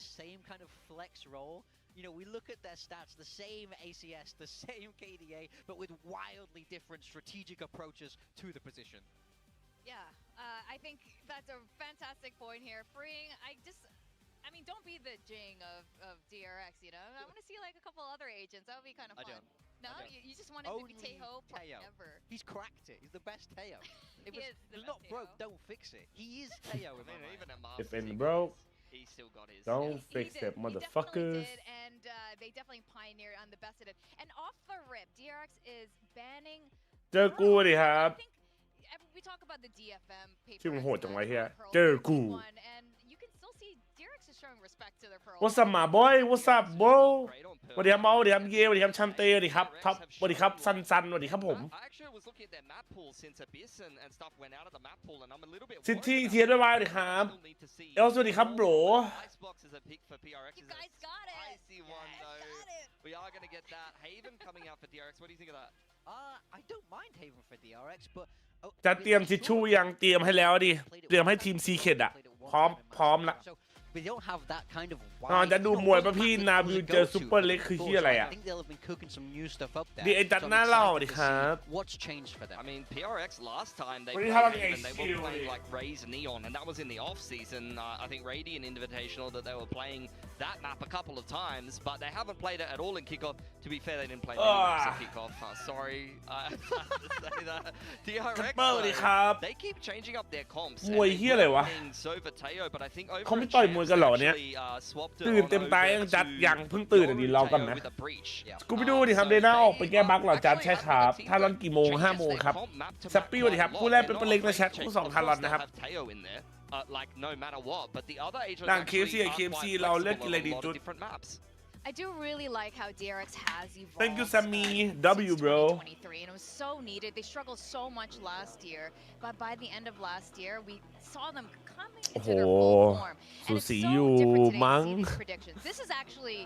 this same kind of flex role. You know, we look at their stats, the same ACS, the same KDA, but with wildly different strategic approaches to the position. Yeah, I think that's a fantastic point here. Freeing, I mean, don't be the Jing of DRX, you know? I want to see like a couple other agents. That would be kind of fun. No, you just want it to be Teo forever. He's cracked it. He's the best Teo. It was not Teo. broke, don't fix it. He is Teo. I mean, even at If it broke, he still got his. don't fix it, motherfuckers. He definitely did, and they definitely pioneered on the best of it. And off the rip, DRX is banning. เจอกูดิครับ We talk about the DFM paper. ชื่อมันโหดจังวะเฮียเจอกู And you can still see DRX is showing respect to their pro. What's up my boy What's up bro สวัสดีครับเมาสวัสดีครับเย่สวัสดีครับชัมเต้สวัสดีครับท็อปสวัสดีครับซันสวัสดีครับผม Actually was looking at their map pool since Abyss and stuff went out of the map pool and I'm a little bit ซิตี้เทียร์ด้วยสวัสดีครับเอลสวัสดีครับโบร Icebox is a pick for PRX. You guys got it. I see one though. We are going to get that Haven coming out for DRX. What do you think of that? I don't mind Haven for DRX, but จะเตรียมทิชชู่ยังเตรียมให้แล้วดิเตรียมให้ทีมซีเคดอะพร้อมละ We don't have that kind of จะดูมวยป่ะพี่นาวิวเจอซูเปอร์เล็กคือที่อะไรอะดีไอจัดหน้าเล่าดิครับ What's changed for them? I mean, PRX last time they What do you played have Haven, they against were playing you? like Raze Neon, and that was in the off season. I think Radiant Invitational that they were playing that map a couple of times, but they haven't played it at all in kickoff. To be fair, they didn't play many maps at kickoff. Sorry, I have to say that. DRX, though, they keep changing up their comps. มวยเฮียอะไรวะ Over Teo, but I think over เขาไม่ต่อยมวยกันเหรอเนี่ย ตื่นเต็มตายยังจัดยังเพิ่งตื่นดิรอกันนะกูไปดูดิครับเดน่าออกไปแก้บั๊กเหรอจัดใช่ครับทารอนกี่โมง5 โมงครับแซปปี้สวัสดีครับผู้แรกเป็นเล็กในแชทคู่2ทารอนนะครับหลัง KFC กับ KFC เราเลือกกินอะไรดีจุด I do really like how DRX has evolved. Thank you, Sammy. W, bro. And it was so needed. They struggled so much last year, but by the end of last year, we saw them coming into their full form. And it's so different today to see these predictions. This is actually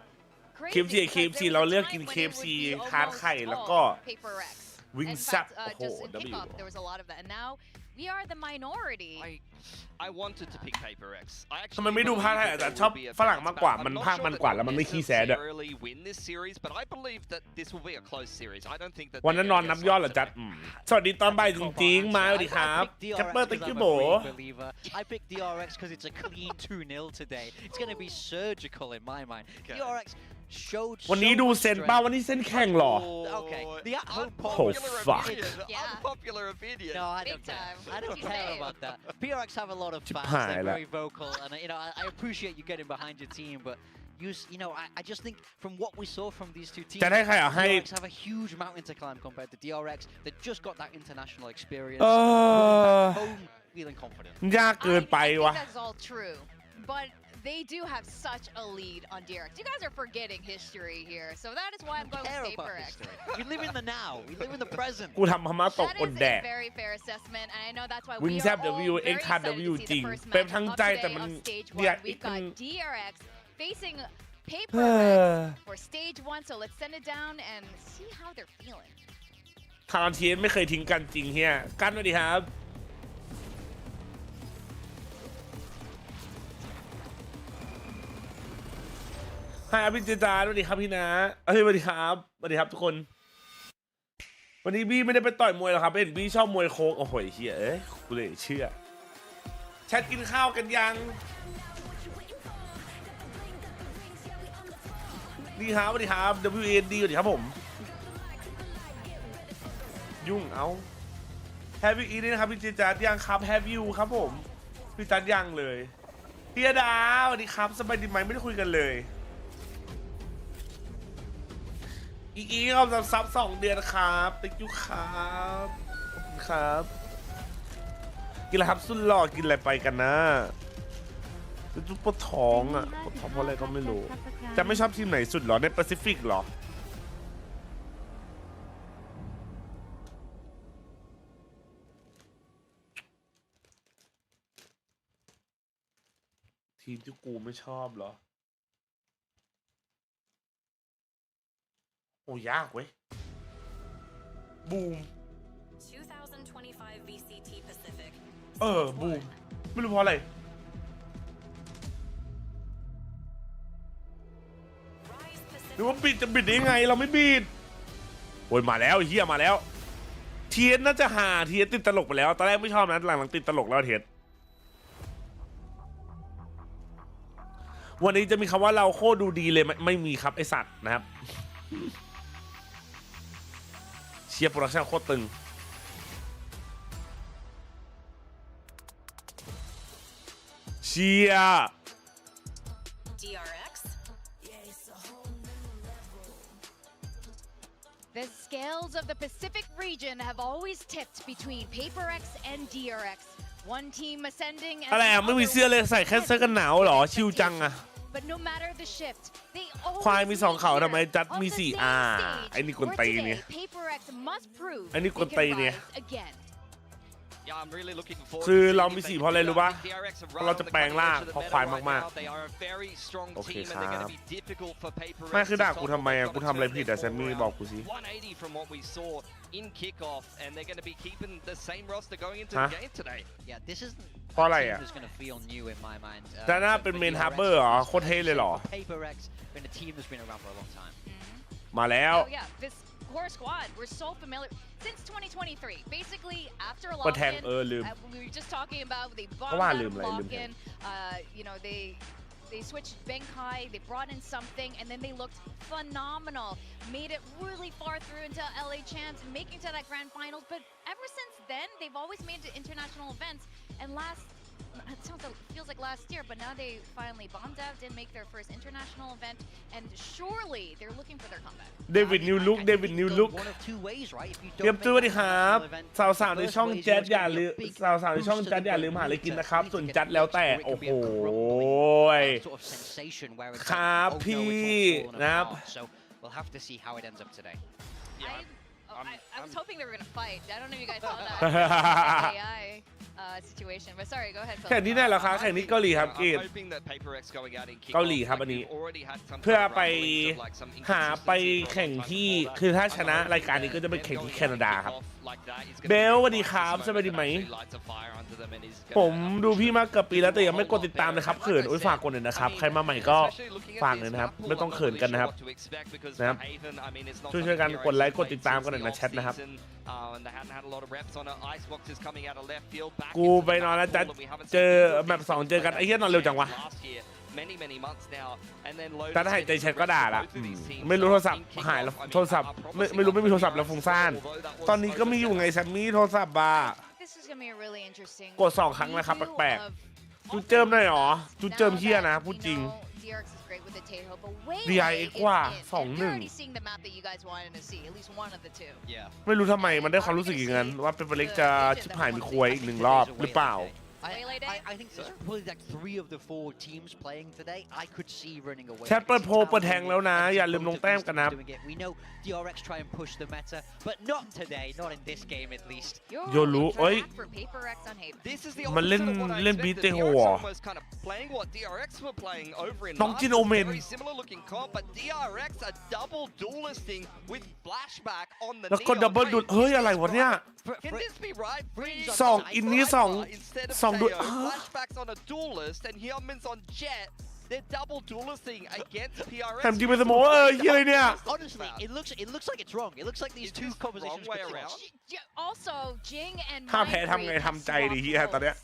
crazy. KFC เราเลือกกิน KFC ทาร์ตไข่แล้วก็วิงซับโอ้โห W there was a lot of that, and now we are the minority. I wanted to pick Paper X. ทำไมไม่ดูภาคไทยแต่ชอบฝรั่งมากกว่ามันภาคมันกว่าแล้วมันไม่ขี้แซดอะวันนั้นนอนนับยอดเหรอจัดสวัสดีตอนบ่ายจริงๆมาสวัสดีครับแคปเปอร์ตะกี้โบ I picked DRX because it's a clean 2-0 today. It's going to be surgical in my mind. DRX showed วันนี้ดูเซนป้าวันนี้เซนแข่งหรอ Okay, the at-home Oh fuck Unpopular opinion. No, I don't care about that. PRX have a lot of fans. They're very vocal, and you know I appreciate you getting behind your team, but you know I just think from what we saw from these two teams, PRX have a huge mountain to climb compared to DRX that just got that international experience. Home feeling confident. ยากเกินไปวะ That's all true, but they do have such a lead on DRX. You guys are forgetting history here, so that is why I'm going with Paper X. We live in the now. We live in the present. กูทำพม่าตกอดแดด That is a very fair assessment, and I know that's why วิง we แซบ are all W very X excited W to จริ see ง the first เป็น match ทั้ง of ใจ today แต่มัน of stage เนี่ย 1. We've got DRX facing Paper X for stage 1, so let's send it down and see how they're feeling. ทางทีมไม่เคยทิ้งกันจริงเฮียกันสวัสดีครับให้อภิเจจาสวัสดีครับพี่นะสวัสดีครับสวัสดีครับทุกคนวันนี้บี้ไม่ได้ไปต่อยมวยหรอกครับเห็นบี้ชอบมวยโค้งโอ้โหเฮียเอ้ยกูเลยเชื่อแชทกินข้าวกันยังดีครับสวัสดีครับ WND สวัสดีครับผมยุ่งเอาแฮปปี้อีนี่นะครับพี่เจจายังครับแฮปปี้ยูครับผมพี่จัดยังเลยพี่ดาวสวัสดีครับสบายดีไหมไม่ได้คุยกันเลยอีกเอาซับ2 เดือนครับติ๊กยุครับขอบคุณครับกินอะไรครับสุดหล่อกินอะไรไปกันนะจุ๊บปวดท้องอ่ะปวดท้องเพราะอะไรก็ไม่รู้จะไม่ชอบทีมไหนสุดหรอในแปซิฟิกหรอทีมที่กูไม่ชอบเหรอโอ้ยากเว้ยบูมบูมไม่รู้เพราะอะไร หรือว่าบิดจะบิดได้ยังไงเราไม่บิดโอ้ยมาแล้วเฮียมาแล้วเทียนน่าจะหาเทียนติดตลกไปแล้วตอนแรกไม่ชอบนะหลังติดตลกแล้วเทียนวันนี้จะมีคำว่าเราโคตรดูดีเลยไม่มีครับไอสัตว์นะครับเชียร์โปรดักชั่นโคตรตึงเชียร์ DRX The scales of the Pacific region have always tipped between PaperX and DRX. One team ascending and อะไรอ่ะไม่มีเสื้อเลยใส่แค่เสื้อกันหนาวเหรอชิวจังอ่ะ But no matter the shift, they ควายมี always สองเขาทำไมจัด on มี the สี่ same ไอ้ stage นี่กวน where ตีนเนี่ย today PaperX must prove ไอ้นี่กวน they ตี can นเนี่ย rise again. Yeah, I'm really looking forward คือ to เรา seeing มี if สี่ they เพราะอะไร can รู้ do ปะ that. DRX have เรา run จะ on the แปลง cutting ร่าง edge of the เพราะ meta ควาย right มาก now. They are a very strong โอเค team ค and รั they're บ going to be difficult for PaperX ไม่คือด่า to กู top ทำไม off. อ่ะ They've กู gotta ทำอะไร turn ผิด their อ่ะแซม form มี่ around. บอกกูสิ 180 from what we saw in kickoff, and they're going to be keeping the same roster going into Huh? the game today. Yeah, this isn't เพราะอะไร a อ่ะ team that's going to feel new in my mind. แต่น่าเป็นเมนฮับเบอร์เหรอโคตรเท่เลยเหรอ PaperX been a team that's been around for a long time. มาแล้ว Oh yeah, this core squad, we're so familiar since 2023. Basically, after a ก็แทง lock-in, ลืม we were just talking about they เพ bombed ราะว่า out ลื of มอะไรลืมแทง lock-in. You know, they switched Benkai, they brought in something, and then they looked phenomenal. Made it really far through into LA Champs, making to that grand finals. But ever since then, they've always made it to international events. And feels like last year, but now they finally bombed out, didn't make their first international event, and surely they're looking for their comeback. เดวิดนิวลุกเดวิดนิวลุก One of two ways, right? If you เตรียม don't ตัว make ดี that ครับ international event, สาวๆใน first ช่อง way is แจ๊ด always อย่า gonna be ลื a ม big สาวๆในช่อง boost to แจ๊ด the อย่าลืมหาอะไรกินนะครับ momentum ส่วน to get แจ๊ดแล้วแต่ the โอ้โห sort of sensation where it's ครับ like, oh no, พี่ it's all fallen นะครับ apart. So we'll have to see how it ends up today. I was hoping they were gonna fight. I don't know if you guys saw that AI situation, but sorry, go ahead. แข่งที่ไหนเหรอคะแข่งที่เกาหลีครับ I'm กีบ hoping that PaperX going out in kickoff, เกาหลีครับ like อันนี้ we've already had some เพื่อ kind of ไป rumblings of like some หาไป inconsistency แข่ง for a long time ที่ before that. คือถ้า I'm ชนะ hoping รายการนี้ that ก็จะไป them แข่งที่ going แคนาดา out in ครับ kickoff like that is gonna เบ be ล a สวัสดีครับ moment สวัสดีไหม that actually lights a fire under them and is ผ gonna มดูพี่มาเกือบปีแล้วแต่ยังไม่กดติดตามเลยครับเขินฝากกดหน่อยนะครับใครมาใหม่ก็ฝากเลยนะครับไม่ต้องเขินกันนะครับนะครับช่วยกันกดไลค์กดติดตามกันหน่อยนะแชทนะครับกูไปนอนแล้วจะเจอแบบ2เจอกันไอ้เหี้ยนอนเร็วจังวะแต่ถ้าหายใจแชทก็ด่าละไม่รู้โทรศัพท์หายแล้วโทรศัพท์ไม่รู้ไม่มีโทรศัพท์แล้วฟุ้งซ่านตอนนี้ก็มีอยู่ไงแซมมี่โทรศัพท์บ้า This is gonna be a really interesting กด2 ครั้งนะครับแปลกๆจุดเจิมหน่อยหรอจุดเจิมเฮียนะพูดจริง DRX is great with the Tahoe, but way DRX กว่า and you're 2-1 already seeing the map that you guys wanted to see, at least one of the two. Yeah. ไม่รู้ทำไมมันได้ความรู้สึกอย่างนั้นว่าเป็นเล็กจะชิบหายมีควยอีก1 รอบหรือเปล่า I think there's probably like 3 of the 4 teams playing today. I could see running away. แชทเปิดโพลเปิดแทงแล้วนะอย่าลืมลงแต้มกันนะครับ We know DRX try and push the meta, but not today, not in this game at least. โยรู้เอ้ย For PaperX on Haven. มันเล่นบีทเตโฮเหรอน้องจินโอเมน แล้วก็ดับเบิลดูดเฮ้ยอะไรวะเนี่ย 2 อินนี้2ดูด flashbacks on a duelist and Hyunmin's on Jet. They're double duelisting against PRX. แถมจริงเป็นสโมเอ้ยอะไรเนี่ย Honestly, it looks like it's wrong. It looks like these two compositions way could around. Also, Jing and ถ้าแพ้ทำไงทำใจดิเฮียตอนเนี้ย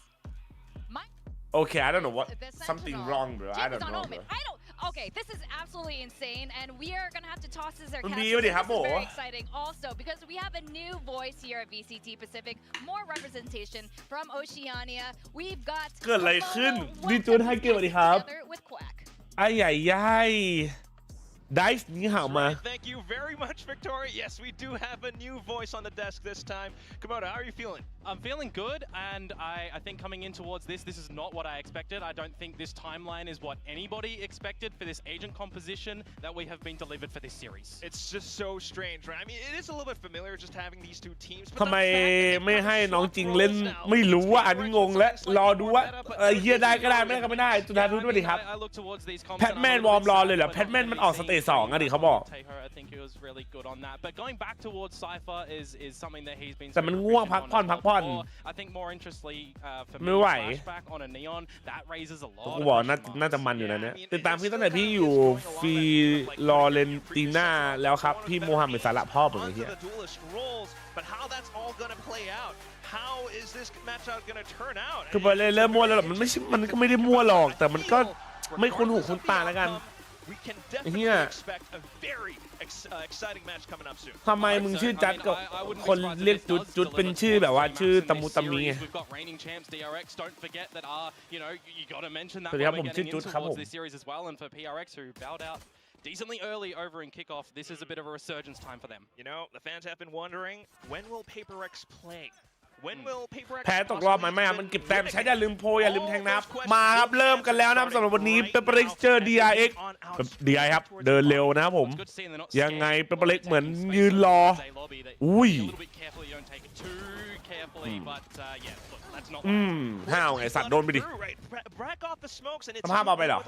โอเค I don't know what something wrong bro I don't know bro Okay, this is absolutely insane, and we are gonna have to toss this our มัน cast. ดี This วะดิ is ครับโห very exciting also because we have a new voice here at VCT Pacific, more representation from Oceania. We've got เกิดอะไรขึ้น Komodo ดีจูนให้เกี่ยวดีครับ together with Quack. ไอ้ใหญ่ใหญ่ไดส์นี่ห่าวมา Thank you very much, Victoria. Yes, we do have a new voice on the desk this time. Komodo, how are you feeling? I'm feeling good, and I think coming in towards this is not what I expected. I don't think this timeline is what anybody expected for this agent composition that we have been delivered for this series. It's just so strange, right? I mean, it is a little bit familiar just having these two teams. ทำไมไม่ให้น้องจริงเล่นไม่รู้ว่าอันนี้งงและรอดูว่าเฮียได้ก็ได้ไม่ได้ก็ไม่ได้จุดท้ายทุกด้วยดิครับ I look towards these comps แพทแมนวอร์มรอเลยเหรอแพทแมนมันออกสเตจ 2อ่ะดิเขาบอก I think he was really good on that. But going back towards Cypher is something that he's been. แต่มันง่วงพักผ่อน I think more interestingly for me, ไม่ไหว flashback on a neon that raises a lot. กูบอกน่าจะมันอยู่นะเนี่ยติดตามพี่ตั้งแต่พี่อยู่ฟีลอเรนติน่าแล้วครับพี่โมฮัมเหม็ดซาระพ่อผมไอ้เหี้ย But how that's all going to play out? How is this matchup going to turn out? คือพอเริ่มมั่วแล้วมันไม่ใช่มันก็ไม่ได้มั่วหรอกแต่มันก็ไม่คุ้นหูคุ้นตาแล้วกัน We can definitely expect a very exciting match coming up soon. ทำไมมึงชื่อจัดกับคนเรียกจุดเป็นชื่อแบบว่าชื่อตะมุตะมี We've got reigning champs DRX. Don't forget that you got to mention that สวัสดีครับ when ผม we're ชื่อ getting จุด in ครับผม towards this series as well, and for PRX who bowed out decently early over in kickoff, this is a bit of a resurgence time for them. You know, the fans have been wondering, when will PaperX play? When will PaperX แพ้ตกรอบไหมมันเก็บแต้มใช้อย่าลืมโพอย่าลืมแทงนับมาครับเริ่มกันแล้วนะสำหรับวันนี้เปเปอร์เล็กเจอ DRX DI ครับเดินเร็วนะครับผมยังไงเปเปอร์เล็กเหมือนยืนรออุ้ยห้าวไงสัตว์โดนไปดิสภาพเอาไปเหรอ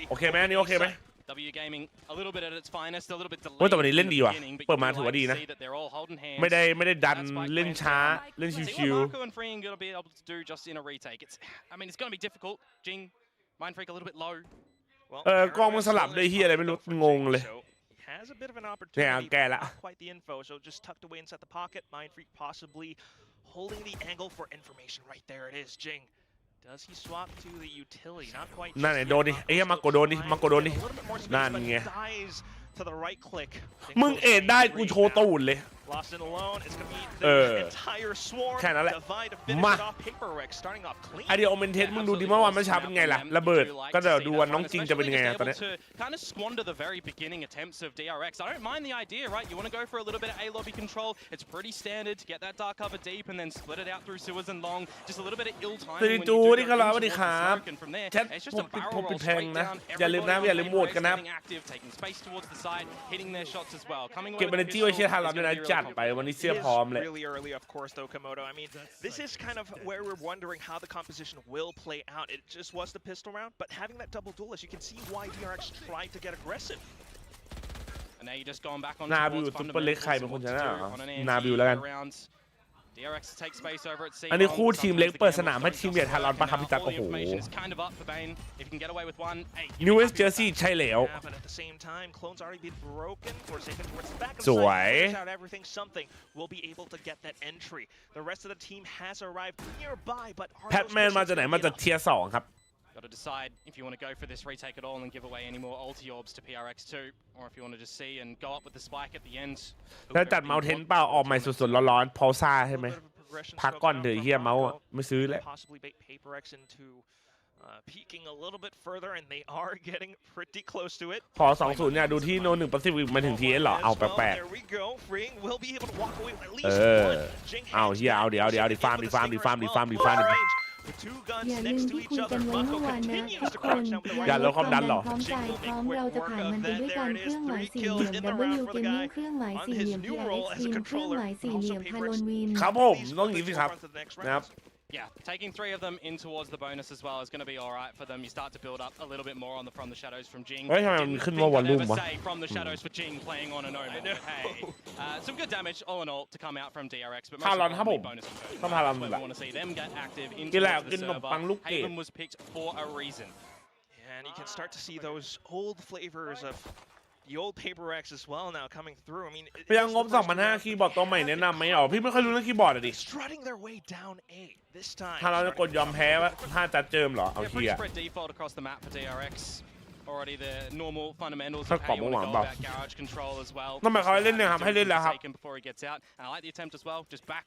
โอเคไหมอันนี้โอเคไหมW Gaming a little bit at its finest, a little bit delayed. แต่วันนี้เล่นดีว่ะเปิดมาถือว่าดีนะไม่ได้ดันเล่นช้าเล่นชิว Marco and Freeing gonna be able to do just in a retake. I mean, it's gonna be difficult. Jing, Mind Freak a little bit low. กล้องมันสลับด้วยเฮียอะไรไม่รู้งงเลย Has a bit of an opportunity, not quite the info, so just tucked away inside the pocket. Mind Freak possibly holding the angle for information. Right there it is, Jing. Does he swap to the utility? Not quite. นั่นไงโดนดิไอ้เหี้ยมาโกโดนดินั่นไงมึงเอ็ดได้กูโชว์ตูดเลยแค่นั้นแหละมาไอเดียโอเมนเทสมึงดูดิเมื่อวานเมื่อเช้าเป็นไงล่ะระเบิดก็เดี๋ยวดูว่าน้องจริงจะเป็นไงตอนนี้ Kind of squander the very beginning attempts of DRX. I don't mind the idea, right? You want to go for a little bit of A lobby control. It's pretty standard to get that dark cover deep and then split it out through sewers and long. Just a little bit of ill timing when you do go into the smoke, and from there, it's just a barrel roll straight down. Everybody taking space towards the side, hitting their shots as well. Coming away with a pistol is going to be really ไปวันนี้เสื้อพร้อมเลย Really early, of course, though, Komodo. I mean, this is kind of where we're wondering how the composition will play out. It just was the pistol round, but having that double duelist, you can see why DRX tried to get aggressive. And now you're just going back on นาบิวซุปเปอร์เล็กใครเป็นคนชนะนาบิวแล้วกัน DRX take space over at C. อันนี้คู่ทีมเล็กเปิดสนามให้ทีมใหญ่ทารอนปะครับพี่จักรโอ้โห New West Jersey ใช่แล้วสวยแพทแมนมาจากไหนมาจากเทียร์2ครับGot to decide if you want to go for this retake at all and give away any more ulti orbs to PRX2, or if you want to just see and go up with the spike at the end. แล้วจัดเมาเทนเปล่าออกใหม่สดๆร้อนๆพอซ่าใช่ไหมพักก่อนเถอะเฮียเมาส์ไม่ซื้อแล้ว peeking a little bit further and they are getting pretty close to it ขอ 20 เนี่ยดูที่โน1 Pacific มาถึง TS เหรอเอาแปลกๆเอาเฮียเอาเดี๋ยวฟาร์มอย่าลืมที่คุยกันไว้เมื่อวานนะทุกคนอย่าลดความดันหรอ พร้อมใจพร้อมเราจะผ่านมันไปด้วยกันเครื่องหมายสี่เหลี่ยม W Gaming เครื่องหมายสี่เหลี่ยม PRX Team เครื่องหมายสี่เหลี่ยมพาลนวินครับผมต้องอย่างนี้สิครับนะครับ Yeah, taking 3 of them in towards the bonus as well is going to be all right for them. You start to build up a little bit more on the From the Shadows from Jing. Didn't think I'd ever say From the Shadows for Jing playing on an Omen. Hey, some good damage all in all to come out from DRX, but most importantly bonus control. We want to see them get active into the server. Haven was picked for a reason. And you can start to see those old flavors of the old PaperX as well now coming through. I mean, พยังงบ 2,500 คีย์บอร์ดตัวใหม่แนะนำไหมอ๋อพี่ไม่ค่อยรู้เรื่องคีย์บอร์ดอ่ะดิ strutting their way down A this time. ถ้าเราจะกดยอมแพ้ว่าถ้าจะเจิมเหรอเอาเฮีย default across the map for DRX. Already the normal fundamentals of how you want to go about garage control as well. นั่นหมายความว่าเล่นเนี่ยครับให้เล่นแล้วครับ Before he gets out. And I like the attempt as well. Just back,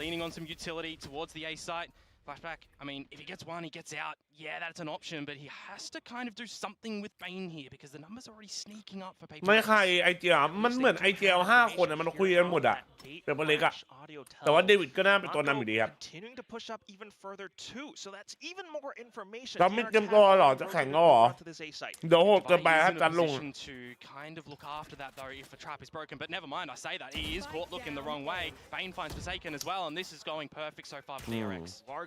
leaning on some utility towards the A site. Flashback, I mean, if he gets one, he gets out. Yeah, that's an option, but he has to kind of do something with Bane here because the numbers are already sneaking up for people. ไม่ใครไอเจียมันเหมือนไอเจีย5 คนมันคุยกันหมดอะเป็นเล็กอะแต่ว่าเดวิดก็น่าเป็นตัวนำอยู่ดีครับเราไม่เตรียมตัวหรอจะแข่งก็หรอเดี๋ยวโหดเกินไปถ้าจัดลง to kind of look after that though if the trap is broken, but never mind, I say that he is caught looking the wrong way. Bane finds Forsaken as well, and this is going perfect so far for DRX.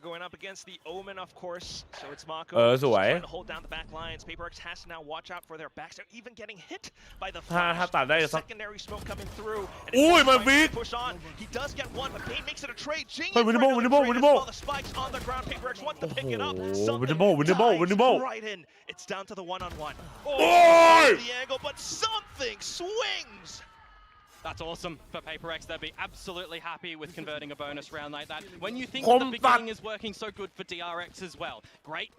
going up against the Omen, of course. So it's Mako สวย trying to hold down the back lines. PRX has to now watch out for their backs. They're even getting hit by the ถ้าตัดได้สัก secondary smoke coming through. อุ้ยมันฟิก Push on. He does get one, but Bane makes it a trade. Jing เฮ้ย winnable the spikes on the ground. PRX wants to pick it up. โอ้โห Something winnable dives right in. It's down to the one-on-one. โอ้ย The angle, but something swings. That's awesome for PRX. They'd be absolutely happy with converting a bonus round like that. When you think ค that ม the ตัด beginning is working so good for DRX as well. Great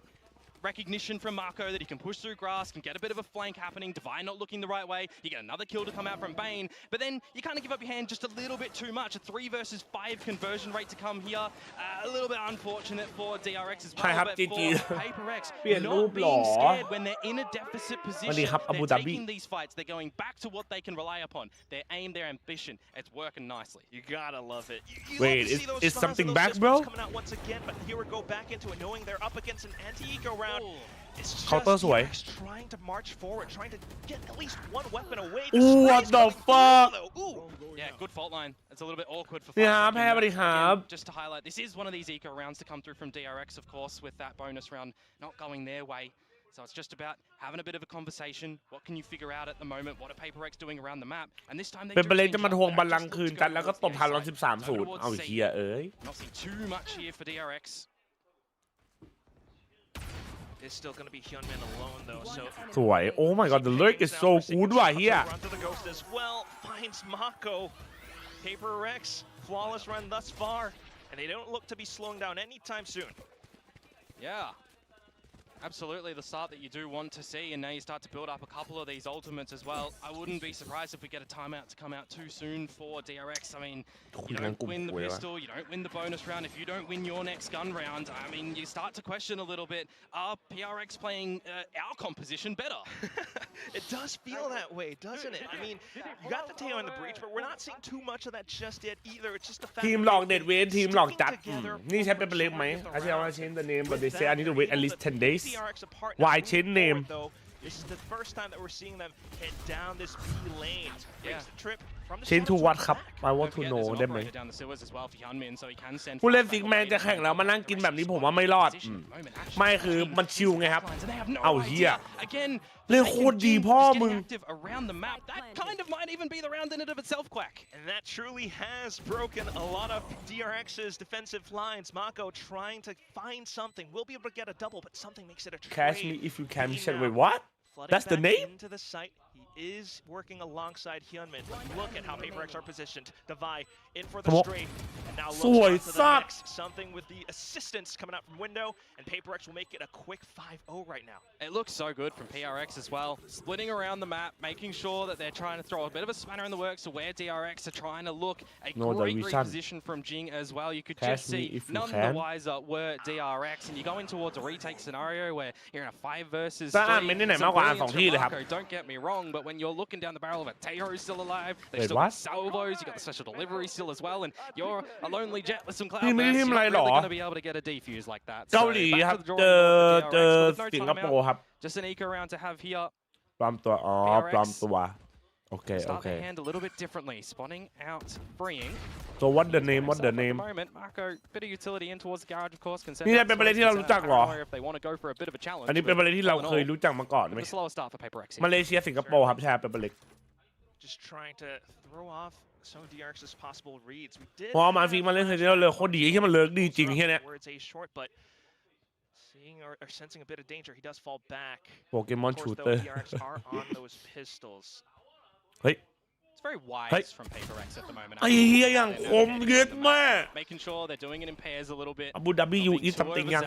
recognition from Mako that he can push through grass, can get a bit of a flank happening. Divine not looking the right way. You get another kill to come out from Bane, but then you kind of give up your hand just a little bit too much. A 3 versus 5 conversion rate to come here. A little bit unfortunate for DRX as well, but for PRX, not being scared when they're in a deficit position. They're taking these fights. They're going back to what they can rely upon. Their aim, their ambition. It's working nicely. You gotta love it. Wait, is something back, bro? Coming out once again, but here we go back into it, knowing they're up against an anti-eco round. It's just DRX trying to march forward, trying to get at least one weapon away. What the fuck? Yeah, good fault line. It's a little bit awkward for นี่ครับแพ้ไปดิครับ Just to highlight, this is one of these eco rounds to come through from DRX, of course, with that bonus round not going their way. So it's just about having a bit of a conversation. What can you figure out at the moment? What are PRX doing around the map? And this time they เป็นไปเลยจะมาทวงบัลลังก์คืนกันแล้วก็ตบทันเรา13-0เอาเหี้ยเอ้ย Not seeing too much here for DRX. It's still going to be Hyunmin alone though. So สวย Oh my god the lurk is so good ว่ะเหี้ย run to the ghost as well. Finds Mako. PRX flawless run thus far, and they don't look to be slowing down anytime soon. Yeah. Absolutely the start that you do want to see, and now you start to build up a couple of these ultimates as well. I wouldn't be surprised if we get a timeout to come out too soon for DRX. I mean, you don't win the pistol, you don't win the bonus round. If you don't win your next gun round, I mean, you start to question a little bit, are PRX playing our composition better? It does feel that way, doesn't it? I mean, you got the tail in the breach, but we're not seeing too much of that just yet either. It's just the fact ทีมหลอกเด็ดเวททีมหลอกจัดนี่ใช้เป็นเล็กไหม I say I want to change the name but they say I need to wait at least 10 days Why change name This is the first time that we're seeing them head down this B lane. Takes the trip from the change to what ครับ I want to Don't forget know there's an ได้ไหม operator down the sewers as well for Hyunmin, so he can send ผู้เล่นซิกแมนจะแข่งแล้วมานั่งกินแบบนี้ผมว่าไม่รอดไม่คือมันชิลไงครับ เอาเหี้ย Again เล่นโคตรดีพ่อมึง active around the map. That kind of might even be the round in and of itself, Quack. And that truly has broken a lot of DRX's defensive lines. Mako trying to find something. We'll be able to get a double, but something makes it a trade. Catch me if you can wait what That's the name? Into the site. He is working alongside Hyunmin. Look at how PRX are positioned. Divide in for the straight. And now looks to the next. Something with the assistance coming out from window. And PRX will make it a quick 5-0 right now. It looks so good from PRX as well. Splitting around the map, making sure that they're trying to throw a bit of a spanner in the works to where DRX are trying to look. A great reposition from Jing as well. You could just see none the wiser were DRX. And you're going towards a retake scenario where you're in a 5 versus 3. Don't get me wrong, but when you're looking down the barrel of a Teo still alive, they still got salvos, you got the special delivery still as well, and you're a lonely jet with some cloud bursts, you're not really going to be able to get a defuse like that. เกาหลีครับเจอสิงคโปร์ครับ Just an eco round to have here. ปลอมตัวอ๋อปลอมตัวโอเค Start the hand a little bit differently, spotting out, freeing. So what the name At the moment, Marco, bit of utility in towards the garage, of course. นี่เป็นประเด็นที่เรารู้จักเหรอ If they want to go for a bit of a challenge. อันนี้เป็นประเด็นที่เราเคยรู้จักมาก่อนไหม The slower start for PRX. มาเลเซียสิงคโปร์ครับใช่เป็นประเด็น Just trying to throw off some of DRX's possible reads. We did พอมาฟิกมาเล่นเซนเนอร์เลยโคตรดีที่มันเลิกดีจริงแค่เนี้ย Words a short, but seeing or sensing a bit of danger, he does fall back. โปเกมอน Of ชู course, เตอ though, ร์ DRX are on those pistols. เฮ้ย It's very wise from PRX at the moment. ไอ้เหี้ยอย่างคมเย็ดแม่ Making sure they're doing it in pairs a little bit. อาบูดาบียูอีสัมติงยัง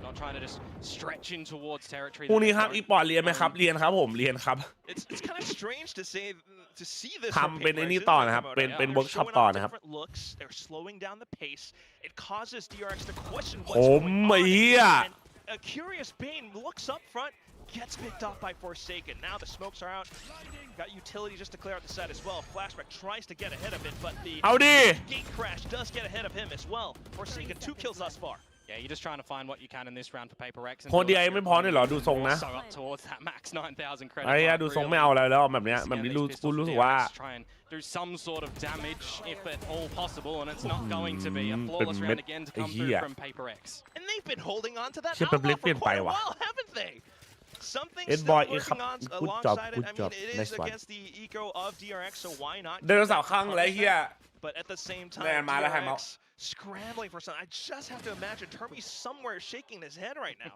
Not trying to just stretch in towards territory. พรุ่งนี้ครับอีปอร์ตเรียนไหมครับเรียนครับผมเรียนครับ It's kind of strange to say to see this. ทำเป็นไอ้นี่ต่อนะครับเป็นเวิร์กช็อปต่อนะครับ They're slowing down the pace. It causes DRX to question ผ what's ม going ไอ้ on. เหี้ย A curious Bane looks up front, gets picked off by Forsaken. Now the smokes are out. Got utility just to clear out the side as well. Flashback tries to get ahead of it, but the เอาดิ gate crash does get ahead of him as well. Forsaken 2 kills thus far. Yeah, you're just trying to find what you can in this round for PRX. โคดีไอไม่พอเนี่ยเหรอดูทรงนะ So up towards that max 9,000 credit. ไอ้ดูทรงไม่เอาอะไรแล้วแบบเนี้ยแบบนี้กูรู้สึกว่า try and do some sort of damage if at all possible, and it's not going to be a flawless round again to come through from PRX. And they've been holding on to that ชิปเป็นเล็ก outlaw เปลี่ยน for ไป quite a ว่ะ while, haven't they? Something Ed still boy, working on good alongside job, it. I good mean, it job. is Nice one. against the eco of DRX, so why not? ไดโนเสาร์ข้างและเฮีย But at the same แม่มาแล้วให้ time, เมา DRX scrambling for something. I just have to imagine Termi's somewhere shaking his head right now.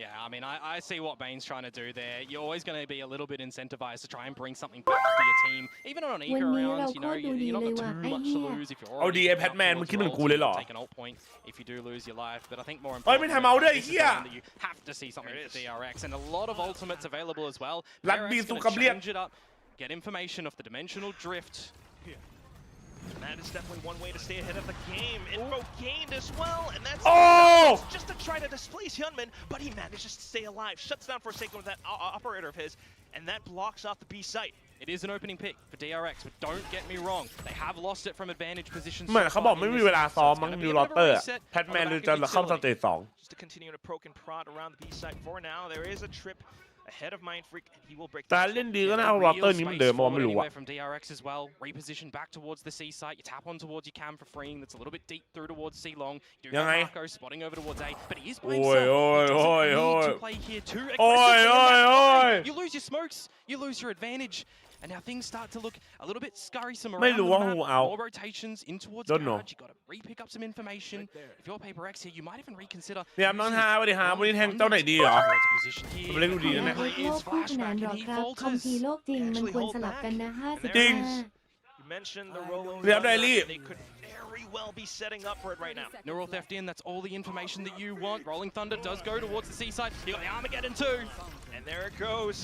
Yeah, I mean, I see what Bane's trying to do there. You're always going to be a little bit incentivized to try and bring something back to your team. Even on an eco round, you know, you're not got too much to lose if you're เอาดี already ไอ้แพทแมนมึงคิดเหมือนกูเลยเหรอ take an ult point if you do lose your life. But I think more เอ้ยไม่ importantly, ทำเอาด้วย this is เฮีย the round that you have to see something for DRX, and a lot of ultimates available as well. รักบี PRX สุ gonna กับเรียบ change it up, get information off the dimensional drift. That is definitely one way to stay ahead of the game. Info gained as well, and that's just to try to displace Hyunmin, but he manages to stay alive. Shuts down for a second with that operator of his, and that blocks off the B site. It is an opening pick for DRX, but don't get me wrong, they have lost it from advantage positions. เหมือนเขาบอกไม่มีเวลาซ้อมมั้งนิวลอเตอร์แพทแมนเลยจะเข้าสเตจ2 Just to continue to poke and prod around the B site. For now, there is a trip ahead of Mind Freak, and he will break. แต่เล่นดีก็น่าเอาลอเตอร์นี้มันเดิมมองไม่รู้อะ From DRX as well, reposition back towards the C site. You tap on towards your cam for freeing. That's a little bit deep through towards C long. You do have Marco spotting over towards A, but he is by himself. He doesn't need to play here too aggressively. You lose your smokes, you lose your advantage. And now things start to look a little bit scurrysome around the map. More rotations in towards garage. You got to re-pick up some information. If you're PRX here, you might even reconsider. เนี่ยน้องฮาสวัสดีฮาวันนี้แทงเจ้าไหนดีเหรอ Position here. เล่นดูดีนะเนี่ย โลกคู่ขนานหรอครับคอมพีโลกจริงมันควรสลับกันนะ จริง You mentioned the Rolo. เรียบได้รีบ They could very well be setting up for it right now. Neural theft in, that's all the information that you want. Rolling Thunder does go towards the seaside. You got the Armageddon too. And there it goes.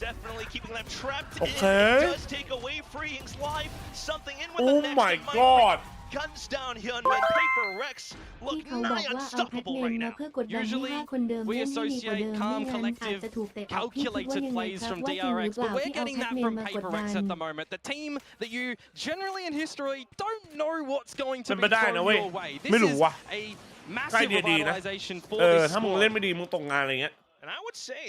Definitely keeping them trapped Okay. in. It does take away Freeing's life. Something in with the Oh next. my god. Guns down Hyunmin. PRX ที่ look เขาบอก nigh ว่าเอาแพท unstoppable เมน right มา now. เพื่อกดดันให้5คนเดิมเล่นให้ดีกว่าเดิมไม่งั้นอาจจะถูกเตะออกพี่คิดว่ายังไงครับว่าจริงหรือเปล่าที่เอาแพทเมนมากดดัน at the moment. The team that you generally in history don't know what's going to เป็น be ไปได้นะ thrown เว้ย your way. ไม่ This รู้ is ว่ะ a ใกล้ massive ดีๆนะ revitalization for ถ้า this มึง squad. เล่นไม่ดีมึงตกงานอะไรเงี้ย And I would say,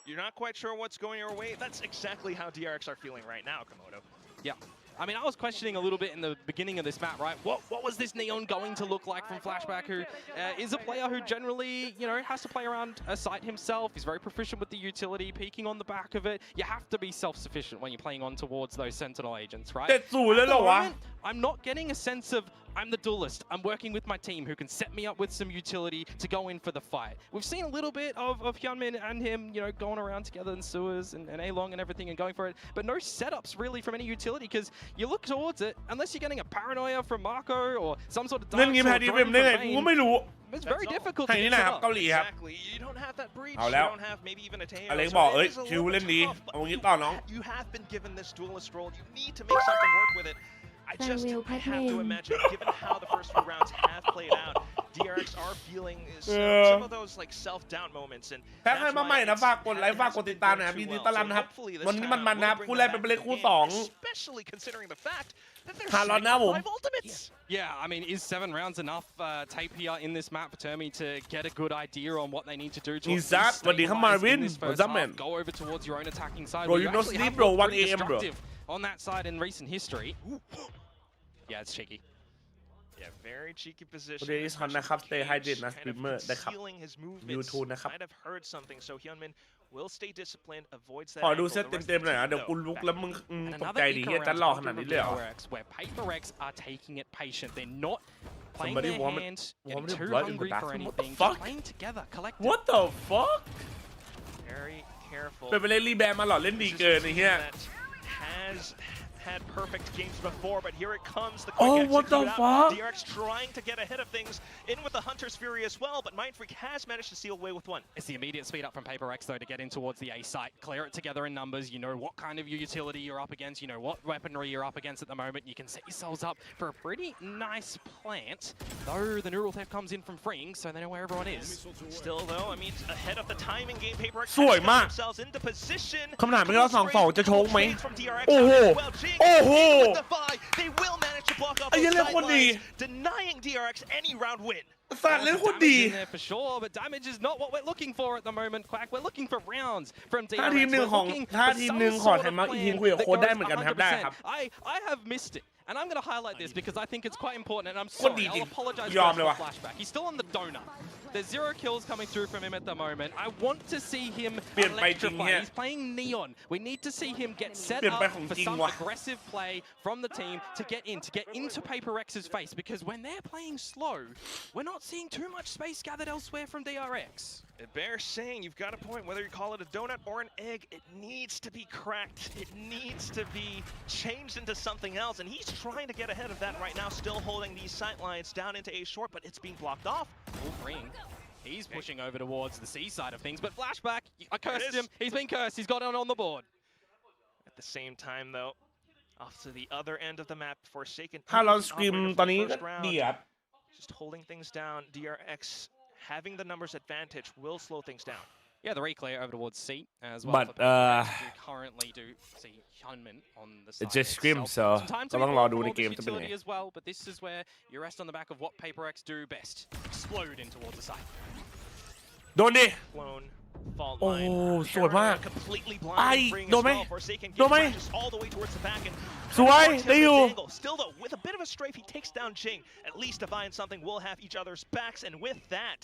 you're not quite sure what's going your way. That's exactly how DRX are feeling right now, Komodo. Yeah. I mean, I was questioning a little bit in the beginning of this map, right? What was this Neon going to look like from Flashback, who is a player who generally, has to play around a site himself. He's very proficient with the utility, peeking on the back of it. You have to be self-sufficient when you're playing on towards those Sentinel agents, right? 70เลยเหรอวะ I'm not getting a sense of I'm the duelist. I'm working with my team who can set me up with some utility to go in for the fight. We've seen a little bit of Hyunmin and him, going around together in sewers and A-Long and everything and going for it, but no setups really from any utility because you look towards it, unless you're getting a paranoia from Marco or some sort of เล่นงี้แพ้ดีเว็มได้ไงกูก็ไม่รู้ it's very difficult ให้ to นี่ get นะ set ครับ up. เกาหลีครับ Exactly. You don't have that breach. เอา You แล้ว don't have maybe even a Teo. อเล็ก So บอก it เอ้ย is a คิว little เล่น bit ดี tough, but เอางี้ต่อน้อง you have been given this duelist role. You need to make something work with it. I just Will have to Pac-Man. imagine, given how the first few rounds have played out, DRX are feeling some of those self-doubt moments. And แพ้ใครมาใหม่นะฝากกดไลค์ฝากกดติดตามนะครับยินดีต้อนรับนะครับวันนี้มันนะครับคู่แรกเป็นคู่2 especially considering the fact that they're ฮาร้อนนะผม 5 ultimates. Yeah, I mean, is 7 rounds enough tape here in this map for Termi to get a good idea on what they need to do to Is that what they come stabilize Marvin? in this first What's up, half, man? go over towards your own attacking side? Bro, where you you no actually sleep, have bro, looked 1 pretty AM, bro. destructive on that side in recent history. Yeah, it's cheeky. Yeah, very cheeky position. วันนี้ทันนะครับ Stay Hydrated นะ Kind of Streamer ได้ครับ concealing his movements. YouTube นะครับ Might have heard something, so Hyunmin will stay disciplined, avoids that. ขอดู angle. เซต The rest เต็ม of ๆหน่อย the นะ team, เดี๋ยวกู though, ลุก back แล้วมึง And ตก another ใจดี eco เฮีย round จะหลอกข coming นาดนี้ from เลยเหรอ PRX, where PRX are taking it patient. They're not playing Somebody their warm it- hand, warm getting it too blood in the hungry for bathroom. What the anything. fuck? Just playing together, collective. What the fuck very careful. เป็นไปเล่นรีแบร์มาหลอดเล่นดีเกินไอ้เฮีย That has had perfect games before, but here it comes. The Oh, quick what the execute out. fuck? DRX trying to get ahead of things, in with the Hunter's Fury as well, but Mind Freak has managed to seal away with one. It's the immediate speed up from PRX though to get in towards the A site. Clear it together in numbers. You know what kind of utility you're up against. You know what weaponry you're up against at the moment. You can set yourselves up for a pretty nice plant. Though the neural theft comes in from freeing, so they know where everyone is. Still though, I mean, ahead of the timing game, PRX สวย has มาก got themselves into position. คำถามเป็นว่า2-2จะโชคไหม From DRX โอ้โห well, being โอ้โห with the Vi. They will manage to block off ไอ้ those ยังเล่นคนดี sidelines, denying DRX any round win. สัตว์เล่นคนดี Damage in there for sure, but damage is not what we're looking for at the moment, Quack. We're looking for rounds from DRX. ถ้าทีมหนึ่งของขอไทม์เอาท์อีกทีมคุยกับโค้ชได้เหมือนกันครับได้ครับ I have missed it. And I'm going to highlight this because I think it's quite important, and I'm คน sorry, ดีจริง I'll apologize ยอม for เลย the ว่ะ flashback. He's still on the donut. There's 0 kills coming through from him at the moment. I want to see him เปลี่ยนไปจริง electrify. เนี่ย He's playing Neon. We need to see him get set เปลี่ยน up ไปของ for จริง some ว่ะ aggressive play from the team to get into Paper X's face, because when they're playing slow, we're not seeing too much space gathered elsewhere from DRX. It bears saying, you've got a point, whether you call it a donut or an egg, it needs to be cracked. It needs to be changed into something else. And he's trying to get ahead of that right now, still holding these sight lines down into A short, but it's being blocked off. Wolverine, he's pushing over towards the C side of things, but flashback, I cursed him. He's been cursed. He's got it on the board. At the same time, though, off to the other end of the map, Forsaken. ถ้าเรา operator สกรีม for ตอนนี้ the ก็ first round, ดีครับ just holding things down. DRX having the numbers advantage will slow things down. Yeah, the reclear over towards C as well. But, for Paper X, who currently do see Hyunmin on the side. It's just scrim, itself. so Sometimes ก็ we ต้องรอ evolve ดู from ใน all เก this มจะเป็นไง utility as well, but this is where you rest on the back of what Paper X do best: explode in towards the side. โดนดิ Blown fault โอ้ line. สวยมาก Completely ไอ้ blind. Freeing โดน as ไหม well. Forsaken โดนไหม gets all the way towards the back and สวยได้อยู่ Still though, with a bit of a strafe, he takes down Jing. At least Divine something will have each other's backs, and with that,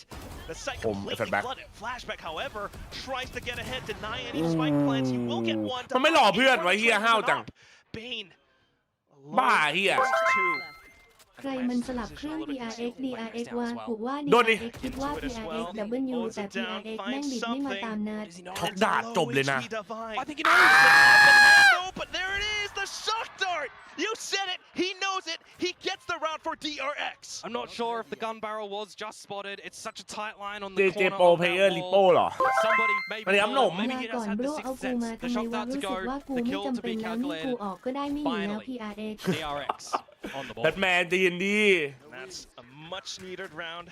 the site completely flooded. Flashback, however, tries to get ahead, deny any spike plans. He will get one. มันไม่หล่อเพื่อนไว้เฮียห้าวจัง Bane. บ้าเฮีย Two. ใครมันสลับเครื่อง DRX ว่าถูกว่า โดนดิ DRX คิดว่า PRX W แต่ PRX แม่งบิดไม่มาตามนัด ช็อกดาดจบเลยนะ I think he knows. But there it is, the shock dart. You said it. He knows it. He gets the round for DRX. I'm not sure if the gun barrel was just spotted. It's such a tight line on the JJ corner Pro of that player wall. Lipo เหรอ Somebody maybe อันนี้อ้ำหนม maybe ลา he ก่อ just น had โบร the เอา sixth กูมา sense. ทำ The ไม shot วะ dart to รู้สึก go, ว่ากู the ไม่ kill to จำเป็ be นแล้วนี่กู calculated. ออกก็ได้ไม่หนีแล้ว Finally. PRX DRX on the แบ ball. ทแมนใจเย็นดี That's a much needed round.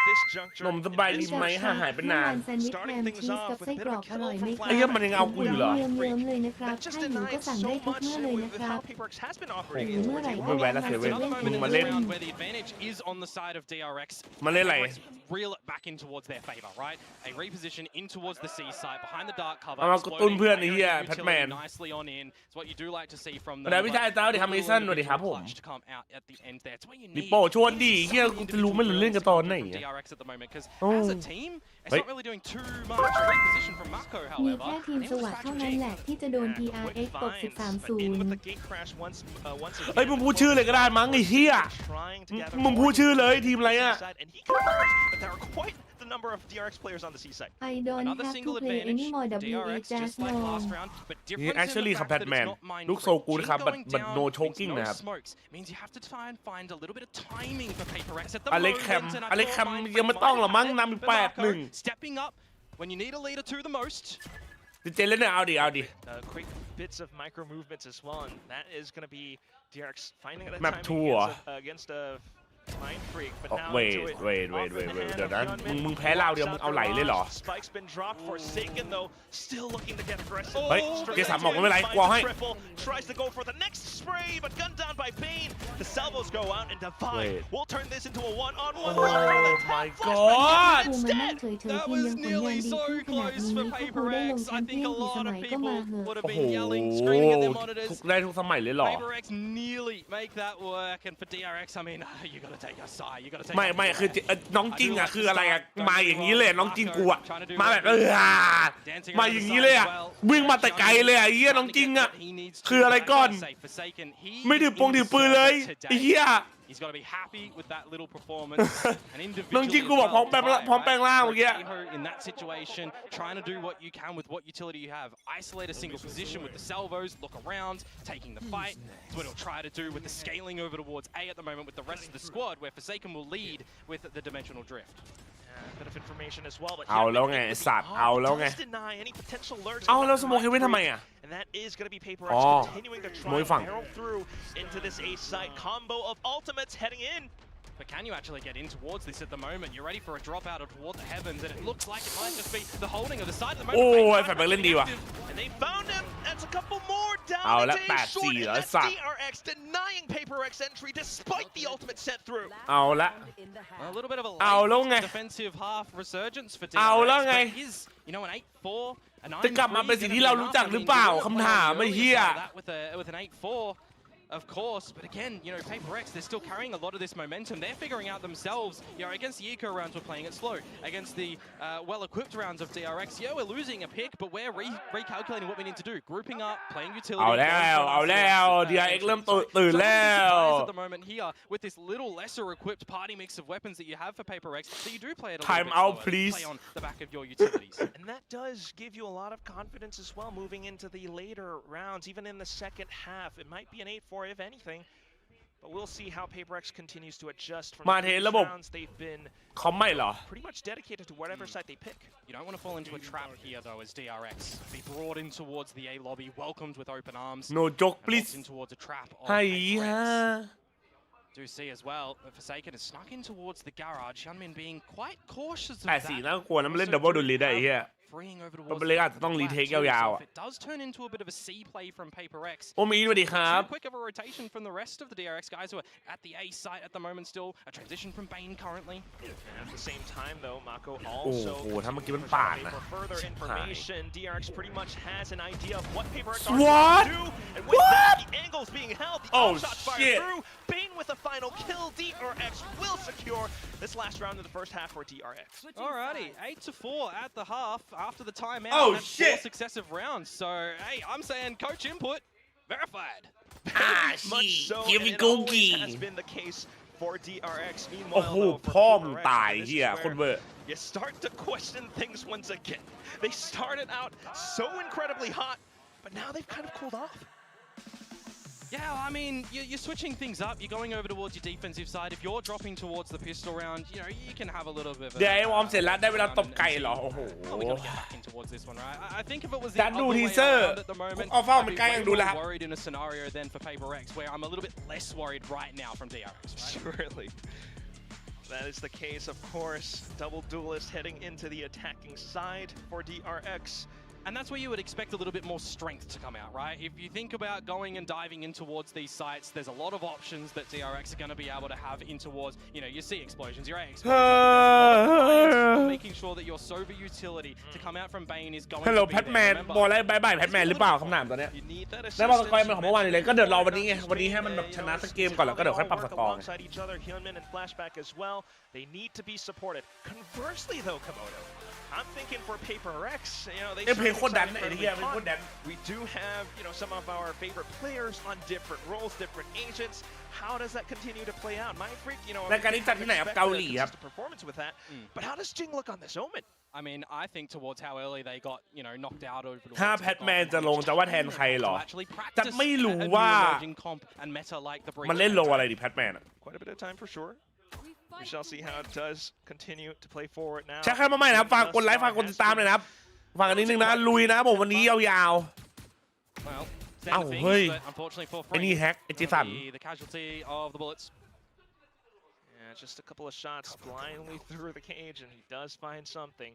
This juncture. หนมสบายดีไหมหายไปนาน แซนด์วิชแฮมชีสกับไส้กรอกอร่อยไหมครั ไอ้เหี้ยมันยังเอากูอยู่เหรอ เยิ้มๆเลยนะครับ That just ถ้าหิวก็ denies สั่ง so ได้ทุก much เมื่อเลยนะ with ครับ how PRX has been หิ operating. วเมื่อไหร่ ไม่แวะละเซเว่น Another moment มึ in งมา this เล่น round where the advantage is on the side of DRX. มาเล่นอะไร DRX reel it back in towards their favor, right? A reposition in towards the C side behind the dark cover. เอามากระตุ้นเพื่อนไอ้เหี้ย exploding, แพทแมน utility nicely on in. It's what you do like to see from ส them. วัสดีพี่ชายเต้าสวัสดีครับ but มิสันสวัสดีครับผม clutch to come out at the end there. It's what you ลิ need. โป้ชวนดิเฮียกูจะรู้ไหม่หรือเล่นกันตอนไหน From อะ DRX at the moment, because โอ้ as a team, it's Wait. not really doing too much. Reposition from Mako, มี however. แค่ทีม and it ส was วัสดิ์ back เท่า to นั้น Jake. แหละที่จะโดน Quick PRX ตก finds, but in with the 13-0 gate crash once again. เฮ้ยมึงพูดชื่อเลยก็ได้มั้งไอ้เฮีย Trying to gather มึงพูดชื่อเลยทีมอะไรอะ side, and he converts, but there are quite the number of DRX players on the C side. I don't Another have to single play advantage. anymore DRX JJaz just like no last round, but He different in actually the ครับ fact that Batman it's not mind ลูกโซ free. กูนะครับ Jing going but no down choking means no นะครับ smokes. Means you have to try and find a little bit of timing for Paper X at the อ moment. เล็กแคม and I อเล็ก thought แคม mind ยังไม่ free ต้องหรอ might มั้ง have it, นำ but 8-1 Marco stepping up when you need a leader to the most. เจเล่นเนี่ยเอาดิเอาดิ Quick bits of micro movements as well, and that is going to be DRX finding that Map timing 2 เหรอ against a Mind Freak, but now wait into it. wait Off in the hand เดี๋ยวนะ of Hyunmin. มึงแพ้เราเดียวมึงเอาไหลเลยเหรอ Spike's been dropped. Forsaken though, still looking to get aggressive. เฮ้ย Straight เกสาม into บอกไม่เป็นไร it, กลัวให้ finds triple, tries to go for the next spray, but gunned down by Bane. The salvos go out, and Divine Wait. will turn this into a one-on-one. Oh Look for the my tap God. flashback กูมานั่ง instead. เฉยๆที That ม was ยังผลงาน nearly ดี so ขึ้นขนาด close นี้ for ถ้ากู Paper ได้ลง X. แช I มเปี้ย think น a กี่ส lot มั of ยก็มา people เหอะ would have โอ้โห been yelling, screaming at their ทุ monitors. กได้ทุกสมัยเลยเหรอ Paper X nearly make that work, and for DRX, I mean, you gotta take a sigh. You gotta take. ไม่ a คือ น้องจริงอะคืออะไรอะมาอย่างนี้เลยน้องจริงกูอะมาแบบมาอย่างนี้เลยอะวิ่งมาแต่ไกลเลยอะไอ้เหี้ยน้องจริงอะคืออะไรก่อนไม่ถือปงถือปืนเลยไอ้เหี้ย He's got to be happy with that little performance. And น้องจริงกูบอกพร้อมแปลงร่างเมื่อกี้ In that situation, trying to do what you can with what utility you have. Isolate a single position with the salvos, look around, taking the fight. It's what he'll try to do with the scaling over towards A at the moment with the rest of the squad, where Forsaken will lead with the dimensional drift. Bit of information as well, but เอาแล้วไงไอ้สัตว์เอาแล้วไง does deny any potential lurks เอาแล้ว from สโมคเฮเว่นทำไมอะ and that is going to be Paper อ๋ X อ continuing to มวย try ฝั่ง and barrel through into this A side combo of ultimates heading in. But can you actually get in towards this at the moment? You're ready for a drop out toward the heavens, and it looks like it might just be the holding of the side at the moment. โอ้ยแฟนแบงค์เล่นดีว่ะ And they found him. That's a couple more down. เอาละ Day short, 8-4 and แล้ว that's สัตว์ DRX denying PRX entry despite the ultimate set through. เอาละ A little bit of a เอาแล้วไง late defensive half resurgence for เอา DRX, แล้วไง but it is, you know, an 8-4, a 9-3. จะกลับมาเป็นสิ่งที่เรารู้จักหรือเปล่าคำถามไอ้เหี้ย With an 8-4. Of course, but again, you know, PRX, they're still carrying a lot of this momentum. They're figuring out themselves, you know, against the eco rounds, we're playing it slow. Against the well-equipped rounds of DRX, yeah, we're losing a pick, but we're recalculating what we need to do. Grouping up, playing utility. เอาแล้ว DRX เริ่มตื่นแล้ว At the moment here, with this little lesser-equipped party mix of weapons that you have for PRX, so you do play it a little Time bit out, slower, please. play on the back of your utilities. And that does give you a lot of confidence as well moving into the later rounds, even in the second half. It might be an 8-4 if anything, but we'll see how PRX continues to adjust from มา the เท previous ระบบ rounds. They've been คอมไม่เหรอ pretty much dedicated to whatever side they pick. You don't want to fall into a trap here, though, as DRX be brought in towards the A lobby, welcomed with open arms. No joke and please walked in towards a trap of ให้ PRX. Do see as well that Forsaken has snuck in towards the garage. Hyunmin being quite cautious of 8-4 that. น่ากลัวนะมันเล่นดับเบิลดูลีได้ไอ้เหี้ย Freeing over มัน towards เป็นเลยอาจจะต้อง retake ยาวๆ If it does turn into a bit of a C play from PRX. โอมีสวัสดีครับ Too quick of a rotation from the rest of the DRX guys who are at the A site at the moment still. A transition from Bane currently. And at the same time, though, Mako also โอ้โหถ้าเมื่อกี้มัน for ปาดนะ further information. DRX pretty much has an idea of what PRX are What? going to do, and with that, the angle's being held. The Oh, shot fired shit. through. Bane with a final kill. DRX will secure this last round of the first half for DRX. Alrighty, 8-4 at the half after the timeout. Oh, and shit. 4 successive rounds. So, hey, I'm saying coach input verified. Much so, here and we it go always has again been the case for DRX. โอ้ Meanwhile, โห though, for พ่อมึง PRX, ตาย this is เหี้ย where คนเบอร์ you start to question things once again. They started out so incredibly hot, but now they've kind of cooled off. Yeah, I mean, you're switching things up. You're going over towards your defensive side. If you're dropping towards the pistol round, you know, you can have a little bit of a... เดี๋ยวไอ้วอร์มเสร็จแล้วได้เวลาตบไก่เหรอ โอ้โห How are we going to get back in towards this one, right? I think if it was the จัด other ดู way ทีเซอร์ around at the moment, เอาเฝ้า I'd มัน be ใกล้ way ยังดูแล้วครับ more worried in a scenario than for PRX, where I'm a little bit less worried right now from DRX, right? Surely. That is the case, of course. Double duelist heading into the attacking side for DRX. And that's where you would expect a little bit more strength to come out, right? If you think about going and diving in towards these sites, there's a lot of options that DRX are going to be able to have in towards, you know, your C explosions, your A explosions. Making sure that your Sova utility to come out from Bane is going ฮัลโหล to be แพทแมน there. บอกอะไรบายบายแพทแมนหรือเปล่าคำถามตอนเนี้ย You need that ได้บอลส assistance. กอร์เป็นของเมื่อวานอยู่เลยก็เดี๋ยวรอวันนี้ไงวันนี้ให้มันแบบชนะสักเกมก่อนแล้วก็เดี๋ยวค่อยปรับสกอร์ Alongside each other, Hyunmin and Flashback as well. They need to be supported. Conversely, though, Komodo, I'm thinking for PRX, you know, they เอ้ยเพลงโคตรดัน certainly ไอ้ sound เหี้ย incredibly เพลงโคตรดัน fun. We do have, you know, some of our favorite players on different roles, different agents. How does that continue to play out? Mind Freak, you know, รายการนี้จัดที่ไหนครับเกาหลีครับ consistent performance with that. But how does Jing look on this Omen? I mean, I think towards how early they got, you know, knocked out over the ถ้าแพทแมนจะลงจะว่าแทนใครเหรอ จะไม่รู้ว่า มันเล่นโลอะไรดิแพทแมนอะ Quite a bit of time for sure. We shall see how it does continue to play forward now. ใช่แค่มาใหม่นะครับฝากกดไลค์ฝากกดติดตามเลยนะครับฝากกันนิดนึงนะลุยนะผมวันนี้ยาว Well, Oh, things, hey. but unfortunately for ๆไอ้นี่แฮกไอ้เจสัน the casualty of the bullets. Yeah, just a couple of shots blindly through the cage, and he does find something.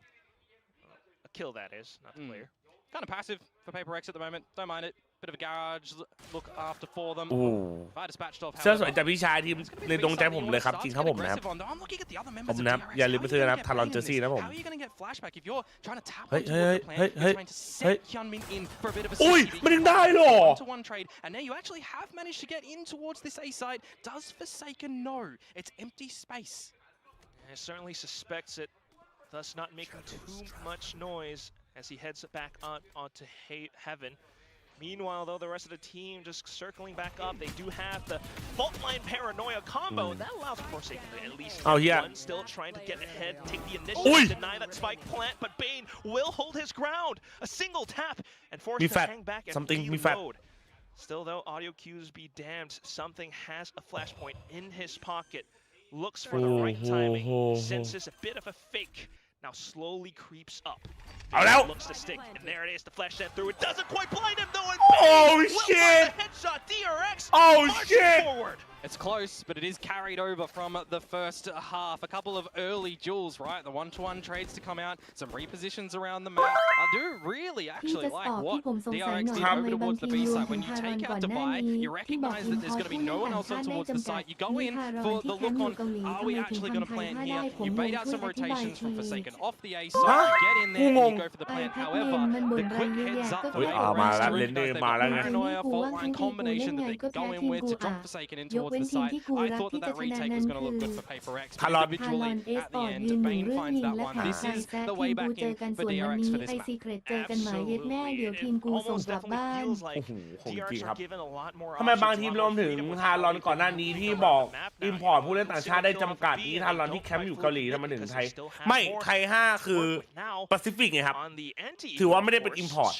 A kill, that is, not the player. Kind of passive for PRX at the moment. Don't mind it. Bit of a garage look after for them. โอ้ Fire dispatched off. เสื้อสวยจากพี่ชายทีมในดวงใจผมเลยครับจริงครับผมนะครับ I'm looking at the other ผ members ม of นะครับ DRX. อย่าลืมไปซื้อนะครับ How ทารอน are เจ you อ gonna ซี่ get นะผม How are you going to get flashback if you're trying to tap Hey, onto hey, the plan? hey, You're hey, trying to hey. set Hyunmin in for a bit of a อุ้ย safety. มันยังได้เหรอ One-to-one trade, and now you actually have managed to get in towards this A site. Does Forsaken know it's empty space? And certainly suspects it, thus not making too much noise as he heads back onto Heaven. Meanwhile, though, the rest of the team just circling back up. They do have the fault line paranoia combo, and that allows Forsaken to at least one. Still trying to get ahead, take the initiative, deny that spike plant, but Bane will hold his ground. A single tap and forced to hang back and reload. Still, though, audio cues be damned. Something has a flashpoint in his pocket. Looks for the right timing. Senses a bit of a fake. Now slowly creeps up. Looks to stick, and there it is. The flash sent through. It doesn't quite blind him though. And Oh Bane will shit! find the headshot. DRX Oh marching shit! forward. It's close, but it is carried over from the first half. A couple of early duels, right? The one-to-one trades to come out, some repositions around the map. I do really actually like what DRX did over towards the B side. When you take out Dubai, you recognize that there's going to be no one else on towards the site. You go in for the look on, are we actually going to plant here? You bait out some rotations from Forsaken off the A side, you get in there and you go for the plant. However, the quick heads up from PRX to recognize they've got paranoia, fault line combination that they go in with to drop Forsaken in towards the site. I thought that retake was going to look good for PRX. Individually, at the end, Bane finds that one. This is the way back in for DRX for this map. Almost definitely feels like DRX are given a lot more ทำไมบางทีมรวมถึงฮารอนก่อนหน้านี้ที่บอกอิมพอร์ตผู้เล่นต่างชาติได้จำกัดที่ฮารอนที่แคมป์อยู่เกาหลีทำมาถึงไทยไม่ไทย5คือแปซิฟิกไงครับถือว่าไม่ได้เป็นอิมพอร์ต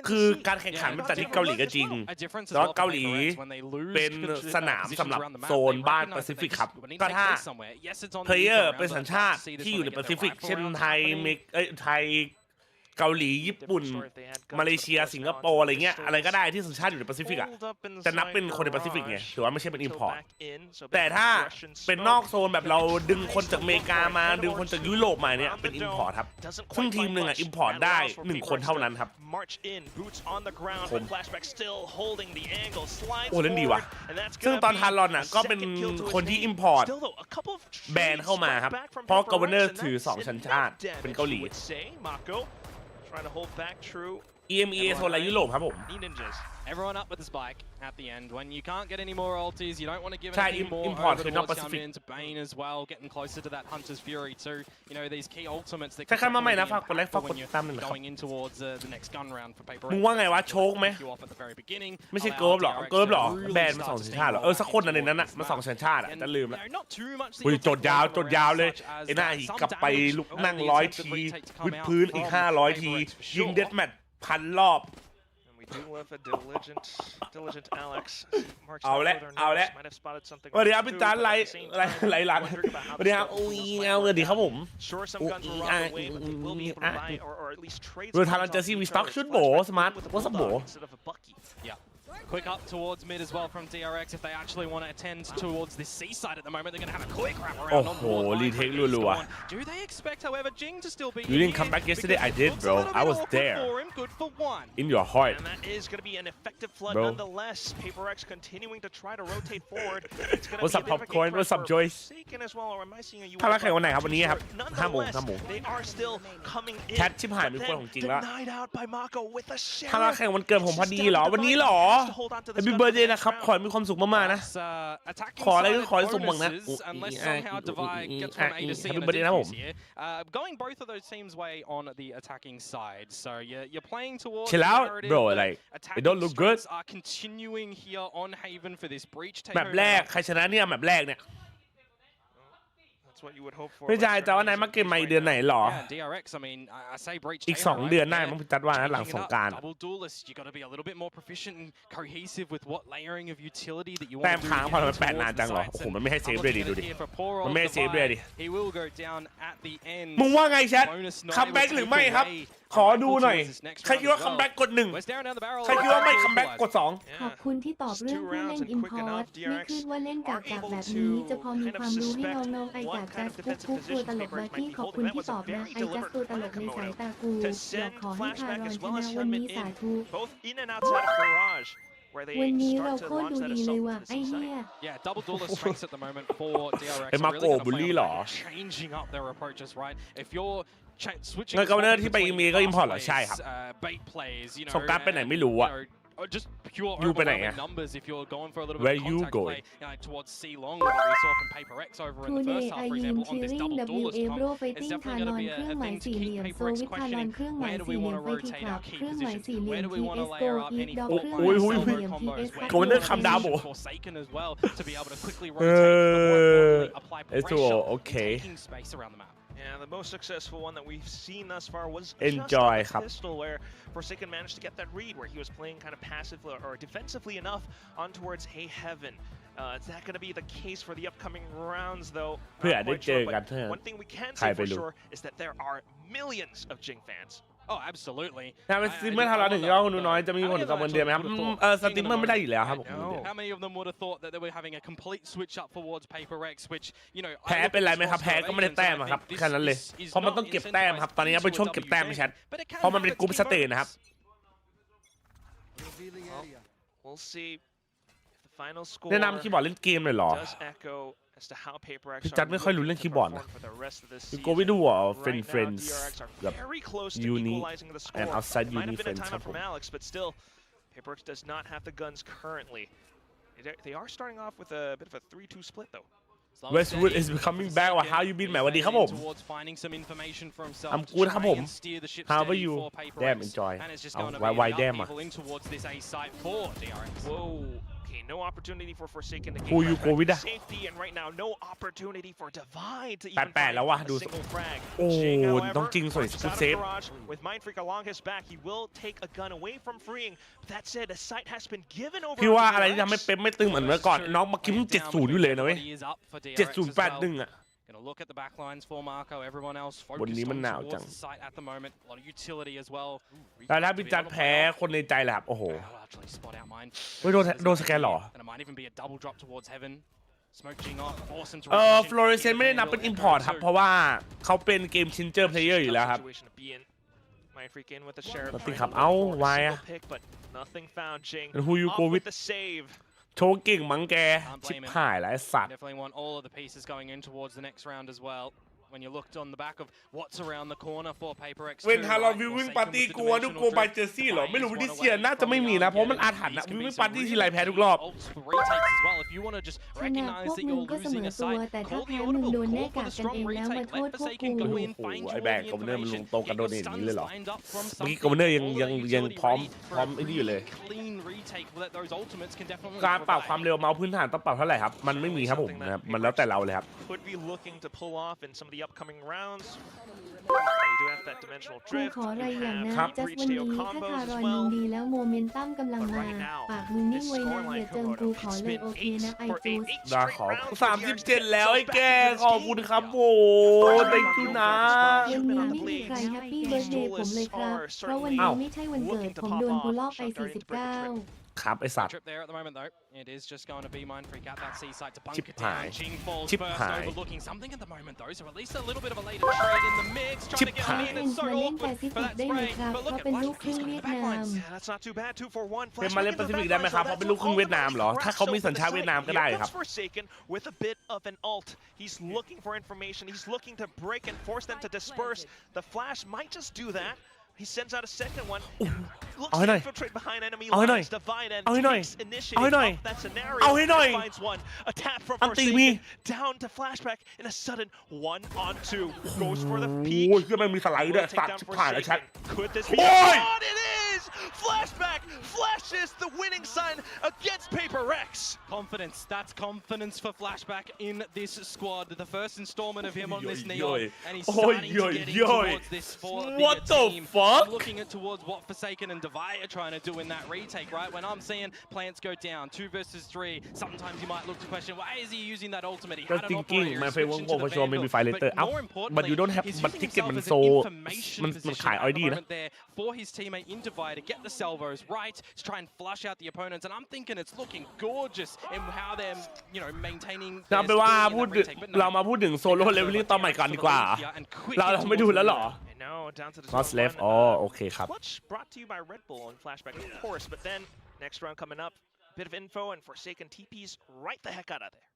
คือการแข่งขันมันจัดที่เกาหลีก็จริงแต่ว่าเกาหลีเป็นสนามสำหรับโซนบ้านแปซิฟิกครับก็ถ้าเพลเยอร์เป็นสัญชาติที่อยู่ในแปซิฟิกเช่นไทยไทยเกาหลีญี่ปุ่นมาเลเซียสิงคโปร์อะไรเงี้ยอะไรก็ได้ที่สัญชาติอยู่ในแปซิฟิกอ่ะจะนับเป็นคนในแปซิฟิกไงถือว่าไม่ใช่เป็นอิมพอร์ตแต่ถ้าเป็นนอกโซนแบบเราดึงคนจากอเมริกามาดึงคนจากยุโรปมาเนี่ยเป็นอิมพอร์ตครับซึ่งทีมหนึ่งอ่ะอิมพอร์ตได้1คนเท่านั้นครับผมโอ้เล่นดีว่ะซึ่งตอนฮารอนอ่ะก็เป็นคนที่อิมพอร์ตแบนเข้ามาครับเพราะกัฟเวอร์เนอร์ถือ2สัญชาติเป็นเกาหลีTrying to hold back true. EMEA โซนอะไรยุโรปครับผม Everyone up with the spike at the end. When you can't get any more ultis, you don't want to give any more import over towards coming into Bane as well, getting closer to that Hunter's Fury too. You know, these key ultimates that can when you're going in towards the next gun round for PRX. มึงว่าไงวะโชคไหมไม่ใช่เกิร์ฟหรอเกิร์ฟหรอแบนมา2สัญชาติหรอสักคนในนั้นน่ะมา2สัญชาติอ่ะจะลืมแล้วอุ้ยจดยาวเลยไอ้หน้าอีกกลับไปลุกนั่ง100ทีวิดพื้นอีก500ทียิงเดธแมท1,000 รอบเอาละสวัสดีครับพี่จันไหลหลังสวัสดีครับอุ้ยเอาเลยดีครับผมดูทางเราเจอซีวีสต็อกชุดโบสมาร์ทวอสโบQuick up towards mid as well from DRX. If they actually want to attend towards the seaside at the moment, they're going to have a quick wrap around on board. Retake Do they expect, however, Jing to still be You didn't come back yesterday? I did, bro. I was there. Good for one. In your heart. And that is going to be an effective flood nonetheless. PRX continuing to try to rotate forward. What's up, Popcorn? What's up, Joyce? ถ้ารักใครวันไหนครับวันนี้ครับ5 โมงแคทชิบหายมีคนของจริงแล้วถ้ารักใครวันเกิดผมพอดีเหรอวันนี้เหรอHappy birthday นะครับขอให้มีความสุขมากๆนะขออะไรก็ขอให้สมหวังนะ Happy birthday นะผม Going both of those teams' way on the attacking side, so you're playing towards. Chill out, bro. Like it don't look good. Are continuing here on Haven for this breach. แบบแรกใครชนะเนี่ยแบบแรกเนี่ยไม่ใช่แต่ว่านายมาเกมมาเดือนไหนหรออีก2 เดือนได้มั้งจัดว่านะหลังสงกรานต์แต้มค้างพอมัน8 นานจังเหรอโอ้โหมันไม่ให้เซฟเลยดิดูดิมันไม่ให้เซฟเลยดิมึงว่าไงแชทคัมแบ็กหรือไม่ครับขอดูหน่อยใครคิดว่าคัมแบ็กกด1ใครคิดว่าไม่คัมแบ็กกด2ขอบคุณที่ตอบเรื่องผู้เล่นอิมพอร์ตไม่คิดว่าเล่นกากแบบนี้จะพอมีความรู้ให้น้องๆไอจากจัสกุ๊กตัวตลกมาที่ขอบคุณที่ตอบนะไอจัสตัวตลกในสายตากูอยากขอให้คารอนชนะวันนี้สาธุวันนี้เราโคตรดูดีเลยว่ะไอ้เหี้ย Yeah, double duelist strengths at the moment for DRX. ไอ้มาโกบุลลี่หรอ Changing up their approaches, right? If you're switching เงินกัฟเวอร์เนอร์ที่ไปอีเมลก็อิมพอร์ตเหรอใช่ครับสงกรานต์ไปไหนไม่รู้อะJust pure overwhelming numbers if you're going for a little Where bit of you contact going? play towards C long that we saw from PRX over in the first half, for example, on this double duelist comp. It's definitely going to be a thing to keep PRX questioning. Where do we want to rotate our key positions? Where do we want to layer up any fault lines, solo combos? Where do we want to use Forsaken as well to be able to quickly rotate, apply pressure, taking space around the map? Yeah, the most successful one that we've seen thus far was Enjoy just a pistol where Forsaken managed to get that read where he was playing kind of passively or defensively enough on towards Hey Heaven. Is that going to be the case for the upcoming rounds though? One thing we can say for sure is that there are millions of Jing fans Oh, absolutely. ถ้าเป็นสตรีมเมอร์ทำเราถึงยอดคนดูน้อยจะมีผลกับเงินเดือนไหมครับสตรีมเมอร์ไม่ได้อยู่แล้วครับ How many of them would have thought that they were having a complete switch up towards PRX, which you know แพ้เป็นไรไหมครับแพ้ก็ไม่ได้แต้มครับแค่นั้นเลยเพราะมันต้องเก็บแต้มครับตอนนี้เป็นช่วงเก็บแต้มไม่ชัดเพราะมันเป็นกรุ๊ปสเตจนะครับ We'll see if the final score แนะนำคีย์บอร์ดเล่นเกมเลยเหรอ does echo as to how PRX จัดไม่ค่อยรู้เรื่องคีย์บอร์ดนะ You go with the wall friends แบบ uni and outside uni friends ครับผม but still PRX does not have the guns currently. They are starting off with a bit of a 3-2 split though. Westwood is coming back ว่า how you been แหมสวัสดีครับผม I'm good ครับผม How are you Damn enjoy เอาไวๆ Damn อ่ะ Whoa. Okay, no opportunity for Forsaken to Who you go with that? safety, and right now no opportunity for Divide to แป even ดๆแล้วว่ะ find ดู a single frag. โอ้ Jing, however, ต้องจริงสวย works สุด out of เซฟ garage. With Mindfreak along his back, he will take a gun away from freeing. That said, the site has been given over. พี่ว่าอะไรที่ทำให้เป๊ปไม่ตึงเหมือนเมื่อก่อนน้องมาคิม70อยู่เลยนะเว้ย7081อ่ะ Gonna look at the back lines for Marco. Everyone else วันนี้ focused มัน on หนาวจัง towards the site at the moment. A lot of utility as well. แต่ถ้าพี่จัดแพ้คนในใจแหละครับโอ้โห I'll actually spot out mine. เฮ้ยโดนสแกนเหรอ And it might even be a double drop towards heaven. Smoke Jing off. Force him to ฟลอเรเซนไม่ได้นับเป็น import ครับเพราะว่าเขาเป็นเกมชินเจอร์เพลเยอร์อยู่แล้วครับ Mindfreak in with the sheriff. ติครับเอ้า why อ่ะ Pick, but nothing found. Jing And who you off go with with? the save. โชว์เก่งมั้งแกชิบหายแล้วไอ้สัตว์ Definitely want all of the pieces going in towards the next round as well. When you looked on the back of what's around the corner for PRX. เว้นถ้าเราวิววิ่งปาร์ตี้กลัวทุกโกบายเจอซี่เหรอไม่รู้ดิเซียน่าจะไม่มีนะเพราะมันอาถรรพ์นะวิววิ่งปาร์ตี้ทีไรแพ้ทุกรอบ ชนะพวกมึงก็เสมอตัวแต่ถ้าแพ้มึงโดนแน่กากกันเองแล้วมาโทษพวกกู โอ้โหไอ้แบกคอมเนอร์มันลงโตกันโดนอย่างนี้เลยเหรอเมื่อกี้คอมเนอร์ยังพร้อมไอ้นี่อยู่เลยการปรับความเร็วเมาส์พื้นฐานต้องปรับเท่าไหร่ครับมันไม่มีครับผมนะครับมันแล้วแต่เราเลยครับ Could be looking to pull off in some of the upcoming rounds. You do have that dimensional กู drift. ขออะไรอย่างนะ have จัส breach วันนี้ tail ถ้า combos คา as รอยมึง well. ดีแล้วโมเมนตัมกำลังมาปากมึงนิ่งไว้นะอย่าเจิมกูขอเลยโอเคนะไอจูส ดาขอ37แล้วไอ้แกขอบคุณครับโอ้เต็งจูนะ วันนี้ไม่มีใครแฮปปี้เบิร์ธเดย์ผมเลยครับเพราะวันนี้ไม่ใช่วันเกิดผมโดนกูลอกไป49ครับไอ้สัตว์ Trip there at the moment though. It is just going to be Mindfreak at that seaside to bunk Chip it down. high. Jing falls Chip first, high. overlooking something at the moment though. So at least a little bit of a later trade in the mix. Trying Chip to get high. in. เป็น It's so มาเล่นแป awkward ซิ for ฟิก that ได้ไหม spray. ครับ But เพ look ราะ at เป็นลูก Flashback ครึ่ง just เวี going ย to ด the นา back ม lines. Yeah, that's not too bad. 2-for-1. เป็นมาเล่นแปซิฟิกได้ไหมครับเพราะเป็นลูกครึ่งเวียดนามเหรอถ้าเขามีสัญชาติเวียดนามก็ได้ครับ Forsaken with a bit of an ult. He's looking for information. He's looking to break and force them to disperse. The flash might just do that. He sends out a second one. Looks to infiltrate behind enemy lines. Divide and takes initiative off that scenario. Finds one. A tap from Forsaken down to Flashback in a sudden 1-on-2. Goes for the peak. โอ้ยคือมันมีสไลด์ด้วยสัตว์ชิบหายแล้วชัด Could this be on? It is! Flashback flashes the winning sign against PRX. Confidence. That's confidence for Flashback in this squad. The first installment of him on this neon. And he's starting to get in towards this for What the the team. fuck? I'm looking at towards what Forsaken and Divide are trying to do in that retake, right? When I'm seeing plants go down, 2 versus 3, sometimes you might look to question, why is he using that ultimate? He had an operator, my he's favorite switching to for the sure maybe Vandal. fight later. But more importantly, But you don't have he's but using ticket himself man as so an information มัน position ขาย at the ID นะ moment there for his teammate in Divide to get the salvos right, to try and flush out the opponents. And I'm thinking it's looking gorgeous in how they're, you know, maintaining เอาไปว่าพูดเรามาพูดถึงโซโล่เลเวลลิ่งตอนใหม่ก่อนดีกว่าเราไม่ดูแล้วเหรอ No, down to the Lost zone left one. อ๋อโอเคครับ Clutch brought to you by Red Bull and Flashback, of course. But then next round coming up, bit of info and Forsaken TPs right the heck out of there.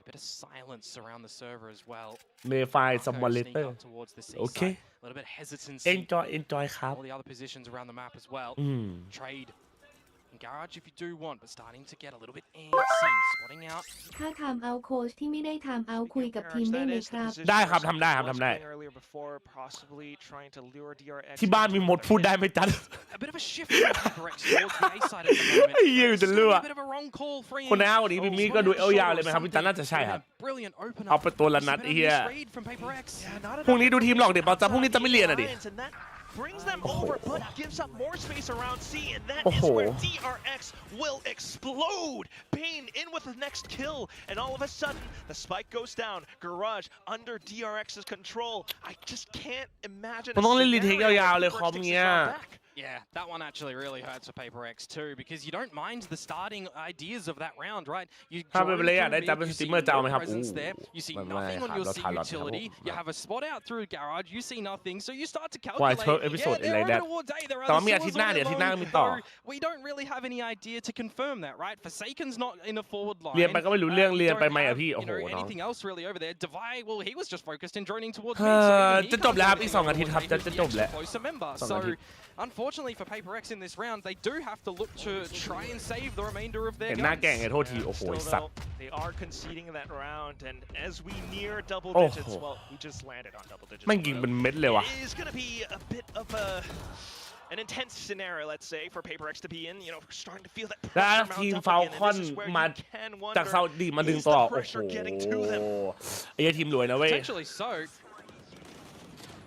A bit of silence around the server as well. May find someone Sneak later up towards the seaside. Okay. A little bit of hesitancy. enjoy ครับ All the other positions around the map as well. Trade. Garage if you do want, but starting to get a little bit antsy, spotting out. ถ้าทำเอาโค้ชที่ไม่ได้ทำเอาคุยกับทีมได้ไหมครับ ได้ครับทำได้ครับทำได้ ที่บ้านมีมดพูดได้ไหมจ๊ะ A bit of a shift towards the A side at the moment. ไอ้เหี้ยอยู่จะเลือก A bit of a wrong call for คนในห้างวันนี้บิมมี่ก็ดูเอวยาวเลยไหมครับพี่จ๊ะน่าจะใช่ครับ Brilliant opener. เอาไปตัวละนัดไอ้เหี้ย Read from PRX. พรุ่งนี้ดูทีมหลอกเด็กบอลจ้าพรุ่งนี้จะไม่เรียนอ่ะดิ brings them over, but gives up more space around C, and that is where DRX will explode. Bane in with the next kill, and all of a sudden, the spike goes down. Garage under DRX's control. I just can't imagine a scenario where Retake takes it back. Yeah, that one actually really hurts for PRX too, because you don't mind the starting ideas of that round, right? You see no presence there, you see nothing on your C utility, you have a spot out through garage, you see nothing, so you start to calculate, yeah, they're towards A, there are other sources along, we don't really have any idea to confirm that, right? Forsaken's not in a forward line, you don't have, you know, anything else really over there. Divide, well, he was just focused in droning towards me, so he can't closer member, so unfortunately for PRX in this round, they do have to look to try and save the remainder of their guns. Still, they are conceding that round, and as we near double digits, well, we just landed on double digits. It is going to be a bit of an intense scenario, let's say, for PRX to be in. You know, starting to feel that pressure mount up again, and this is where you can wonder, is the pressure getting to them? Potentially so.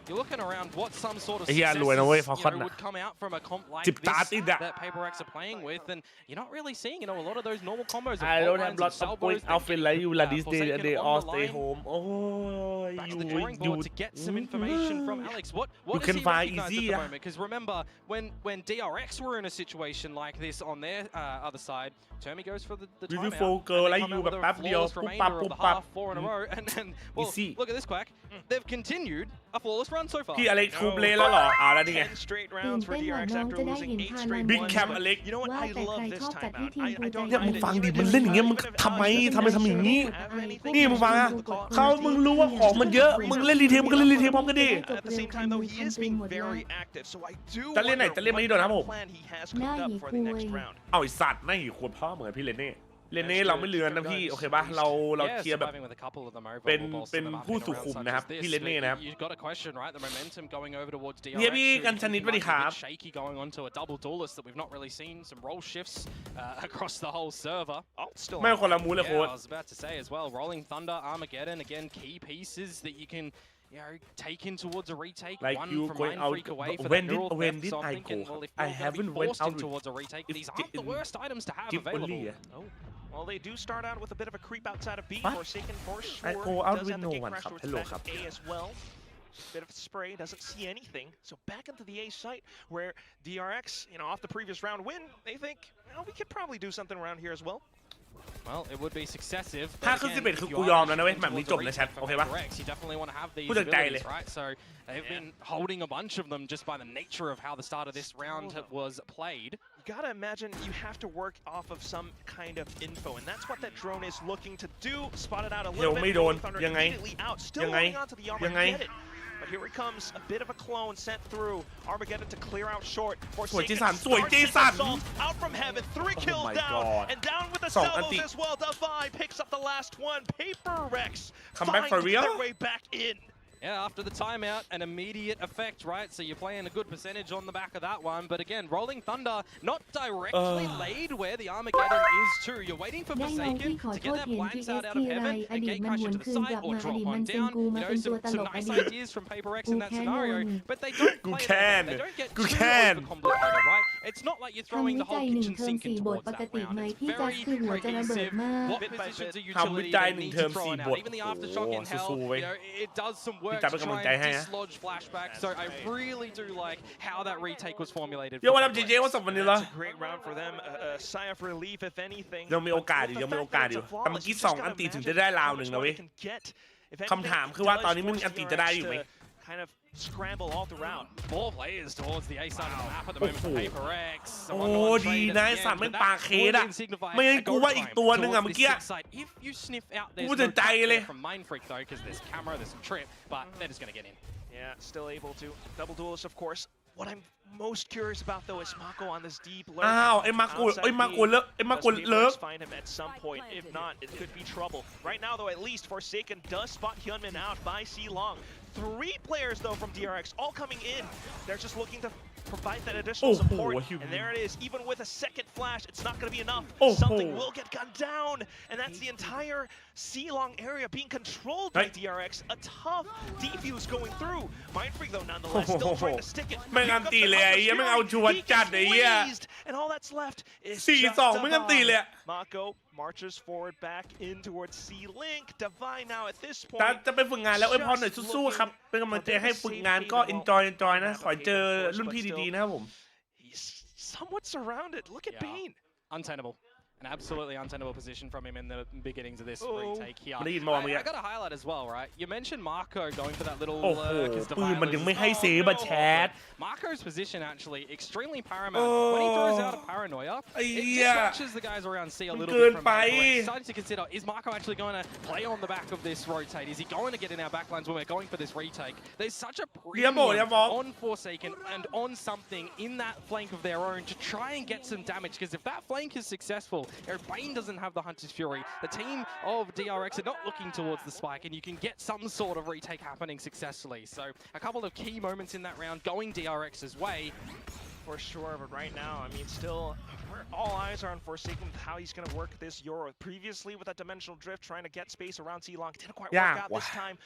You're looking around what some sort of successes, would come out from a comp like this that PRX are playing with, and you're not really seeing, a lot of those normal combos. I don't have lots of points. I feel like you like this day they all stay home. Oh, back to the drawing board to get some information from Alex. What is he recognized at the moment? Because remember, when DRX were in a situation like this on their other side, Termi goes for the timeout. They come out with a flawless remainder of the half, 4 in a row, and then, well, look at this quack. They've continued a flawless run so far. พี่อเล็กคุมเลนแล้วเหรอเอาแล้วนี่ไง 10 straight rounds for DRX after losing 8 straight Big ones. Cam อเล็ก You know what? I love this timeout. I don't เนี่ยมึง mind ฟัง it. ดิมันเล่นอย่างเงี้ยมึงทำไมทำอย่างนี้นี่มึงฟังอะเขามึงรู้ว่าของมันเยอะมึงเล่นรีเทคมึงก็เล่นรีเทคพร้อมกันดิ At the same time, though, he is being very active, so I do จะเล่นไหน wonder จะเล่นมาที่โดนครับผม what plan he has cooked up for the next round. เอาไอ้สัตว์น่าหิวควรพ่อเหมือนพี่เลนเน่เลนเน่เราไม่เลือนนะพี่โอเคป่ะเราเคลียร์แบบเป็นผู้สุขุมนะครับพี่เลนเน่นะครับเนี่ยพี่กันชนิดสวัสดีครับ shaky going on to a double duelist that we've not really seen some role shifts across the whole server. ไม่คนละมูเลยโค้ด I was about to say as well, Rolling Thunder, Armageddon, again key pieces that you can take in towards a retake. Like one you from going Mind out. Freak away for When the neural did theft, so I I'm thinking, go? well, if I we're haven't be went forced out in towards a retake, these aren't the worst items to have Give available. only, Oh, well, they do start out with a bit of a creep outside of B. What? Forsaken for I sure. go out Does with have the no gate one, crashครับ. towards Hello, backครับ. A as well. Bit of a spray, doesn't see anything. So back into the A site where DRX, off the previous round win, they think, we could probably do something around here as well. Well, it would be successive. ถ้าขึ้น11คือกูยอมแล้วนะเว้ยแบบนี้จบในแชทโอเคปะ You definitely want to have these พูดจากใจเลย abilities, right? So they've been holding a bunch of them just by the nature of how the start of this round was played. You gotta imagine you have to work off of some kind of info, and that's what that drone is looking to do. Spotted out a little bit. ไม่โดน Thunder ยังไง immediately out, still holding on to the armor. Get it. But here it comes, a bit of a clone sent through. Armageddon to clear out short.สวยจีสัน Out from heaven, 3 kills down, and down with the salvos as well. Divide picks up the last one. PRX finds their way back in. Yeah, after the timeout, an immediate effect, right? So you're playing a good percentage on the back of that one. But again, Rolling Thunder not directly laid where the Armageddon is too. You're waiting for Forsaken to get that blinds out of heaven and gate crash into the side or drop one down. Some nice ideas from PRX in that scenario, but they don't play that. They don't get too overcomplicated, right? It's not like you're throwing the whole kitchen sink in towards that round. It's very cohesive. What positions of utility they need to throw out. Even the aftershock in hell, it does some work to try and dislodge flashback, so I really do like how that retake was formulated. Yo, what up, JJ? What's up, Vanilla? It's a great round for them. A sigh of relief, if anything. ยังมีโอกาสอยู่แต่เมื่อกี้2อันตีถึงจะได้ราวหนึ่งนะเว้ยคำถามคือว่าตอนนี้มึงอันตีจะได้อยู่ไหม Kind of scramble all throughout. 4 players towards the A side of the map at the moment for PRX. โอ้ดีนะไอ้สัตว์แม่งปาเคสอะไม่งั้นกูว่าอีกตัวนึงอะเมื่อกี้กูจะใจเลย from Mind Freak though, because there's camera, there's some trip, but they're just gonna get in. Yeah, still able to double duelist, of course. What I'm most curious about though is Mako on this deep lurk. อ้าวไอ้มาโกเลิก Find him at some point. If not, it could be trouble. Right now though, at least Forsaken does spot Hyunmin out by C Long. 3 players though from DRX all coming in. They're just looking to provide that additional support. And there it is. Even with a second flash, it's not going to be enough. Something will get gunned down. And that's the entire C-long area being controlled by DRX. A tough defuse going through. Mindfreak though nonetheless still trying to stick it. And all that's left is just Mako marches forward back in towards C-Link. Divine now at this point. จะไปฝึกงานแล้วพรหน่อยสู้ๆครับเป็นกำลังใจให้ฝึกงานก็ enjoy นะขอเจอรุ่นพี่ดีๆนะครับผม He's somewhat surrounded. Look at Bane. Untenable. An absolutely untenable position from him in the beginnings of this retake here. I got to highlight as well, right? You mentioned Marco going for that little lurk as Marco's position actually extremely paramount. When he throws out a paranoia, it distracts the guys around C a little bit from Marco. Starting to consider, is Marco actually going to play on the back of this rotate? Is he going to get in our backlines when we're going for this retake? There's such a premium on Forsaken and on something in that flank of their own to try and get some damage, because if that flank is successful, Bane doesn't have the Hunter's Fury. The team of DRX are not looking towards the spike, and you can get some sort of retake happening successfully. So a couple of key moments in that round going DRX's way. For sure, but right now, I mean, still, all eyes are on Forsaken with how he's going to work this Euro. Previously, with that dimensional drift, trying to get space around C-Long, didn't quite work out this time.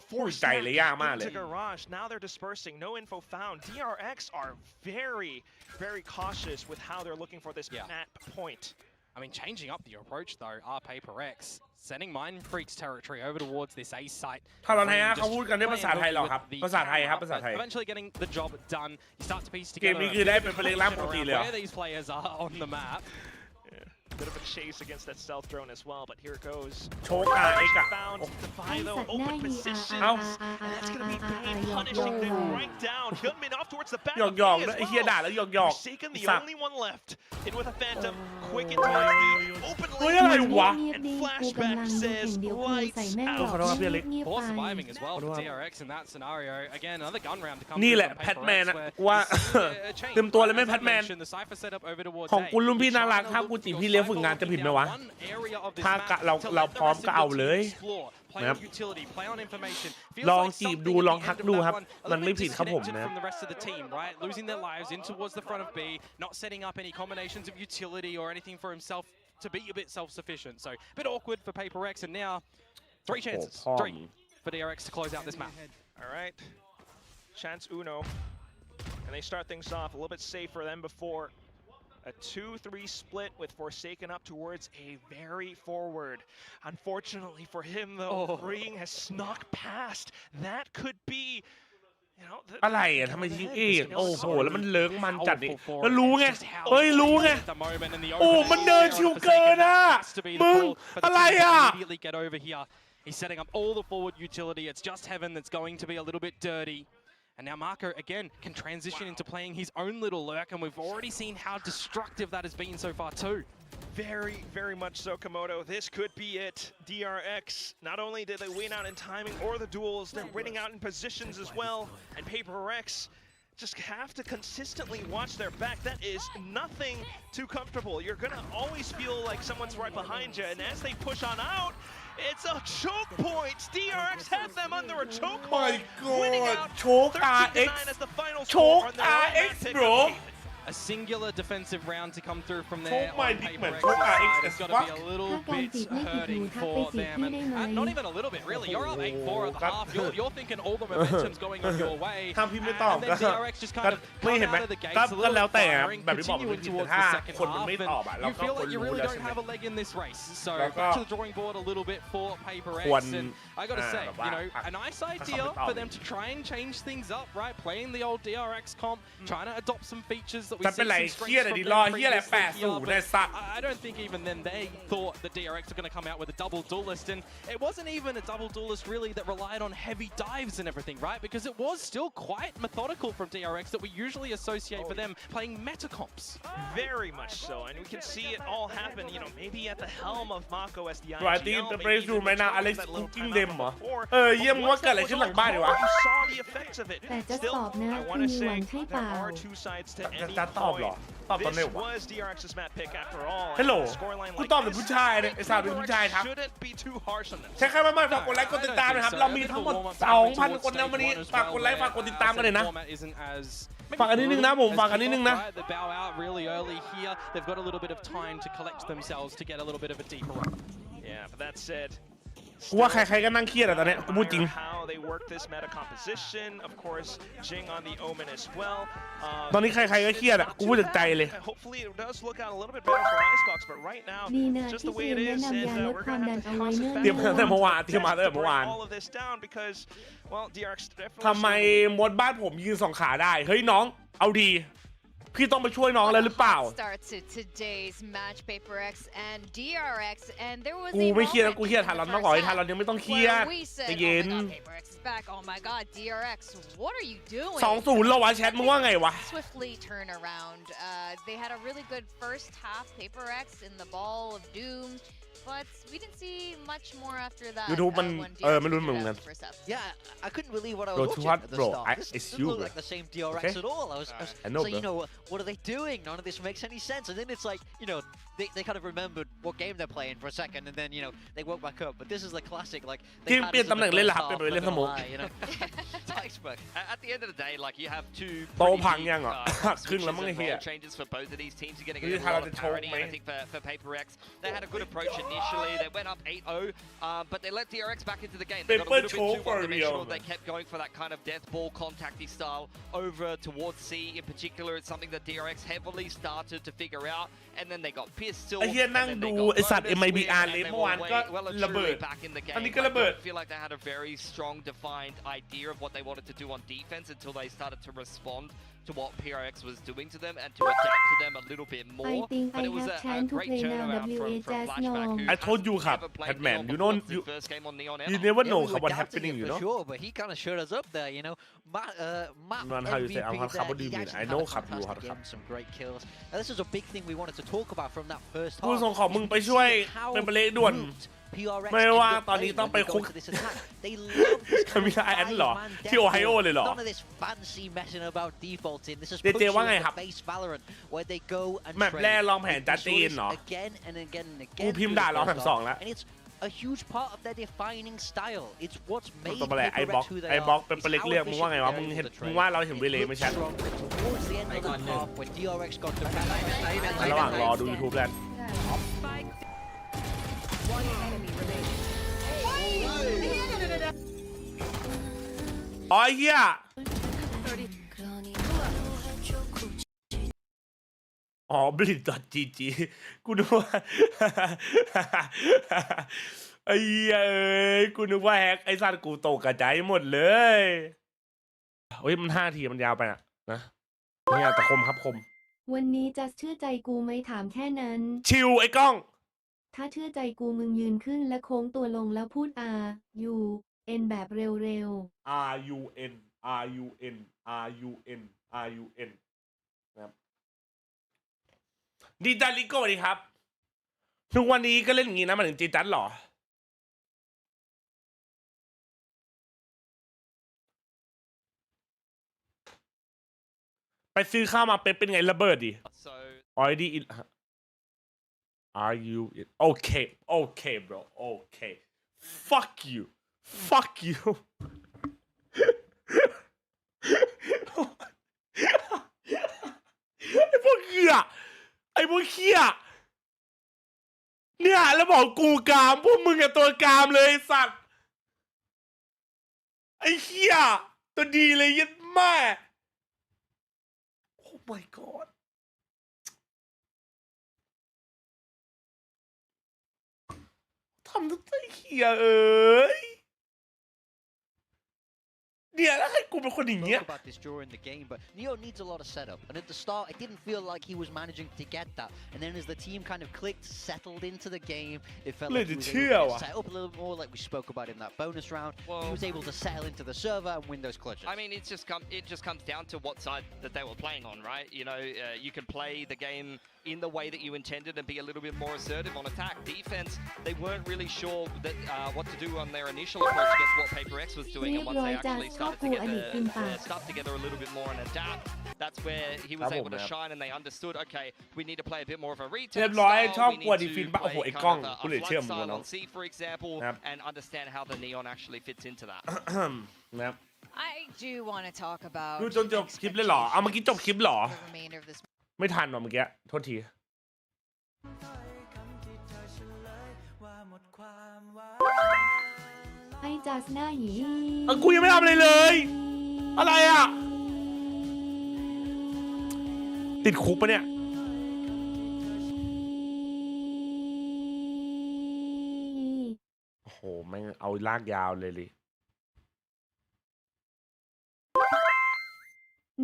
Forced into Garage. Now they're dispersing. No info found. DRX are very, very cautious with how they're looking for this map point. I mean, changing up the approach though, are PRX sending Mindfreak's territory over towards this A site. Eventually getting the job done. You start to piece together where these players are on the map. Bit of a chase against that stealth drone as well, but here it goes. Found Defy though, open positions, and that's gonna be Bane punishing them right down. Gunman off towards the back of the Forsaken, the only one left. In with a Phantom, quick into ID, open lane, and flashback says lights out. Poor surviving as well for DRX in that scenario. Again, another gun round to come. นี่แหละแพทแมนว่าเต็มตัวเลยไม่แพทแมนของคุณรุ่นพี่น่ารักถ้ากูจีบพี่เลี้ยงฝึกงานจะผิดไหมวะถ้าเราพร้อมก็เอาเลยนะครับลองจีบดูลองทักดูครับมันไม่ผิดครับผมนะ Losing their lives in towards the front of B, not setting up any combinations of utility or anything for himself to be a bit self-sufficient. So a bit awkward for PRX, and now 3 chances, 3 for DRX to close out this map. All right, chance uno, and they start things off a little bit safer than before. A 2-3 split with Forsaken up towards a very forward. Unfortunately for him, though, Ring has snuck past. That could be, you know, อะไรอ่ะทำไมทิ้งเอกโอ้โหแล้วมันเลิกมันจัดดิแล้วรู้ไงเฮ้ยรู้ไงโอ้มันเดินชิวเกินอ่ะมึงอะไรอ่ะ He's setting up all the forward utility. It's just Heaven that's going to be a little bit dirty. And now Marco, again, can transition into playing his own little lurk, and we've already seen how destructive that has been so far too. Very, very much so, Komodo. This could be it. DRX, not only did they win out in timing or the duels, they're winning out in positions as well. And PRX just have to consistently watch their back. That is nothing too comfortable. You're going to always feel like someone's right behind you, and as they push on out, it's a choke point. DRX has them under a choke hold. Winning out 13-9 as the final score on their RX, bro. A singular defensive round to come through from there. PRX it's got to be a little bit hurting for them. And not even a little bit, really. You're up 8-4 at the half. You're thinking all the momentum's going on your way. And then DRX just kind of come out of the gates a little bit firing, continuing towards the second half. And you feel like you really don't have a leg in this race. So back to the drawing board a little bit for PRX. And I got to say, you know, a nice idea for them to try and change things up, right? Playing the old DRX comp, trying to adopt some features that we see some strengths from them previously here, but I don't think even then they thought the DRX were going to come out with a double duelist, and it wasn't even a double duelist really that relied on heavy dives and everything, right? Because it was still quite methodical from DRX that we usually associate for them playing meta comps. Very much so, and we can see it all happen, you know, maybe at the helm of Mako as the IGL, maybe even Alex cooking them เหรอเยี่ยมว่าเกิดอะไรขึ้นหลังบ้านดีวะ You saw the effects of it. Still, I want to say there are 2 sides to any จัดตอบเหรอตอบตอนไหน This วะ was DRX's map pick after all. ฮัลโหล and a scoreline กู like ตอบแต่ this, ผู้ชายเนี่ยไอ้สาวเป็นผู้ชายครับ shouldn't be too harsh on them. ใช่ครับไม่ฝากกดไลค์กดติดตามนะครับเรามีทั้งหมด 2,000 คนนะวันนี้ฝากกดไลค์ฝากกดติดตามกันเลยนะฝากอันนิดนึงนะผมฝากอันนิดนึงนะ They bow out really early here. They've got a little bit of time to collect themselves to get a little bit of a deeper run. Yeah, but that said, กูว่าใครๆก็นั่งเครียดอะตอนเนี้ยกูพูดจริง how they work this meta composition. Of course, Jing on the Omen as well. ตอนนี้ใครๆก็เครียดอะกูพูดจากใจเลย Hopefully, it does look out a little bit better for Icebox, but right now, ดีนะ just ที่ the เซี way ย it นแนะ is, นำ and ยาลด we're ความ gonna ดัน have เอา to ไว้ cost เนิ่น เตรียมมาตั้งแต่เมื่อวาน to break all of this down because, well, DRX ทำไม definitely มดบ้านผมยืนสองขาได้เฮ้ยน้องเอาดีพี่ต้องไปช่วยน้องแล้วหรือเปล่า Start to today's match, Paper X and DRX, and there was กู a ไม่เครียด moment กูเครียด in ทัน the รอน first มากกว่าไอ้ทัน half รอนยังไม่ต้องเครีย where ด we ใจ said, เย็ oh น my god, Paper X is back. Oh my god, DRX, what are you doing? 2-0แล้ววะแชทมึงว่าไงวะ Swiftly turn around. They had a really good first half, Paper X in the ball of doom, but we didn't see much more after that. YouTube มัน when ไม่รู้ DRX เหมือน figured กัน out the first half. Yeah, I couldn't believe what I Bro, was too watching hot, at the bro. start. This It's didn't you, look bro. like the same DRX Okay. at all. I was I know, like, bro. what are they doing? None of this makes any sense. And then it's like, they kind of remembered what game they're playing for a second, and then they woke back up. But this is the classic, like they ทีม had เปลี่ยน us in ตำแหน่ง the เล่น first ละครับ half, เป็นไปเล่น not สมอง gonna lie, Textbook. At the end of the day, like you have two โต pretty พัง deep, ยังอ่ะ ครึ่งแล้วมั้งไอ้ switches เหี้ย and role changes for both of these teams. You're going to นี่ get ถ้า a เรา lot จะ of โชก parity. ไหม And I think for Paper X, they had a good approach initially. They went up 8-0, but they let DRX back into the game. They got a Paper little bit choke too for one-dimensional. real. They kept going for that kind of death ball contacty style over towards C. In particular, it's something that DRX heavily started to figure out, and then they got pissed still. ไอ้เหี้ยนั่ง and then ดู they got ไอ้สัตว์ bonus MIBR win, เลย and they เมื่อวาน were ก็ well and ระเบิด truly back in the อัน game. นี้ก็ I ระเบิด don't feel like they had a very strong defined idea of what they wanted to do on defense until they started to respond to what PRX was doing to them and to adapt to them a little bit I more. think But I it was have a time to great play now turnaround from WJaz Flashback, who no. I told you, hasn't Hap, ever played Headman, Neon you before. don't- It's his you- first game on Neon you ever. never Yeah, know we were what doubting happening, it you for know sure, but he kind of showed us up there, Matt Man, how you say, MVP I'm there, what do you he mean? actually I had know a Hap, you fantastic had game, Hap. some great kills. And this is a big thing we wanted to talk about from that first กู half. ส่งของมึงไปช่วย How เป็นไปเละด่วน root PRX ไม่ว่า ended up ตอนนี้ playing ต้อง when ไป they go คุก into this attack. They love this kind มี of ไอแอนเหรอ five-man ที่โอไฮโอ death เลยเหรอ None of this fancy messing about defaulting. This is เจเจว่าไง pushing ครับ the base Valorant where they go and แมป trade. แรกลองแผน We จัด saw จีน this เหรอ again and again and กู again พิมพ์ through ด่า the เรา first ทั้ง half. สองแล้ว And it's a huge part of their defining style. It's what's มัน made ต้องอะไรไอ้ Paper บล็อก X who they ไอ้บล็อก are. เป็น It's ไปเล็ก how เลือกมึงว่าไงวะ efficient มึง they're เห็น able to มึง trade. ว่าเราเห็นเวเล It ไหม looked แชท strong, but towards the end of the half when DRX got the ระหว่างรอดู YouTube แล้ว One enemy remaining. อ๋อไอ้เหี้ย อ๋อ blitz.gg กูนึกว่า ไอ้เหี้ยเอ้ยกูนึกว่าแฮกไอ้สัตว์กูตกกระจายหมดเลยเฮ้ยมัน5 ทีมันยาวไปอ่ะนะเนี่ยแต่คมครับคม วันนี้จะเชื่อใจกูไหมถามแค่นั้น ชิวไอ้กล้อง ถ้าเชื่อใจกูมึงยืนขึ้นและโค้งตัวลงแล้วพูด R U N แบบเร็ว R U N R U N R U N R U N นะครับดีจัดลิโก้สวัสดีครับ ทุกวันนี้ก็เล่นอย่างนี้นะมันถึงจีจัดหรอ ไปซื้อข้าวมาเป็นไงระเบิดดิ So already in are you in okay okay bro okay fuck you fuck you ไอ้พวกเหี้ยไอ้พวกเหี้ยเนี่ยแล้วบอกกูกามพวกมึงกับตัวกามเลยไอ้สัตว์ไอ้เหี้ยตัวดีเลยยัดแม่ oh my god ทำตั้งแต่เหี้ยเอ้ยเนี่ยแล้วให้กูเป็นคนอย่างเงี้ย Spoke about this during the game, but Neo needs a lot of setup. And at the start, it didn't feel like he was managing to get that. And then as the team kind of clicked, settled into the game, it felt like he was able to set up a little more, like we spoke about in that bonus round. He was able to settle into the server and win those clutches. I mean, it just comes down to what side that they were playing on, right? You know, you can play the game in the way that you intended and be a little bit more assertive on attack. Defense, they weren't really sure that what to do on their initial approach against what PRX was doing, and once they actually started to get their stuff together a little bit more and adapt, that's where he was able to shine, and they understood, okay, we need to play a bit more of a retake style, we need to play kind of a flood style on C, for example, and understand how the neon actually fits into that. I do want to talk about ดูจนจบคลิปเลยเหรอเอาเมื่อกี้จบคลิปเหรอ the remainder of this ไม่ทันหรอเมื่อกี้โทษทีไอ้จัสหน้าหยี กูยังไม่ทำอะไรเลยอะไรอ่ะติดคุกปะเนี่ยโอ้โหแม่งเอาลากยาวเลย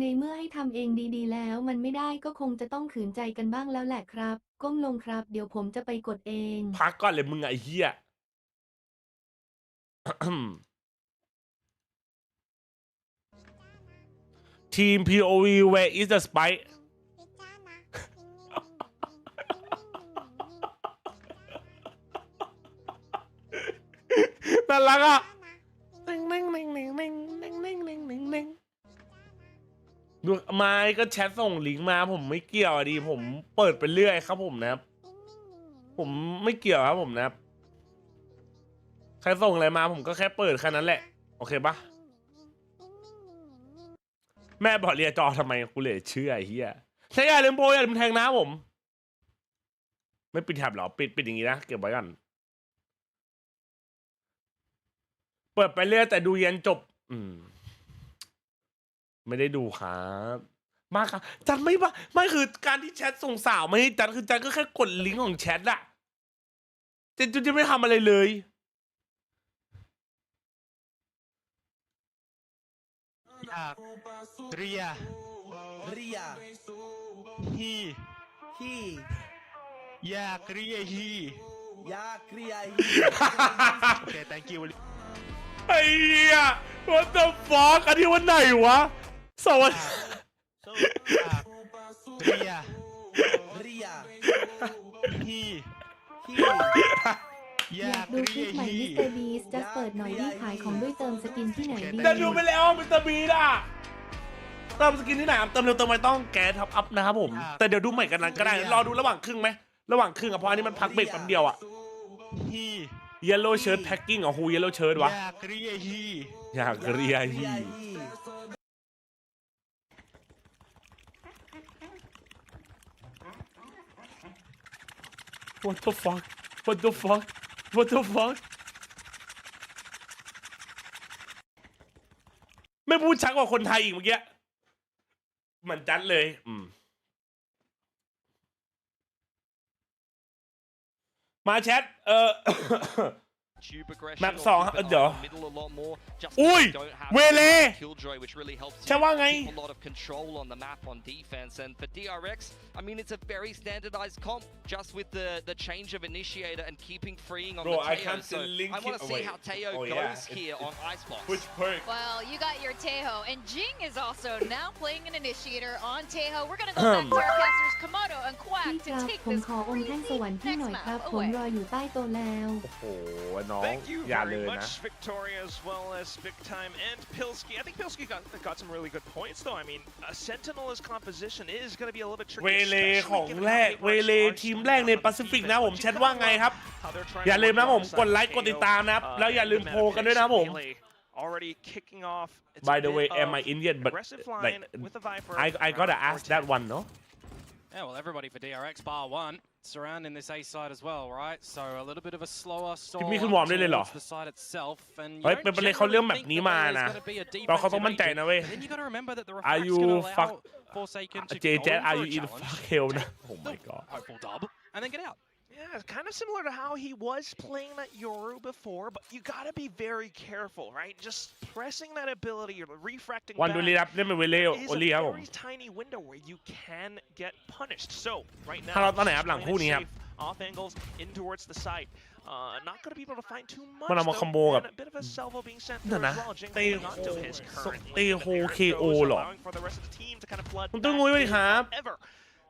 ในเมื่อให้ทำเองดีๆแล้วมันไม่ได้ก็คงจะต้องขืนใจกันบ้างแล้วแหละครับก้มลงครับเดี๋ยวผมจะไปกดเองพักก่อนเลยมึงไอ้เหี้ยทีม POV where is the spike น่ารักอ่ะดูไม่ก็แชทส่งลิงก์มาผมไม่เกี่ยวดิผมเปิดไปเรื่อยครับผมนะครับผมไม่เกี่ยวครับผมนะครับใครส่งอะไรมาผมก็แค่เปิดแค่นั้นแหละโอเคปะแม่บอกเรียจอทำไมกูเลยเชื่อไอ้เหี้ยใช่อย่าลืมโปรอย่าลืมแทงนะผมไม่ปิดแท็บหรอปิดอย่างงี้นะเก็บไว้ก่อนเปิดไปเรื่อยแต่ดูยันจบไม่ได้ดูครับมากครับจัดไม่คือการที่แชทส่งสาวไม่ให้จัดคือจัดก็แค่กดลิงก์ของแชทอะแต่จุดจะไม่ทำอะไรเลยอยากเรียฮีอยากเรียฮีโอเค thank you ไอ้เหี้ย what the fuck อันนี้วันไหนวะสวัสดีเรียฮีอยากดูคลิปใหม่มิสเตอร์บีสจะเปิดหน่อยดีขายของด้วยเติมสกินที่ไหนดีจะดูไปแล้วมิสเตอร์บีสอะเติมสกินที่ไหนเติมเร็วเติมไม่ต้องแกท็อปอัพนะครับผมแต่เดี๋ยวดูใหม่กันนั้นก็ได้รอดูระหว่างครึ่งไหมระหว่างครึ่งอะเพราะอันนี้มันพักเบรกแป๊บเดียวอะYellow shirt packing อ๋อ Who yellow shirt วะอยากเรียฮี What the fuck What the fuck What the fuck ไม่พูดชักกว่าคนไทยอีกเมื่อกี้เหมือนจัดเลยมาแชทแมปสองเดี๋ยวอุ้ยเวเลใช่ว่าไง DRX I mean it's a very standardized comp just with the change of initiator and keeping freeing on the Teo so I want to see how Teo goes here on Icebox well you got your Teho and Jing is also now playing an initiator on Teho we're gonna go back to our casters Komodo and Quack to take ผมขอองค์แท่งสวรรค์ที่หน่อยครับผมรออยู่ใต้โต๊ะแล้วโอ้โหน้องอย่าเลยนะ Victoria as well as Big Time and Pilsky I think Pilsky got some really good points though I mean Sentinel's composition is going to be a little bit tricky เวเลของแรกเวเลทีมแรกในแปซิฟิกนะผมแชทว่าไงครับอย่าลืมนะผมกดไลค์กดติดตามนะครับแล้วอย่าลืมโพลกันด้วยนะผม already kicking off By the way am I Indian but like I gotta ask that one no Yeah, well, everybody for DRX bar one surrounding this A side as well, right? So a little bit of a slower stall towards the side itself, and you don't generally think that there's going to be a defensive agent. Then you got to remember that the refract's going to allow Forsaken to JJaz are you in challenge. fuck hell นะ Oh my god Hopeful dub, and then get out. Yeah, it's kind of similar to how he was playing that Yoru before, but you gotta be very careful, right? Just pressing that ability or refracting back is a very tiny window where you can get punished. So, right now, safe off angles in towards the site. Not gonna be able to find too much, though, and a bit of a salvo being sent through as well. Jing not to his currently, allowing for the rest of the team to kind of flood back. However,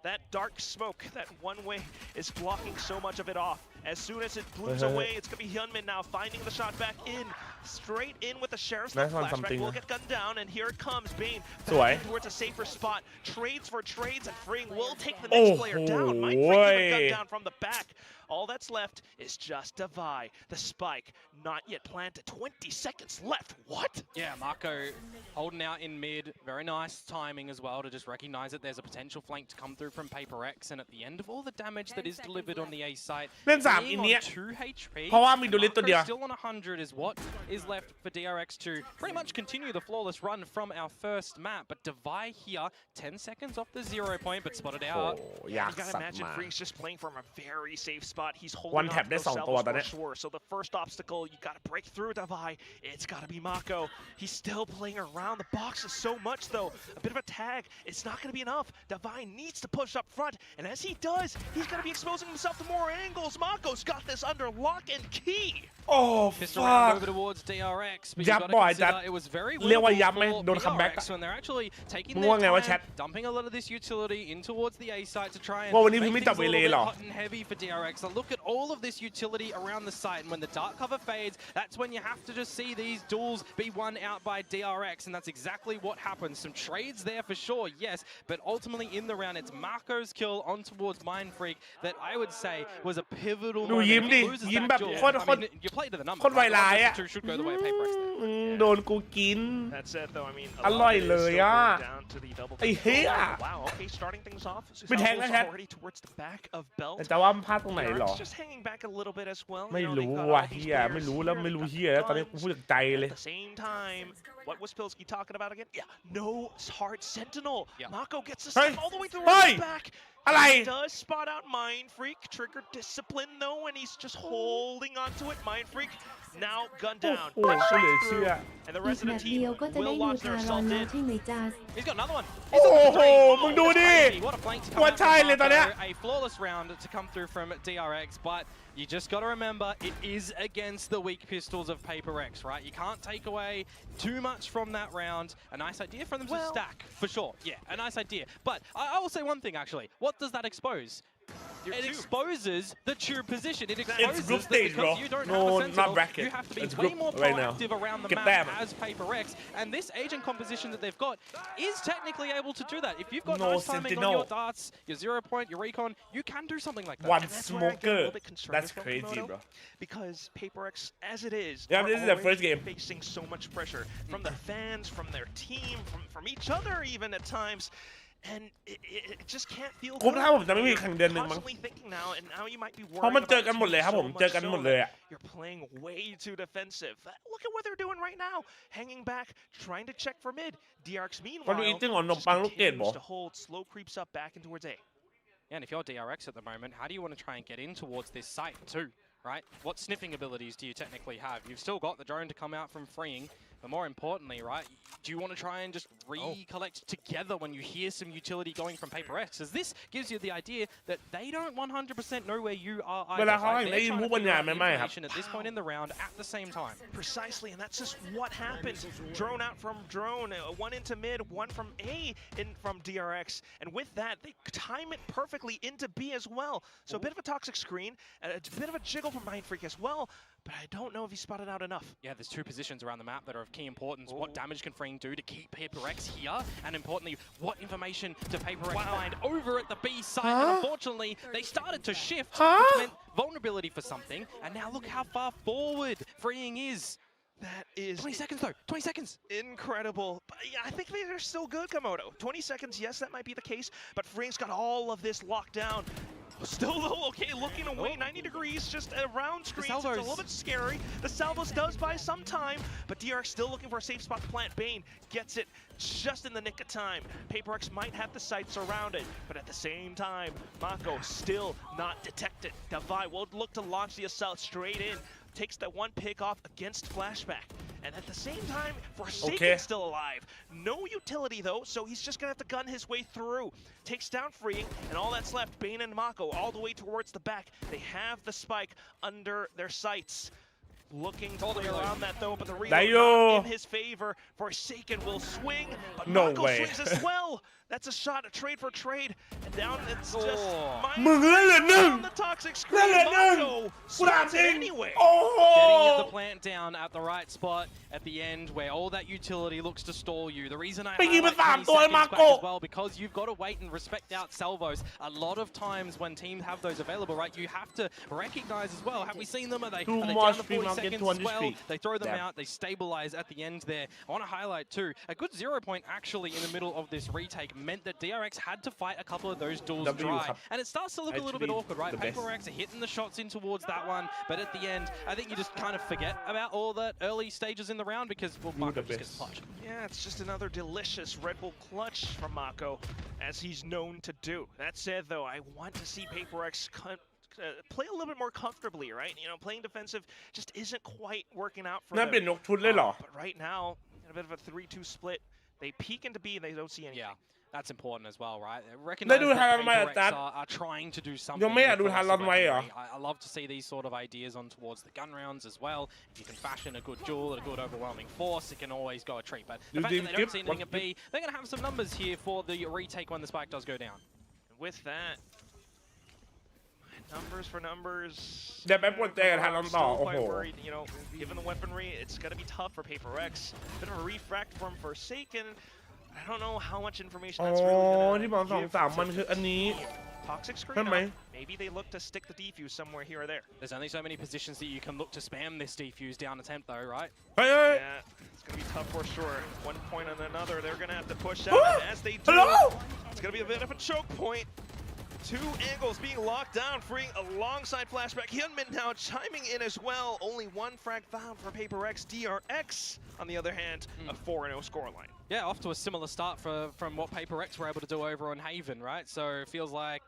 That dark smoke, that one way is blocking so much of it off. As soon as it moves away, it's going to be Hyunmin now finding the shot back in. Straight in with the Sheriff's flashback. Will get gunned down, and here it comes. Bane back towards a safer spot. Trades for trades, and Freeing will take the next player down. Might get gunned down from the back. All that's left is just Divide. The spike, not yet planted. 20 seconds left. What? Yeah, Marco holding out in mid. Very nice timing as well to just recognize that there's a potential flank to come through from PRX. And at the end of all the damage that is delivered on the A site, เล่น3 being อิน on เนี้ย 2 HP, เพราะว่ามีดูลิตตัวเดียว Marco still on 100 is what is left for DRX to pretty much continue the flawless run from our first map. But Divide here, 10 seconds off the 0 point, but spotted โอ้ out. อยาก You gotta สัตว์ imagine มา Free's just playing from a very safe spot. He's One holding tap on to ได้ those 2 ตัว salvos ตอน for เนี้ย sure. So the first obstacle, you gotta break through Divide. It's gotta be Mako. He's still playing around the boxes so much though. A bit of a tag. It's not gonna be enough. Divide needs to push up front. And as he does, he's gonna be exposing himself to more angles. Mako's got this under lock and key. โอ้ Pistol round fuck over towards DRX, but ยั you บ got บ่อย to จัด consider it was very เรียกว่า winnable ยับไหม for โดนคัมแบ็ก PRX when they're actually taking มึง their ว่าไงวะแชท time, dumping a lot of this utility in towards the A site to try and ว่าวันนี้ make พี่ไม่ things จับ a เว little เล bit หรอ hot and heavy for DRX. So look at all of this utility around the site, and when the dark cover fades, that's when you have to just see these duels be won out by DRX, and that's exactly what happens. Some trades there for sure, yes, but ultimately in the round, it's Marco's kill on towards Mind Freak that I would say was a pivotal ดู moment. ยิ้ม If ดิ he loses ยิ้ม that แบบ duel, โคตร I mean, you play to the numbers. โคตรไว right? ร้าย One อ่ะ versus two should go the way of PRX there. โดนกูกิน That's it though. I mean, อร่อยเลยอ่ะ down to the double. ไอ้เหี้ย Wow. Okay, starting things off. ไม่แทงนะแชท already towards the back of belt. แต่จะว่ามันพลาดตรงไหนหรอ Just hanging back a little bit as well. ไม่ You know, รู้ they've got ว่ะ all these เฮีย players ไม่รู้แล้ว here, ไม่รู้ they've เฮีย got แล้วตอนนี้ guns. กูพูดจากใจเลย At the same time, what was Pilsky talking about again? Yeah, no hard sentinel. Yeah. Mako gets the Hey. step all the way towards Hey. the back. อะไร He does spot out Mind Freak. Trigger discipline though, and he's just holding onto it. Mind Freak now gunned โอ้ down. โหกูเหลือเชื่อ And the อี rest ก of แม the ตช์เดียว team ก็จะได้ will ดู launch ทา their รอน assault แล้ว in. ใช่ไหมจ๊ะ He's got another one. โอ้โห มึงดูดิ What a flank to กวน come ใช่ out เลยตอน from เนี้ย Marco. A flawless round to come through from DRX, but you just got to remember it is against the weak pistols of PRX, right? You can't take away too much from that round. A nice idea for them to stack, for sure. Yeah, a nice idea. But I will say one thing actually. What does that expose? It exposes the true position. It exposes group that stage, because bro. you don't No, have a not sentinel, bracket. you have to be It's way group more right now. proactive around the Get map them. as PRX. And this agent composition that they've got is technically able to do that. If you've got No nice timing on sentinel. your darts, your 0 point, your recon, you can do something like that. One And that's where I get a little smoker. bit concerned That's with crazy, Komodo, bro. Because PRX, as it is, Yeah, are this is their first already game. facing so much pressure from the fans, from their team, from each other even at times. And it just can't feel คุ้ม good. ถ้าผมจะไม่มีแข่งเดือนหนึ่งมั้ง Constantly thinking now, and now you might be เพราะ worried มัน about เจอกันหมดเลยครับ so ผม เจอ much กันหมด so เลยอ่ะ that you're playing way too defensive. Look at what they're doing right now. Hanging back, trying to check for mid. DRX มัน meanwhile ดูอีติ้งอ่อนนม just ปังลูกเกดบอ continues to hold, slow creeps up back in towards A. Yeah, and if you're DRX at the moment, how do you want to try and get in towards this site too, right? What sniffing abilities do you technically have? You've still got the drone to come out from freeing, but more importantly, right, do you want to try and just recollect together when you hear some utility going from PRX? Because this gives you the idea that they don't 100% know where you are either. เวลาเขา Right? เห็นได้ They're ยิน trying ผู้ to บรร figure ยาย out ไม่ the ไม่ครับ information at this point in the round at the same time. Precisely, and that's just what happened. Drone out from drone, one into mid, one from A in from DRX, and with that, they time it perfectly into B as well. So a bit of a toxic screen, a bit of a jiggle from Mind Freak as well, but I don't know if he spotted out enough. Yeah, there's two positions around the map that are of key importance. What damage can Freeing do to keep PRX here? And importantly, what information do PRX find over at the B side? And unfortunately, they started to shift, which meant vulnerability for something. And now look how far forward Freeing is. That is 20 seconds though, 20 seconds. Incredible. But yeah, I think they're still good, Komodo. 20 seconds, yes, that might be the case, but Freeing's got all of this locked down. Still though, okay, looking away, 90 degrees, just around screens. It's a little bit scary. The salvos does buy some time, but DRX still looking for a safe spot to plant. Bane gets it just in the nick of time. PRX might have the sights surrounded, but at the same time, Mako still not detected. Divide will look to launch the assault straight in. Takes that one pick off against Flashback. And at the same time, Forsaken's still alive. No utility though, so he's just gonna have to gun his way through. Takes down Freeing, and all that's left, Bane and Mako all the way towards the back. They have the spike under their sights. Looking to play around that though, but the reload not in his favor. Forsaken will swing, but Mako swings as well. That's a shot, a trade for trade, and down it's just มึงเล่นเหลือหนึ่ง the toxic เล่น screen. เหลือหนึ่ง Mako กูถาม slots จริ it ง anyway. โอ้โห Getting the plant down at the right spot at the end where all that utility looks to stall you. The reason I ไปยิงไป highlight 3 ตัว seconds มา back โก as well because you've got to wait and respect out salvos. A lot of times when teams have those available, right, you have to recognize as well. Have we seen them? Are they down to 40 seconds as well? They throw them out. They stabilize at the end there. I want to highlight too, a good 0 point actually in the middle of this retake meant that DRX had to fight a couple of those duels dry. And it starts to look a little bit awkward, right? PRX are hitting the shots in towards that one, but at the end, I think you just kind of forget about all that early stages in the round because, well, Mako just gets clutched. Yeah, it's just another delicious Red Bull clutch from Mako, as he's known to do. That said, though, I want to see PRX play a little bit more comfortably, right? You know, playing defensive just isn't quite working out for น่า them. เปลี่ยนนกชุดเลยเหรอ But right now, in a bit of a 3-2 split, they peek into B and they don't see anything. Yeah. That's important as well, right? ได้ Recognize ดู that ทันไหมอาจาร PRX ย์ are trying to do ยัง something. ไม่อยากดูทันรอนไว้เหรอ I love to see these sort of ideas on towards the gun rounds as well. If you can fashion a good duel, a good overwhelming force, it can always go a treat. But the fact that they don't see anything at B, they're going to have some numbers here for the retake when the spike does go down. And with that, numbers for numbers. เดี๋ยวไปปวดใจกับทันรอนต่อ Still โอ้โห quite worried, you know, given the weaponry, it's going to be tough for PRX. Bit of a refract from Forsaken. I don't know how much information อ๋อ that's really ที่บอก going to 2-3 มันคืออันนี้ Toxic screen. ใช่ไหม Maybe they look to stick the defuse somewhere here or there. There's only so many positions that you can look to spam this defuse down attempt though, right? เฮ้ย Yeah, it's going to be tough for sure. One point on another, they're going to have to push out. And as they do, Hello? it's going to be a bit of a choke point. Two angles being locked down, freeing alongside flashback. Hyunmin now chiming in as well. Only one frag found for PRX. DRX, on the other hand, a 4-0 scoreline. Yeah, off to a similar start from what PRX were able to do over on Haven, right? So it feels like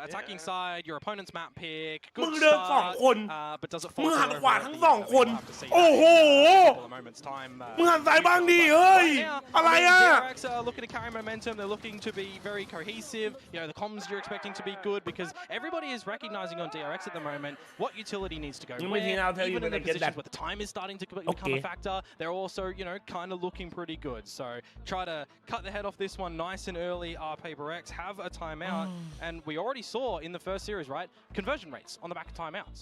attacking side, your opponent's map pick, มึง good เดิน start, 2 คน but does it มึง fall หัน through ขวา over ทั้ง at the end? 2 คน We'll have to see โอ้โห that in a couple of moments' time. มึงหันซ้ายบ้างดิเฮ้ย อะไรอ่ะ DRX are looking to carry momentum. They're looking to be very cohesive. You know, the comms you're expecting to be good because everybody is recognizing on DRX at the moment what utility needs to go You where. mean I'll tell you Even in when the I get positions that. where the time is starting to become a factor, they're also, you know, kind of looking pretty good. So try to cut the head off this one nice and early. Our PRX have a timeout, and we already saw in the first series, right, conversion rates on the back of timeouts.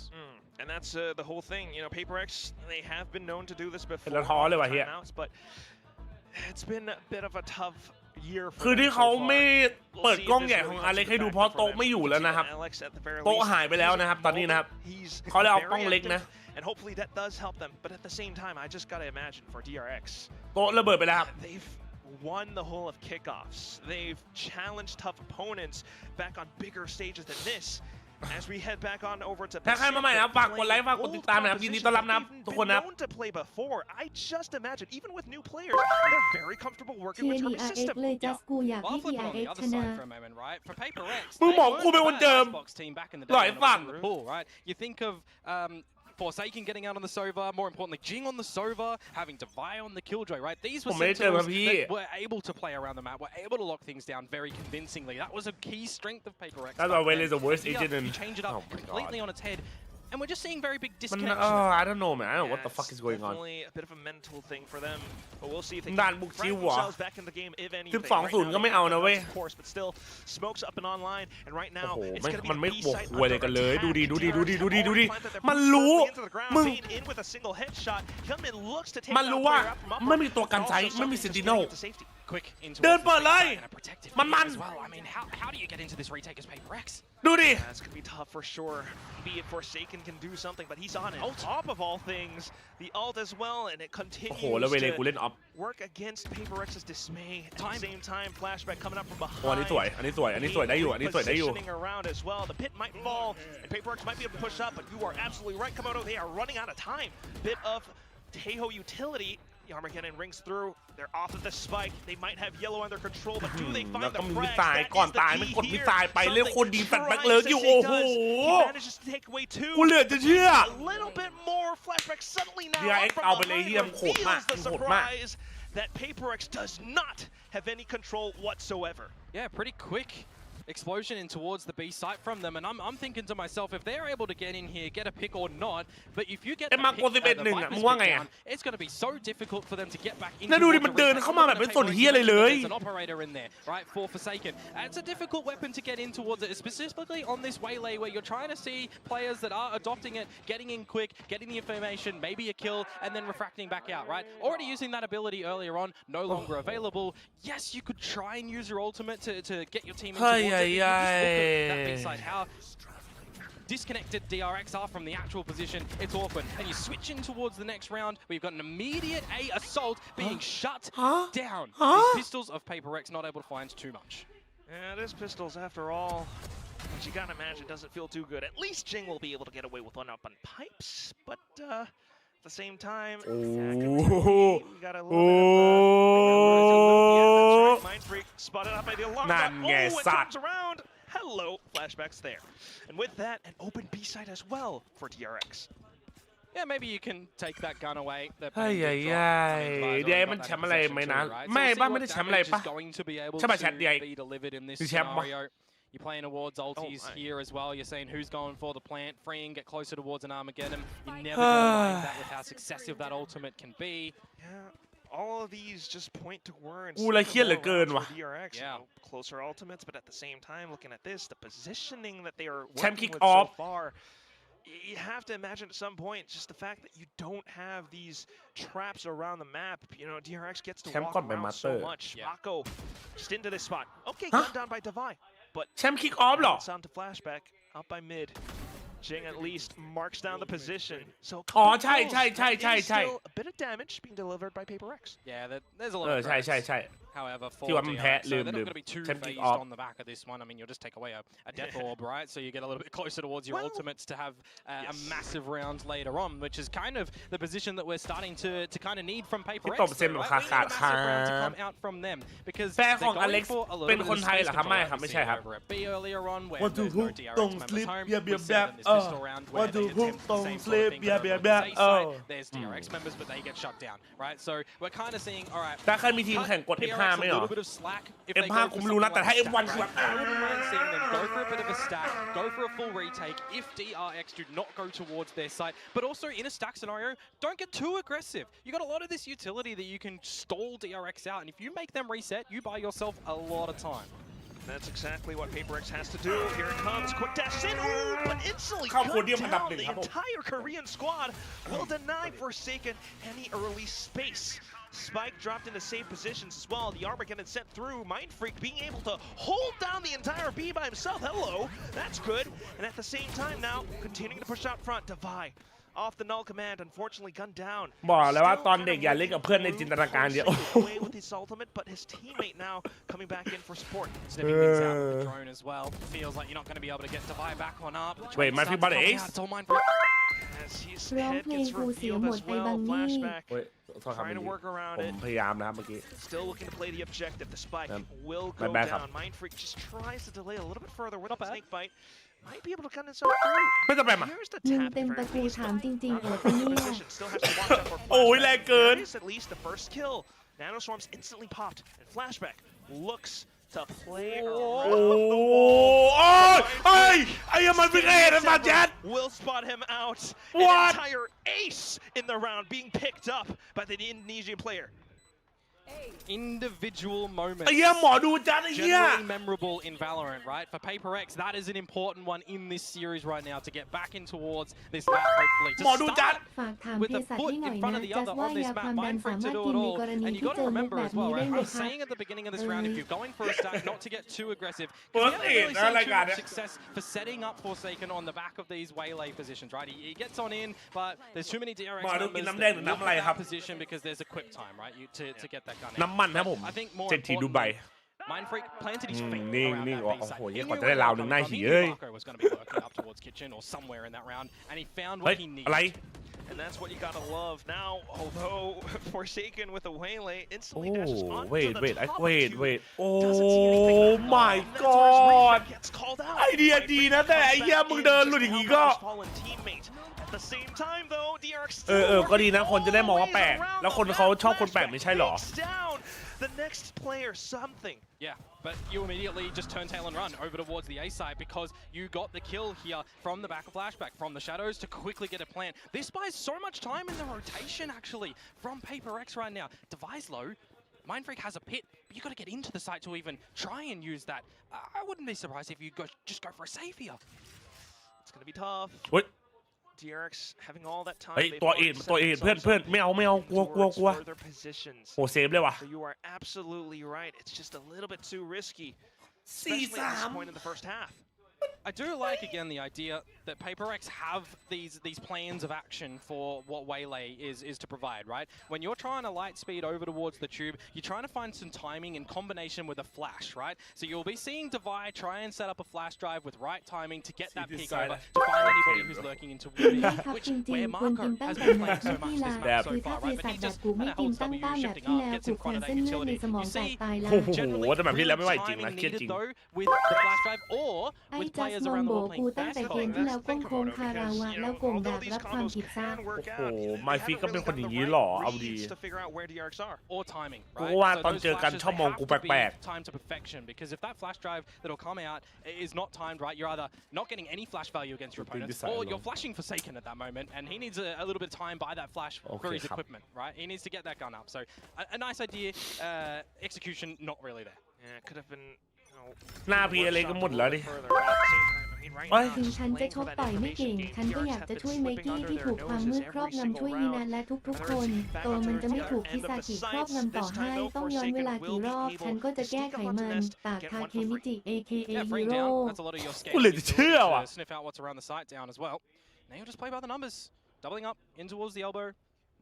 And that's the whole thing. You know, PRX, they have been known to do this before. แล้วท้อเลยว่ะเฮีย Timeouts, but it's been a bit of a tough year for คือ them ที่ so เขา far. ไม่ We'll เปิด see กล้อง if ใหญ่ this ของ really อเล็ก comes ให้ดู back เพราะ for โต๊ะ them. ไม่อยู่แล้วนะครับ Alex at the very โต๊ะ least หายไปแล้วนะครับตอนนี้นะครับ he's เขาเลยเอา very กล้องเล็กนะ active, and hopefully that does help them. But at the same time, I just gotta imagine for DRX, โต๊ะระเบิดไปแล้วครับ they've won the whole of kickoffs. They've challenged tough opponents back on bigger stages than this. As we head back on over to ถ้าใครมาใหม่นะครับฝากกดไลค์ฝากกดติดตามนะครับยินดีต้อนรับนะครับทุกคนนะครับ known to play before. I just imagine, even with new players, they're very comfortable working with her TLN system. เลยจัสกูอยาก Well, ให้ I'll flip it on the TRX other ชนะ side for a moment, right? For PRX, มึง they บอก weren't กูเป็นคน the เจิม Icebox team back in the หลาย day when it ฝั่ was ง in the pool, right? You think of Forsaken getting out on the Sova, more importantly, Jing on the Sova, having Divide on the Killjoy, right? These were ผมไม่ได้เจอมา sentinels พี่ that were able to play around the map, were able to lock things down very convincingly. That was a key strength of PRX. That's why Whaley is the worst Here, agent in- You change it up Oh my completely God. on its head, and we're just seeing very big มัน disconnection. I don't know man I don't know what the Yeah, fuck is it's going on Definitely a bit of a mental thing for them, but we'll see if they ด่าน can บุก frag ชิวเหรอ themselves back in the game, if anything. 12-0 ก็ไม่เอานะเว้ย Of course, but still, smokes up and online, and right โอ้ now โห it's ไม่ going to มัน be ไม่ the บวก B-side ควยอะไรกันเลย under ดูดิ attack. ดูดิดูดิดูดิดูดิ Planted their มัน first รู้ firmly into the ground, มึง Vayne in with a single headshot. Hyunmin looks to take มัน down รู้ a ว่า player up from upper, ไม่มีตัวกัน but ใช้ also ไม่มี something เซน just ติโน getting into safety. Quick into เดินเปิดเลย and a protective มัน as well. I mean, how do you get into this retake as PRX? ดูดิ Yeah, it's going to be tough for sure. Maybe if Forsaken can do something, but he's on it. On top of all things, the ult as well, and it โอ้โหแล้วเว continues เลกูเล่นออฟ to work against PRX's dismay. At the same time, flashback coming up from โอ้อันนี้ behind. สวยอันนี้สวยอันนี้สวยได้อยู่อันนี้สวยได้อยู่ Positioning around as well. The pit might fall, and PRX might be able to push up, but you are absolutely right, Komodo. They are running out of time. Bit of Taeho utility. The Armageddon rings through. They're off of the spike. They might have yellow under control, but do they แล้ว find ก็ the มีมิส frags? ไซล์ That ก่อน is the ตายไม่ key กดมิส here. ไซล์ไปเรื่องคนดีแฟดแบ็ก Something เลิกอยู่ Trying โอ้ to โห say does. He manages to take away two. กูเหลือจะเชื่อ A little bit more flashback suddenly now. DRX Up เอา from ไปเลย behind เหี้ยมนโหดมาก reveals the มันโหดมาก surprise that PRX does not have any control whatsoever. Yeah, pretty quick explosion in towards the B site from them, and I'm thinking to myself, if they're able to get in here, get a pick or not, but if you get the pick, the Viper's pick down, it's going to be so difficult for them to get back into the There's an operator in there, right, for Forsaken. It's a difficult weapon to get in towards it, specifically on this waylay where you're trying to see players that are adopting it, getting in quick, getting the information, maybe a kill, and then refracting back out, right? Already using that ability earlier on, no longer available. Yes, you could try and use your ultimate to get your team in towards it. You just look at that B-side, how disconnected DRX are from the actual position. It's awkward. And you switch in towards the next round where you've got an immediate A assault being shut down. These pistols of PRX not able to find too much. Yeah, it is pistols after all. But you gotta imagine it doesn't feel too good. At least Jing will be able to get away with one up on pipes, but at the same time, we got a little bit of Mind Freak spotted up by the alarm. It comes around. Hello, flashbacks there. And with that, an open B side as well for DRX. Yeah, maybe you can take that gun away. เดี๋ยวมันแชมป์อะไรไหมนะไม่บ้างไม่ได้แชมป์อะไรปะใช่ป่ะแชมป์ DRX คือแชมป์ปะYou're playing towards ultis here as well. You're saying who's going for the plant, freeing, get closer towards an Armageddon. You're never going to mind that with how successive that ultimate can be. Yeah, all of these just point towards DRX. Closer ultimates, but at the same time, looking at this, the positioning that they are working with so far, you have to imagine at some point just the fact that you don't have these traps around the map. You know, DRX gets to walk around so much. Mako just into this spot. Okay, gunned down by Divide. But แชมป์คิกออฟหรอ sound to flashback up by mid. Jing at least marks down the position. So อ๋อใช่ still a bit of damage being delivered by PRX. Yeah, there's a lot of ใช่ However, forที่ว่ามันแพ้ DRX, so they're not going to be too phased on the back of this one. I mean, you'll just take away a death orb, right? So you get a little bit closer towards your ultimates to have a massive round later on, which is kind of the position that we're starting to kind of need from PRX. Right? We need a massive round to come out from them because they're going for a little bit of space control. We see over at B earlier on where there's no DRX members home. We see it in this pistol round where they attempt the same sort of thing. There's DRX members, but they get shut down, right? So we're kind of seeing, all right. แต่เคยมีทีมแข่งกด F5 ไหมหรอ F5 กูไม่รู้นะแต่ถ้า F1 คือแบบ I wouldn't mind seeing them go for a bit of a stack, go for a full retake if DRX do not go towards their site. But also in a stack scenario, don't get too aggressive. You got a lot of this utility that you can stall DRX out, and if you make them reset, you buy yourself a lot of time. That's exactly what PRX has to do. Here it comes, quick dash in, but instantly cut down the entire Korean squad will deny Forsaken any early space. Spike dropped into safe positions as well. The Armageddon sent through. Mind Freak being able to hold down the entire B by himself. Hello, that's good. And at the same time now, continuing to push out front. Divide off the null command, unfortunately gunned down. บอกแล้วว่าตอนเด็กอย่าเล่นกับเพื่อนในจินตนาการเดียว away with his ultimate, but his teammate now coming back in for support. Snipping things out with the drone as well. Feels like you're not going to be able to get Divide back on up. Wait, might be about ace. As his head gets revealed as well. Flashback. โทษครับ Trying to work around ผม it. พยายามนะครับเมื่อกี้ Still looking to play the objective. The spike will go down. Mind Freak just tries to delay a little bit further with the snake bite. Might be able to gun himself through. ไม่จำเป็นมา Here's the มึง tap. เต็มตะกูถามจริงๆเหรอปะเนี่ย Still has to watch out for โอ้ยแรงเกิน That is at least the first kill. Nanoswarms instantly popped, and Flashback looks to play around the wall. โอ้ยไอ้ยังมันวิ่งเห็นมาแจ๊ด Will spot him out. What? An entire ace in the round being picked up by the Indonesian player. Individual moments. ไอ้ยังหมอดูจัดไอ้เหี้ย Generally memorable in Valorant, right? For PRX, that is an important one in this series right now to get back in towards this map, hopefully. หมอดูจัด ฝากถาม With เภ the สัช foot ให้หน่อย in front นะ of the จัส other ว่า on ยา this ความ map, ดัน Mind สา Freak to มารถ do กิ it นใน all. กรณี And you ที่ got เจ to อมุก remember แบ as บ well, นี้ right? ได้ I เลย was ค่ะ saying at the beginning of this round, if you're going for a stack, not to get too aggressive. Well, Because we haven't really I like seen too that. much success for setting up Forsaken on the back of these waylay positions, right? He gets on in, but there's too many DRX หมอดูกิน members น้ำแดงหรือ that น้ำอะไรครับ that position because there's a quick time, right? To get that gun out. น้ำมันครับผม I think more เศรษฐีดูไบ Mind Freak planted his feet นิ่ง around นิ่ง that โอ้ B โห site. เหี้ย He ก่อน knew จะได้ where ราว that หนึ่ง was หน้า coming หี from. He เอ้ย knew Marco was going to be working up towards kitchen or somewhere in that round, and he found what he needed. อะไร And that's what you gotta love. Now, although Forsaken with a waylay โอ้ instantly dashes on to wait the wait top wait of wait two. โอ้ Doesn't see anything at all. my And that's where his god retake gets called out. ไอเดียดีนะแต่ไอ้เหี้ยมึงเดินหลุดอย่างงี้ก็ His fallen teammate. At the same time, though, DRX ก็ดีนะคนจะได้มองว่าแปลกแล้วคนเขาชอบคนแปลกไม่ใช่หรอ down. the next player something. Yeah, but you immediately just turn tail and run over towards the A side because you got the kill here from the back of flashback, from the shadows to quickly get a plant. This buys so much time in the rotation actually from PRX right now. Device low. Mindfreak has a pit, but you got to get into the site to even try and use that. I wouldn't be surprised if you just go for a save here. It's going to be tough. What? DRX having all that time. เฮ้ยตัวเอ็ดเพื่อนไม่เอากลัว further positions. โหเซฟเลยว่ะ So you are absolutely right. It's just a little bit too risky, especially at this point in the first half. I do like, again, the idea that PRX have these plans of action for what Waylay is to provide, right? When you're trying to light speed over towards the tube, you're trying to find some timing in combination with a flash, right? So you'll be seeing Divide try and set up a flash drive with right timing to get that peek over to find anybody who's lurking into wood, which where Marco has been playing so much this match so far, right? But he just kind of holds W, shifting up, gets in front of that utility. You see, generally, really timing needed though with the flash drive or with players around the world playing ตั้งแต่เกมที่แล้วก้มโค้งคาราวะแล้วโกงดาบรับความผิดซะ โอ้โหไมฟิกก็เป็นคนอย่างนี้หรอเอาดี or timing กูว่าตอนเจอกันชอบมองกูแปลก time to perfection because if that flash drive that'll come out is not timed right, you're either not getting any flash value against your opponents or you're flashing Forsaken at that moment and he needs a little bit of time by that flash for his equipment, right? He needs to get that gun up. So a nice idea, execution not really there. Yeah, it could have been หน้าพีอะไรก็หมดแล้วดิ ถึงฉันจะชกต่อยไม่เก่งฉันก็อยากจะช่วยไมกี้ที่ถูกความมืดครอบงำช่วยวีนันและทุกๆคนตัวมันจะไม่ถูกคิซากิครอบงำต่อให้ต้องย้อนเวลากี่รอบฉันก็จะแก้ไขมันตากคาเคมิจิ AKA ฮีโร่ กูเลยจะเชื่อว่ะ sniff out what's around the site down as well. Now you'll just play by the numbers, doubling up in towards the elbow.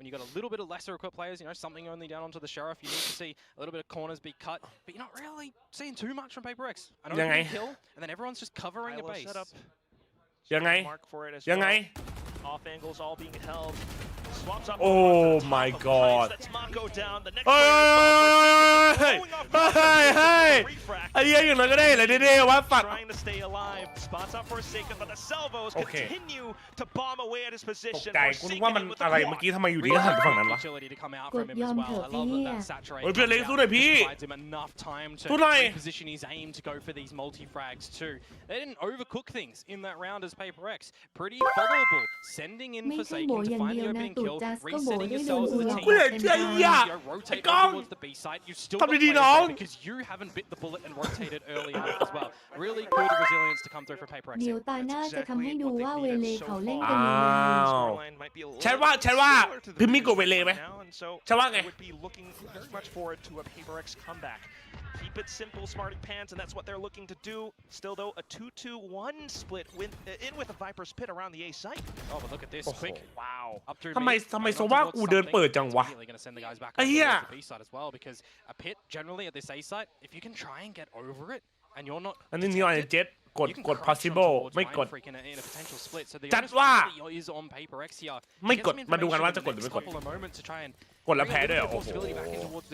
When you've got a little bit of lesser equipped players, you know, something only down onto the Sheriff, you need to see a little bit of corners be cut, but you're not really seeing too much from PRX. I know you kill, and then everyone's just covering a base. ยังไง Off angles all being held. Swaps up. Oh my god. That's Mako down. The next เฮ้ยไอ้เหี้ยอย่างนั้นก็ได้เลยเด้ๆว่าฝัด trying to stay alive. Spots up Forsaken, but the salvos continue to bomb away at his ตก position. ใจกูนึกว่ามันอะไรเมื่อกี้ทำไมอยู่ดีก็หันไปฝั่งนั้นวะ กดยอมเถอะไอ้เนี่ย เฮ้ยเพื่อนเล็กสู้หน่อยพี่ สู้หน่อย position his aim to go for these multi-frags too. They didn't overcook things in that round as PRX. Pretty followable. Sending in ไม่ใช่ Forsaken โบ to อย่าง find เดียว the นะ opening ตูด kill, จัสก็โบ resetting ด้วย yourselves as a หลอก team. กูอยากเชื่อ Rotate Gong. towards the B site. You still Come got to players Dino. there because you haven't bit the bullet and rotated early enough as well. Really good resilience to come through for PRX. เดี๋ยวตาหน้าจะทำให้ดูว่าเวเลเขาเล่นกัน อ้ ยังไง าว ใช่ว่าพิมพ์มีกดเวเลไหม ใช่ว่าไง would be looking very much forward to a PRX comeback. Keep it simple, smarty pants, and that's what they're looking to do. Still, though, a 2-2-1 split in with a Viper's Pit around the A site. Oh, but look at this. Quick. Wow. Up through ทำไม mid, โซว่ากูเดินเปิดจังวะ immediately going to send the guys back ไอ้ over เหี้ย towards the B side as well because a pit generally at this A site, if you can try and get over it and you're not อันนี้นี่อะไรเจ็ตกด you can กด crouch possible towards ไม่กด Mindfreak in a potential split. So the จัด onus ว่า really is on PRX here. ไม่กด Get some มาดูกันว่า information จะกดหรือ in the ไม่กด next couple of moments to try and กดแล้ว bring แพ้ a ด้วย little เหรอ bit โอ้ of โห possibility back in towards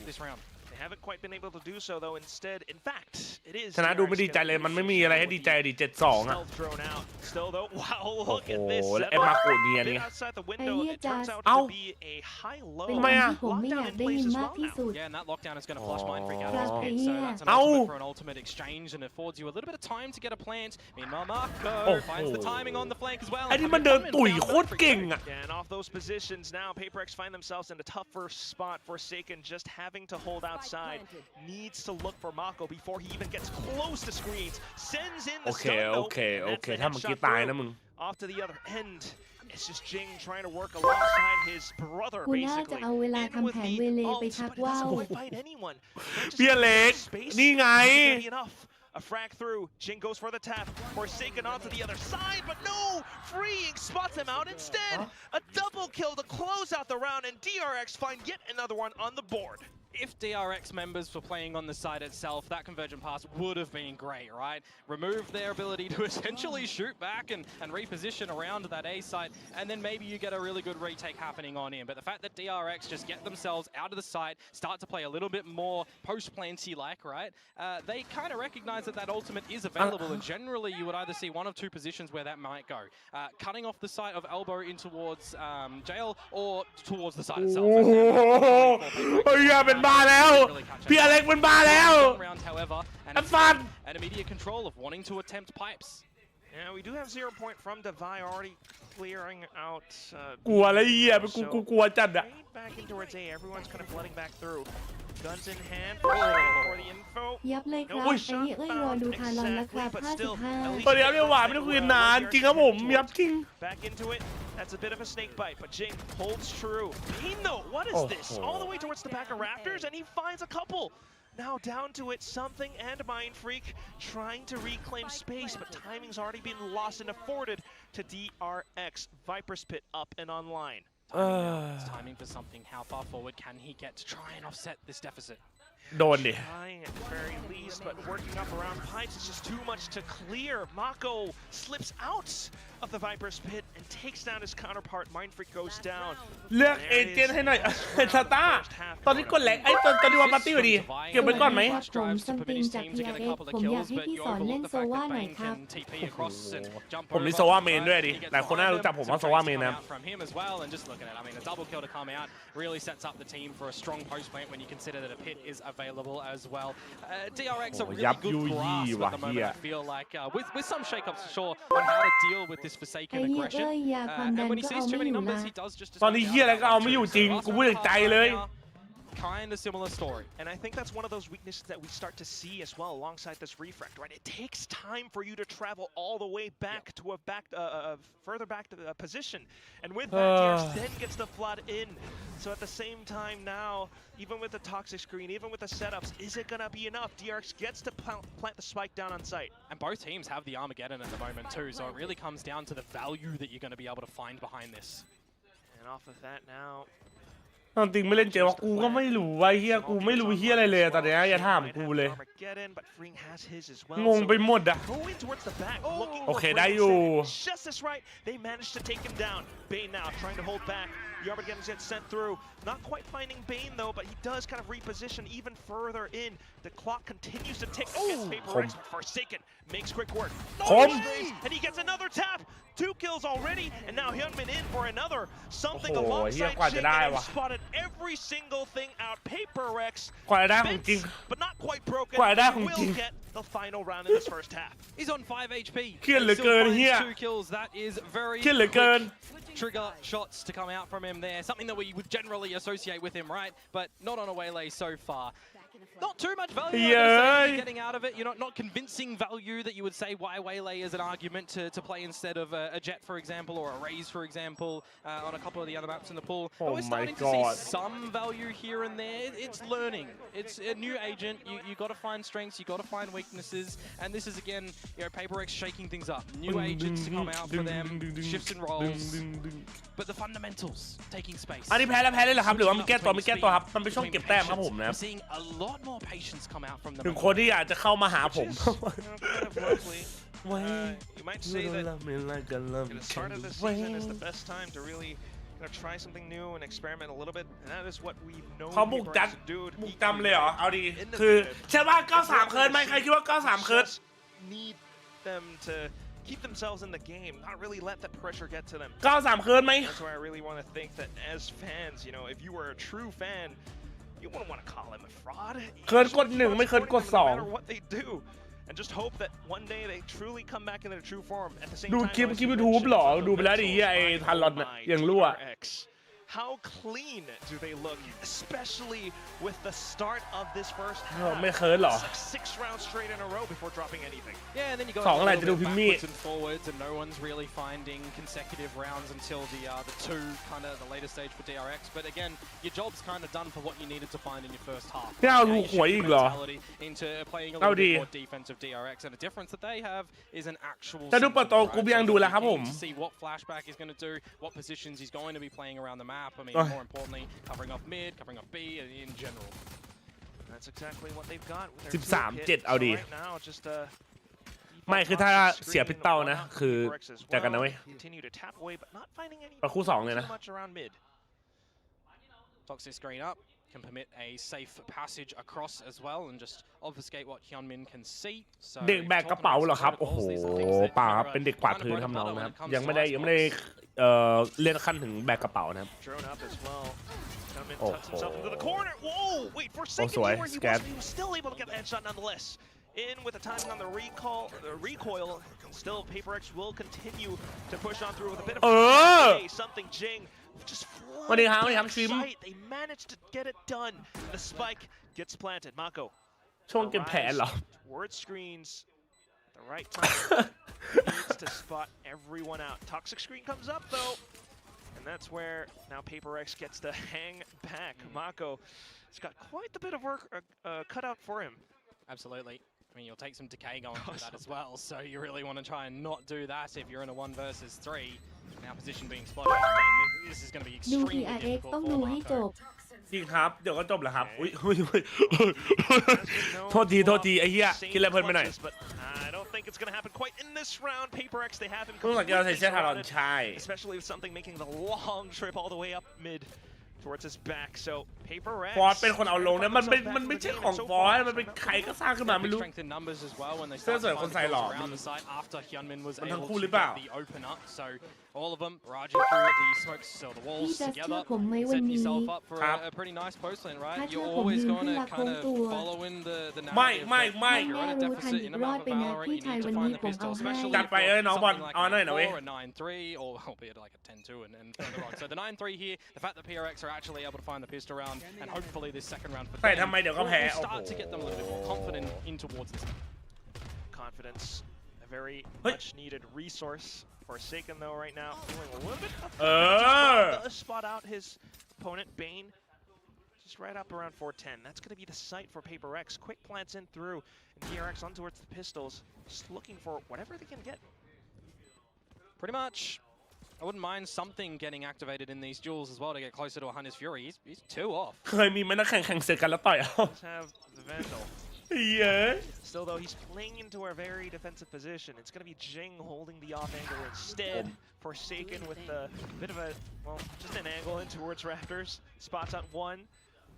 this round. They haven't quite been able to do so, though. Instead, in fact, it is ชนะดูไม่ดีใจเลยมันไม่มีอะไรให้ดีใจดิ7-2อ่ะ Stealth drone out. Still, though, wow, โอ้ look โห at this แล้วไอ้ setup. มาโกเนีย Bit นี่ outside the window. Hey, It turns out Ow. to be a high-low เป็น ทำไม วัน อะ ที่ผมไม่อยากได้ยินมากที่สุด Yeah, and that lockdown is going to flush Mindfreak out ค of รับ this ไอ้ pit. เหี้ So ย that's an Ow. ultimate for an ultimate exchange and affords you a little bit of time to get a plant. Meanwhile, Marco finds the timing on the flank as well. ไอ้นี่มันเดินตุ๋ยโคตรเก่งอ่ะ Yeah, and off those positions now, PRX find themselves in a tougher spot. Forsaken just having to hold outside. Needs to look for Mako before he even gets close to screens. Sends in โอ the เค stun โอ though, เค and โอ that's เค the ถ้าเมื่อกี้ headshot ตาย through. นะมึง Off to the other end. It's just Jing trying to work alongside his brother, กูน่าจะ basically. เอาเวลา In ทำ with แผน the เวเลไป ults, ชัก but it ว่าว doesn't quite bite anyone. Just เบี้ยเล็ก space นี่ไง isn't be enough. A frag through. Jing goes for the tap. Forsaken onto the other side, but no! Freeing spots him out instead. A double kill to close out the round, and DRX find yet another one on the board. If DRX members were playing on the site itself, that convergent pass would have been great, right? Remove their ability to essentially shoot back and reposition around that A site, and then maybe you get a really good retake happening on in. But the fact that DRX just get themselves out of the site, start to play a little bit more post-planty-like, right? They kind of recognize that that ultimate is available, and generally you would either see one of two positions where that might go. Cutting off the site of elbow in towards jail, or towards the site itself. โอ้โหเฮ้ยเป็น มันบ้าแล้ว PRX มันบ้าแล้วอันฟัน and immediate control of wanting to attempt pipes. Yeah, we do have 0 point from Devi already clearing out. กลัวแล้วเหี้ยเป็นกูกลัวจัดอะ Back into our day, everyone's kind of flooding back through. Guns in hand for the info. ยับเลยครับไอ้รอดูทารอนแล้วครับ55ตอนนี้เรียกว่าไม่ต้องคุยนานจริงครับผมยับจริง Back into it. That's a bit of a snake bite, but Jing holds true. Pino, what is this? All the way towards the back of Raptors, and he finds a couple. Now down to it, Something and Mind Freak trying to reclaim space, but timing's already been lost and afforded to DRX. Viper's Pit up and online. It's timing for Something. How far forward can he get to try and offset this deficit? โดนดิ Trying at the very least, but working up around pipes is just too much to clear. Mako slips out of the Viper's Pit and takes down his counterpart. Mind Freak goes down. เลือกเอเจนต์ให้หน่อยซาต้าตอนนี้กดแหลกตอนนี้วันปาร์ตี้อยู่ดีเก็บไว้ก่อนไหม ผมซัมติงจาก PRX ผมอยากให้พี่สอนเล่นโซว่าหน่อยครับ ผมมีโซว่าเมนด้วยดิหลายคนน่ารู้จักผมว่าโซว่าเมนนะ A double kill to come out really sets up the team for a strong post plant when you consider that a pit is available as well. DRX a really good grasp at the moment. I feel like with some shakeups, sure, on how to deal with this forsaken aggression. And when he sees too many numbers, he does just. ตอนนี้เฮียอะไรก็เอาไม่อยู่จริงกูพูดจากใจเลย Kind of similar story. And I think that's one of those weaknesses that we start to see as well alongside this refract, right? It takes time for you to travel all the way back to a further back to a position. And with that, DRX then gets the flood in. So at the same time now, even with the toxic screen, even with the setups, is it going to be enough? DRX gets to plant the spike down on site. And both teams have the Armageddon at the moment too, so it really comes down to the value that you're going to be able to find behind this. And off of that now, ตอนจริงไม่เล่นเจว่ากูก็ไม่รู้ว่าเฮียกูไม่รู้เฮียอะไรเลยตอนนี้อย่าถามกูเลยงงไปหมดอะโอเคได้อยู่ Just this right, they managed to take him down. Bane now trying to hold back. The Armageddon gets sent through. Not quite finding Bane though, but he does kind of reposition even further in. The clock continues to tick against PRX, but Forsaken makes quick work. And he gets another tap. 2 kills already, and now Hyunmin in for another. Something alongside Jing, and he spotted every single thing out. PRX, but not quite broken. Will get the final round in this first half. He's on 5 HP. เครียดเหลือเกินเฮีย 2 kills. That is very เครียดเหลือเกิน trigger shots to come out from him there. Something that we would generally associate with him, right? But not on a waylay so far. Not too much value getting out of it. You're not convincing value that you would say why waylay is an argument to play instead of a jet, for example, or a raise, for example, on a couple of the other maps in the pool. But we're starting to see some value here and there. It's learning. It's a new agent. You got to find strengths. You got to find weaknesses. And this is again, PRX shaking things up. New agents to come out for them. Shifts and rolls. But the fundamentals taking space. อันนี้แพ้แล้วเหรอครับหรือว่ามันแก้ตัวครับมันเป็นช่วงเก็บแต้มครับผมนะ Seeing a lot more patience come out from them. ถึงคนที่อยากจะเข้ามาหาผม You might say that the start of the season is the best time to really try something new and experiment a little bit, and that is what we've known เขาบุกจัดบุกจำเลยเหรอเอาดีคือใช่ว่า93เคิร์ดไหมใครคิดว่า93เคิร์ด need them to keep themselves in the game, not really let the pressure get to them. 93เคิร์ดไหม That's why I really want to think that as fans, if you were a true fan, you wouldn't want to call him a fraud. เคิร์ดกด1ไม่เคิร์ดกด2 No matter what they do. And just hope that one day they truly come back in their true form. At the same time, ดูคลิปYouTube หรอดูไปแล้วดิไอ้ทันรอนน่ะยังรั่ว How clean do they look, especially with the start of this first half? ไม่เคิร์ดหรอ 6 rounds straight in a row before dropping anything. Yeah, and then you go 2อะไรจะดูพิมมี่ backwards and forwards, and no one's really finding consecutive rounds until the 2 kind of the later stage for DRX. But again, your job's kind of done for what you needed to find in your first half. ไม่เอาลูกหวยอีกเหรอ into playing a little bit more defensive DRX, and the difference that they have is an actual. จะดูเปิดโตกูยังดูแล้วครับผม See what flashback is going to do, what positions he's going to be playing around the map. I mean, more importantly, covering off mid, covering off B, and in general. That's exactly what they've got. 13-7เอาดีไม่คือถ้าเสียพิษเต้านะคือเจอกันนะเว้ยคู่2เลยนะ Toxic screen up can permit a safe passage across as well and just obfuscate what Hyunmin can see. เด็กแบกกระเป๋าเหรอครับโอ้โหป่าครับเป็นเด็กกวาดพื้นทำนองนะครับยังไม่ได้เลื่อนขั้นถึงแบกกระเป๋านะครับ Hyunmin tucks himself into the corner. Whoa! Wait, for a second there, he was still able to get the headshot nonetheless. In with the timing on the recoil, still PRX will continue to push on through with a bit of something. Jing just flying sight. They managed to get it done. The spike gets planted. Mako ช่วงเก็บแผนเหรอ towards screens at the right time. Needs to spot everyone out. Toxic screen comes up though, and that's where now PRX gets to hang back. Mako has got quite a bit of work cut out for him. Absolutely. I mean, you'll take some decay going through that as well, so you really want to try and not do that if you're in a 1 versus 3. Now position being spotted. I mean, this is going to be ดู extremely TRX difficult ต้อง for ดูให้จ Marco. บ จริงครับเดี๋ยวก็จบแล้วครับอุ้ยโทษทีไอ้เหี้ยคิดอะไรเพลินไปหน่อย But I don't think it's going to happen quite in this round. PRX, they have him ต้องสังเกตเราใส่เสื้อทารอนใช่ especially with something making the long trip all the way up mid towards his back. So PRX ฟอร์สเป็นคนเอาลงนะมันไม่ใช่ของฟอร์สมันเป็นใครก็สร้างขึ้นมาไม่รู้ Strength in numbers as well when they เสื้อ start สวยคนใส่หล่อ around the site after Hyunmin was มันทั้ง able คู่ห to รือเปล่า get the open up. So all of them barraging through the smokes, so the พี่ walls จะเชื่อ together, ผมไหมวัน setting นี้ yourself up for ครับ a pretty nice post lane, ถ้า right? เชื่อ You're ผม always ยืน going ขึ้น to มาโค้ง kind of ตัว follow in the ไม่ narrative. ไม่ But ไม่ you're in a รู้ deficit ทันอี in กรอบ amount of ไปนะ Valorant. พี่ You ชาย need วัน to นี้ find the ผมเอา pistols, ให้ especially จัดไปน้องบอล something like เอาหน่อยนะ a เว้ย 9-4 or a 9-3, or albeit like a 10-2 and further on. So the 9-3 here, the fact that PRX are actually able to find the pistol round, and hopefully this second round for แต่ them ทำไมเดี๋ยวก็ will แพ้ start to get them a little bit more confident in towards this. confidence, a very Hey. much needed resource. Forsaken though right now, feeling a little bit does spot out his opponent Bane, just right up around 410. That's going to be the site for PRX. Quick plants in through, and DRX on towards the pistols, just looking for whatever they can get. Pretty much. I wouldn't mind something getting activated in these duels as well to get closer to a Hunter's Fury. He's 2 off. เคยมีไหมนักแข่งเสร็จกันแล้วต่อยเอา Let's have the Vandal. เย้ Still though, he's playing into a very defensive position. It's going to be Jing holding the off angle instead. Forsaken with a bit of a, well, just an angle in towards Raptors. Spots out 1.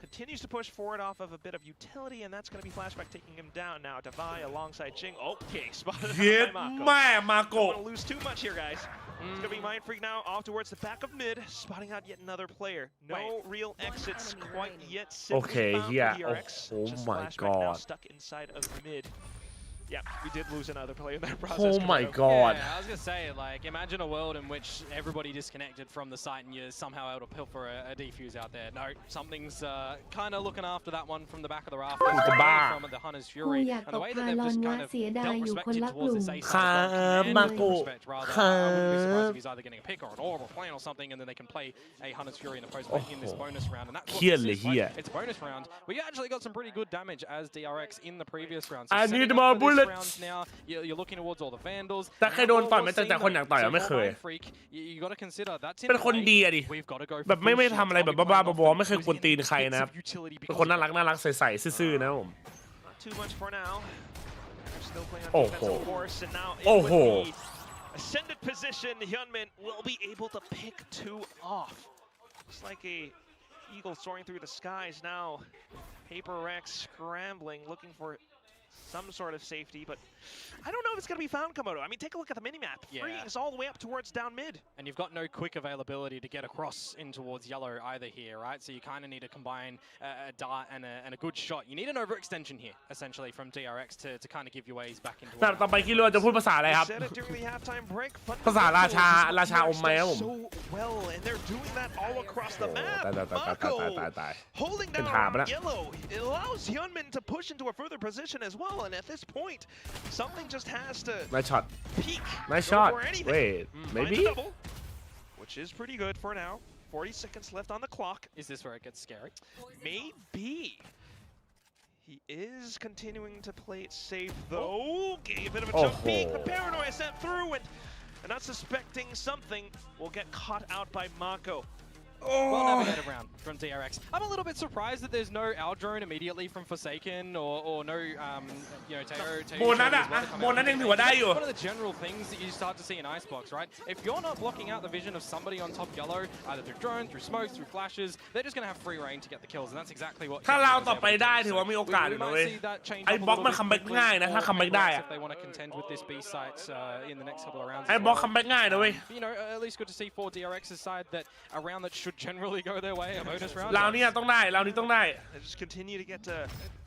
Continues to push forward off of a bit of utility, and that's going to be Flashback taking him down now. Davai alongside Jing. Okay, spotted out เย็ด by Mako. แม่มาโก Don't want to lose too much here, guys. It's going to be Mind Freak now off towards the back of mid, spotting out yet another player. No real exits quite yet. Okay, Simply yeah. found for DRX. Oh Just my Flashback now God. stuck inside of mid. Yeah, we did lose another player in that process. Oh my Komodo. god Yeah, I was gonna say, like, imagine a world in which everybody disconnected from the site and you're somehow able to pilfer a defuse out there. No, something's kind of looking after that one from the back of the rafters, from the Hunter's กู Fury, อยาก and ต the ก way พา that they've ลอน just ว่า kind of เสียดาย dealt อยู่ respect คนละ in กลุ่ towards ม this A ครั side. บมาโก Respect, rather. ครั I wouldn't be surprised บ if he's either getting a pick or an orb or flame or something, and then they can play a Hunter's Fury in a post in this bonus round. And that's เค what รียด this เลย is, เฮีย right? It's a bonus round. We actually got some pretty good damage as DRX in the previous round. I setting need up more for this bullets. round now, you're looking towards all the Vandals. แต่เคยโดนต่อยไหมแต่คนอยากต่อยอะไม่เคย Freak, you got to consider that's เป็นคนดีอะดิ We've got to go แบบไม่ทำอะไรแบบบ้าๆบอๆไม่เคยกวนตีนใครนะครับเป็นคนน่ารักใสๆซื่อๆนะผม Not too much for now. They're still playing on Oh, defensive ho. course, and now Oh, with ho. the ascended position, Hyunmin will be able to pick 2 off. Just like a eagle soaring through the skies now. PRX scrambling, looking for some sort of safety, but I don't know if it's going to be found, Komodo. I mean, take a look at the minimap. Yeah. Freeing is all the way up towards down mid. And you've got no quick availability to get across in towards yellow either here, right? So you kind of need to combine a dart and a good shot. You need an overextension here, essentially, from DRX to kind of give you ways back into ต่อไปคิดว่าจะพูดภาษาอะไรครับ They said it during the halftime break. ภาษาราชา Fundamentals is what ราชาอม DRX ไหมครับผม does so well, and they're doing that all across the โอ้ map. ตาย Mako holding เป็น down ถามไปแล้ว yellow. It allows Hyunmin to push into a further position as well, and at this point, something just has to นายช็อต peak. นาย Go ช็อต for anything. wait Finds maybe a double, which is pretty good for now. 40 seconds left on the clock. Is this where it gets scary? Maybe. He is continuing to play it safe, though. Gave a bit of a jump peek. The paranoia sent through, and not suspecting something will get caught out by Mako. Well navigated round from DRX. I'm a little bit surprised that there's no Aldrone immediately from Forsaken or no, you know, Teo โบนัสอะโบนัสยังถือว่าได้อยู่ One of the general things that you start to see in Icebox, right? If you're not blocking out the vision of somebody on top yellow, either through drone, through smokes, through flashes, they're just going to have free reign to get the kills, and that's exactly what. ถ้าเราต่อไปได้ถือว่ามีโอกาสอยู่นะเว้ย ไอ้บล็อกมันคัมแบ็กง่ายนะถ้าคัมแบ็กได้อะ If they want to contend with this B site in the next couple of rounds. ไอ้บล็อกคัมแบ็กง่ายนะเว้ย You know, at least good to see for DRX's side that a round that should should generally go their way a bonus round. เราเนี่ยต้องได้เรานี่ต้องได้ They just continue to get to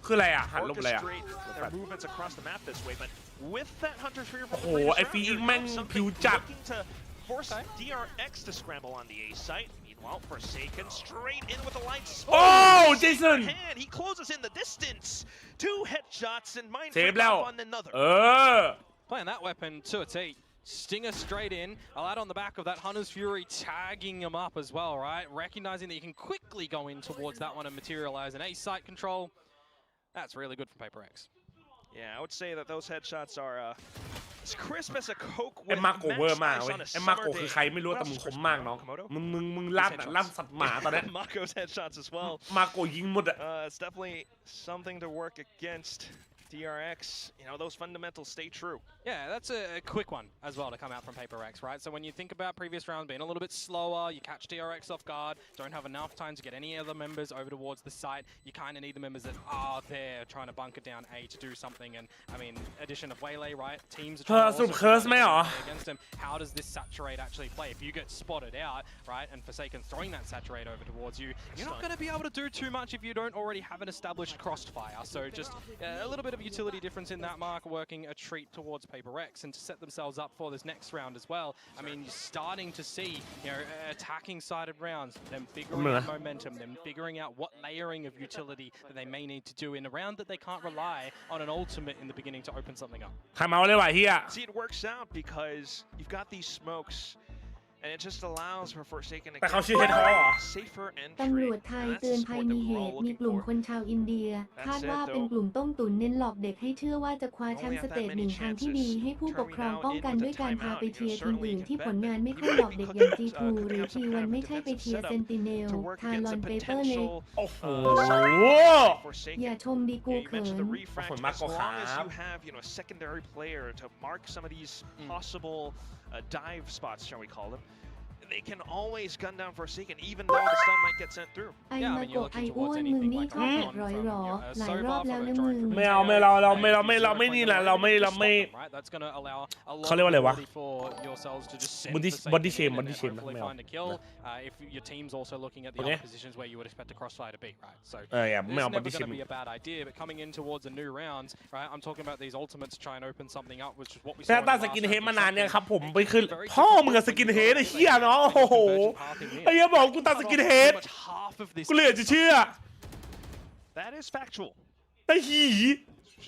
คืออะไรอ่ะหันลงอะไรอ่ะ orchestrate their movements across the map this way, but with that Hunter's Fury โอ้โหไอ้ฟีอิงแม่งผิวจัด looking to force DRX to scramble on the A site. Meanwhile, Forsaken straight in with a light smoke. Oh, Jason! He closes in the distance. 2 headshots and Mind เซฟ Freak แล้ว off on another. Playing that weapon to a T. Stinger straight in, a lad on the back of that Hunter's Fury tagging him up as well, right? Recognizing that you can quickly go in towards that one and materialize an A site control. That's really good from PRX. Yeah, I would say that those headshots are as crisp as a Coke ไอ้ with มาโกเวอร์ match มาก ice เว้ย on a ไอ้มาโก summer คือ day. ใครไม่รู้แต่มึงคมมากน้อง Komodo? มึงลั่นอ่ะลั่นสัตว์หมาตอนนี้ Mako's headshots as well. มาโกยิงหมดอ่ะ It's definitely something to work against DRX. You know, those fundamentals stay true. Yeah, that's a quick one as well to come out from PRX, right? So when you think about previous rounds being a little bit slower, you catch DRX off guard, don't have enough time to get any other members over towards the site. You kind of need the members that are there trying to bunker down A to do something. And I mean, addition of Waylay, right? Teams are trying to also play against him. How does this saturate actually play? If you get spotted out, right, and Forsaken throwing that saturate over towards you, you're not going to be able to do too much if you don't already have an established crossfire. So just a little bit of utility difference in that mark, working a treat towards PRX and to set themselves up for this next round as well. I mean, you're starting to see, you know, attacking sided rounds, them figuring out momentum, them figuring out what layering of utility that they may need to do in a round that they can't rely on an ultimate in the beginning to open something up. ใครเมาเลยว่ะเฮีย See, it works out because you've got these smokes, and it just allows for Forsaken to แต่เขา get ชื่อเฮดฮอล safer ตำร entry. วจไทย And that's เตือน the ภัย sport มี that เห we're all ตุ มี looking กลุ่ม for. คนชาวอินเดีย คาดว่าเป็นกลุ่มต้มตุ๋นเน้นหลอกเด็กให้เชื่อว่าจะคว้าแชมป์สเตจหนึ่งทางที่ดีให้ผู้ปกครองป้องกันด้วยการพาไปเชียร์ทีมอื่นที่ผลงานไม่ค่อยหลอกเด็กอย่าง G2 หรือ T1 ไม่ใช่ไปเชียร์เซนติเนล ทารอนเปเปอร์เล็ก โอ้โห อย่าชมดีกู Yeah, you เขิน mentioned the refract. Oh, Marco As long as you Hab. have, you know, a secondary player to mark some of these possible dive spots, shall we call them, they can always gun down Forsaken, even though the stun might get sent through. ไอ้มาโกะไอ้อ้วนมึงนี่ชอบเผ็ดร้อยหรอหลายรอบแล้วนะมึง ไม่เอาไม่เราไม่นี่แหละเราไม่ That's going to allow a lot เขาเรียกว่าอะไรวะ for yourselves to just send Body Forsaken shame, in and body shame hopefully ไม่เอา find a kill. If your team's also looking at the Okay. other positions where you would expect a crossfire to be, right? So อย่า it's ไม่เอา never body going to shame be a bad idea, but coming in towards a new round, right? I'm talking about these ultimates to try and open something up, which is what we แต่ saw. in ตั้ง the ส last กิน round. เฮด It's มานานเนี่ย something ครับผมไปขึ้น very พ่อมึงอะสกินเฮดไอ้เหี้ยเนาะโอ้โหไอ้เหี้ยบอกกูตั้งสกินเฮด Pretty much half of this กูเลยอยากจะเชื่อ That is factual. ไอ้หี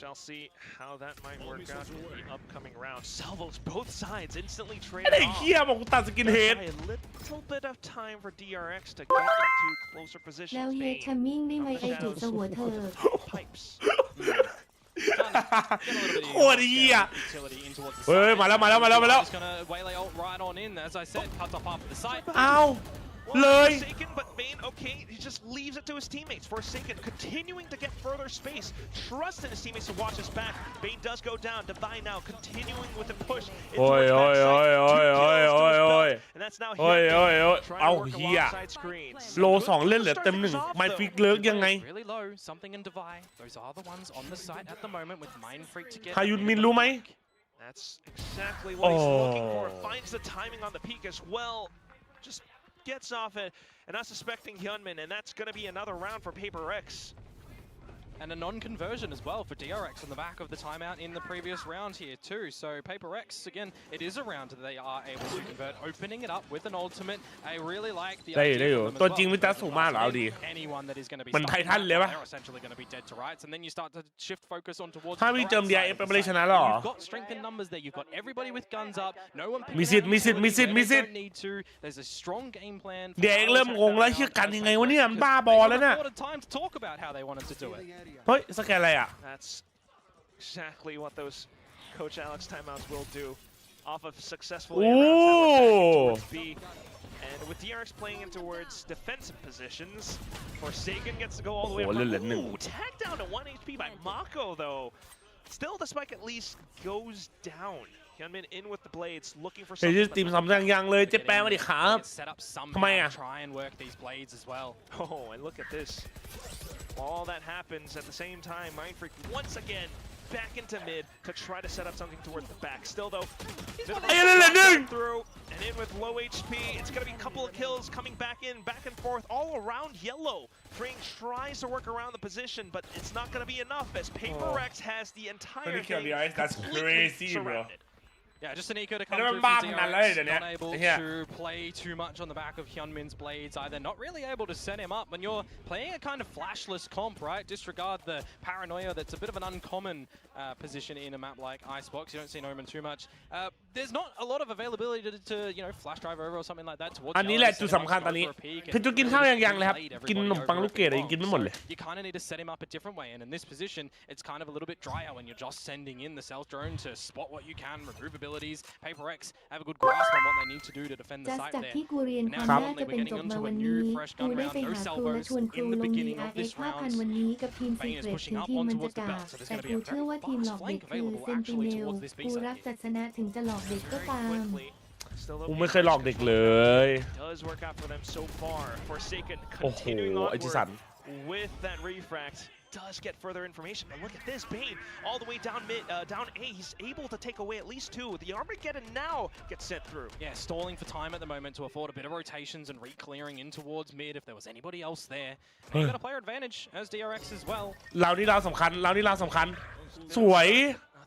Shall see how that might work out in the upcoming round. Salvos both sides instantly ไอ้ trade เหี้ยบอกกูตั้งสกินเฮด A little bit of time for DRX to get into closer แล้ว positions. เฮดแชมมิ่งได้ไหมไอจุดสหัวเธอ Pipes. โคตรเหี้ย เฮ้ยมาแล้ว Just gonna waylay ult right on in, as I said, cuts off half of the site. เอา Well, เลย Forsaken, but Bane, okay, he just leaves it to his teammates. Forsaken continuing to get further space, trusting his teammates to watch his back. Bane does go down. Divine now continuing with the push. Into his backside. And that's now him trying to work alongside screens. โล2เล่นเหลือเต็ม1ไม่ฟิกเลิกยังไง Really low, something in Divine. Those are the ones on the site at the moment with Mind Freak to get. พายุมินรู้ไหม That's exactly what he's looking for. Finds the timing on the peak as well. Just gets off it, and not suspecting Hyunmin, and that's going to be another round for PRX. And a non-conversion as well for DRX on the back of the timeout in the previous round here too. So PRX, again, it is a round that they are able to convert, opening it up with an ultimate. I really like the ได้ idea อยู่ of them as ตัว well. จริงวิตาสูงมากเหรอเอาดี Anyone that is going to be เหมือนไททันเลยปะ they're essentially going to be dead to rights, and then you start to shift focus on towards ถ้า the วิ่ง right เติม side DRX of เป็น the ไปเลย site. ชนะหรอ You've got strength in numbers there. You've got everybody with guns up. No one มีสิทธิ์ picking out utility where they มีสิทธิ์ don't need to. There's a strong game plan. for DRX how to เริ่ม attack งงแล้ว that เฮีย round กัน as ยังไง they วะเนี่ย progress, มันบ้า because บอ they แล้ว couldn't เนี่ย afford time to talk about how they wanted to do it. เฮ้ยสแกนอะไรอ่ะ That's exactly what those Coach Alex timeouts will do. Off of successful A rounds that were taken towards B. And with DRX playing in towards defensive positions, Forsaken gets to go all the way up. Ooh, tag down to 1 HP by Mako though. Still, the spike at least goes down. Hyunmin in with the blades, looking for เฮ้ย something. ทีมซ้ำยังเลยเจ๊แปงมาดิครับ Set up ทำไม somehow อ่ะ to try and work these blades as well. Oh, and look at this. All that happens at the same time. Mind Freak once again back into mid to try to set up something towards the back. Still though, through and in with low HP. It's gonna be a couple of kills coming back in, back and forth, all around yellow. Freeing tries to work around the position, but it's not gonna be enough as PRX has the entire thing completely surrounded. Yeah, just an eco to come through from DRX, not able to play too much on the back of Hyunmin's blades either, not really able to set him up. When you're playing a kind of flashless comp, right, disregard the paranoia that's a bit of an uncommon position in a map like Icebox. You don't see Noman too much. There's not a lot of availability to you know, flash drive over or something like that towards อันนี้แหละจุดสำคัญตอนนี้คือจุดกินข้าวยังเลยครับกินขนมปังลูกเกดยังกินไม่หมดเลย You kind of need to set him up a different way, and in this position, it's kind of a little bit drier when you're just sending in the stealth drone to spot what you can, remove abilities. PRX have a good grasp on what they need to do to defend the site จาก there. ที่กูเรียนความน่าจะเป็นจบมาวันนี้กูได้ไปหาครูและชวนครูลง DRX 5,000 วันนี้กับทีมซีเครตถึงทีมมันจะกากแต่กูเชื่อว่าทีมหลอกเด็กคือเซนติเนลกูรักจัดชนะถึงจะหลอกเด็กก็ตาม กูไม่เคยหลอกเด็กเลย Does work out for them so far. Forsaken โอ้โห continuing ไอจิสัน onward with that refract. Does get further information, but look at this Bane all the way down mid, down A. He's able to take away at least two. The Armageddon now gets sent through. Yeah, stalling for time at the moment to afford a bit of rotations and re-clearing in towards mid if there was anybody else there. And you got a player advantage as DRX as well. เรานี่เราสำคัญเรานี่เราสำคัญสวย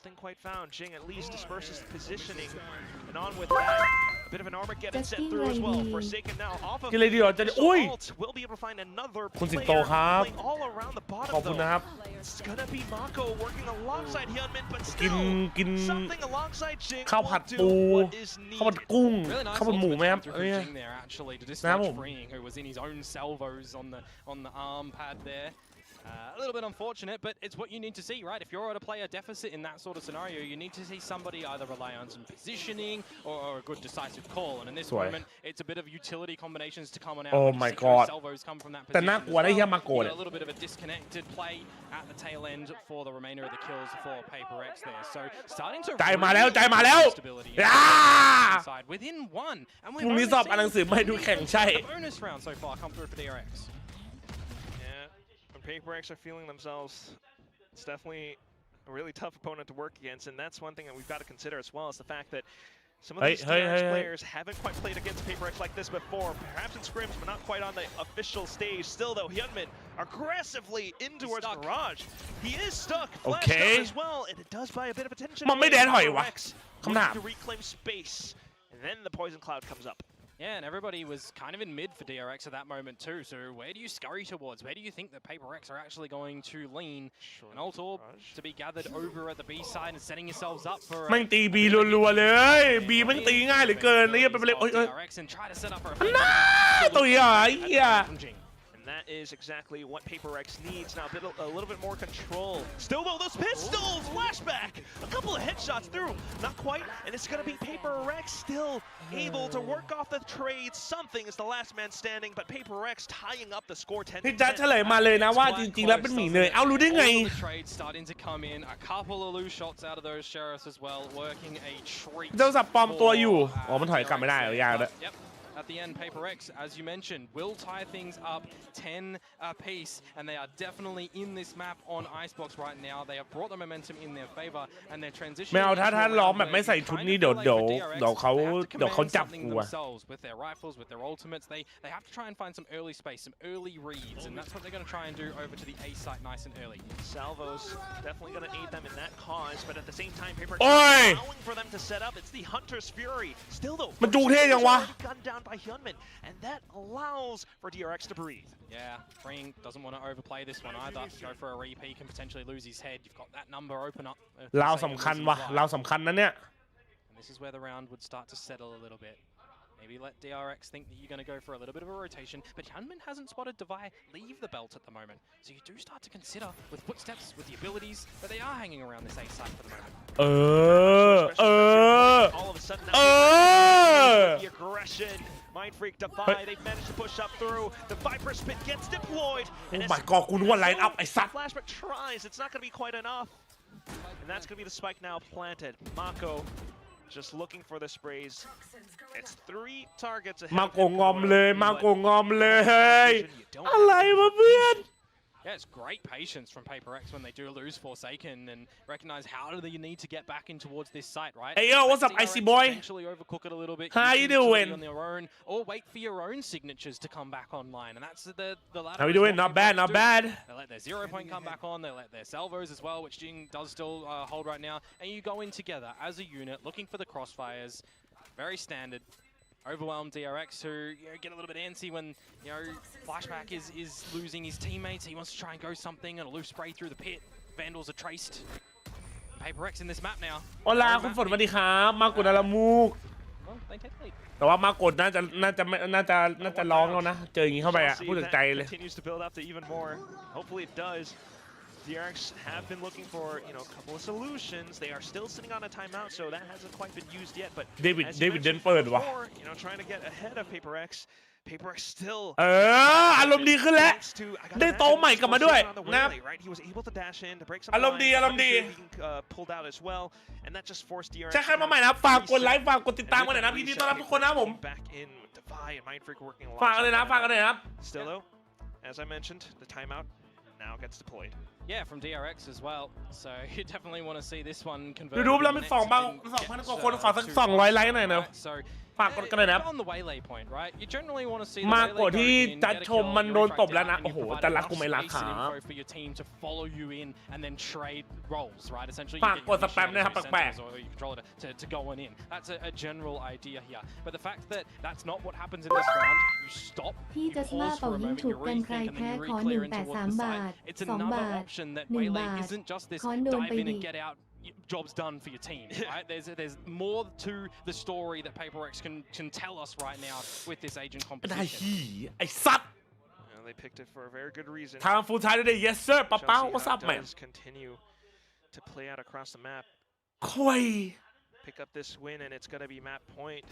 Nothing quite found. Jing at least disperses the positioning, and on with that, a bit of an Armageddon sent through as well. Forsaken now off of กินเลยดีกว่าจะอุ้ย will be able to find another คุณสิง player โตครับ playing all around the ข bottom อบคุณนะครับ though. It's gonna be Mako working alongside Hyunmin, but กิน still กิน something alongside Jing ข้าวผัด will ปู do what is ข้าวผัด needed. กุ้ง Really nice ข้าวผัดหมูไหมครับ ultimate come through from Jing there actually to dispatch Freeing, who was in his own salvos on the arm pad there. A little bit unfortunate, but it's what you need to see, right? If you're at a player deficit in that sort of scenario, you need to see somebody either rely on some positioning or a good decisive call. And in this moment, it's a bit of utility combinations to come on out. Oh my god. Salvos come from that แต่ position น่า as กลัวได้เฮีย well. มาโก You เล got ย a little bit of a disconnected play at the tail end for the remainder of the kills for PRX there. So starting to ใจมาแล้วใจมาแล้ว stability อ่า inside within one. And พรุ่งนี้สอบอ่านหนังสือไม่ดูแข่งใช่ the bonus round so far come through for DRX. PRX are feeling themselves. It's definitely a really tough opponent to work against, and that's one thing that we've got to consider as well, is the fact that some of these DRX players haven't quite played against PRX like this before, perhaps in scrims, but not quite on the official stage. Still, though, Hyunmin aggressively in towards Mirage. He is stuck, flashed out as well, and it does buy a bit of attention. มันไม่แดนถอยวะ คำถาม to reclaim space, and then the poison cloud comes up. Yeah, and everybody was kind of in mid for DRX at that moment too, so where do you scurry towards? Where do you think that PRX are actually going to lean? An ult orb to be gathered over at the B side and setting yourselves up for แม่งตีบีรัวๆเลยบีแม่งตีง่ายเหลือเกินนี่เป็นไปเลยโอ้ย DRX and try to set up for a น่าตัวใหญ่เหี้ย That is exactly what PRX needs now. A little bit more control. Still though, those pistols! Flashback! A couple of headshots through. Not quite. And it's going to be PRX still able to work off the trade. Something is the last man standing, but PRX tying up the score 10. พี่จัดเฉลยมาเลยนะว่าจริงๆแล้วเป็นหมีเนยเอ้ารู้ได้ไง The trade starting to come in. A couple of loose shots out of those sheriffs as well, working a treat. เจ้าสับปลอมตัวอยู่อ๋อมันถอยกลับไม่ได้เหรอยากเลย Yep. At the end, PRX, as you mentioned, will tie things up 10 apiece, and they are definitely in this map on Icebox right now. They have brought the momentum in their favor, and they're transitioning. ไม่เอาถ้าล้อมแบบไม่ใส่ชุดนี้เดี๋ยวเขาจับกูอะ with their rifles, with their ultimates, they have to try and find some early space, some early reads, and that's what they're going to try and do over to the A site nice and early. Salvos definitely going to aid them in that cause, but at the same time, PRX allowing for them to set up. It's the Hunter's Fury. Still though, มันจูเท่ยังวะ gunned down by Hyunmin, and that allows for DRX to breathe. Yeah, Freeing doesn't want to overplay this one either. Go for a repeat, can potentially lose his head. You've got that number open up. เราสำคัญวะเราสำคัญนะเนี่ย And this is where the round would start to settle a little bit. Maybe let DRX think that you're going to go for a little bit of a rotation, but Hyunmin hasn't spotted Devi leave the belt at the moment. So you do start to consider, with footsteps, with the abilities, that they are hanging around this A site for the moment. All of a sudden, the aggression. Mind Freak Devi, they've managed to push up through. The Viper Spit gets deployed. Oh my god, กูนึกว่าไลน์อัพไอ้สัตว์ Flashback tries, it's not going to be quite enough. And that's going to be the spike now planted. Mako just looking for the sprays. It's 3 targets ahead. มาโกงอมเลยมาโกงอมเลยอะไรวะเพื่อน Yeah, it's great patience from PRX when they do lose Forsaken and recognize how do they need to get back in towards this site, right? Hey yo, what's up, Icy boy? Potentially overcook it a little bit. How you doing? On their own, or wait for your own signatures to come back online, and that's the latter. How you doing? Not bad, not bad. They let their 0 point come back on. They let their salvos as well, which Jing does still hold right now, and you go in together as a unit, looking for the crossfires. Very standard. Overwhelmed DRX who get a little bit antsy when Flashback is losing his teammates. He wants to try and go something and a loose spray through the pit. Vandals are traced. PRX in this map now. โอลาคุณฝนสวัสดีครับมากดอารามูก Well, they take the lead. แต่ว่ามากดน่าจะร้องแล้วนะเจออย่างนี้เข้าไปอ่ะพูดถึงใจเลย Continues to build up to even more. Hopefully it does. DRX have been looking for, a couple of solutions. They are still sitting on a timeout, so that hasn't quite been used yet. But David เดินเปิดวะ trying to get ahead of PRX. PRX still. อารมณ์ดีขึ้นแล้วได้โตใหม่กลับมาด้วยนะ He was able to dash in to break some อารมณ์ดี pulled out as well, and that just forced DRX. ใช่ใครมาใหม่นะฝากกดไลค์ฝากกดติดตามกันหน่อยนะพี่ต้อนรับทุกคนนะผม Back in Defy and Mindfreak working a lot. ฝากกันเลยนะฝากกันเลยนะ Still though, as I mentioned, the timeout now gets deployed. Yeah, from DRX as well. So you definitely want to see this one convert. ยูทูบแล้วเป็น2,000 กว่าคนขอสัก200ไลค์หน่อยนะ So ฝากกดกันเลยนะ on the waylay point, right? You generally want to see มากกว่าที่จัดชมมันโดนตบแล้วนะโอ้โหแต่รักกูไม่รักขา for your team to follow you in and then trade roles, right? Essentially, ฝากกดสแปมนะครับแปลก or you control it to go on in. That's a general idea here. But the fact that that's not what happens in this round, you stop. พี่จัสมาเป่ายิงฉุบกันใครแพ้ขอ183 บาท It's 2 another บาท option that 1 waylay บาท isn't just this ค้อนโดน dive ไป in ดิ and get out. Job's done for your team, right? There's more to the story that PRX can tell us right now with this agent ไอ้ competition. ไอ้สัตว์ They picked it for a very good reason. ทางฟูลไทม์ได้ yes sir ป้าป้า what's up man Continue to play out across the map. คุย Pick up this win, and it's going to be map point.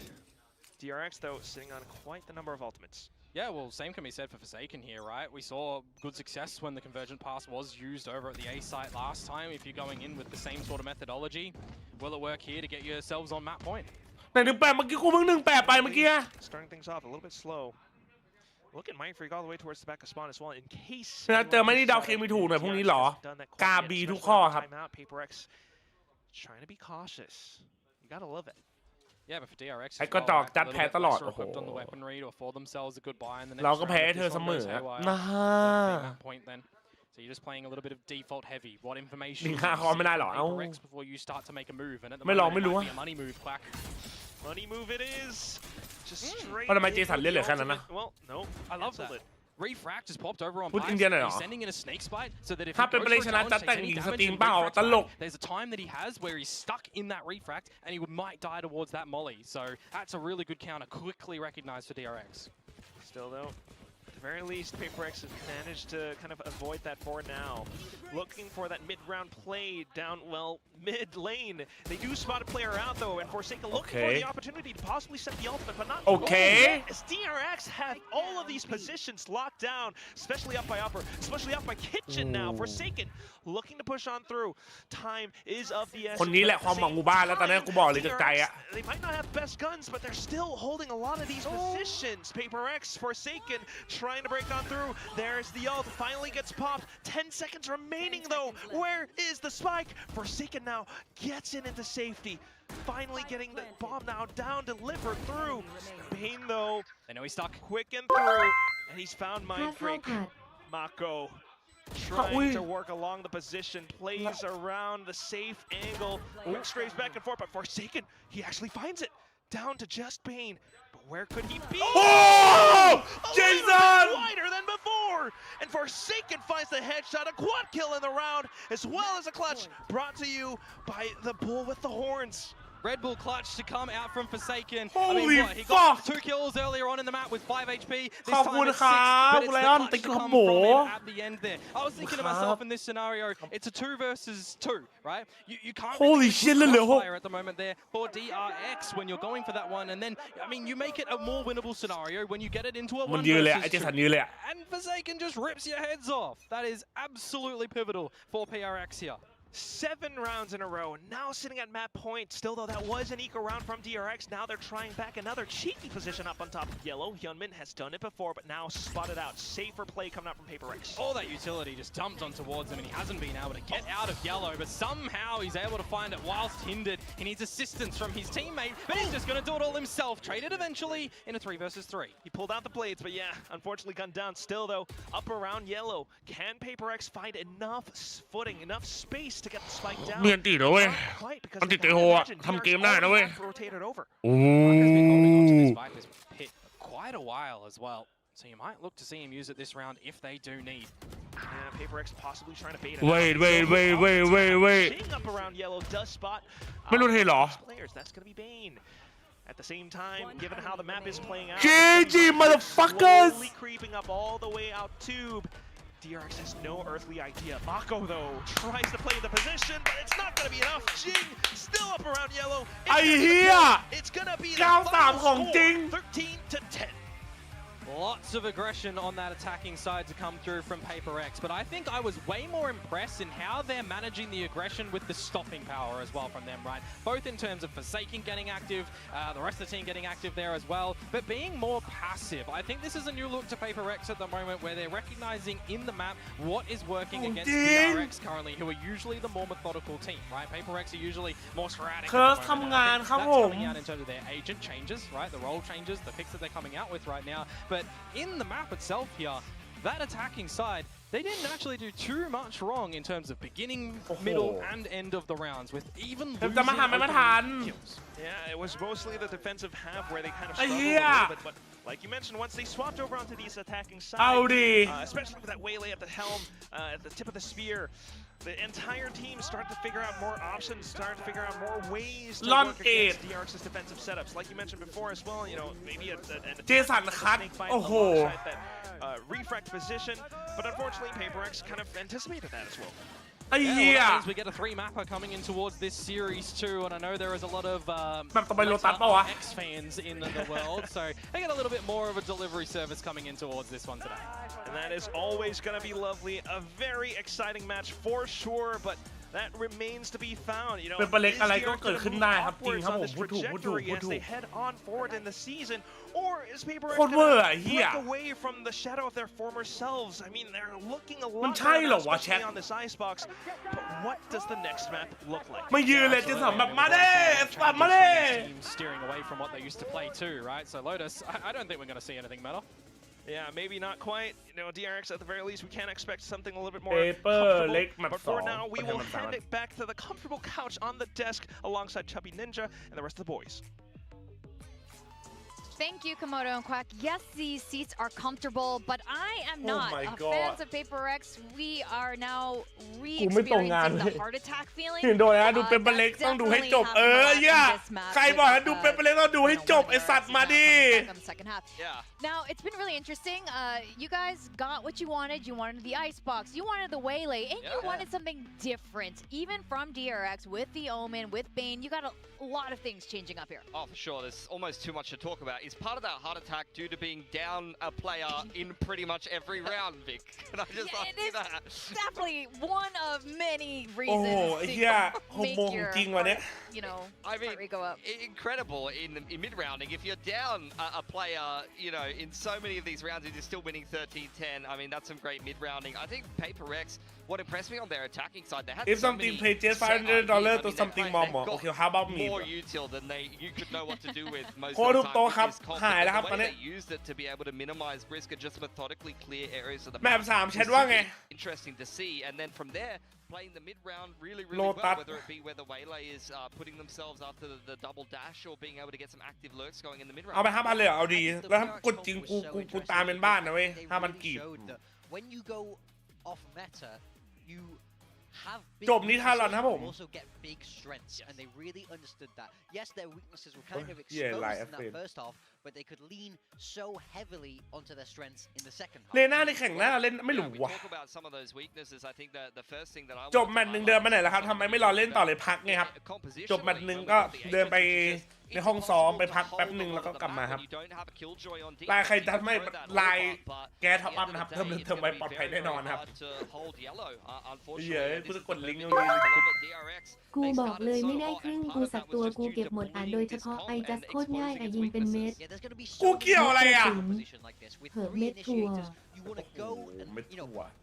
DRX though sitting on quite the number of ultimates. Yeah, well, same can be said for Forsaken here, right? We saw good success when the Convergent Pass was used over at the A site last time. If you're going in with the same sort of methodology, will it work here to get yourselves on map point? ไหน18เมื่อกี้กูเพิ่ง18ไปเมื่อกี้ Starting things off a little bit slow. Look at Mindfreak all the way towards the back of spawn as well. In case เจอไม่ได้ดาวเคมีถูกหน่อยพวกนี้หรอ กาบีทุกข้อครับ PRX trying to be cautious. You gotta love it. Yeah, but for DRX, ไอ้ก็จอกจัดแพ้ตลอดโอ้โห on the weaponry to afford themselves a good buy in the next เราก็แพ้ round. เธอเสมอนะ point then. So you're just playing a little bit of default heavy. What information? คอไม่ได้หรอ PRX before you start to make a move, and at the ไม่ลอง moment ไม่ it รู้ might be a money move, Quack. Money move it is. Just straight. ทำไมเจสันเล่นเหลือแค่นั้นนะ Well, no. I love that. Refract just popped over on Put Pice. Indiana He's on. sending in a snake spite so that if ถ้า he เป็น goes ไป for ได้ a ชนะ challenge, จัด takes แต่ง any หญิงส damage ตรีม and เปล่า refracts ตลก out, there's a time that he has where he's stuck in that refract and he might die towards that molly. So that's a really good counter, quickly recognized for DRX. Still though, at the very least, PRX has managed to kind of avoid that for now. Looking for that mid-round play down, well, mid lane. They do spot a player out though, and Forsaken looking for the opportunity to possibly set the ultimate, but not as DRX have all of these positions locked down, especially up by upper, especially up by kitchen now. Forsaken looking to push on through. Time is of the essence. คนนี้แหละความหวังหมู่บ้านแล้วตอนนี้กูบอกเลยจากใจอะ They might not have the best guns, but they're still holding a lot of these positions. PRX, Forsaken trying to break on through. There's the ult, finally gets popped. 10 seconds remaining though. Where is the spike? Forsaken now gets into safety. Finally getting the bomb now down, delivered through. Bane though, They know he's stuck. quick and through, and he's found ถ้าข้าว Mindfreak. ผัด Mako trying to work along the position, plays around the safe angle, quick strays back and forth, but Forsaken, he actually finds it. Down to just Bane. But where could he be? Oh! Jason! Wider than before! And Forsaken finds the headshot, a quad kill in the round, as well as a clutch brought to you by the bull with the horns. Red Bull clutch to come out from Forsaken. Holy I mean, what? He got 2 kills earlier on in the map with 5 HP. Thisขอบ time คุณ it's ครั 6, บ but it's คุณไล the ออน clutch ติ๊ก to ข come โม from him at the end there. I was thinking to ครับ myself in this scenario, it's a 2 versus 2, right? You can't Holy really shit, get Lil Ho. crossfire at the moment there for DRX when you're going for that one. And then, I mean, you make it a more winnable scenario when you get it into a มัน 1 ยืนเลยอะไอ้ versus เจสัน 2. ยืนเลยอะ And Forsaken just rips your heads off. That is absolutely pivotal for PRX here. 7 rounds in a row, now sitting at map point. Still though, that was an eco round from DRX. Now they're trying back another cheeky position up on top of yellow. Hyunmin has done it before, but now spotted out. Safer play coming out from PRX. All that utility just dumped on towards him, and he hasn't been able to get out of yellow, but somehow he's able to find it whilst hindered. He needs assistance from his teammate, but he's just going to do it all himself. Traded eventually in a 3 versus 3. He pulled out the blades, but yeah, unfortunately gunned down. Still though, up around yellow. Can PRX find enough footing, enough space to get the spike down? เมียนตีนะเว้ย Not quite, because มันติด they เตะ have โฮ to อะ imagine ทำเกม DRX ได้นะเว้ย already have rotated over. โอ้ Mark has been holding on to this Viper's pit for quite a while as well, so you might look to see him use it this round if they do need. Yeah, PRX possibly trying to bait it Wait, out. wait, wait, wait, wait, wait. Jing up around yellow does spot ไม่รู้เทเหรอ players. That's going to be Bane. At the same time, given how the map is playing out, JJ motherfuckers slowly creeping up all the way out tube. DRX has no earthly idea. Mako though tries to play the position, but it's not going to be enough. Jing still up around yellow. ไอ้เหี้ย It's going to be 93 ของจริง 13 to 10. Lots of aggression on that attacking side to come through from PRX, but I think I was way more impressed in how they're managing the aggression with the stopping power as well from them, right? Both in terms of Forsaken getting active, the rest of the team getting active there as well, but being more passive. I think this is a new look to PRX at the moment where they're recognizing in the map what is working against DRX currently, who are usually the more methodical team, right? PRX are usually more sporadic. เคิร์ฟทำงานครับผม That's coming out in terms of their agent changes, right? The role changes, the picks that they're coming out with right now. But in the map itself here, that attacking side, they didn't actually do too much wrong in terms of beginning, middle, and end of the rounds, with even losing จะมาทันไม่มาทัน open kills. Yeah, it was mostly the defensive half where they kind of struggled a yeah. little bit, but like you mentioned, once they swapped over onto these attacking sides, เอาดิ especially with that waylay at the helm, at the tip of the spear, the entire team started to figure out more options, started to figure out more ways to Lon work against DRX's defensive setups. Like you mentioned before as well, you know, maybe a Jason cut. snake bite Oh. alongside that refract position, but unfortunately, PRX kind of anticipated that as well. ไอ้ Yeah, เหี้ย well, that means we get a 3-mapper coming in towards this series too, and I know there is a lot of แบบต่อไปโลตัสเปล่าวะ X fans in the world, so they get a little bit more of a delivery service coming in towards this one today. And that is always going to be lovely. A very exciting match for sure, but that remains to be found. You know, เป็นประเล็ก is อะไรก็ DRX เกิด gonna ขึ้น move ได้ครับจริง upwards ครับ on ผม this พูดถูก trajectory พูด as ถูก they head on forward in the season, or is PRX โคตรเวอร์อะ going เหี้ย to break away from the shadow of their former selves? I mean, they're looking a มัน lot ใช่เหร better อ now, วะแชท especially on this icebox. But what does the next map look like? ไม่ยืนเลยเจสันแบบมาเด้สัตว์มาเด้ Teams steering away from what they used to play too, right? So Lotus, I don't think we're going to see anything metal. Yeah, maybe not quite. You know, DRX at the very least, we can expect something a little bit more Paper comfortable. leg map But for 2 now, we ประเทศ will มันต่าง hand กัน it back to the comfortable couch on the desk alongside Chubby Ninja and the rest of the boys. Thank you, Komodo and Quack. Yes, these seats are comfortable, but I am Oh not. my Uh, God. Fans of PRX, we are now กูไม่ตรงงาน re-experiencing เลย the heart attack feeling. โดยนะดูเป็นประเล็กต้องดูให้จบ อย่าใครบอกให้ดูเป็นประเล็กต้องดูให้จบไอสัตว์มาดิ Second half. Yeah. Now, it's been really interesting. You guys got what you wanted. You wanted the icebox. You wanted the waylay. And you Yeah. wanted something different. Even from DRX, with the Omen, with Bane, you got a lot of things changing up here. Oh, for sure. There's almost too much to talk about. Is part of that heart attack due to being down a player in pretty much every round, Vic? Can I just Yeah, ask it you is that? definitely one of many โอ้ reasons ไอ้ to เหี้ยโฮ make โมของ your จริงวะเนี่ย heart, you know, I mean, heart rate go up. incredible in mid-rounding. If you're down a player, you know, in so many of these rounds and you're still winning 13-10, I mean, that's some great mid-rounding. I think PRX, what impressed me on their attacking side, they had If so something many paid just set $500 ideas. I to mean, something they've more. got Okay, how about me? more util than you could know what to do with most โค of ตร the ทุกโต๊ะ time. ครับ With this หายแล้วครับ conflict, ตอน the นี้ way they used it to be able to minimize risk and just methodically clear areas of the แมป map 3 แชท is ว่าไง super interesting to see. And then from there, playing the mid-round really Lotus. well, whether it be where the waylay is putting themselves after the double dash or being able to get some active lurks going in the mid-round. เอาไป 5,000 เลยเหรอเอาดี แล้วถ้ากดจริงกูตามเป็นบ้านนะเว้ย 5,000 กีบ When you go off meta, you have big จบนิทานแล้วนะครับผม weaknesses, but also get big strengths, and they really understood that. Yes, their weaknesses were kind of Yeah, exposed like in that F8. first half, but they could lean so heavily onto their strengths in the second half. เลน่าในแข่งหน้าเล่นไม่หรู We ว่ะ talk about some of those weaknesses. I think the first thing that I จบแมตช์หนึ่งเดินไปไหนแล้วครับทำไมไม่รอเล่นต่อเลยพักไงครับ จบแมตช์หนึ่งก็เดินไป ในห้องซ้อมไปพักแป๊บหนึ่งแล้วก็กลับมาครับลายใครทัดไม่ลายแกท็อปอัพนะครับเทอมไว้ปลอดภัยแน่นอนครับเย้กูจะกดลิงก์ตรงนี้กูบอกเลยไม่ได้ครึ่งกูสักตัวกูเก็บหมดโดยเฉพาะไอจัสโคตรง่ายยิงเป็นเม็ด กูเกี่ยวอะไรอ่ะ เผิ่เม็ดถั่ว You want to go and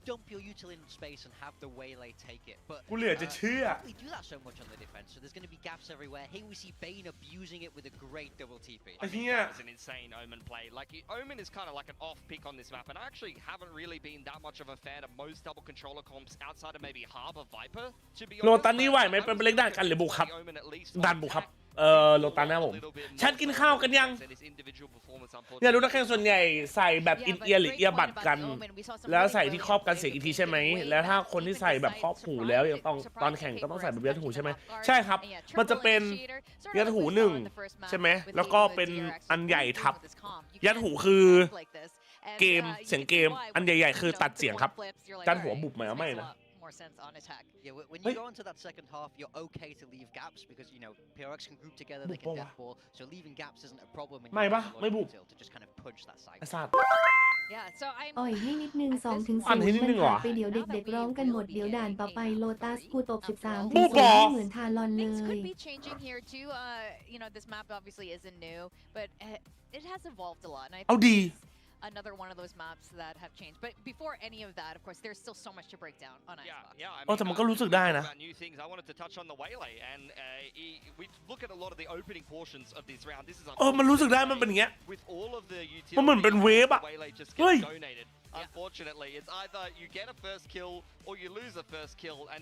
dump your util in space and have the waylay take it. But กูเหลือจะเชื่อ we do that so much on the defense, so there's going to be gaps everywhere. Here we see Bane abusing it with a great double TP. I think that was an insane Omen play. Like Omen is kind of like an off pick on this map, and I actually haven't really been that much of a fan of most double controller comps outside of maybe Harbor Viper. To be honest, โลตันนี่ไหวไหมเป็นเล็กด้านกันหรือบุกครับด้านบุกครับโลตันนะผมฉันกินข้าวกันยังเนี่ยรู้นักแข่งส่วนใหญ่ใส่แบบอินเอียร์หรือเอียร์บัดกันแล้วใส่ที่ครอบกันเสียงอีกทีใช่ไหมแล้วถ้าคนที่ใส่แบบครอบหูแล้วยังต้องตอนแข่งก็ต้องใส่แบบยัดหูใช่ไหมใช่ครับมันจะเป็นยัดหูหนึ่งใช่ไหมแล้วก็เป็นอันใหญ่ทับยัดหูคือเกมเสียงเกมอันใหญ่ๆคือตัดเสียงครับด้านหัวบุบไหมไม่นะmore sense on attack. Yeah, when you go into that second half, you're okay to leave gaps because you know PRX can group together, they can death ball, so leaving gaps isn't a problem. ไม่ปะไม่บุก to just kind of punch that side. ไอ้สัตว์ Yeah, so I'm อ่อยให้นิดนึง2 ถึง 0มันผ่านไปเดี๋ยวเด็กๆร้องกันหมดเดี๋ยวด่านต่อไปโลตัสกูตก13 ถึง 0เหมือนทารอนเล things ย could be changing here too. You know, this map obviously isn't new, but it has evolved a lot. And I think เอาดี another one of those maps that have changed. But before any of that, of course, there's still so much to break down on Icebox. Yeah. แต่มันก็รู้สึกได้นะ New things. I wanted to touch on the waylay, and we look at a lot of the opening portions of this round. This is มันรู้สึกได้มันเป็นอย่างเงี้ย with all of the utilities, มันเหมือนเป็นเวฟอะ waylay just เฮ้ย gets donated. Unfortunately, it's either you get a first kill or you lose a first kill, and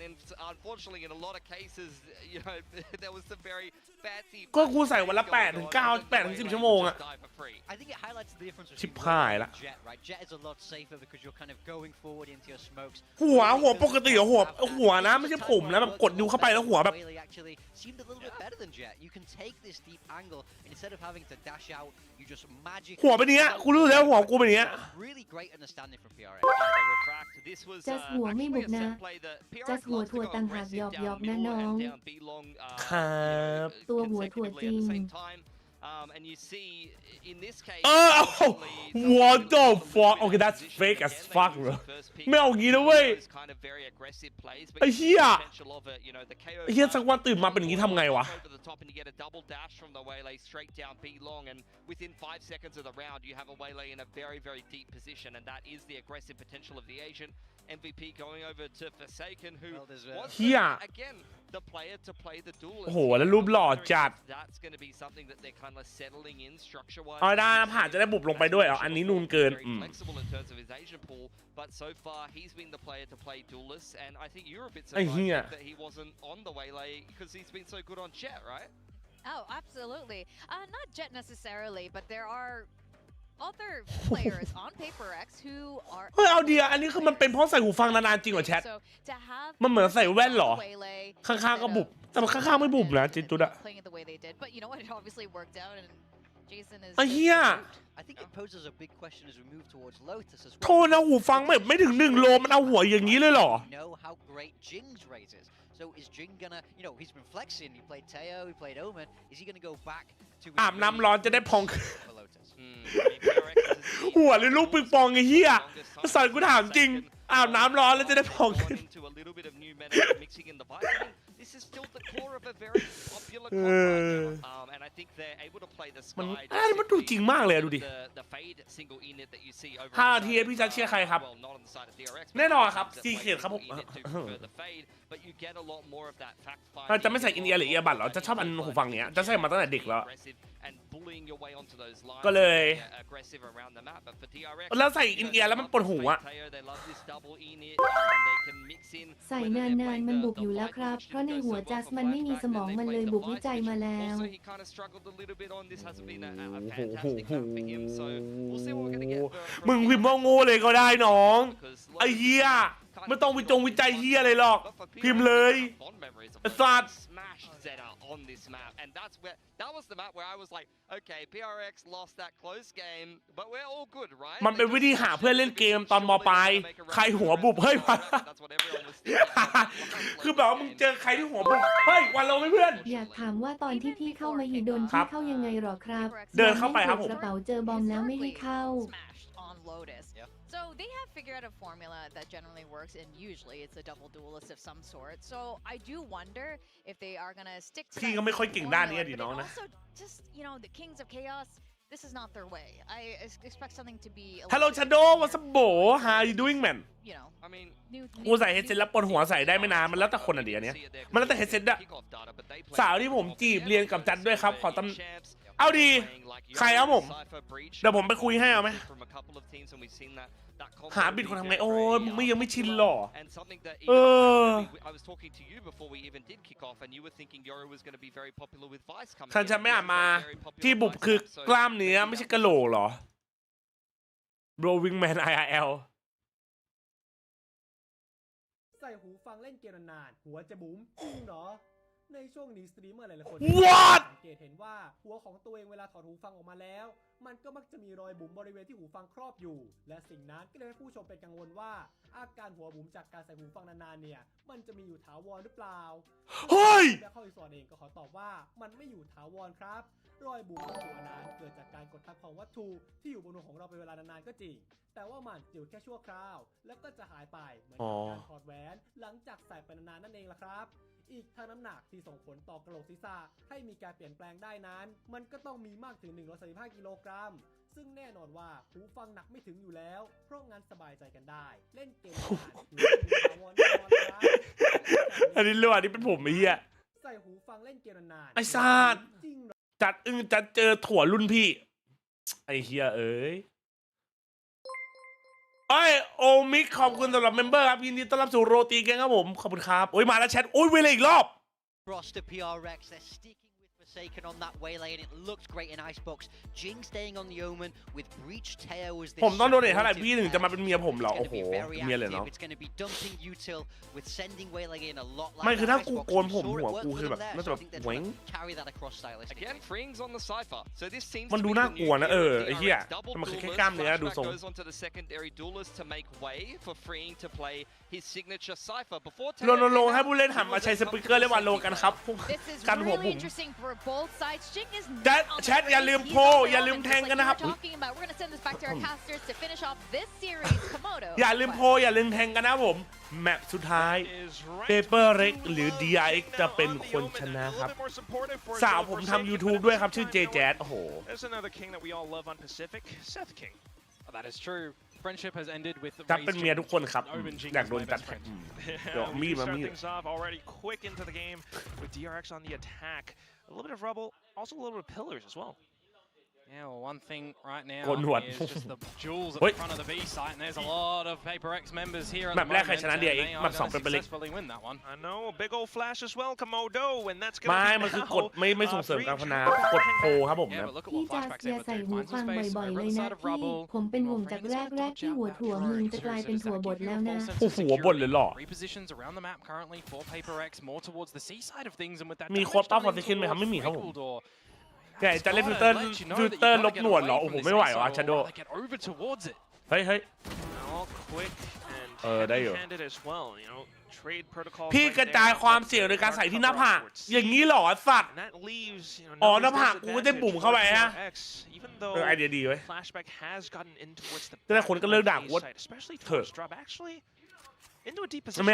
unfortunately, in a lot of cases, you know, there was some very fancy. ก็กูใส่วันละ8 ถึง 9 8 ถึง 10 ชั่วโมงอะ I think it highlights the difference ชิบ between หายละ Jet, right? Jet is a lot safer because you're kind of going forward into your smokes. หัวปกติเหรอหัวนะไม่ใช่ผมนะแบบกดนิ้วเข้าไปแล้วหัวแบบ Waylay actually seemed a little bit better than Jet. You can take this deep angle and instead of having to dash out, you just magic. หัวเป็นอย่างเงี้ยกูรู้แล้วหัวกูเป็นอย่างเงี้ย Really great understanding from PRX. จัสหัวไม่บุกนะจัสหัวถั่วต่างหากหยอกนะน้องครับ ตัวหัวถั่วจริง And you see in this case what the fuck okay that's fake as fuck bro ไม่เอางี้นะเว้ยไอ้เหี้ยสักวันตื่นมาเป็นอย่างงี้ทำไงวะ Within 5 seconds of the round, you have a waylay in a very, very deep position, and that is the aggressive potential of the Asian. MVP going over to Forsaken, who was again the player to play the duel. โอ้โหแล้วรูปหล่อจัด That's going to be something that they're kind of settling in structure-wise. เอาได้นะผ่านจะได้บุบลงไปด้วยอันนี้นูนเกิน Very flexible in terms of his Asian pool, but so far he's been the player to play duelists, and I think you're a bit surprised that he wasn't on the waylay because he's been so good on Jet, right? Oh, absolutely. Not Jet necessarily, but there are other players on PaperX who are. เฮ้ยเอาดีอันนี้คือมันเป็นเพราะใส่หูฟังนานๆจริงเหรอแชทมันเหมือนใส่แว่นเหรอข้างๆก็บุบแต่ข้างๆไม่บุบนะจิตจุดอะไอ้เหี้ยโทษนะหูฟังแบบไม่ถึง1 โลมันเอาหัวอย่างนี้เลยเหรอ So is Jing gonna, you know, he's been flexing. He played Teo, he played Omen. Is he gonna go back to? อาบน้ำร้อนจะได้พองหัวเลยลูกปิงปองไอ้เหี้ยสอนกูถามจริงอาบน้ำร้อนแล้วจะได้พองขึ้น This is still the core of a very popular comp right now, and I think they're able to play the sky. มันดูจริงมากเลยดูดิ The fade single init that you see over. 5 ทีพี่จะเชียร์ใครครับแน่นอนครับซีเคทครับผมเราจะไม่ใส่อินเดียหรือเอียบัตหรอจะชอบอันหูฟังเนี้ยจะใส่มาตั้งแต่เด็กแล้วก็เลยแล้วใส่อินเดียแล้วมันปวดหูอะใส่นานๆมันบุกอยู่แล้วครับเพราะในหัวจัสมันไม่มีสมองมันเลยบุกวิจัยมาแล้วมึงพิมพ์ว่าโง่เลยก็ได้น้องไอ้เหี้ย ไม่ต้องวิจัยเฮียอะไรหรอกพิมพ์เลยไอ้สัตว์ on this map, and that was the map where I was like, okay, PRX lost that close game, but we're all good, right? มันเป็นวิธีหาเพื่อนเล่นเกมตอนม.ปลายใครหัวบุบเฮ้ยวันคือแบบว่ามึงเจอใครที่หัวบุบเฮ้ยวันเราไม่เพื่อนอยากถามว่าตอนที่พี่เข้ามาฮีโดนพี่เข้ายังไงหรอครับ เดินเข้าไปครับผม กระเป๋าเจอบอมแล้วไม่ให้เข้า So they have figured out a formula that generally works, and usually it's a double duelist of some sort. So I do wonder if they are gonna stick to พี่ก็ไม่ค่อยเก่งด้านนี้ดิน้องนะ also just the Kings of Chaos. This is not their way. I expect something to be. Hello Shadow what's up bro how you doing man I mean กูใส่เฮดเซ็ตแล้วปนหัวใส่ได้ไม่นานมันแล้วแต่คนอ่ะเดี๋ยวนี้มันแล้วแต่เฮดเซ็ตอะสาวที่ผมจีบเรียนกับจัดด้วยครับขอตำเอาดีใครเอาผมเดี๋ยวผมไปคุยให้เอาไหมหาบิดคนทำไงโอ้ยมึงยังไม่ชินหรอฉันไม่อ่านมาที่บุบคือกล้ามเนื้อไม่ใช่กะโหลกหรอ Bro Wingman IRL ใส่หูฟังเล่นเกมนานๆหัวจะบุ๋มจริงเหรอในช่วงนี้สตรีมเมอร์หลายๆคนสังเกตเห็นว่าหัวของตัวเองเวลาถอดหูฟังออกมาแล้วมันก็มักจะมีรอยบุ๋มบริเวณที่หูฟังครอบอยู่และสิ่งนั้นก็เลยให้ผู้ชมเป็นกังวลว่าอาการหัวบุ๋มจากการใส่หูฟังนานๆเนี่ยมันจะมีอยู่ถาวรหรือเปล่าเฮ้ยและข้ออีกส่วนเองก็ขอตอบว่ามันไม่อยู่ถาวรครับรอยบุ๋มบนหัวนั้นเกิดจากการกดทับของวัตถุที่อยู่บนหัวของเราเป็นเวลานานๆก็จริงแต่ว่ามันอยู่แค่ชั่วคราวแล้วก็จะหายไปเหมือนกับการถอดแหวนหลังจากใส่ไปนานๆนั่นเองล่ะครับอีกทั้งน้ำหนักที่ส่งผลต่อกระโหลกศีรษะให้มีการเปลี่ยนแปลงได้นั้นมันก็ต้องมีมากถึง135 กิโลกรัมซึ่งแน่นอนว่าหูฟังหนักไม่ถึงอยู่แล้วเพราะงั้นสบายใจกันได้เล่นเกมนานถือว่ามีถาวรแน่นอนครับอันนี้เรื่องนี้เป็นผมไอ้เหี้ยใส่หูฟังเล่นเกมนานไอ้ซาดจัดจัดเจอถั่วรุ่นพี่ไอ้เหี้ยเอ้ยโอมิกขอบคุณสำหรับเมมเบอร์ครับยินดีต้อนรับสู่โรตีแกงครับผมขอบคุณครับโอ้ยมาแล้วแชทโอ้ยเวลาอีกรอบ Roster PRX they're sticking with Forsaken on that waylay and it looks great in Icebox Jing staying on the Omen with Breach Teo as this ผมต้องโดนเท่าไหร่พี่ถึงจะมาเป็นเมียผมเหรอโอ้โหเมียเลยเนาะ It's going to be dumping util with sending waylay in a lot like ไม่คือถ้ากูโกนผมหัวกูคือแบบน่าจะแบบเว้ง carry that across stylistically again Freeing's on the cipher so this seems มันดูน่ากลัวนะไอ้เหี้ยมันคือแค่กล้ามเนื้อดูทรง goes onto the secondary duelist to make way for Freeing to play his signature cipher before ลงให้ผู้เล่นหันมาใช้สปีกเกอร์และวันโลกันครับกันหัวบุ๋มแชทอย่าลืมโพอย่าลืมแทงกันนะครับอย่าลืมโพอย่าลืมแทงกันนะผมแมปสุดท้าย PRX หรือ DRX จะเป็นคนชนะครับสาวผมทำ YouTube ด้วยครับชื่อ JJaz โอ้โห That is true. Friendship has ended with จับเป็นเมียทุกคนครับอยากโดนจัดแท็กเดี๋ยวมีมามี already quick into the game with DRX on the attack. A little bit of rubble, also a little bit of pillars as well. Yeah, well, one thing right now is just the jewels at the front of the B site, and there's a lot of PRX members here at the moment, and they are going to successfully win that one. I know, a big old flash as well, Komodo, and that's going to be มันคือกดไม่ส่งเสริมการพนันกดโพครับผมนะ พี่จาเซียใส่หูฟังบ่อยๆเลยนะพี่ผมเป็นห่วงจากแรกที่หัวถั่วมึงจะกลายเป็นถั่วบดแล้วนะหัวบดเลยหรอ Repositions around the map currently for PRX more towards the C side of things, and with that มีโค้ดต้าฟอร์ซิคินไหมครับไม่มีครับผมแกจะเล่นฟิลเตอร์ลบหนวดเหรอโอ้โหไม่ไหวว่ะชาโดเฮ้ยได้อยู่พี่กระจายความเสี่ยงโดยการใส่ที่หน้าผากอย่างนี้เหรอสัตว์อ๋อหน้าผากกูก็ได้ปุ่มเข้าไปฮะไอเดียดีเว้ยจะได้คนก็เลิกด่ากูว่าเถอะ into a deep position.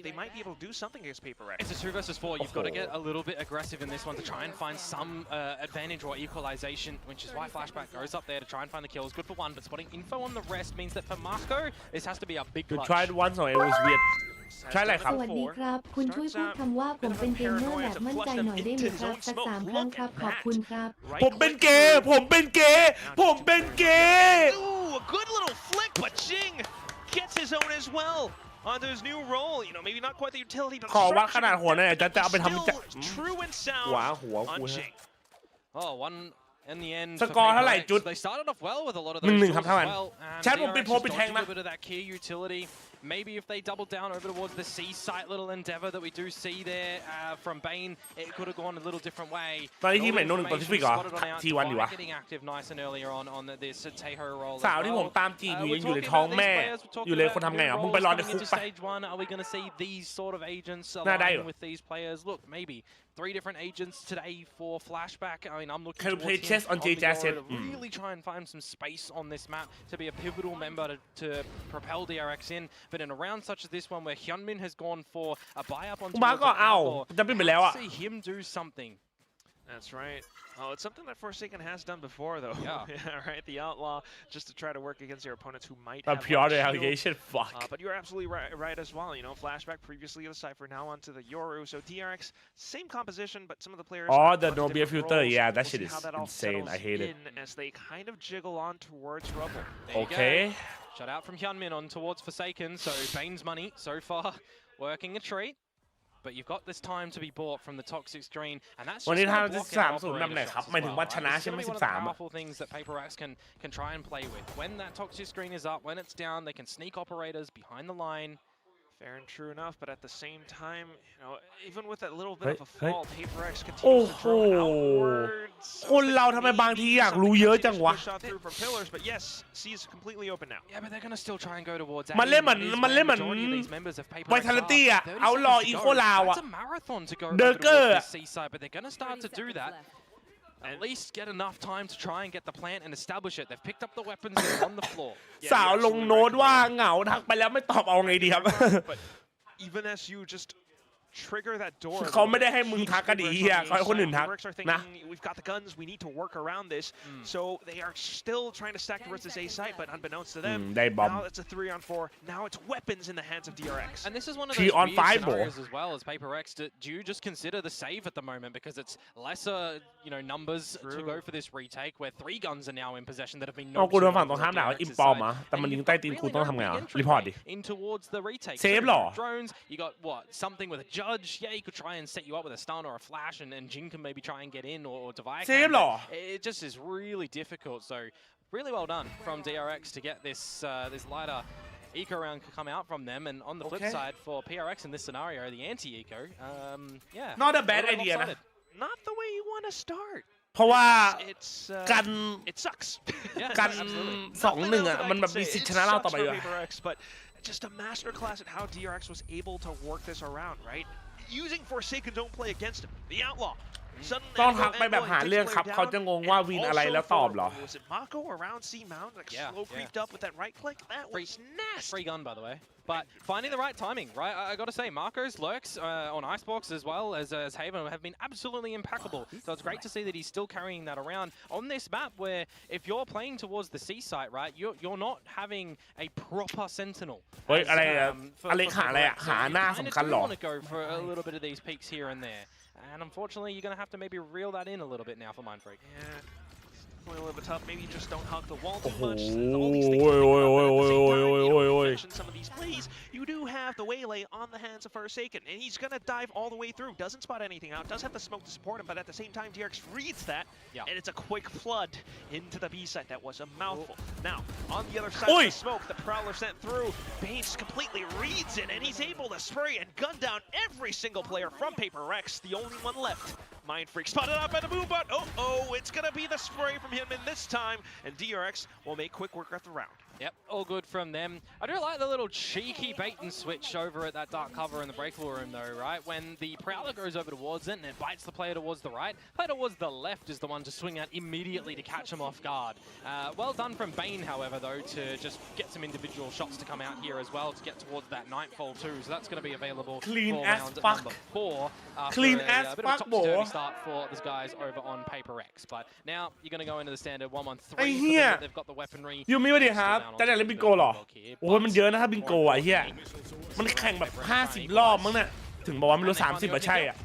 They might be able to do something against PRX. It's a 2 versus 4. You've got to get a little bit aggressive in this one to try and find some advantage or equalization, which is why Flashback goes up there to try and find the kills. Good for one, but spotting info on the rest means that for Marco, this has to be a big clutch. You tried once, or it was weird. ใช่เลยครับ สวัสดีครับคุณช่วยพูดคำว่าผมเป็นเกมเมอร์แบบมั่นใจหน่อยได้ไหมครับสัก3 ครั้งครับขอบคุณครับผมเป็นเกย์ผมเป็นเกย์ผมเป็นเกย์ Ooh, a good little flick, but Jing gets his own as well. Onto his new role, you know, maybe not quite the utility, but ขอวัดขนาดหัวหน่อยจะเอาไปทำ true and sound หัวกู Oh, one in the end. สกอร์เท่าไหร่จุด They started off well with a lot of those 1-1ครับเท่าไหร่แชทผมปิดโพปิดแทงนะ maybe if they double down over towards the C site little endeavor that we do see there from Bane, it could have gone a little different way. ตอนนี้ทีมไหนโน่นปาซิฟิกเหรอทีวันอยู่วะ Getting active nice and earlier on this Teho roll. สาวที่ผมตามจีบอยู่ยังอยู่ในท้องแม่อยู่เลยคนทำไงอ่ะมึงไปรอในคุกไป Are we going to see these sort of agents น่าได้อยู่ aligning with these players? Look, maybe 3 different agents today for flashback. I mean, I'm looking Can we play towards chess him on JJaz to really try and find some space on this map to be a pivotal member to propel DRX in. But in a round such as this one, where Hyunmin has gone for a buy up on see him do something. That's right. Oh, it's something that Forsaken has done before, though. Yeah. Yeah, right. The Outlaw, just to try to work against your opponents who might a have PR shield. allegation. Fuck. But you're absolutely right as well. You know, flashback previously the Cypher, now onto the Yoru. So DRX, same composition, but some of the players. Oh, the no beer filter. Roles. Yeah, that we'll shit is insane. I hate it. As they kind of jiggle on towards Rubble. Okay. Shut out from Hyunmin on towards Forsaken. So Bane's money so far working a treat. But you've got this time to be bought from the toxic screen, and that's just วันนี้ทาง gonna block 3 out 0 operator นำไหนครับ shots หมายถึง as ว่า well, ชนะ right? ใช่ไหม It's gonna be one of the 13 powerful things that PRX can try and play with. When that toxic screen is up, when it's down, they can sneak operators behind the line. Fair and true enough, but at the same time, you know, even with that little bit of a fall, PRX โอ้ continues โห to draw outwards. คนเราทำไมบางทีอยากรู้เยอะจังวะ Shot through from pillars, but yes, C is completely open now. Yeah, but they're gonna still try and go towards. มันเล่นเหมือนVitality อ่ะเอารออีโคลาวอ่ะ It's a marathon to go เดอ over ร์เกอร์ towards this C side, but they're gonna start to do that. At least get enough time to try and get the plant and establish it. They've picked up the weapons that are on the floor. สาวลงโน้ตว่าเหงาทักไปแล้วไม่ตอบเอาไงดีครับ But even as you just trigger that door, เขาไม่ได้ให้มึงทักกันดีอ่ะเขาให้คนอื่นทัก PRX are นะ thinking, we've got the guns, we need to work around this. So they are still trying to stack towards this A site, but unbeknownst to them, ได้บอม now it's a 3-on-4. Now it's weapons in the hands of DRX. And this is one of 3 those on weird 5 scenarios as well as PaperX. Do you just consider the save at the moment because it's lesser, you know, numbers to go for this retake where 3 guns are now in possession that have been เอากู knocked โดนฝั่งตรงข้ามด่าว่าอิมปอมอ่ะแต่มันยิงใต้ตีนกูต้องทำไงอ่ะรีพอร์ตดิ in towards the retake. Save หรอ Drones, you got what? Something with a judge. Yeah, you could try and set you up with a stun or a flash, and Jin can maybe try and get in or Device. Save หรอ It just is really difficult. So really well done from DRX to get this this lighter eco round come out from them. And on the flip side for PRX in this scenario, the anti-eco, yeah. Not a bad little idea นะ lopsided. Not the way you want to start. เพราะว่า It's กัน it sucks. กัน 2-1 อ่ะมันแบบมีสิทธิ์ชนะเราต่อไปอยู่ PRX, but just a masterclass at how DRX was able to work this around, right? Using Forsaken don't play against him. The Outlaw. ต้องทักไปแบบหาเรื่องครับเขาจะงงว่าวินอะไรแล้วตอบเหรอ Was it Mako around C Mount, like slow creeped up with that right click? That was nasty. Free gun, by the way. But finding the right timing, right? I got to say, Marco's lurks on Icebox as well as Haven have been absolutely impeccable. So it's great to see that he's still carrying that around on this map where if you're playing towards the C site, right, you're not having a proper sentinel. เฮ้ยอะไรอะอะไรหาอะไรอะหาหน้าสำคัญหรอ want to go for a little bit of these peaks here and there. And unfortunately, you're going to have to maybe reel that in a little bit now for Mindfreak. Yeah, a little bit tough. Maybe just don't hug the wall too Oh, much. All these things. oi. Some of these plays, you do have the waylay on the hands of Forsaken, and he's gonna dive all the way through. Doesn't spot anything out. Does have the smoke to support him, but at the same time, DRX reads that, and it's a quick flood into the B site. That was a mouthful. Now, on the other side of the smoke, the Prowler sent through. Baines completely reads it, and he's able to spray and gun down every single player from PaperX. The only one left. Mindfreak spotted up at the move, but it's gonna be the spray from him in this time, and DRX will make quick work of the round. Yep, all good from them. I do like the little cheeky bait and switch over at that dark cover in the breakable room though, right? When the Prowler goes over towards it and it bites the player towards the right, player towards the left is the one to swing at immediately to catch him off guard. Well done from Bane, however, though, to just get some individual shots to come out here as well to get towards that Nightfall too. So that's going to be available Clean for as round fuck. number 4. Clean a as bit fuck, of a topsy-turvy boy. start for these guys over on PaperX. But now you're going to go into the standard 1-1-3. ไอ้เหี้ย They've got the weaponry. ยูมิวดีครับแต่อยากเล่นบิงโกเหรอโอ้ยมันเยอะนะถ้าบิงโกอ่ะเฮียมันแข่งแบบ50 รอบมั้งเนี่ยถึงบอกว่าไม่รู้30อ่ะใช่อ่ะ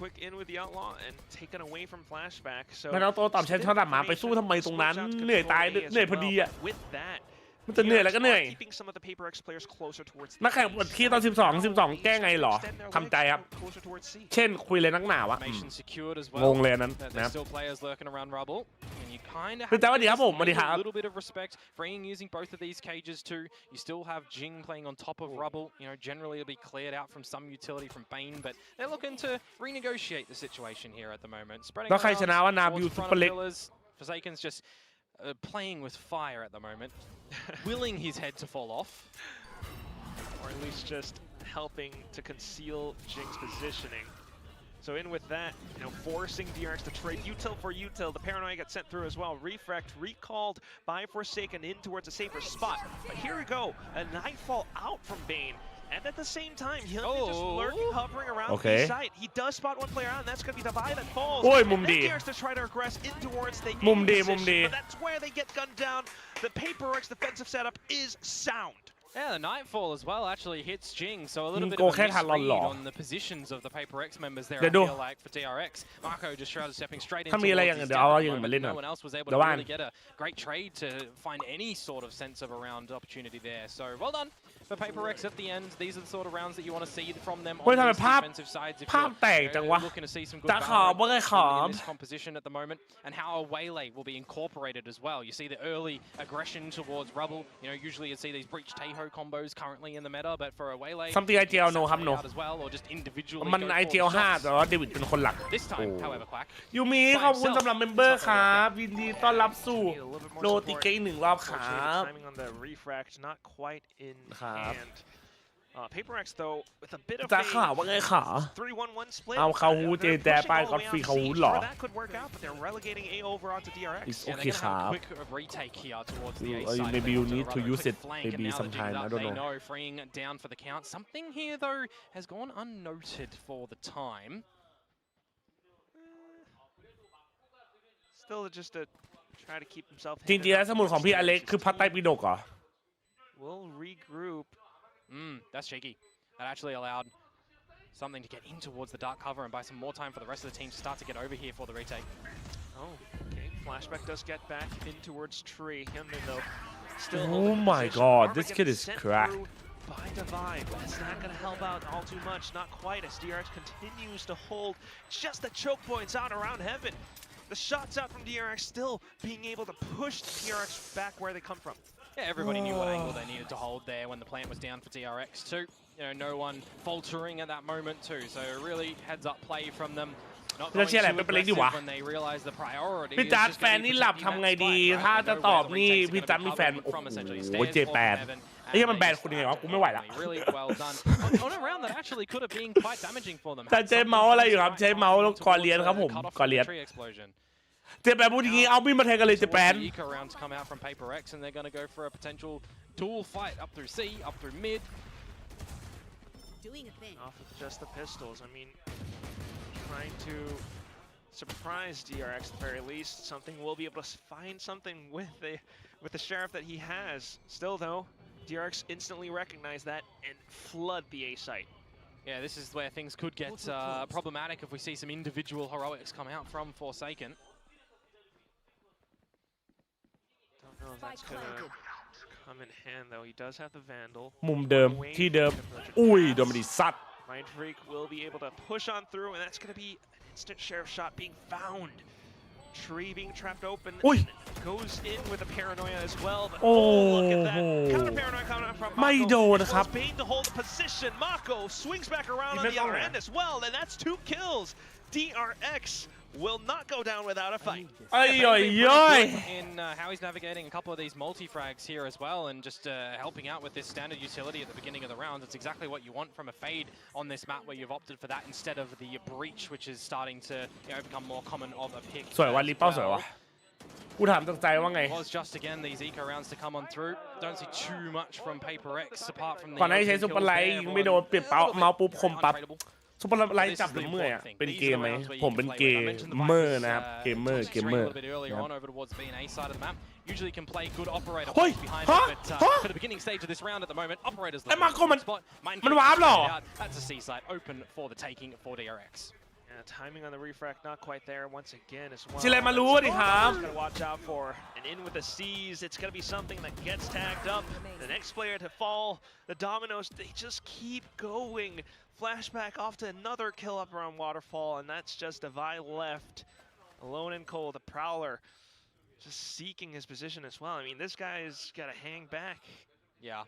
Quick in with the Outlaw and taken away from flashback. So ไม่ต้องโตตอบใช้เท่าดับหมาไปสู้ทำไมตรงนั้นเหนื่อยตายเหนื่อยพอดีอ่ะ With that, มันจะเหนื่อยแล้วก็เหนื่อย keeping some of the PRX players closer towards นักแข่งปวดขี้ตอน12แก้ไงหรอทำใจครับเช่นคุยเลยนักหนาวะงงเลยนั้นนะครับคือแต่ว่าดีครับผมสวัสดีครับ A little bit of respect. Freeing using both of these cages too. You still have Jing playing on top of Rubble. You know, generally it'll be cleared out from some utility from Bane, but they're looking to renegotiate the situation here at the moment. Spreading แล้วใครชนะว่านา around บิว towards ซุป front เปอร์ of เล็ก pillars. Forsaken's just playing with fire at the moment, willing his head to fall off, or at least just helping to conceal Jing's positioning. So in with that, you know, forcing DRX to trade util for util. The paranoia gets sent through as well. Refract recalled by Forsaken in towards a safer spot. But here we go, a nightfall out from Bane. And at the same time, he'll just lurking, hovering around the site. He does spot one player out, and that's going to be the that falls. And then DRX to try to regress in towards the position, but that's where they get gunned down. The PRX defensive setup is sound. Yeah, the Nightfall as well actually hits Jing, so a little bit of a misread on the positions of the PRX members there, I feel like, for DRX. Marco just stepping straight into no one else was able to really get a great trade to find any sort of sense of a round opportunity there. So, well done for PRX at the end. These are the sort of rounds that you want to see from them on these defensive sides if you're looking to see some good balance in this composition at the moment, and how a Waylay will be incorporated as well. You see the early aggression towards Rubble. You know, usually you see these Breach Teho combos currently in the meta, but for a Waylay, something IGL no ครับ no as well, or just individually มัน IGL 5แต่ว่าเดวิดเป็นคนหลัก this time, however, Quack. ยูมิขอบคุณสำหรับเมมเบอร์ครับยินดีต้อนรับสู่โรติเกย์1รอบครับ Timing on the refract not quite in hand. PRX though with a bit of จะข่าวว่าไงขา 3-1-1 split. เอาเขาฮูเจแจป้ายก็ฟรีเขาฮูหรอ That could work out, but they're relegating A over onto DRX. โอเคครับ Retake here towards the A side. maybe you need to use it maybe sometime I don't know. Freeing down for the count. Something here though has gone unnoted for the time. Still just to try to keep himself. จริงๆแล้วสมุดของพี่อเล็กคือพัดใต้ปิฎกเหรอ We'll regroup. That's cheeky. That actually allowed something to get in towards the dark cover and buy some more time for the rest of the team to start to get over here for the retake. Oh, okay. Flashback does get back in towards Tree. Him though. Still. Oh my God, this kid is cracked. By Divide, but it's not going to help out all too much. Not quite as DRX continues to hold just the choke points out around heaven. The shots out from DRX still being able to push the PRX back where they come from. Yeah, everybody knew what angle they needed to hold there when the plant was down for DRX too. You know, no one faltering at that moment too. So really heads up play from them. Not going too aggressive when they realize the priority. พี่จัดแฟนนี่หลับทำไงดีถ้าจะตอบนี่พี่จัดมีแฟนโอ้โหเจแปนไอ้มันแบนคุณยังไงวะกูไม่ไหวละ Really well done on a round that actually could have been quite damaging for them. แต่เจเมาอะไรอยู่ครับเจเมาก่อนเรียนครับผมก่อนเรียนเจแปนพูดอย่างงี้เอามีดมาแทงกันเลยเจแปน round to come out from PRX and they're going to go for a potential dual fight up through C, up through mid. Doing a thing. Off with just the pistols. I mean, trying to surprise DRX at the very least. Something we'll be able to find something with the sheriff that he has. Still though, DRX instantly recognize that and flood the A site. Yeah, this is where things could get problematic if we see some individual heroics come out from Forsaken. Don't know if that's gonna come in hand though. He does have the Vandal. มุมเดิมที่เดิมอุ้ยโดนมันดิซัด Mind Freak will be able to push on through, and that's going to be an instant sheriff shot being found. Tree being trapped open. Goes in with a paranoia as well. But look at that. Counter paranoia coming out from Mako. ไม่โดนครับ Bane to hold the position. Mako swings back around on the other end as well, and that's 2 kills. DRX will not go down without a fight. In how he's navigating a couple of these multi-frags here as well, and just helping out with this standard utility at the beginning of the round. It's exactly what you want from a fade on this map, where you've opted for that instead of the breach, which is starting to become more common of a pick. สวยว่ะรีเป้าสวยว่ะกูถามตั้งใจว่าไง Was just again these eco rounds to come on through. Don't see too much from PRX apart from the ก่อนหน้านี้ใช้ซุปเปอร์ไลท์ยิงไม่โดนเปลี่ยนเป้าเมาส์ปุ๊บคมปั๊บซุปเปอร์ไลท์จับหรือเมื่อยอ่ะเป็นเกมไหมผมเป็นเกมเมอร์นะครับเกมเมอร์ Usually can play good operator เฮ้ย behind ฮะ it, but for the beginning stage of this round at the moment, operators ไอ้มาโก้มันวาร์ปเหรอ That's a C site open for the taking for DRX. Timing on the refract not quite there once again as well. ชิเลมารู้ดิครับ Gotta watch out for. And in with the C's, it's gonna be something that gets tagged up. The next player to fall, the dominoes, they just keep going. Flashback off to another kill up around Waterfall, and that's just Devi left. Alone and cold, the Prowler just seeking his position as well. I mean, this guy's gotta hang back. Yeah.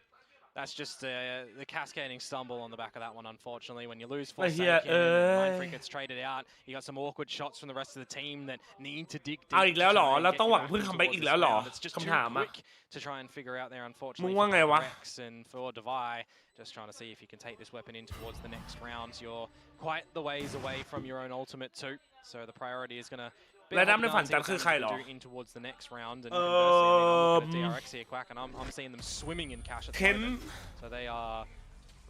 That's just the cascading stumble on the back of that one, unfortunately. When you lose Forsaken, Mindfreak gets traded out. You got some awkward shots from the rest of the team that need to dig deep. เอาอีกแล้วเหรอเราต้องหวังพึ่งคัมแบ็กอีกแล้วเหรอ It's just คำ too ถามอะ quick to try and figure out there, มึ unfortunately. งว่าไงวะ PRX and for Devi, just trying to see if you can take this weapon in towards the next round. You're quite the ways away from your own ultimate too, so the priority is going to และน้ำในฝันจันคือใครเหรอ in towards the next round. And conversely, I mean, I'm looking at DRX here, Quack, and I'm seeing them swimming in cash at the moment. So they are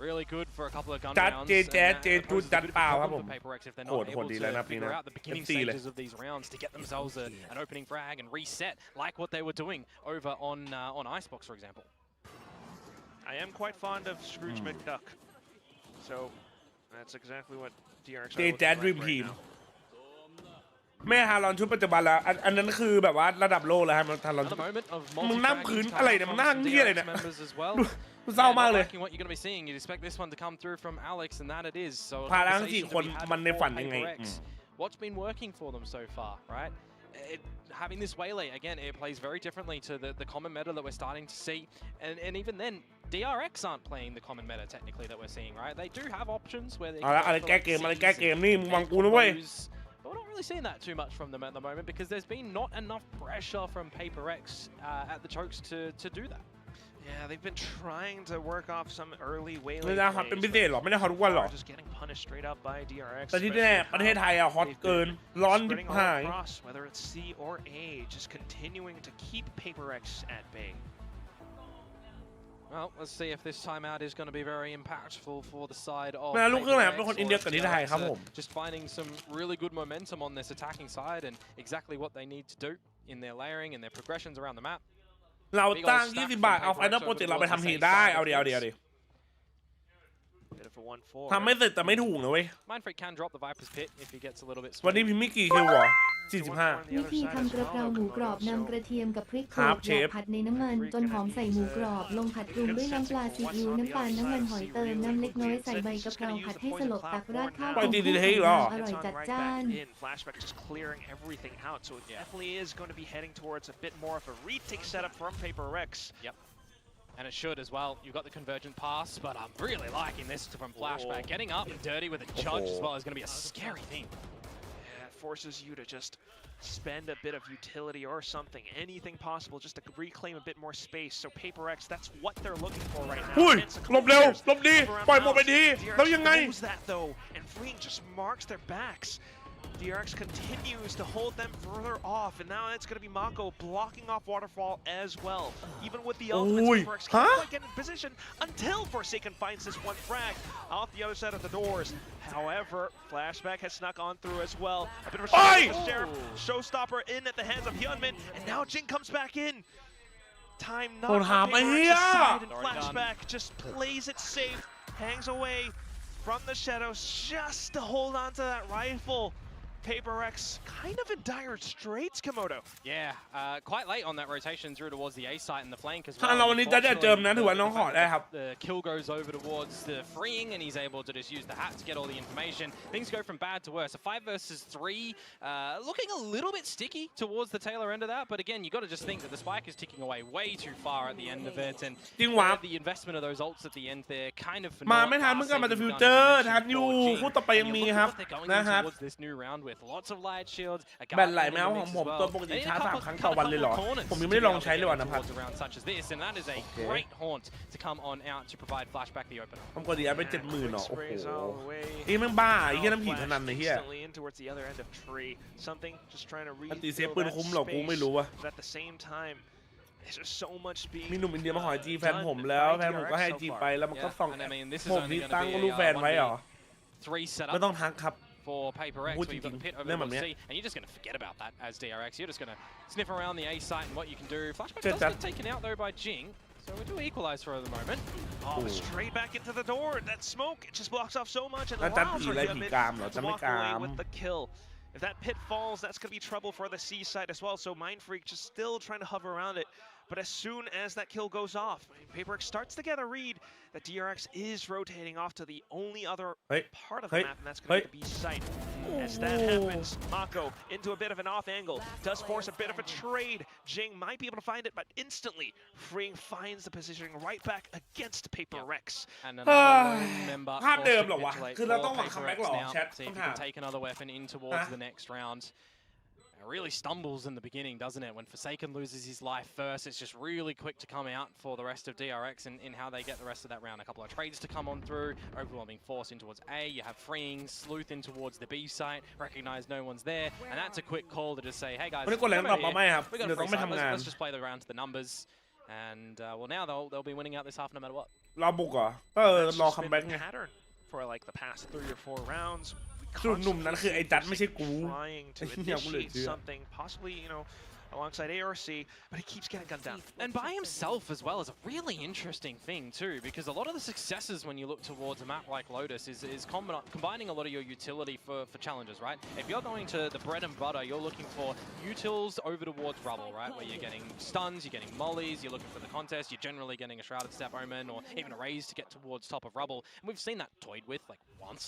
really good for a couple of gun จัด rounds. เจแจ๊ดเจจูดจัดเปล่าครับผม for PaperX if they're โห not ด able ดีแล้วนะ to ปีนี้ figure out the beginning FC เลย stages of these rounds to get themselves an opening frag and reset like what they were doing over on Icebox, for example. I am quite fond of Scrooge McDuck. So that's exactly what DRX เจ are looking แจ๊ด like รีม right ทีม now. แม่ฮารอนชุดปัจจุบันแล้วอันนั้นคือแบบว่าระดับโลกแล้วฮะฮารอน Another moment of มึงนั่ง multi-fragging พื้น to อะไร come เนี่ย from มึงนั่ง some เหี้ยอะไร DRX เนี่ย members as well. กูเศร้ามากเลย What you're going to be seeing, you'd expect this one to come through from Alex, and that it is. So พาทั้ง conversation 4 คน to be had มันใน for ฝันยังไง PaperX. What's been working for them so far, right? Having this waylay, again, it plays very differently to the common meta that we're starting to see. And even then, DRX aren't playing the common meta technically that we're seeing, right? They do have options where they เอาละอะไรแก้เกมอะไรแก้เกมนี่มึงวังกูนะเว้ย But we're not really seeing that too much from them at the moment because there's been not enough pressure from PaperX at the chokes to do that. Yeah, they've been trying to work off some early ไม่ waylay ได้ฮอตเป็นพิเศษหรอไม่ได้ฮอตทุกวันหรอ just getting punished straight up by DRX. แต่ที่แน่ประเทศไทยอะฮอตเกินร้อนยิบ Spreading all หาย across, whether it's C or A, just continuing to keep PaperX at bay. Well, let's see if this timeout is going to be very impactful for the side of แม่ลูกครึ่งแหลม PaperX เป็นคน or อินเดียกับที่ไทย DRX ครับผม just finding some really good momentum on this attacking side and exactly what they need to do in their layering and their progressions around the map. เราตั้ง20 บาทเอาไฟนอลโปรเจกต์เราไปทำทีได้เอาเดียว Bit of a 1-4. ทำไม่เสร็จแต่ไม่ถูกนะเว้ย Mindfreak can drop the Viper's Pit if he gets a little bit วันนี้ sweaty. พิมพ์ไม่กี่คิวหรอ 45 วิธีทำกระเพราหมูกรอบนำกระเทียมกับพริกโข ครั ล บ ก เชฟ ผัดในน้ำมันจนหอมใส่หมูกรอบลงผัดปรุงด้วยน้ำปลาซีอิ๊วน้ำตาลน้ำมันหอยเติมน้ำเล็กน้อยใส่ใบกะเพราผัดให้สลบตักราดข้าว ปล่อย ของ ดี ผู้ ๆให้ ช อีกเหรอ มอร่อยจัดจ้าน Flashback just clearing everything out, so it definitely is going to be heading towards a bit more of a retake setup from PaperX. Yep. And it should as well. You've got the convergent pass, but I'm really liking this from Flashback. Getting up and dirty with a judge as well is going to be a scary thing. Yeah, it forces you to just spend a bit of utility or something, anything possible, just to reclaim a bit more space. So PaperX, that's what they're looking for right now. อุ้ย Hence a หลบเร็ว clears หลบดี ปล่อยหมดไปดี แล้วยังไง knows that though, and Fleeing just marks their backs. DRX continues to hold them further off, and now it's going to be Mako blocking off Waterfall as well. Even with the ultimates, PaperX can't quite get in position until Forsaken finds this one frag off the other side of the doors. However, Flashback has snuck on through as well. A bit of a showstopper in at the hands of Hyunmin, and now Jing comes back in. Time not on PaperX's side, and Flashback just plays it safe, hangs away from the shadows just to hold on to that rifle. PaperX kind of in dire straits, Komodo. Yeah, quite late on that rotation through towards the A site and the flank as ถ้า well. เราวันนี้จะได้เจิมนะถือว่าน้องขอได้ครับ The kill goes over towards the freeing and he's able to just use the hat to get all the information. Things go from bad to worse. A 5 versus 3, looking a little bit sticky towards the tailor end of that. But again, you got to just think that the spike is ticking away way too far at the end of it. And จริงวะ the investment of those ults at the end there kind of มาไม่ทันเพิ่งกลับมาจากฟิวเจอร์ทันอยู่คู่ต่อไปยังมีครับนะครับ this new round with lots of light shields. แบตไหลแมวของผมตัวปกติชาร์จ3 ครั้งต่อวันเลยเหรอ ผมยังไม่ได้ลองใช้เลยว่ะนะพัด around such as this, and that is a great haunt to come on out to provide Flashback the opener. ผมกดดีอัพไป 70,000 เหรอ โอ้โห Sprays all the way. ไอ้แม่งบ้าไอ้เหี้ยน้ำผีพนันไอ้เหี้ย Instantly in towards the other end of tree. Something just trying to อันตีเซฟ refill ปืน that คุ้มหรอกูไม่ space, รู้วะ but at the same time, there's just so much being มีหนุ่มอินเดียมาขอจีแฟนผมแล้วแฟนผมก็ให้จีไปแล้วมันก็ส่อง And I mean, this is ผม only ที่ going ตั้ง to be รูปแฟนไว้เหรอ 3 setup ไม่ต้องทักครับ for PaperX, What where you've got the do you pit think? over Lemon, the yeah. C, and you're just going to forget about that as DRX. You're just going to sniff around the A site and what you can do. Flashback Good does that. get taken out though by Jing, so So we do equalize for the moment. Oh, straight back into the door. That smoke, it just blocks off so much and แล้วจัด allows ผี for อะไร Hyunmin ผีกามเหรอ to จะไม่ walk กา away ม with the kill. If that pit falls, that's going to be trouble for the C side as well. So Mind Freak just still trying to hover around it. But as soon as that kill goes off, PRX starts to get a read that DRX is rotating off to the only other part of the map, and that's going to be B site. As that happens, Mako into a bit of an off angle, does force a bit of a trade. Jing might be able to find it, but instantly, Freeing finds the positioning right back against PRX. And another member ภาพเดิมเหรอ forced วะ to capitulate คือเราต้อง for หวังคัมแบ็ก PRX หรอ now. แชท See ต้อ if ง he ถาม can take another weapon in towards the next round. It really stumbles in the beginning, doesn't it? When Forsaken loses his life first, it's just really quick to come out for the rest of DRX in how they get the rest of that round. A couple of trades to come on through, overwhelming force in towards A. You have Freeing, Sleuth in towards the B site, recognize no one's there, and that's a quick call to just say, hey guys, วันนี้กดแรงตอบมาไหมครับ we got เดี๋ a ยวต้อ free งไป side. ทำงาน Let's just play the round to the numbers. And well, now they'll be winning out this half no matter what. เราบุกเหรอรอคัมแบ็กไง Pattern for like the past 3 or 4 rounds. สรุปหนุ่มนั้นคือไอ้จัดไม่ใช่กู Trying to initiate something, possibly, you know, alongside ARC, but he keeps getting gunned down. And by himself as well is a really interesting thing too, because a lot of the successes when you look towards a map like Lotus is combining a lot of your utility for challenges, right? If you're going to the bread and butter, you're looking for utils over towards rubble, right? Where you're getting stuns, you're getting mollies, you're looking for the contest, you're generally getting a Shrouded Step Omen or even a raise to get towards top of rubble. And we've seen that toyed with like once.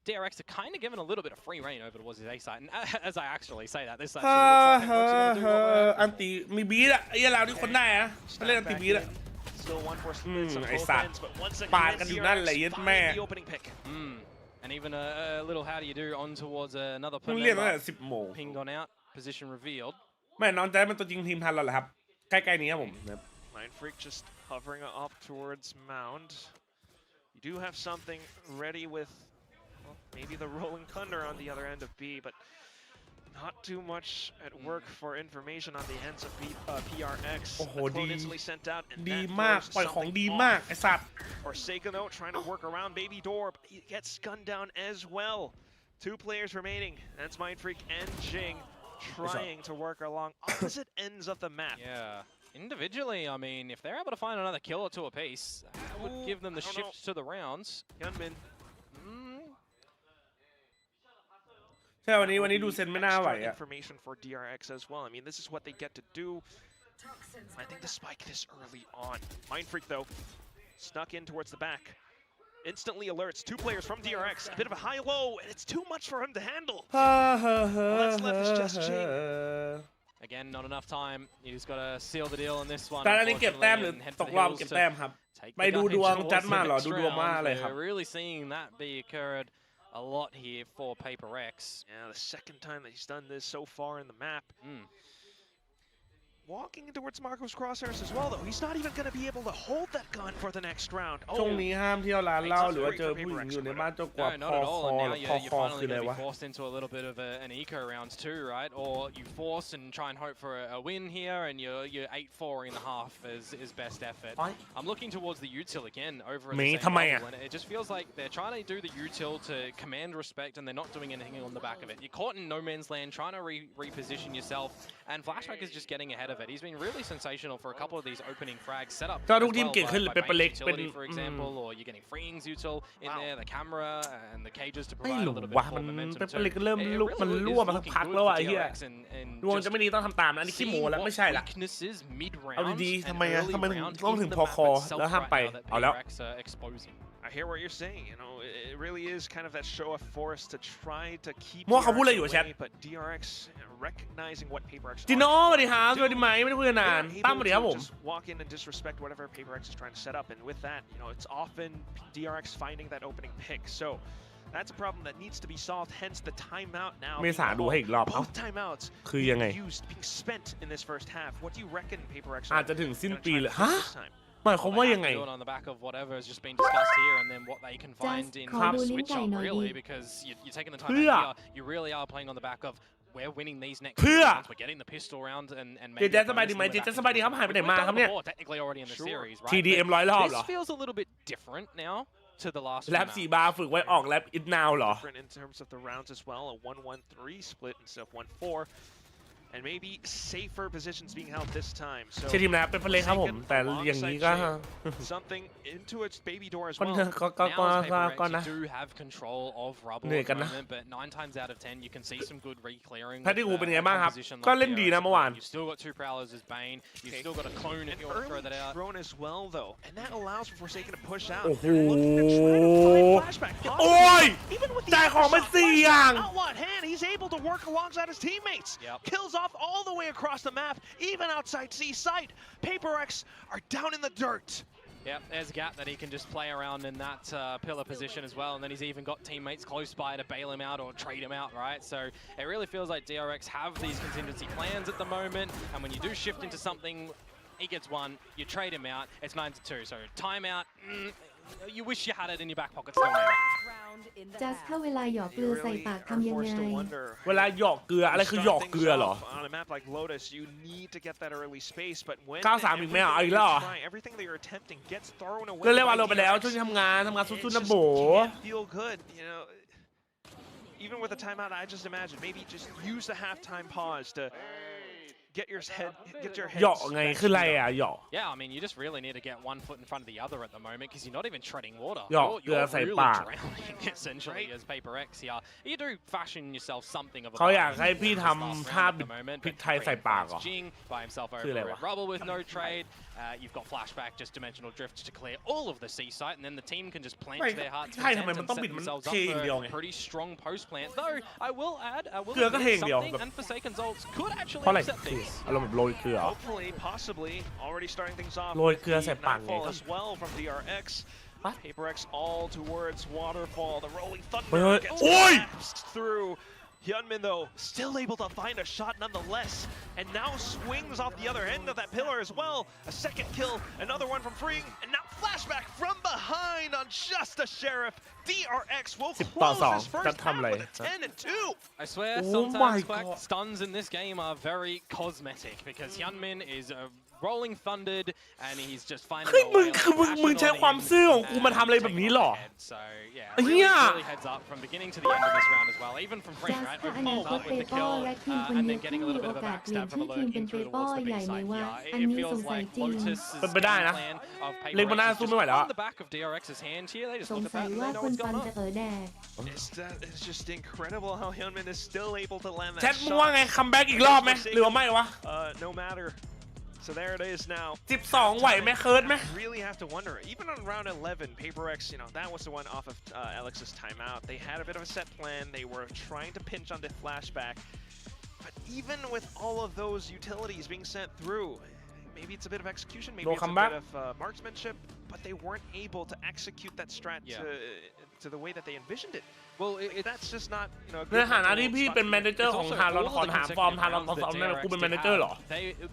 DRX are kind of given a little bit of free reign over towards his A side, and as I actually say that, this actually looks like what's he gonna do? อันตีมีบีดอะไอ้เราที่คนได้อะเล่นอันตีบีดอะ Still one for splits on ไอ้ both สัตว์ ends, but once ปาด again, กันอยู่นั่นแหละ DRX ยึดแม่ find the opening pick. And even a little how do you do on towards another เพิ่งเรียกตั้งแต่ member 10 โมง pinged on out, position revealed. แม่น้องแจ๊ดเป็นตัวจริงทีมทันเราเหรอครับใกล้ๆนี้ครับผม Mind Freak just hovering up towards Mound. You do have something ready with maybe the Rolling Thunder on the other end of B, but not too much at work for information on the ends of PRX. โอ้โห The ดี clone instantly sent out, and ดี that มาก throws ปล่อยของ something ดี off. มากไอ้สัตว์ Forsaken though trying to work around Baby Door, but he gets gunned down as well. 2 players remaining. That's Mind Freak and Jing trying to work along opposite ends of the map. Yeah. Individually, I mean, if they're able to find another kill or two apiece, that would give them the shift to the rounds. Hyunmin. ใช่วันนี้ดูเซนไม่น่าไหว Extra อะ information for DRX as well. I mean, this is what they get to do. I think the spike this early on. Mind Freak though, snuck in towards the back. Instantly alerts 2 players from DRX. A bit of a high-low, and it's too much for him to handle. All that's left is just Jing. Again, not enough time. He's got to seal the deal on this one. แต่อันนี้เก็บแต้มหรือ unfortunately, and head ต for ก the รอบ hills เก็บ to แต้มครับ take ไป the ดู gun ดวง towards จัด the มาเหรอ next ดูดวงมา round. เลยครับ We're really seeing that be occurred a lot here for PRX. Yeah, the second time that he's done this so far in the map. Walking towards Marco's crosshairs as well, though. He's not even going to be able to hold that gun for the next round. ช่วงนี้ห้ามเที่ยวร้านเหล้าหรือว่าเจอผู้หญิงอยู่ในบ้านเจ้ากว่า No, ค not อ at all. คอ And ห now รือคอ you're คอ finally คืออะไร going to วะ be forced into a little bit of an eco round too, right? Or you force and try and hope for a win here, and you're 8-4 in the half is best effort. I'm looking towards the util again over at the same level, and it just feels like they're trying to do the util to command respect, and they're not doing anything on the back of it. You're caught in no man's land, trying to reposition yourself, and Flashback is just getting ahead of it. He's been really sensational for a couple of these opening frags set up. ก็ทุกทีมเก่งขึ้นหรือเป็นเล็กเป็น for example, or you're getting Freeing's util in there, the camera and the cages to ไม่ provide ห a ลุ little วะ bit มัน more momentum เป็น too. เล็กเริ่มลุกมันรั่วมาสักพักแล้วอ่ะไอ้เหี้ยดวงจะไม่ดีต้องทำตามนะอันนี้ขี้โม้แล้วไม่ใช่ละ เอาดีๆทำไมอะทำไมต้องถึงพอคอแล้วห้ามไปเอาแล้ว I hear what you're saying. You know, it really is kind of that show of force to try to keep มั่วเขาพูดอะไรอยู่ DRX แชท away, but DRX recognizing what PRX จิโน่สวัสดีครับส are วัสดีไหมไม่ได้คุยกันนาน able ตั้มสวัสดีครับ to ผม just walk in and disrespect whatever PRX is trying to set up, and with that, you know, it's often DRX finding that opening pick. So that's a problem that needs to be solved. Hence the timeout now. เมษาดูให้อีกรอบเอ้า Both timeouts คือยังไง being spent in this first half. What do you reckon PRX อาจจะถึงสิ้นปีเลย gonna try to ฮะ do this time? หมายความว่ายังไง On the back of whatever has just been discussed here, and then what they can find in ขอดูลิ้น switch ไก่ up หน่อย really, ดิ because you're taking the time เพื่อ out here. You really are playing on the back of we're winning these next เพื่อ rounds. We're getting the pistol round and เจเจสบายดีไหมเจเจสบายดีครับหายไปไหนมาครับเนี่ย technically already in the series, right? TDM 100 รอบเหรอ This feels a little bit different now to the last แรป round. 4 บาร์ฝึกไว้ออกแรปอินนาวเหรอ Different in terms of the rounds as well. A 1-1-3 split instead of 1-4. and maybe safer positions being held this time. So ใช่ทีมนะเป็นเพลงครับผมแต่อย่างนี้ก็ something into its baby door as ก็ well. ก็นะ do have control of rubble เหนื่อยกันนะ but 9 times out of 10 you can see some good re-clearing. แพทตี้กูเป็นไงบ้างครับก็เล่นดีนะเมื่อวาน You've still got 2 prowlers as Bane. You've still got a clone if you want to throw that out. Drone as well though, and that allows for Forsaken to push out. โอ้โห Flashback. โอ้ย Even with the จ่ายของมา4 อย่าง outlaw hand, he's able to work alongside his teammates. Kills off all the way across the map, even outside C site. PRX are down in the dirt. Yep, there's a gap that he can just play around in that pillar position as well, and then he's even got teammates close by to bail him out or trade him out, right? So it really feels like DRX have these contingency plans at the moment, and when you do shift into something, he gets one, you trade him out, it's 9-2, so timeout, you wish you had it in your back pocket still now. จัสถ้าเวลาหยอกเกลือใส่ปากทำยังไง เวลาหยอกเกลืออะไรคือหยอกเกลือเหรอ On a map like Lotus, you need to get that early space, but when 93 อีกไหมอ่ะเอาอีกแล้วเหรอ everything that you're attempting gets thrown away. ก็เรียกว่าลงไปแล้วช่วงที่ทำงานสู้ๆนะโบ Feel good, you know. Even with a timeout, I just imagine maybe just use the halftime pause to get your head หยอกไงคืออะไรอ่ะหยอก Yeah, I mean, you just really need to get one foot in front of the other at the moment because you're not even treading water. หยอกเกลือ You're ใส่ really ปาก drowning essentially as PRX here. You do fashion yourself something of a เขาอยากให้พี่ทำท่าบิดพริกไทยใส่ปากเหรอ Jing by himself over คืออะไรวะ red rubble with no trade. You've got flashback, just dimensional drift to clear all of the C site, and then the team can just plant their hearts ใช่ทำไม content มัน and ต้อง set บิดมัน themselves เทอย่างเดียว up ไง for a pretty strong post plant. Though I will add, I will เกลือก็เทอย่าง admit เดียว something, and Forsaken's ults could เพ actually ราะอะไร upset คือ things. อารมณ์แบบโรยเกลือ Hopefully, possibly, already starting things off. โรยเกลือใส่ปากไง Nightfall as well from DRX. PRX all towards waterfall. The rolling เฮ้ย thunder gets โอ้ย collapsed through. Hyunmin though still able to find a shot nonetheless, and now swings off the other end of that pillar as well. A second kill, another one from Freeing, and now flashback from behind on just a sheriff. DRX will close this first half with a 10-2. I swear, Oh sometimes my God. stuns in this game are very cosmetic because Hyunmin is rolling thundered and he's just finding เฮ้ย a มึง way คือมึงใช้ความซื่อของกูมาทำอะไรแบบนี้หรอ So yeah, เหี้ย really heads up from beginning to the end of this round as well, even from Free, จัส right? ถ้าอ Opens นาคต up เป with the เปอ kill ร์และทีมคน and เดีย then วที่ getting a มี little โอ bit of a กาสเปลี่ยน backstab from ชื่อ alert ทีม in เป็นเป towards เปอร์ the ใหญ่ B ไหม side. วะ Yeah, อัน it นี้ส feels งสัย like จริง Lotus is เป็นไปได้นะ plan of เล็งบนหน้า PRX สู้ is ไม่ไหว just แล้ว on the back of DRX's hand here. They just สง look at สัย that and ว่า they know คน what's ฟัง going จะ on. แดก It's just incredible how Hyunmin is still able to land แชท that มึงว่าไง shot. คัมแบ็กอีกรอบไหมหรือว่าไม่วะ No matter. So there it is now. 12 ไหวไหมเคิร์ดไหม Really have to wonder. Even on round 11, PRX, you know, that was the one off of Alex's timeout. They had a bit of a set plan. They were trying to pinch on the flashback. But even with all of those utilities being sent through, maybe it's a bit of execution, maybe it's a bit of marksmanship, but they weren't able to execute that strat to the way that they envisioned it. Well, That's just not, you know, a ใน good ฐานะ mental ที่พี่ spot เป็น to แม be เน in. เจอร์ของทางเราขอถามฟอร์มทางเราขอเนี่ยกูเป็นแมเนเจอร์เหรอ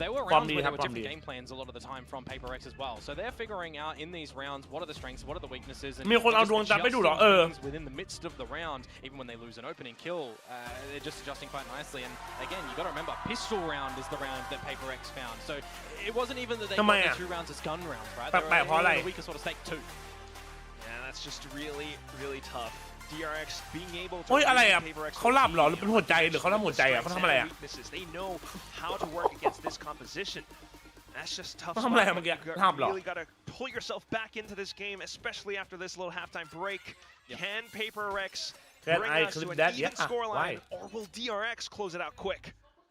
They were From rounds the where there were from different the- game plans a lot of the time from PRX as well. So they're figuring out in these rounds what are the strengths, what are the weaknesses, and มีคนเอา just ดวงจันทร์ไปดูเหรอ adjusting things within the midst of the round. Even when they lose an opening kill, they're just adjusting quite nicely. And again, you got to remember, pistol round is the round that PRX found. So it wasn't even that they got their 2 rounds as gun rounds, right? They But were the weaker sort of stake 2. Yeah, that's just really, really tough. DRX being able to โอ้ยอะไรอ่ะ PRX เขาหลับเหรอหรือเป็นหัวใจหรือเขาทำหัวใจอ่ะเขาทำอะไรอ่ะ weaknesses. They know how to work against this composition. That's just tough. เขาทำอะไรอ่ะเมื่อกี้ห้ามเหรอ really got to pull yourself back into this game, especially after this little halftime break. Can PRX Can bring I us to clip an that? even Yeah. scoreline, Why? or will DRX close it out quick?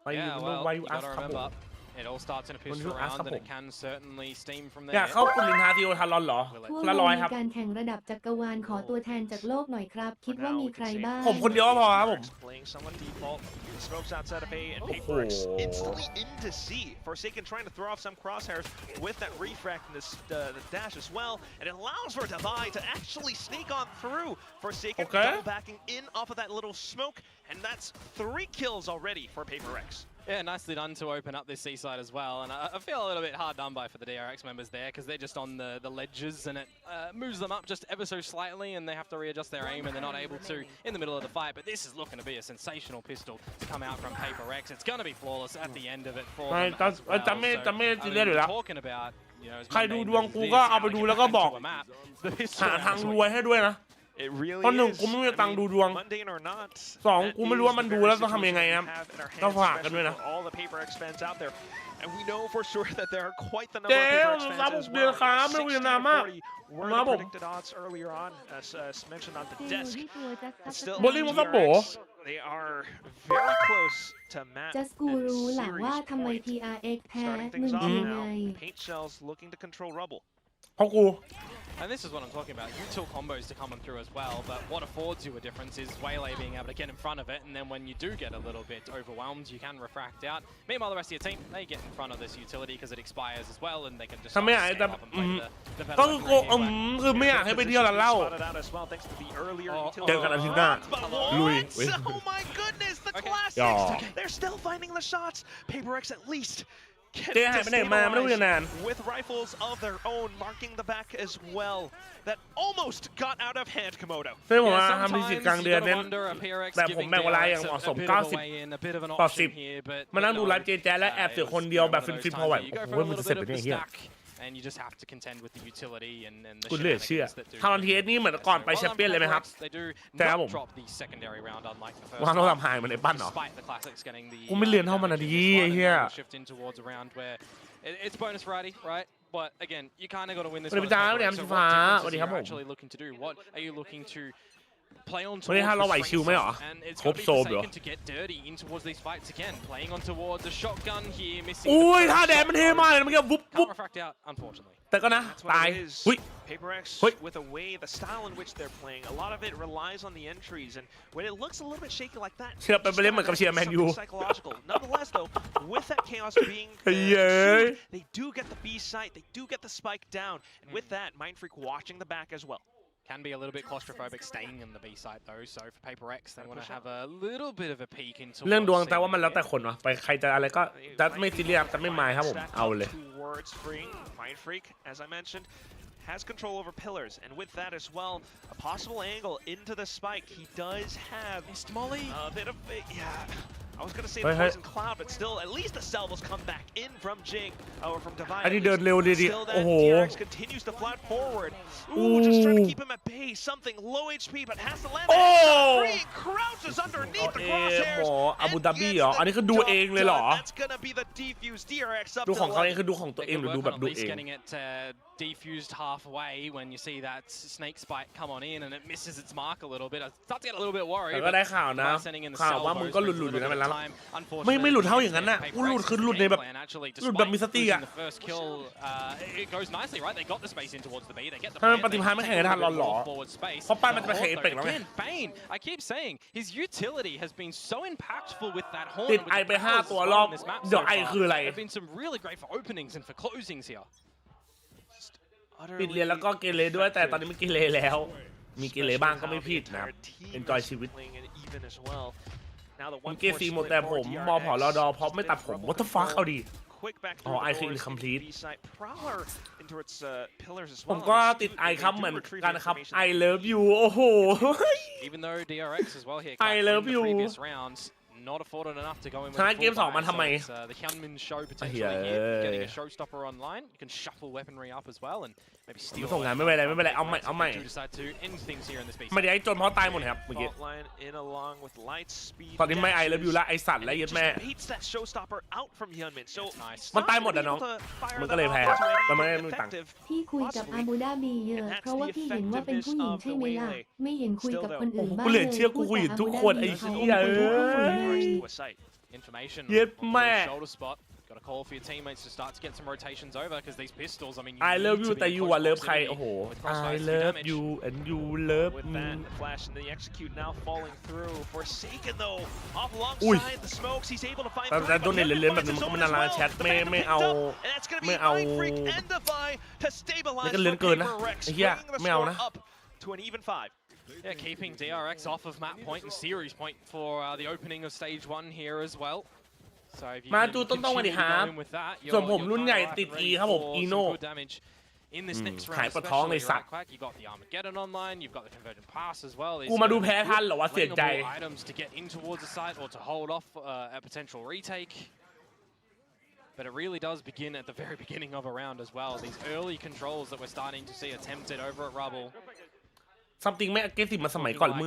Why you Yeah, know well, why you you got ask to ครับผม remember, it all starts in a pistol you ask round, andครับ it can certainly steam from อยาก there. เข้ากลุ่มนินทาทีโอทารอนเหรอ พวก ละ เรา ร้อย มี ครับ การแข่งระดับจักรวาลขอตัวแทนจากโลกหน่อยครับ คิดว่ามีใครบ้าง ผมคนเดียวก็พอครับผม Playing somewhat default. The smokes outside of A and Oh. PRX instantly into C. Forsaken trying to throw off some crosshairs with that refract and the dash as well. And it allows for Divide to actually sneak on through. Forsaken double backing in off of that little smoke. And that's 3 kills already for PRX. Yeah, nicely done to open up this seaside as well. And I feel a little bit hard done by for the DRX members there because they're just on the ledges and it moves them up just ever so slightly and they have to readjust their aim and they're not able to in the middle of the fight. But this is looking to be a sensational pistol to come out from PRX. It's going to be flawless at the end of it for them as well. So, I mean, talking about, you know, ใครดูดวงกูก็เอาไปดูแล้วก็บอก หาทางรวยให้ด้วยนะ It really ตอนหนึ่ง is. กูไม่มี I ตังค์ mean, ดูดวง mundane or not, สอง that กูไม่รู้ is ว่ามัน the ดู very แล้วต้องทำยังไง situation ค we รับ have in our ต้อง hands, ฝากกันด้วย especially นะ for all the PRX fans out there. And we know for sure that there are quite the เจ๊ number of PRX ซับ fans as เดือน well. ครับไม่รู้จะนานมาก 60 to 40 were มา the ผม predicted odds earlier on, as mentioned on the จะอยู่ desk. ที่ตัวจัส But still, โบลิ่งมันซับโบ DRX, they are very close to map จัสกู and รู้แหละว่า series ทำไม point. TRX แพ้ Starting มึ things ง off ที now, ไง Paint Shells looking to control Rubble. เพราะกู And this is what I'm talking about. Util combos to come through as well, but what affords you a difference is Waylay being able to get in front of it, and then when you do get a little bit overwhelmed, you can refract out. Meanwhile, the rest of your team, they get in front of this utility because it expires as well, and they can just ถ้าไม่อยาก step จะ up and play the ก็ better คือ weaponry กู game, but คือไม่อยากให้ไปเที่ยวร้านเหล้า Spotted out as well, thanks to the earlier utility. เจอกันอาทิตย์หน้า ลุย Oh my goodness, the Okay. classics! Yeah. They're still finding the shots. PRX at least J getting หาย to ไปไหนมาไม่รู้อยู่นาน stabilize with rifles of their own, marking the back as well. That almost got out of hand, Komodo. เพื่อนผม Yeah, ว่าทำดี sometimes สิทธิ์กลาง you เดือน gotta เน้น wonder, are PRX แต่ผม giving แบ่งเวลาอย่าง DRX เหมาะสม a bit of a 90 way in, a bit of an ต่อ option 10 here, but มานั่งดู no, ไลฟ์เจแจ๊และแอบเสือกคนเดียวแบบฟินๆพอไหว you โอ้ go โห for a มัน little จะเสร็จ bit ไป of ได้ the เฮีย stack, and you just have to contend with the utility and the คุณเหลือเชื่อ shenanigans that do. คาร์ลอนเทสนี่เหมือนก่อนไปแชมเปี้ยนเลยไหมครับ They do ใช่ครับผม not drop the secondary round unlike the first วางโทรศัพ half, ท์หายเหมือนไอ้ปั้นเหรอ despite the classics getting the กูไม่เรียนเท่ามันอะดีไอ้เหี้ย shift in towards a round where it's bonus variety, right? But again, you kind of got to win this สวัสดี one. พี่จ้าสวัสดีครับ So พี่ what ฟ้า differences สวัสดี are ครับ you ผม actually looking to do? What are you looking to play on วันนี้ towards ถ้า the เราไหว strength ชิวไหมเหรอ side? And it's ครบ going to be โซมเหรอ forsaken to get dirty in towards these fights again. Playing on towards a shotgun here, missing อุ้ย the ท่า first แดน shot. มันเท่มากเลยนะเมื่อกี้วุบวุบ Can't refract out, unfortunately. แต่ก็นะ That's what ตาย it is. หุ้ย PRX Hui. with the way, the style in which they're playing, a lot of it relies on the entries, and when it looks a little bit shaky like that, เชื่อไปเล่นเหมือนกับเชียร์แมนยู something psychological. Nonetheless, though, with that chaos being Yeah. achieved, they do get the B site, they do get the spike down, and with that, Mind Freak watching the back as well. Can be a little bit claustrophobic staying in the B site though, so for Paper X they want to have a little bit of a peek into เรื่องดวง what's แต่ว่ามันแล้วแต่ in คนวะไปใครจะอะไรก็จะไม่ซีเรียสจะไม่หมายครับผม Stack เอาเลย towards freeing Mind Freak, as I mentioned, has control over pillars, and with that as well, a possible angle into the spike. He does have Missed Molly. a bit of, yeah. I was gonna say Hey, the hey. poison cloud, but still, at least the salvos come back in from Jing, or from Divine. อันนี้ at เดิน least. เร็วดี Still, โอ้ that โห DRX continues to flat forward. Ooh, just trying to Ooh. keep him at bay. Something low HP, but has to land. Oh. Oh! Freeing crouches underneath the เอ๊ะหม crosshairs. ออาบู and ดาบี gets เหรอ the อันนี้คือดู job เองเลยเหรอ done. That's gonna be the defuse DRX up ดู to ของเขาเอง 11. คือดูของตัว They เอง could หรือดู work แบ on บ at ดู least เอง getting it defused halfway when you see that snake spike come on in and it misses its mark a little bit. I start to get a little bit worried. แต่ก็ได้ข่าวนะ by sending in the ข่าวว่า salvos มึงก็หลุด brings a ๆอยู่นะ little เว bit ลา of time. ไม่หลุด Unfortunately, เท่าอย่างนั้นน่ะ Paper กูหลุด X's คือหลุดในแบบ game plan actually, หลุดแบบ despite มีสติ losing อ่ะ the first kill, it goes nicely, right? They got the space in towards the B. They get the ทำไม plant, ปฏิภาณ they ไม่ take แข่งกัน a ทัน little bit หรอ more forward space. เพราะปั้นมันจะไปแข่ง But เอเป็กแล้วไง again, Bane, I keep saying his utility has been so impactful with that horn. ติด with ไอ the ไป powers 5 ตัว as ร well อบ in this map เดี๋ยว so ไอ far. คืออะไร There have been some really great for openings and for closings here. ปิดเรียนแล้วก็เกเรด้วยแต่ตอนนี้ไม่เกเรแล้ว มีเกเรบ้างก็ไม่ผิดนะ enjoy ชีวิต ผมเกซีหมดแต่ผมมอผอรอดอเพราะไม่ตัดผม what the fuck เอาดี อ๋อ I คือ incomplete ผมก็ติดไอครับเหมือนกันครับ I love you โอ้โห Even though DRX as well here, I love the you. previous rounds, not afforded enough to go in with ชนะ a เกม full 2 มา buy, ทำไม so it's, the Hyunmin show potentially Yeah. here, getting a showstopper online. You can shuffle weaponry up as well and maybe steal. ส่งงานไม่เป็นไรไม่เป็นไรเอาใหม่เอาใหม่ Do decide to end things here in this piece. ไม่ได้ไอ้จนเพราะตายหมดครับเมื่อกี้ ตอนนี้ไม่ I love you ละไอสัตว์และยัดแม่ มันตายหมดอะน้องมันก็เลยแพ้มันไม่ได้มีตังค์ พี่คุยกับอาบูดาบีเยอะ เพราะว่าพี่เห็นว่าเป็นผู้หญิงใช่ไหมล่ะ ไม่เห็นคุยกับคนอื่นบ้าง กูเหลือเชื่อกู พูด คุย แต่ กับทุกคนไอ้ อา เหี้ย บูดาบีเขาอมคนทุกคนเลย Information. Yep, on the man. shoulder spot. Got a call for your teammates to start to get some rotations over because these pistols. I mean, I you love need you to แต่ be in you close อ่ะเลิฟใคร proximity โอ้โห with crossfire I to do love damage. you and you love With me that, the flash and the execute now falling through. Forsaken though, off อุ้ย alongside the smokes, he's able to find แต่ through. แต่โดน but เล่น Hyunmin เล่นแบบ finds นี้ his มันก็ own ไม่น่า as รัก well. แชท The ไม่ Phantom ไม่ picked เอา up, and that's gonna be ไม่เอา Mind Freak and Divine to นี่ stabilize ก็ for เล่นเกินนะ Paper Rex, ไอ้เหี้ย bringing the ไม่เอา score นะ up to an even 5. Yeah, keeping DRX off of map point and series point for the opening of stage 1 here as well. So if you มา can ดูต้นๆวัน continue นี้ to ครับ go in with that, ส่วนผม you're รุ่นใหญ่ kind of ติด up and E ready ครับผม for อี some โน่ good damage in this next ขาย round, ปะท้องเลย especially สัตว์ right quack. You got the Armageddon online, you've got the convergent pass as well. กูมาดูแพ้ทันเหรอวะเสียใจ Clingable items to get in towards the site or to hold off a potential retake. But it really does begin at the very beginning of a round as well. These early controls that we're starting to see attempted over at Rubble. something ไม่ aggressive มาสมัยก่อนมึ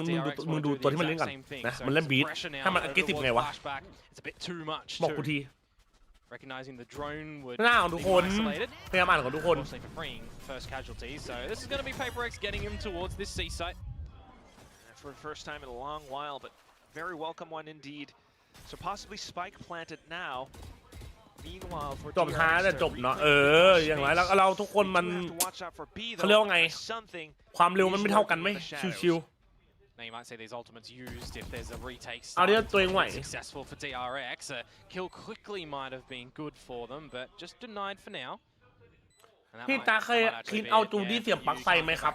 งดูตัวที่มันเล่นก่อนนะมันเล่นบีทถ้ามัน aggressive ไงวะบอกกูที recognizing the drone would หน้าของทุกคนพยายามอ่านของทุกคน first casualty so this is going to be PRX getting him towards this C site for the first time in a long while but very welcome one indeed so possibly spike planted now meanwhile for จบท้ายแต่จบเนาะอย่างไรแล้วเราทุกคนมันเขาเรียกว่าไงความเร็วมันไม่เท่ากันไหมชิวNow you might say these ultimates used if there's a retake successful for DRX. A kill quickly might have been good for them, but just denied for now. พี่ตาเคยคิดเอาจูดี้เสียบปลั๊กไฟไหมครับ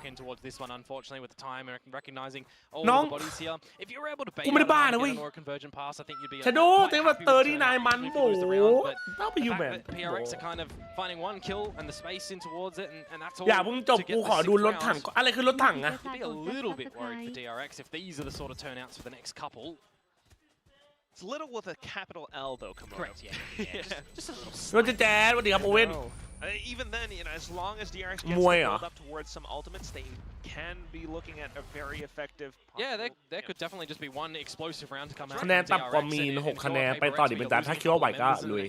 น้องกูไม่ได้บ้านะเว้ยชาโดว์แต่ว่า39มันโบต้องไปอยู่แบบอย่าเพิ่งจบกูขอดูรถถังอะไรคือรถถังอะ It's little with a capital L though, Komodo. Correct, yeah. Just a little. รถแจ๊ดสวัสดีครับโอเว่น Even then, you know, as long as DRX gets to build up towards some ultimates, they can be looking at a very effective. Yeah, there could definitely just be one explosive round to come out. คะแนนต่ำกว่ามีน6คะแนนไปต่อดิเป็นตาถ้าคิดว่าไหวก็ลุย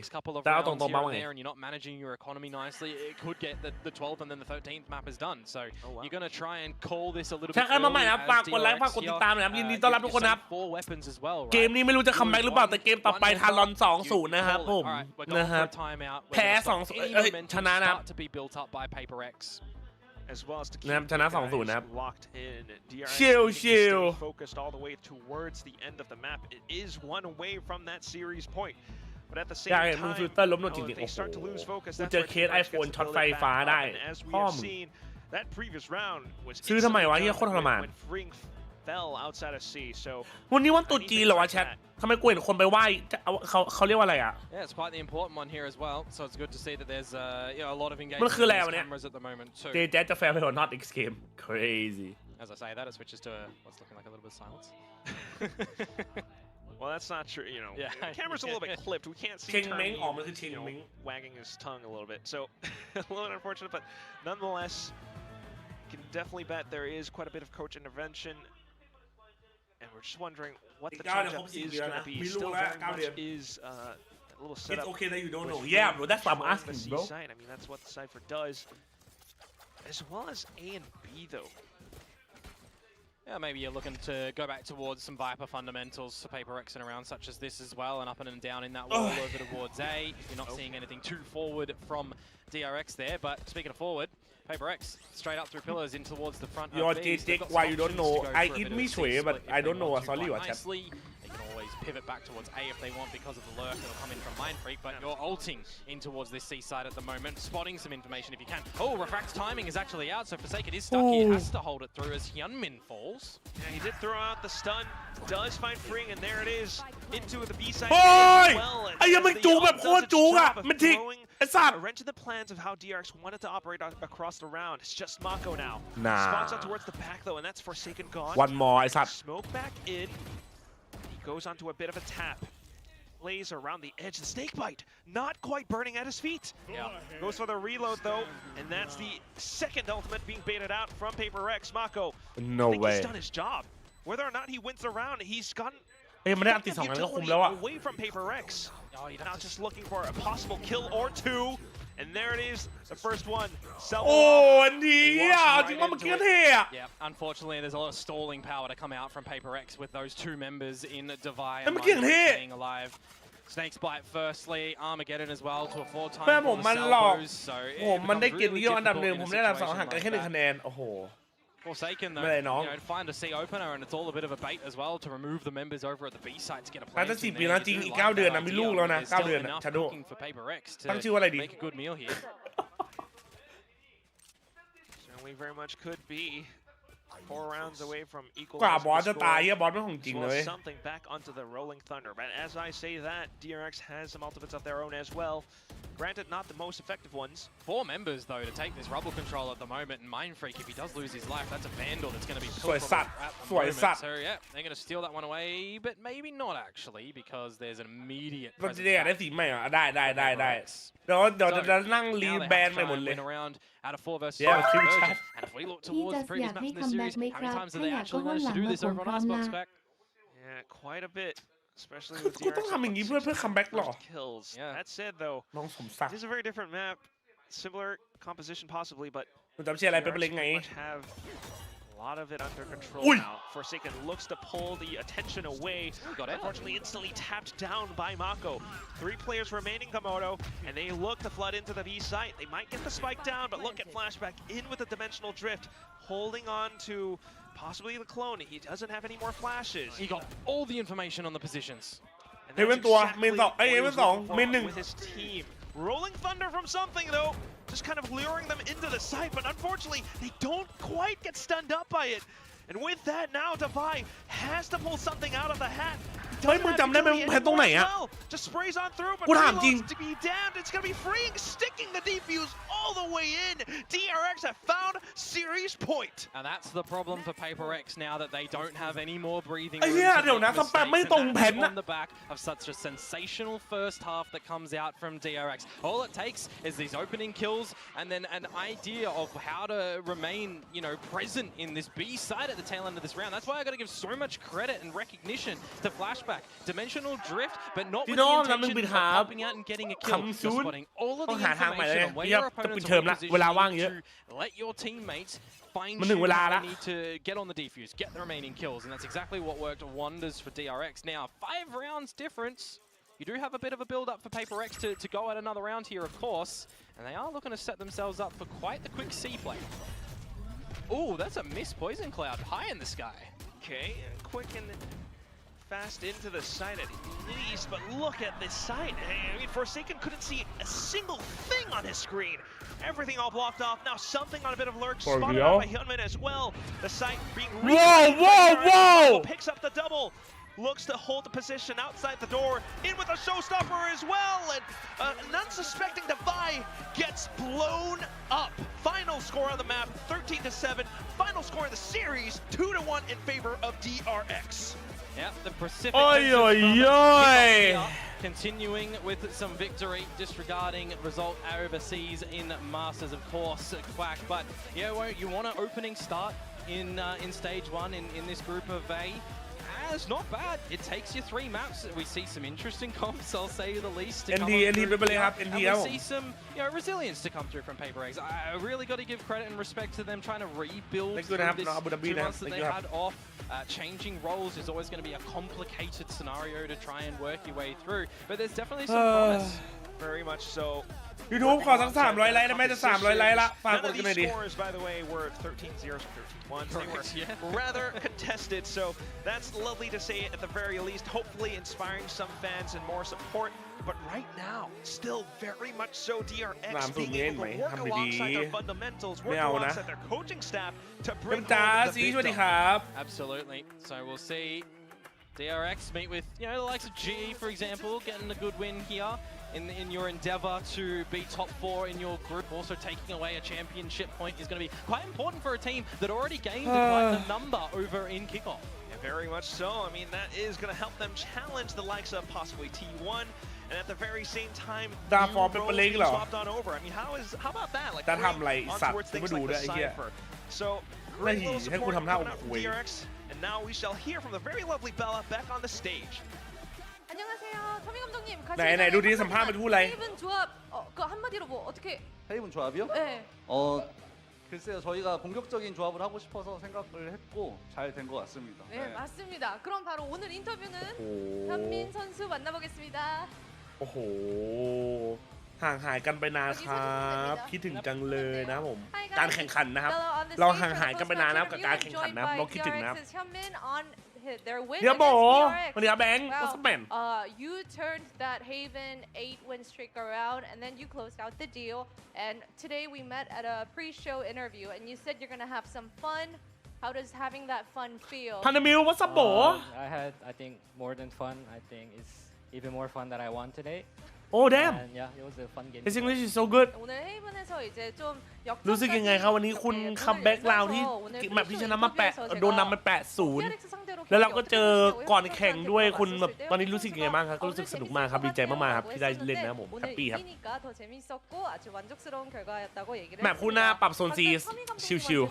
แต่เอาตรงๆมาว่าไง And you're not managing your economy nicely. It could get the 12th and then the 13th map is done. So you're going to try and call this a little bit. ถ้าใครมาใหม่นะฝากกดไลค์ฝากกดติดตามนะครับยินดีต้อนรับทุกคนนะครับเกมนี้ไม่รู้จะคัมแบ็กหรือเปล่าแต่เกมต่อไปทารอน 2-0 นะครับผมนะครับแพ้2-0ชนะนะครับAs well as to keep ชนะ 2-0 นะครับ locked in. DRX focused all the way towards the end of the map. It is one away from that series point. But at the same time, they start to lose focus. That's where iPhone ช็อตไฟฟ้าได้ as we have seen, that previous round was ซื้อทำไมวะเฮียโคตรทรมาน when Freeing fell outside of C. So วันนี้วันตรุษจีนเหรอวะแชททำไมกูเห็นคนไปไหว้เขาเรียกว่าอะไรอ่ะ Yeah, it's quite the important one here as well. So it's good to see that there's you know, a lot of engagement มันคืออะไรวะ with เนี่ย cameras at the moment too. JJaz จะ fail or not next game crazy As I say that, it switches to what's looking like a little bit of silence. Well, that's not true. You know, yeah. The camera's a little bit clipped. We can't see Termi, wagging his tongue a little bit. So a little bit unfortunate, but nonetheless, can definitely bet there is quite a bit of coach intervention. And we're just wondering what the change-up is going to be. Still very much is a little setup. It's okay that you don't know. Yeah, bro, that's what I'm asking, bro. I mean, that's what the Cypher does. As well as A and B, though. Yeah, maybe you're looking to go back towards some Viper fundamentals for PRX and around such as this as well, and up and down in that wall over towards A. You're not seeing anything too forward from DRX there, but speaking of forward, PRX straight up through pillars in towards the front. Your JJaz, why you don't know? I eat me shui, but I don't know. Sorry, what chat. They can always pivot back towards A if they want because of the lurk that'll come in from Mindfreak, but you're ulting in towards this C side at the moment, spotting some information if you can. Oh, Refract's timing is actually out, so Forsaken is stuck. He has to hold it through as Hyunmin falls. Yeah, he did throw out the stun, does find Freeing, and there it is, into the B side as well. ไอ้ยังไม่จูแบบโคตรจูอ่ะมันทิ้งไอ้สัตว์ A wrench in the plans of how DRX wanted to operate across the round. It's just Mako now. Nah. Spots out towards the back though, and that's Forsaken gone. One more, ไอ้สัตว์ Smoke back in. He goes onto a bit of a tap. Plays around the edge. The snake bite, not quite burning at his feet. Yeah. Goes for the reload though, and that's the second ultimate being baited out from PRX. Mako. No way. He's done his job. Whether or not he wins the round, he's gotten. มันได้อันตี2นั้นก็คุ้มแล้วอ่ะ away from PRX. Now just looking for a possible kill or two, and there it is, the first one. โอ้อันนี้อ่ะจริงว่าเมื่อกี้เท่อะ Yeah, unfortunately, there's a lot of stalling power to come out from PRX with those two members in Divide and staying alive. Snake's bite firstly, Armageddon as well to a 4-time. แม่ผมมันหลอกผมมันได้เกียรตินิยมอันดับ1ผมได้อันดับ2ห่างกันแค่1คะแนนโอ้โห Forsaken though, you know, find a C opener and it's all a bit of a bait as well to remove the members over at the B site to get a place. 4 ปีแล้วจริงอีก9 เดือนนะมีลูกแล้วนะ9 เดือนนะชาโดตั้งชื่อว่าอะไรดี Make a good meal here. Certainly very much could be 4 rounds away from equal. กว่าบอสจะตายเฮียบอสไม่ของจริงเลย Something back onto the rolling thunder, but as I say that, DRX has some ultimates of their own as well. Granted, not the most effective ones. 4 members though to take this rubble control at the moment, and Mindfreak, if he does lose his life, that's a Vandal that's going to be killed at the moment. So yeah, they're going to steal that one away, but maybe not actually, because there's an immediate. ก็จะได้สีใหม่อ่ะได้เดี๋ยวจะนั่งรีแบนไปหมดเลย Out of 4 versus 5 version. And if we look towards the previous maps in this series ไหม How ครั many บ times ถ้า have they อยากก็ actually ห้นห managed ลั to ง do มา this ผม over พ on ร้อม Icebox ละ Spec? Yeah, quite a bit, especially กู with ต้องทำอย่างนี้เพื่อคัมแบ็กหรอ kills. Yeah. That said, though, น้องสมศัก it ดิ์ is a very different map, similar composition possibly, but คุณจำเชียร์อะไรเป็น DRX เล็กไง pretty much have a lot of it under control Ui. now. Forsaken looks to pull the attention away. Got it. Unfortunately, instantly tapped down by Mako. 3 players remaining, Komodo, and they look to flood into the B site. They might get the spike down, but look at Flashback in with the dimensional drift, holding on to possibly the clone. He doesn't have any more flashes. He got all the information on the positions. And Hey, that's went to, exactly main song. Hey, what he went was song. looking for Main hนึ่ง with his team. Rolling thunder from something though, just kind of luring them into the site, but unfortunately they don't quite get stunned up by it. And with that now, Davai has to pull something out of the hat. เฮ้ยมึงจำได้ไหมมึงแพ้ตรงไหนอะ Just sprays on through, but กูถามจริง reloads to be damned. It's gonna be freeing, sticking the defuse all the way in. DRX have found series point. And that's the problem for Paper X now that they don't have any more breathing ไอ้ room เหี้ย to เดี๋ยว make นะสแปม mistakes, ไม่ and ตรง that's แผนนะ on the back of such a sensational first half that comes out from DRX. All it takes is these opening kills and then an idea of how to remain, you know, present in this B side at the tail end of this round. That's why I got to give so much credit and recognition to Flashback. Dimensional drift, but not with the intention of popping out and getting a kill. You're spotting all of the information on where your opponents are positioning to let your teammates find you how they need to get on the defuse, get the remaining kills, and that's exactly what worked wonders for DRX. Now, 5 rounds difference. You do have a bit of a build-up for Paper X to go at another round here, of course, and they are looking to set themselves up for quite the quick C play. Oh, that's a missed poison cloud high in the sky. Okay, quick and fast into the site at least, but look at this site. I mean, Forsaken couldn't see a single thing on his screen. Everything all blocked off. Now something on a bit of lurk, spotted out by Hyunmin as well. The site being Whoa! Picks up the double. Looks to hold the position outside the door. In with a showstopper as well. And an unsuspecting Davai gets blown up. Final score on the map, 13-7. Final score in the series, 2-1 in favor of DRX. Yeah, the Pacific continuing with some victory, disregarding result overseas in Masters, of course, Quack. But yeah, you want an opening start in stage 1 in this group of A. It's not bad. It takes you 3 maps. We see some interesting comps, I'll say the least. And we see some, you know, resilience to come through from Paper X. I really got to give credit and respect to them trying to rebuild through this 2 months that they had off. Changing roles is always going to be a complicated scenario to try and work your way through, but there's definitely some promise. Very much so. YouTube ขอสัก300 ไลค์ได้ไหมจะ300 ไลค์ละฝากกดกันหน่อยดิ None of these scores, by the way, were 13-0s or 13-1s. They were rather contested, so that's lovely to say at the very least. Hopefully inspiring some fans and more support. But right now, still very much so DRX being able to work alongside their fundamentals, work alongside their coaching staff to bring home the big dub. Absolutely. So we'll see DRX meet with, you know, the likes of GE, for example, getting a good win here in your endeavor to be top 4 in your group. Also taking away a championship point is going to be quite important for a team that already gained quite the number over in kickoff. Yeah, very much so. I mean, that is going to help them challenge the likes of possibly T1. And at the very same time, swapped on over. I mean, how about that? Like, on towards things like the Cypher. So, great little support coming out from DRX. And now we shall hear from the very lovely Bella back on the stage. 안녕하세요, 토미 감독님. 네,ดูดิสัมภาษณ์เป็นผู้อะไร 헤이븐 조합 그 한마디로 뭐 어떻게? 헤이븐 조합이요? 네. 글쎄요, 저희가 공격적인 조합을 하고 싶어서 생각을 했고 잘 된 것 같습니다. 네, 맞습니다. 그럼 바로 오늘 인터뷰는 현민 선수 만나보겠습니다. โอ้โหห่างหายกันไปนานครับคิดถึงจังเลยนะผมการแข่งขันนะครับเราห่างหายกันไปนานนะครับกับการแข่งขันนะครับเราคิดถึงนะครับเดี๋ยวโบวันนี้แบงค์ก็สแปน You turned that Haven 8-win streak around and then you closed out the deal and today we met at a pre-show interview and you said you're gonna have some fun. How does having that fun feel? พันธมิลวัสโบ I think more than fun. I think it's even more fun that I won today. Oh damn! And yeah, it was a fun game. His English is so good. 오늘 헤이븐에서 이제 좀 รู้สึกยังไงครับวันนี้คุณคัมแบ็กราวที่แมปที่ชนะมาโดนนำมา 8-0 แล้วเราก็เจอก่อนแข่งด้วยคุณแบบตอนนี้รู้สึกยังไงบ้างครับก็รู้สึกสนุกมากครับดีใจมากๆครับที่ได้เล่นนะผมแฮปปี้ครับแมปคู่หน้าปรับโซนซีชิว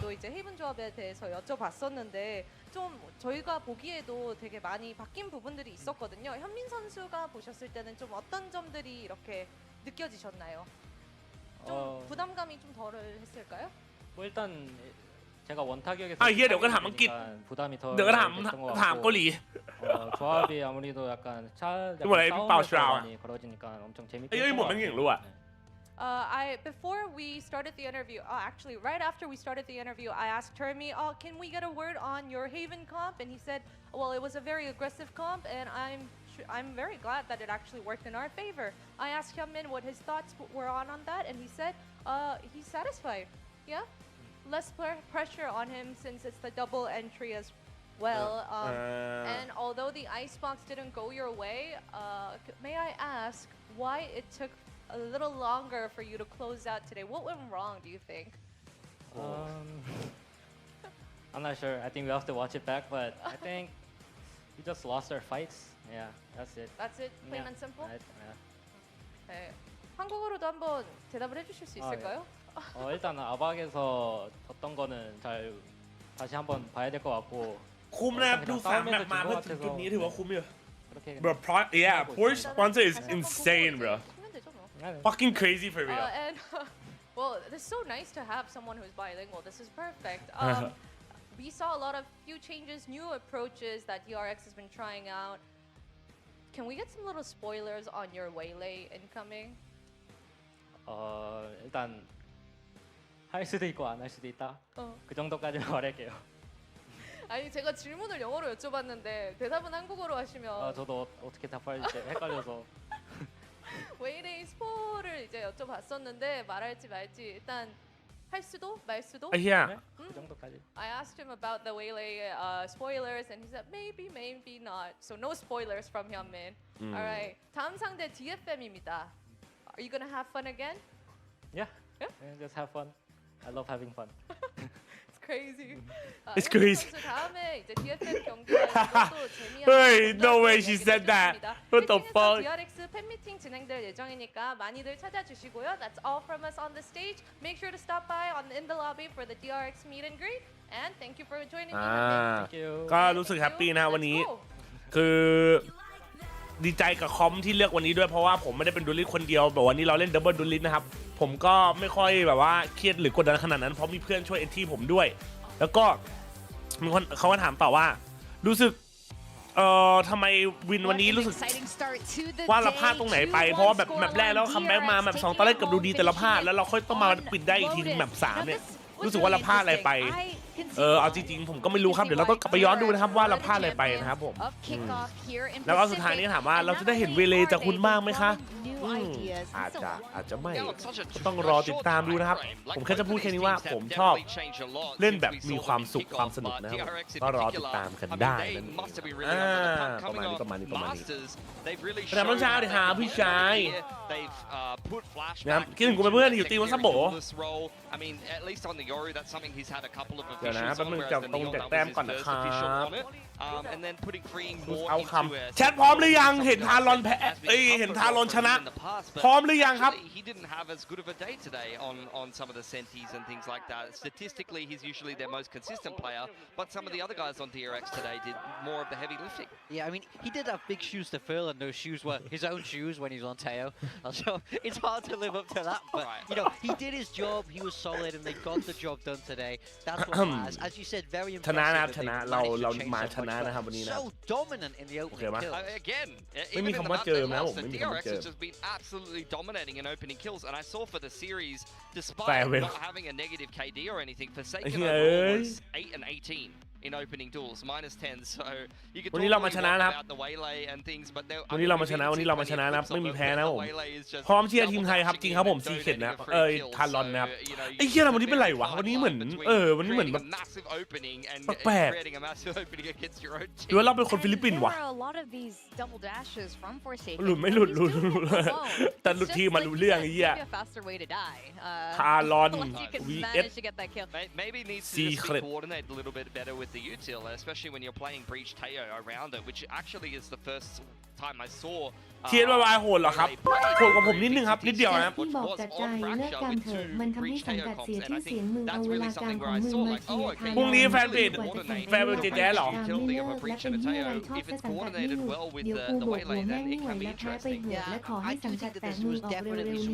좀 저희가 보기에도 되게 많이 바뀐 부분들이 있었거든요. 현민 선수가 보셨을 때는 좀 어떤 점들이 이렇게 느껴지셨나요? 좀 부담감이 좀 덜 했을까요? 뭐 일단 제가 원타격에서 เฮียเดี๋ยวก็ถามอังกฤษ 부담이 더 เดี๋ยวก็ถาม 됐던 것 เกาหลี 조합이 아무래도 약간 싸움에서 많이 벌어지니까 엄청 재밌게 เอ้ยหมดมันเก่งรู้อ่ะ before we started the interview, actually right after we started the interview, I asked Termi, can we get a word on your Haven comp? And he said, well, it was a very aggressive comp, and I'm very glad that it actually worked in our favor. I asked Hyunmin what his thoughts were on that, and he said he's satisfied. Yeah, less pressure on him since it's the double entry as well. And although the icebox didn't go your way, may I ask why it took a little longer for you to close out today? What went wrong, do you think? I'm not sure. I think we have to watch it back, but I think we just lost our fights. Yeah, that's it. That's it, plain Yeah. and simple? Yeah. 네. 한국어로도 한번 대답을 해주실 수 있을까요? 일단 아박에서 졌던 거는 잘 다시 한번 봐야 될 것 같고. คุ้มนะครับดู3แมปมาเพื่อถึงจุดนี้ถือว่าคุ้มอยู่ 그렇게. bro yeah Porsche sponsor is insane bro 하면 되죠 뭐. fucking crazy for real And well, it's so nice to have someone who's bilingual. This is perfect. We saw a lot of few changes, new approaches that DRX has been trying out. Can we get some little spoilers on your waylay incoming? 일단 할 수도 있고 안 할 수도 있다. 그 정도까지만 말할게요. 아니 제가 질문을 영어로 여쭤봤는데 대답은 한국어로 하시면 저도 어떻게 답할지 헷갈려서. 웨이레이 스포를 이제 여쭤봤었는데 말할지 말지 일단 할 수도 말 수도. ไอ้เหี้ย 그 정도까지. I asked him about the waylay spoilers and he said maybe not. So no spoilers from Hyunmin. Alright. 다음 상대 DFM입니다. Are you gonna have fun again? Yeah. Just have fun. I love having fun. It's crazy. It's crazy. 선수 다음에 이제 DFM 경기가 또 재미있는 Hey, no way she said that. What the fuck? DRX 팬미팅 진행될 예정이니까 많이들 찾아주시고요. That's all from us on the stage. Make sure to stop by in the lobby for the DRX meet and greet. And thank you for joining me. Thank you. ก็รู้สึกแฮปปี้นะวันนี้ คือดีใจกับคอมที่เลือกวันนี้ด้วยเพราะว่าผมไม่ได้เป็นดูลิสคนเดียวแบบวันนี้เราเล่นดับเบิลดูลิสนะครับผมก็ไม่ค่อยแบบว่าเครียดหรือกดดันขนาดนั้นเพราะมีเพื่อนช่วยเอนที่ผมด้วยแล้วก็มีคนเขาก็ถามต่อว่ารู้สึกทำไมวินวันนี้รู้สึกว่าเราพลาดตรงไหนไปเพราะว่าแบบแมปแรกแล้วคัมแบ็กมาแมป2ตอนแรกเกือบดูดีแต่เราพลาดแล้วเราค่อยต้องมาปิดได้อีกทีนึงแมป3เนี่ยรู้สึกว่าเราพลาดอะไรไปเอาจริงๆผมก็ไม่รู้ครับเดี๋ยวเราต้องกลับไปย้อนดูนะครับว่าเราพลาดอะไรไปนะครับผมแล้วก็สุดท้ายนี้ถามว่าเราจะได้เห็นเวเลจากคุณบ้างไหมคะอาจจะไม่ต้องรอติดตามดูนะครับผมแค่จะพูดแค่นี้ว่าผมชอบเล่นแบบมีความสุขความสนุกนะครับก็รอติดตามกันได้ประมาณนี้แต่น้องชายเดี๋ยวหาพี่ชายนะครับคิดถึงกูเป็นเพื่อนอยู่ตีวันซับโบเดี๋ยวนะแป๊บนึงจับตรงจากแต้มก่อนนะครับเอาคำแชทพร้อมหรือยังเห็นทารอนแพ้เห็นทารอนชนะพร้อมหรือยังครับ He didn't have as good of a day today on some of the senties and things like that. Statistically, he's usually their most consistent player, but some of the other guys on DRX today did more of the heavy lifting. Yeah, I mean, he did have big shoes to fill, and those shoes were his own shoes when he was on Teo. So it's hard to live up to that, but you know, he did his job. He was solid, and they got the job done today. That's what matters. As you said, very impressive. ชนะนะครับชนะเรามาชนะนะครับวันนี้นะ So dominant in the opening kills. Again, ไม่มีคำว่าเจอนะผมไม่มีคำว่า DRX เจอ has just been absolutely dominating in opening kills, and I saw for the series, despite not having a negative KD or anything, Forsaken overall was 8 and 18 in opening duels, -10. So you could talk about the waylay and things, but วันนี้เรามาชนะนะครับไม่มีแพ้นะผมพร้อมเชียร์ทีมไทยครับจริงครับผมซีเข็ดนะครับทารอนนะครับไอ้เหี้ยวันนี้เป็นไรวะวันนี้เหมือนวันนี้เหมือนแบบแปลกหรือว่าเราเป็นคนฟิลิปปินส์วะหลุดไม่หลุดแต่หลุดทีมารู้เรื่องไอ้เหี้ยทารอน vs ซีเข็ด the util, especially when you're playing Breach Teo around it, which actually is the first time I saw. เทียนวายโหดเหรอครับโหดกว่าผมนิดนึงครับนิดเดียวนะ ที่บอกจากใจเลิกกรรมเถอะมันทำให้สังกัดเสียชื่อเสียงมึงเอาเวลากรรมของมึงมาเชียร์ พรุ่งนี้แฟนเพจเจแจ๊หรอ ไม่เลิกและเป็นที่อะไรชอบจะสังกัดไม่หลุดเดี๋ยวกูบอกหัวแม่งไม่ไหวและแพ้ไปเหือดและขอให้สังกัดแตกมือออกเร็วๆนี้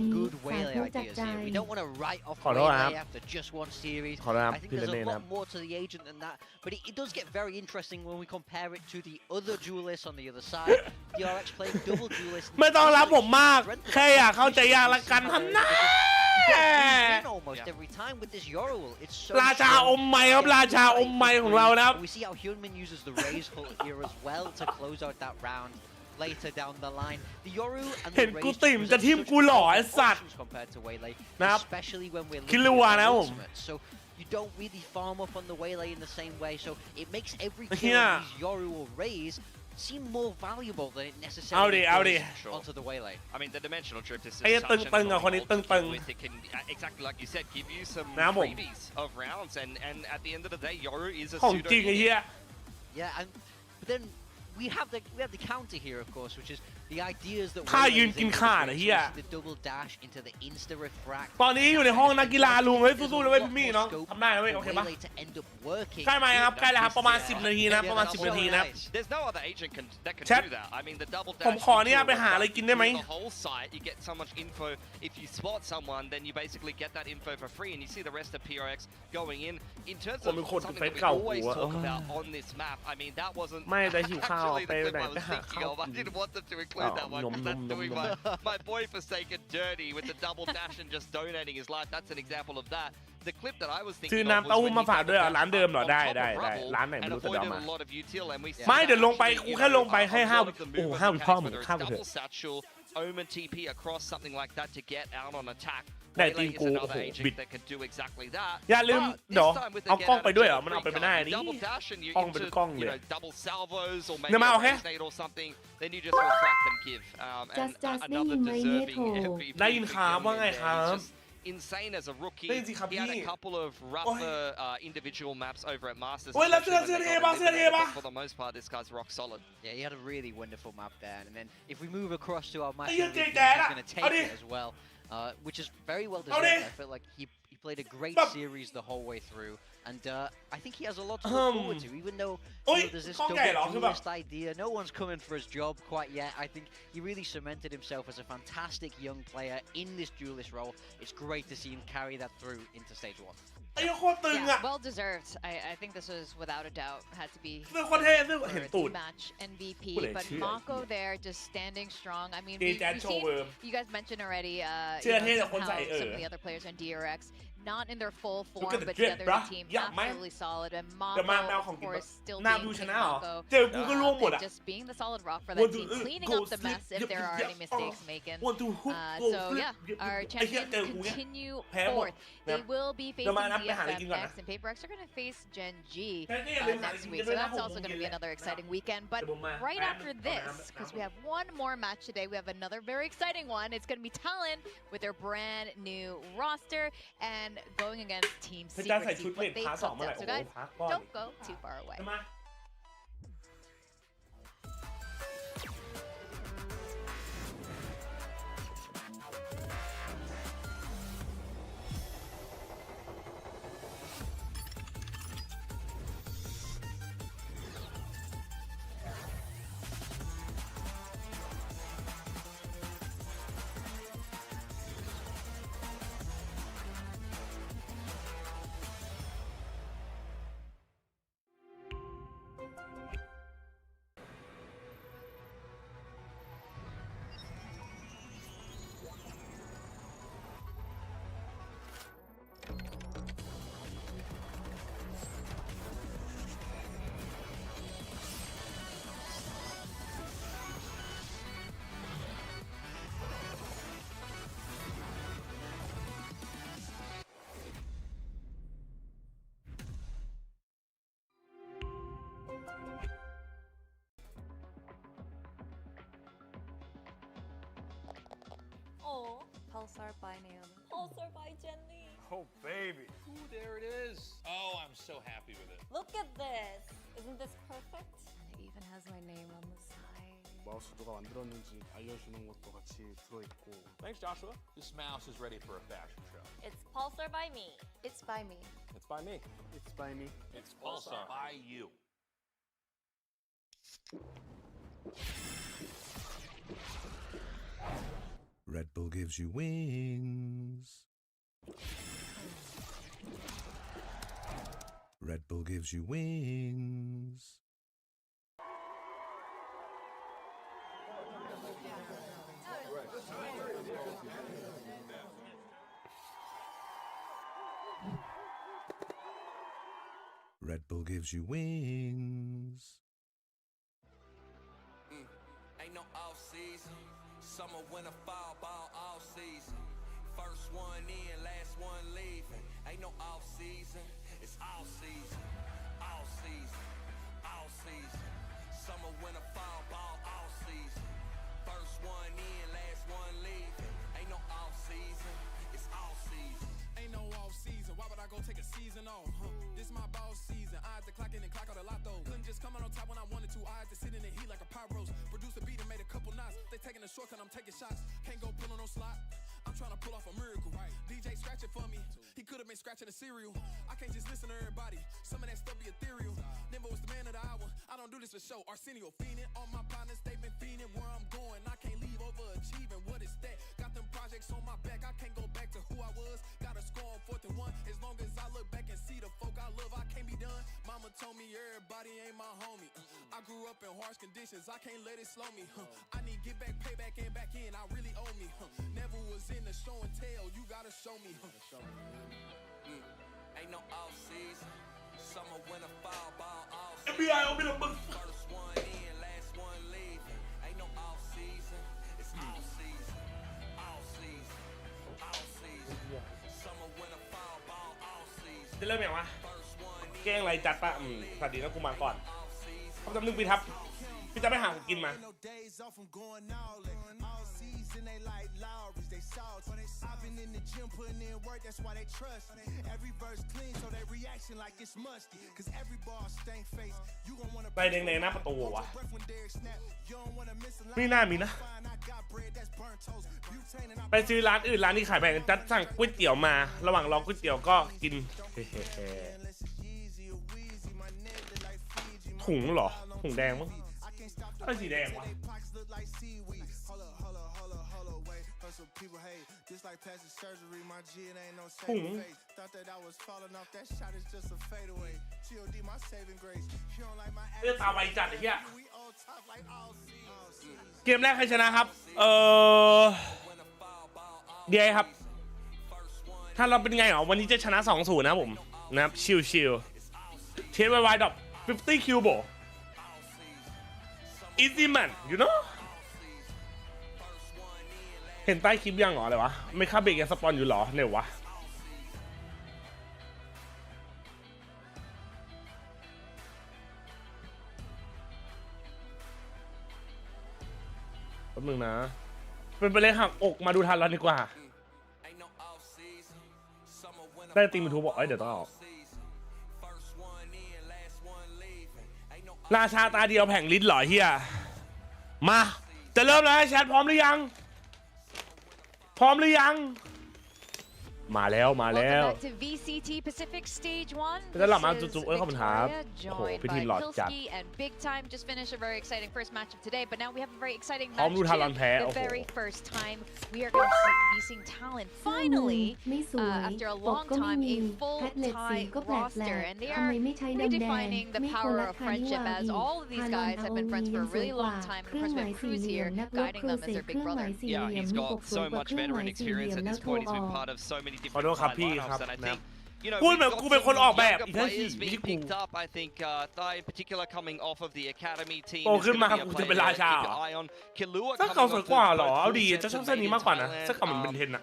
สาธุจากใจ We don't want to write off ขอโทษครับ after just one series. ขอโทษครับ I think พี่ there's เล่น a ๆนะ lot more to the agent than that, but it does get very interesting when we compare it to the other duelists on the other side. DRX playing double duelists. ไม่ต้องรับผมมากแค่อยากเข้าใจยากละกันทำหน้า almost every time with this Yoru. It's so ราชาอมไม้ครับราชาอมไม้ของเรานะครับ We see how Hyunmin uses the raise ult here as well to close out that round later down the line. The Yoru and เห็ the น raise กูติ่มจะทิ่มกูหล่อไอ้สัตว์ compared to Waylay, นะครับ especially when we're คิด looking รัว at นะ the ผม ultimate. So you don't really farm up on the Waylay in the same way. So it makes every เฮี kill ย of these Yoru or raise seem more valuable than it เอา necessarily ดิเอาดิ does onto the Waylay. I mean, the dimensional drift is ไอ้ such ตึ an งๆอ่ะคนนี้ annoying ตึง ult to deal with. It can exactly like you said, give you some นะครับผม freebies of rounds, and at the end of the day, Yoru is a ของ pseudo จริงไอ้เหี้ย Yeah, and but then we have the counter here, of course, which is the ideas that ท่า Waylay ยืน is กิน able to ข่า create, น่ะเหี้ย especially the double dash into the insta refract. ตอนนี้อยู่ในห้องนักกีฬาลุงเฮ้ยสู้ๆเลยเว้ยพี่มี่น้องทำได้นะเว้ยโอเคปะ Waylay to end up working. ใกล้ไหมครับใกล้แล้วครับประมาณ10 นาทีนะประมาณ10 นาทีนะ There's no other agent that can Chat. do that. I mean, the double ผม dash. ขออนุญาตไปหาอะไรกินได้ไหม The whole site, you get so much info. If you spot someone, then you basically get that info for free, and you see the rest of PRX going in. In terms ผม of เป็นคน something เฟ that ซ we เก่า always หัว talk about on this map, I mean, that wasn't ไม่แต่หิวข้าว actually ไป the ไหน clip I ไป was หา thinking ข้าว of. I กิน didn't want them to include that one because that's doing my boy Forsaken dirty with the double dash and just donating his life. That's an example of that. The clip that I was ซื้อ thinking น้ำ of เต้า was หู้ when มา he ฝากด้วยเหรอ double ร้านเดิมเหรอ on ได้ top of ได้ Rubble ร้านไหนไม่ and รู้แต่เดา avoided มา a lot of util, and we ไม่เดี๋ยวลงไป actually, กูแค่ลงไปให้ a ห้า lot of the โอ้ movement ห้า mechanics, ข้อมึง whether it's ข้ามไปเถ double อะ satchel, Omen TP across something like that to get out on attack. ได้ตี Waylay กู is โอ้โห another บิด agent that can do exactly that. อย่าลืม But เดี๋ยว this time with the เอา get กล้อง out ไป of ด้วยเหรอ jail มันเอา free ไปไม่ได้ card, ดิ double dash and you're กล้องเป็น into, กล้อง you เลย know, double salvos or maybe เดี๋ยวมาเอา a แค่ grenade or something. Then you just refract and give. And Just ได้ another ยินไหมเนี่ย deserving โถ MVP ได้ยินครับ for ว่าไง Gillian ครั there. บ He's just insane as a rookie. ได้ยินสิครับ He had พี่ a couple of rougher individual maps over at Masters. โอ้ยแล้ว especially เสื้อ when เท่ they ปะ got เสื้อเท่ eliminated, ปะ but for the most part, this guy's rock solid. Yeah, he had a really wonderful map there, and then if we move across to our match, Hey, he's you going did to that. take it as well, which is very well How deserved. did- I feel like he played a great Stop. series the whole way through, and I think he has a lot to look forward to. Even though Oi, there's this can't double get it off, duelist idea, no one's coming for his job quite yet. I think he really cemented himself as a fantastic young player in this duelist role. It's great to see him carry that through into stage 1. ไอ้โคตรตึง Yeah, อ่ะ well deserved. I think this was without a doubt had to be เสื้อโคตรเท่เสื้อ for เห็น the ตูด match MVP. Put it But here. Mako there just standing strong. I mean, JJaz we've show seen, worm. you guys mentioned already, เสื้อ you เท่ know, แต่คน somehow ใส่ some of the other players on DRX not in their full Look form, at the but drip, together bruh. the team Yeah, man. absolutely solid. And แต่มาแมว Mako, ของ of กิน course, still หน้า being วิวช King นะเหรอ Mako. เจอกูก็ร่วงหมด And อ่ะ just being the solid rock for Want that to, team, cleaning go up the slip, mess if yep, there are yep, any mistakes making. want to hook, go So flip, yeah, yep, our yep. ไอ้เหี้ย champions เจอกูเนี่ย continue แพ้หมด fourth. They will be เดี๋ยว facing มานัดไปหาอะไรกิน DFM ก่อนนะ next, and PRX are going to face Gen G แค่นี้อย่าลืมหาอะไร next กิน week. ด้ว So ยนะ that's 6 also โมง going เย็ to น be แหละ another exciting weekend. But เดี๋ยวผมมา right แป๊บ after นึง this, เอาน้ำ because we have one more match today, we have another very exciting one. It's going to be Talon with their brand new roster and going against Team พระเจ้าใส่ Secret ชุด Seek เวท what they พาร์ท 2 cooked เมื่อไหร่ up. So โอ้โห guys, พักก่อน don't go too far away. มา Oh, Pulsar by Naomi. Pulsar by Jenny. Oh baby. Ooh, there it is. Oh, I'm so happy with it. Look at this. Isn't this perfect? It even has my name on the side. 마우스 누가 만들었는지 알려주는 것도 같이 들어있고. Thanks, Joshua. This mouse is ready for a fashion show. It's Pulsar by me. It's by me. It's by me. It's by me. It's Pulsar by you. Red Bull gives you wings. Red Bull gives you wings. Red Bull gives you wings. Ain't no off season. Summer, winter, fall, ball, all season. First one in, last one leaving. Ain't no off season. It's all season. All season. All season. Summer, winter, fall, ball, all season. First one in, last one leaving. Ain't no off season. It's all season. Ain't no off season. Why would I go take a season off? This my ball season. I had to clock in and clock out a lot though. Couldn't just come out on top when I wanted to. I had to sit in the heat like a pop roast. Produce a beat and made a couple knots. They taking a shortcut, I'm taking shots. Can't go pull on no slot. I'm trying to pull off a miracle. Right. DJ scratch it for me. He could have been scratching the cereal. I can't just listen to everybody. Some of that stuff be ethereal. Never was the man of the hour. I don't do this for show. Arsenio fiending. All my partners, they been fiending. Where I'm going, I can't leave overachieving. What is that? Got them projects on my back. I can't go back to who I was. Got a score on 4th and 1. As long as I look back and see the folk I love, I can't be done. Mama told me everybody ain't my homie. I grew up in harsh conditions. I can't let it slow me. I need get back, pay back, and back in. I really owe me. Never was in the show and tell. You gotta show me. Ain't no off season. Summer, winter, fall, ball, all FBI open up. First one in, last one leaving. Ain't no off season. It's all season. All season. All season. Summer, winter, fall, ball, all season. จะเริ่มยังวะแกล้งอะไรจัดปะสวัสดีนะกูมาก่อนคำจำหนึ่งปีทับพี่จะไปหาของกินมา I've been in the gym putting in work, that's why they trust me. Every verse clean, so they reaction like it's musty. Cause every bar stank face, you gon' wanna ไปแดงๆหน้าประตูวะไม่น่ามีนะไปซื้อร้านอื่นร้านที่ขายแพงจัดสั่งก๋วยเตี๋ยวมาระหว่างรอก๋วยเตี๋ยวก็กินถุงเหรอถุงแดงมั้งอะไรสีแดงวะถุงเลือดตาไวจัดไอ้เหี้ยเกมแรกใครชนะครับเดียครับถ้าเราเป็นไงเหรอวันนี้จะชนะ 2-0 นะผมนะครับชิวๆเทสไวๆดอก50 คิวโบ easy man you know เห็นใต้คลิปยังเหรออะไรวะไม่ค่าเบรกยังสปอนอยู่เหรอเนี่ยวะแป๊บนึงนะเป็นไปเลยหักอกมาดูทันแล้วดีกว่าได้ตีมทูบอกเดี๋ยวต้องออกราชาตาเดียวแผงลิ้นเหรอเฮียมาจะเริ่มแล้วแชทพร้อมหรือยังพร้อมหรือยังมาแล้วแล้วหลับมาจุ๊บขอบคุณครับโอ้โหพี่ทีมหลอดจัดพร้อมดูทันรันแพ้โอ้โหไม่สวยปกก็ไม่มีแพทเล็ตสีก็แปลกทำไมไม่ใช้ดำแดงไม่โคลักคานิวาอีทารอนเอามียังสวยกว่าเครื่องหมายสี่เหลี่ยมนักลบครูเสกเครื่องหมายสี่เหลี่ยมมีปกสวยกว่าเครื่องหมายสี่เหลี่ยมนักโทรออกขอโทษครับพี่ครับนะพูดเหมือนกูเป็นคนออกแบบอีกทั้งสี่ไม่ใช่กูโตขึ้นมากูจะเป็นราชาเสื้อเก่าสวยกว่าเหรอเอาดีจะชอบเสื้อนี้มากกว่านะเสื้อเก่ามันเป็นเทนอะ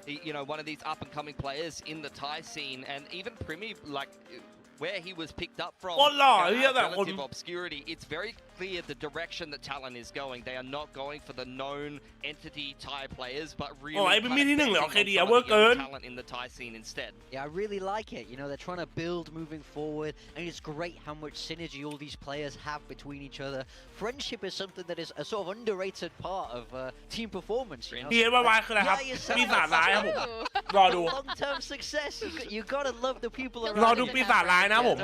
where he was picked up from, โคตรหล่อเหี้ยแต่คน relative obscurity, it's very clear the direction that Talon is going. They are not going for the known entity Thai players, but really ไอ้เป็นมีที่หนึ่งเหรอ KD เวอร์ kind เกิน of talent in the Thai scene instead. Yeah, I really like it. You know, they're trying to build moving forward, and it's great how much synergy all these players have between each other. Friendship is something that is a sort of underrated part of team performance. You know? เฮียบายคืออะไรครับปีศาจร้ายครับผมรอดู Long-term success. You gotta love the people around. รอดูปีศาจร้ายนะผม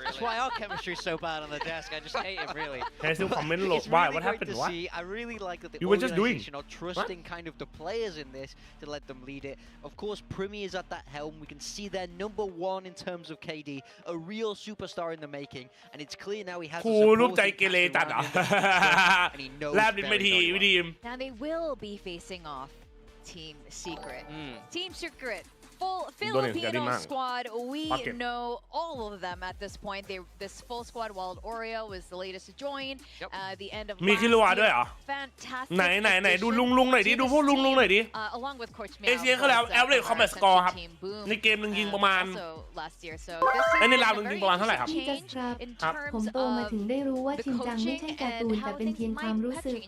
That's why our chemistry is so bad on the desk. I just hate it, really. เฮ้ยซื้อคอมเมนต์หลบ It's ว่า really what great happened to what see. I really like that the You were just doing organization are trusting kind of the players in this to let them lead it. Of course, Primi is at that helm. We can see they're number one in terms of KD, a real superstar in the making, and it's clear now he has. ครูรูปใจเกเรจัดอ่ะ แลบลิ้นไม่ทีวิดีม Now they will be facing off Team Secret. Team Secret, full Filipino squad. We know all of them at this point. This full squad, Wild Oreo was the latest to join. The end of มีคิรัวด้วยเหรอ fantastic. ไหนดูลุงหน่อยดิดูพวกลุงหน่อยดิ along with Coach เอเชียเขาแล้ว average combat score ครับในเกมหนึ่งยิงประมาณ last year. So ในราวหนึ่งยิงประมาณเท่าไหร่ครับ พี่จัสครับผมโตมาถึงได้รู้ว่าชินจังไม่ใช่การ์ตูนแต่เป็นเพียงความรู้สึก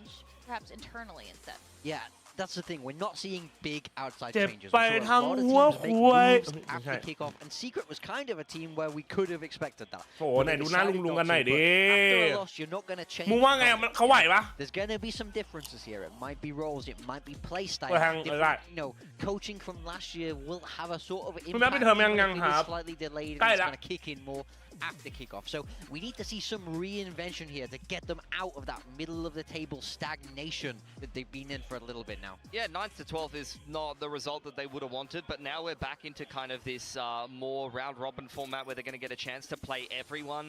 perhaps internally instead. Yeah. That's the thing. We're not seeing big outside เจ็บ changes. ไป We saw ทั้ง a lot of หัว teams ค make วย moves after kickoff, and Secret was kind of a team where we could have expected that. โอ้ไหนดูหน้าลุงกันหน่อยดิ After a loss, you're not going to change. มึงว่าไงเขาไหวปะ There's going to be some differences here. It might be roles, it might be play style. ไปทางได้ You know, coaching from last year will have a sort of คุณแม่ impact. ไปเทอมยัง Even if it ครับ is slightly delayed, ใกล้ it's ละ going to kick in more after kickoff. So we need to see some reinvention here to get them out of that middle of the table stagnation that they've been in for a little bit now. Yeah, 9th to 12th is not the result that they would have wanted, but now we're back into kind of this more round-robin format where they're going to get a chance to play everyone.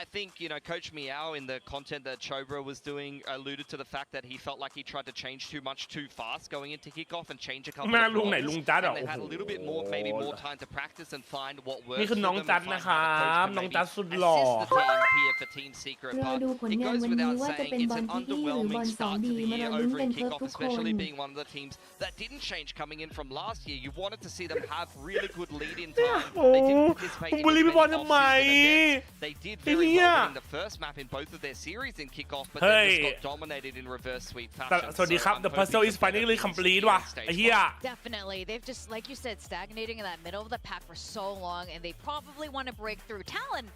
I think, you know, Coach Miao in the content that Chobra was doing alluded to the fact that he felt like he tried to change too much too fast going into kickoff and change a couple of roles. And they've had a little bit more, maybe more time to practice and find what works นี่คือ for น้อง them จัด and นะ find ครั how บ the น้อง coach จั can ดสุด maybe หล่อ assist the team here for Team Secret. รอ But ดูผล it งาน goes วันนี้ without ว่าจะ saying เป็น it's บอล an ที่อี้หรือบอล underwhelming สอง start ดี to the มา year เราลุ้น over กัน in เกือบ kickoff, ทุกคน especially being one of the teams that didn't change coming in from last year. You wanted to see them have really good lead in time. They didn't participate in as many off-season events. They did very well winning the first map in both of their series in kickoff, but they just got dominated in reverse sweep fashion. สวัสดีครับ The puzzle is finally complete ว่ะไอ้เหี้ย Definitely. They've just, like you said, stagnating in that middle of the pack for so long, and they probably want to break through. Talon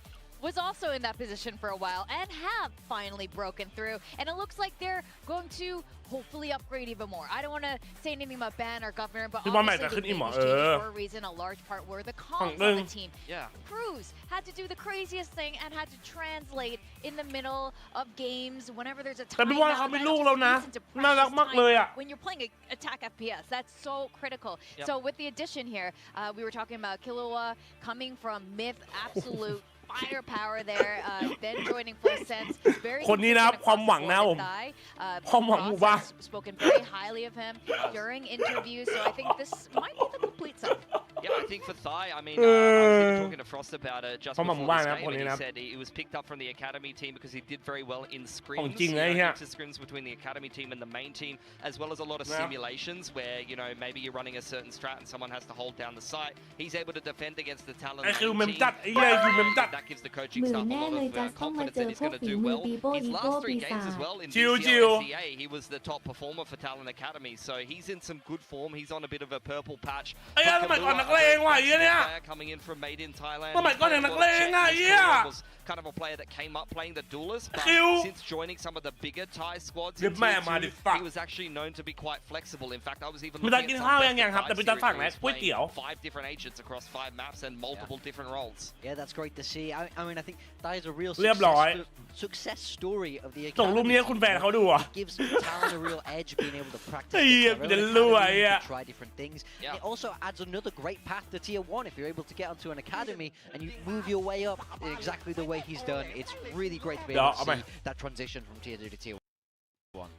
was also in that position for a while and have finally broken through, and it looks like they're going to hopefully upgrade even more. I don't want to say anything about Ban or Governor, but obviously they made this change for a reason. A large part were the comms on the team. Cruz had to do the craziest thing and had to translate in the middle of games whenever there's a time. แต่พี่ว่าเขาเป็นลูกแล้วนะน่ารักมากเลยอ่ะ When you're playing attack FPS, that's so critical. So with the addition here, we were talking about Killua coming from Myth, absolute firepower there, then joining Full Sense. Very คนนี้นะครับความหวังนะผมความหวังหมู่บ้าน spoken very highly of him during interviews, so I think this might be the complete set. Yeah, I think for Thai, I mean, I was even talking to Frost about it just before this game, and he said he was picked up from the academy team because he did very well in scrims, inter-scrims between the academy team and the main team, as well as a lot of simulations where, you know, maybe you're running a certain strat and someone has to hold down the site. He's able to defend against the Talon main team. That gives the coaching staff a lot of confidence that he's going to do well. His last 3 games as well in DCL he was the top performer for Talon Academy, so he's in some good form. He's on a bit of a purple patch. สมัยก่อนนักเลงว่ะไอ้เนี่ย coming in from Made in Thailand. สมัยก่อนนักเลงอ่ะไอ้เหี้ย was kind of a player that came up playing the duelist, but since joining some of the bigger Thai squads in Tier 2, he was actually known to be quite flexible. In fact, I was even looking at some playing 5 different agents across 5 maps and multiple different roles. Yeah, that's great to see. I mean, I think that is a real success story of the academy. ส่งรูปนี้ให้คุณแฟนเขาดูอ่ะ It gives Talon a real edge being able to practice try different things. It also adds another great path to Tier 1 if you're able to get onto an academy and you move your way up exactly the way he's done. It's really great to be able to see that transition from Tier 2 to Tier 1.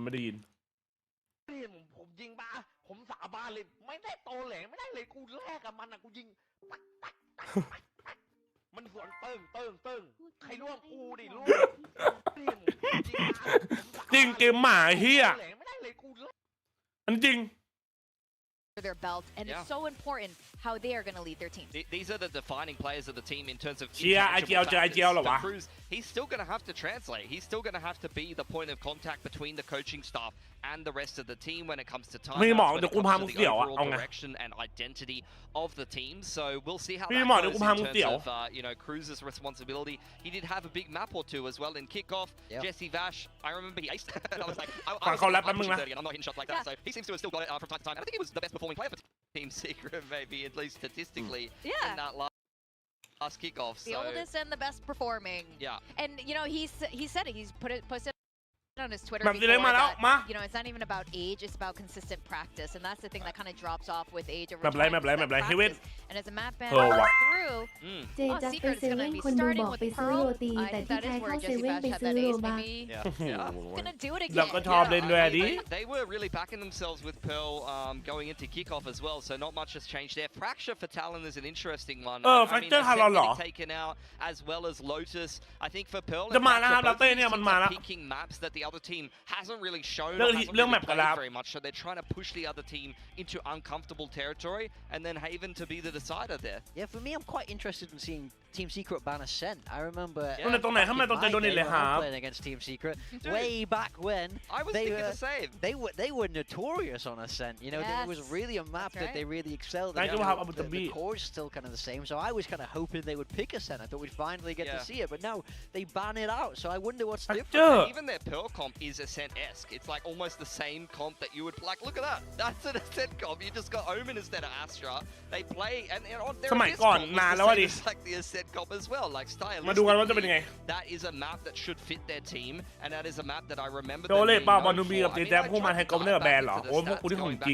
ไม่ได้ยิน ผมยิงมาผมสาบานเลยไม่ได้โตแหลงไม่ได้เลยกูแลกกับมันกูยิงมันสวนเติ้งใครร่วมกูดิร่วมจริงเกมหมาเฮียอันจริง their belt, and it's so important how they are going to lead their team. These are the defining players of the team in terms of Cruz. He's still going to have to translate. He's still going to have to be the point of contact between the coaching staff and the rest of the team when it comes to time, when it comes to the overall direction and identity of the team. So we'll see how that goes in terms of Cruz's responsibility. He did have a big map or two as well in kickoff. Jesse Vash, I remember he aced. I was like, I'm not hitting shots like that. So he seems to have still got it from time to time. And I think he was the best performing player for Team Secret, maybe at least statistically in that last kickoff. The oldest and the best performing. Yeah. And he said it. He's posted on his Twitter before that, it's not even about age, it's about consistent practice, and that's the thing that kind of drops off with age over time. And as a map ban through, Secret is going to be starting with Pearl. I think that is where Jesse Bash had that ace. Maybe going to do it again. They were really backing themselves with Pearl going into kickoff as well, so not much has changed there. Fracture for Talon is an interesting one. Taken out as well as Lotus. I think for Pearl, peaking maps that the other team hasn't really shown very much, so they're trying to push the other team into uncomfortable territory, and then Haven to be the decider there. Yeah, for me, I'm quite interested in seeing Team Secret ban Ascent. I remember playing against Team Secret way back when. I was thinking the same. They were notorious on Ascent. It was really a map that they really excelled in. The core is still kind of the same, so I was kind of hoping they would pick Ascent. I thought we'd finally get to see it, but no, they ban it out. So I wonder what's different. Even their Pearl comp is Ascent-esque. It's like almost the same comp that you would like. Look at that. That's an Ascent comp. You just got Omen instead of Astra. They play and it's like the Ascent comp as well, like stylistically. That is a map that should fit their team, and that is a map that I remember them being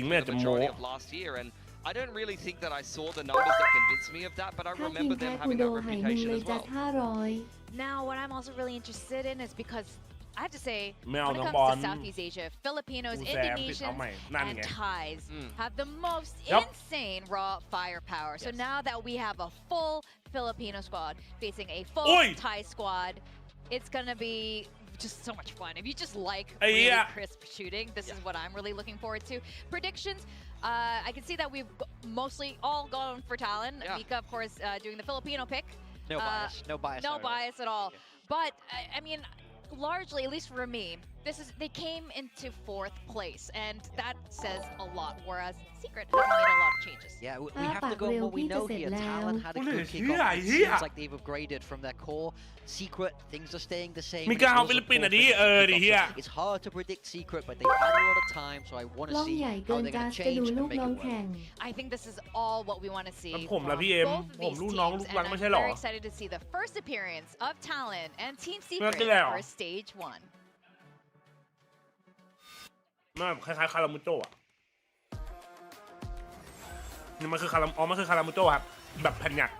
majority of last year, and I don't really think that I saw the numbers that convinced me of that, but I remember them having that reputation as well. Now, what I'm also really interested in is because I have to say, when it comes to Southeast Asia, Filipinos, Indonesians, and Thais have the most insane raw firepower. So now that we have a full Filipino squad facing a full Thai squad, it's going to be just so much fun. If you just like really crisp shooting, this is what I'm really looking forward to. Predictions, I can see that we've mostly all gone for Talon. Mika, of course, doing the Filipino pick. No bias at all. But, I mean, largely, at least for me, they came into 4th place, and that says a lot, whereas Secret hasn't made a lot of changes. Yeah, we have to go on what we know here. Talon had a good kickoff. It seems like they've upgraded from their core. Secret, things are staying the same. It's hard to predict Secret, but they've had a lot of time, so I want to see how they're going to change and make it work. I think this is all what we want to see from both of these teams, and I'm very excited to see the first appearance of Talon and Team Secret for Stage 1. มันคล้ายๆคารามูโจ้อะนี่มันคือคารามันคือคารามูโจ้ครับแบบแผ่นหยัก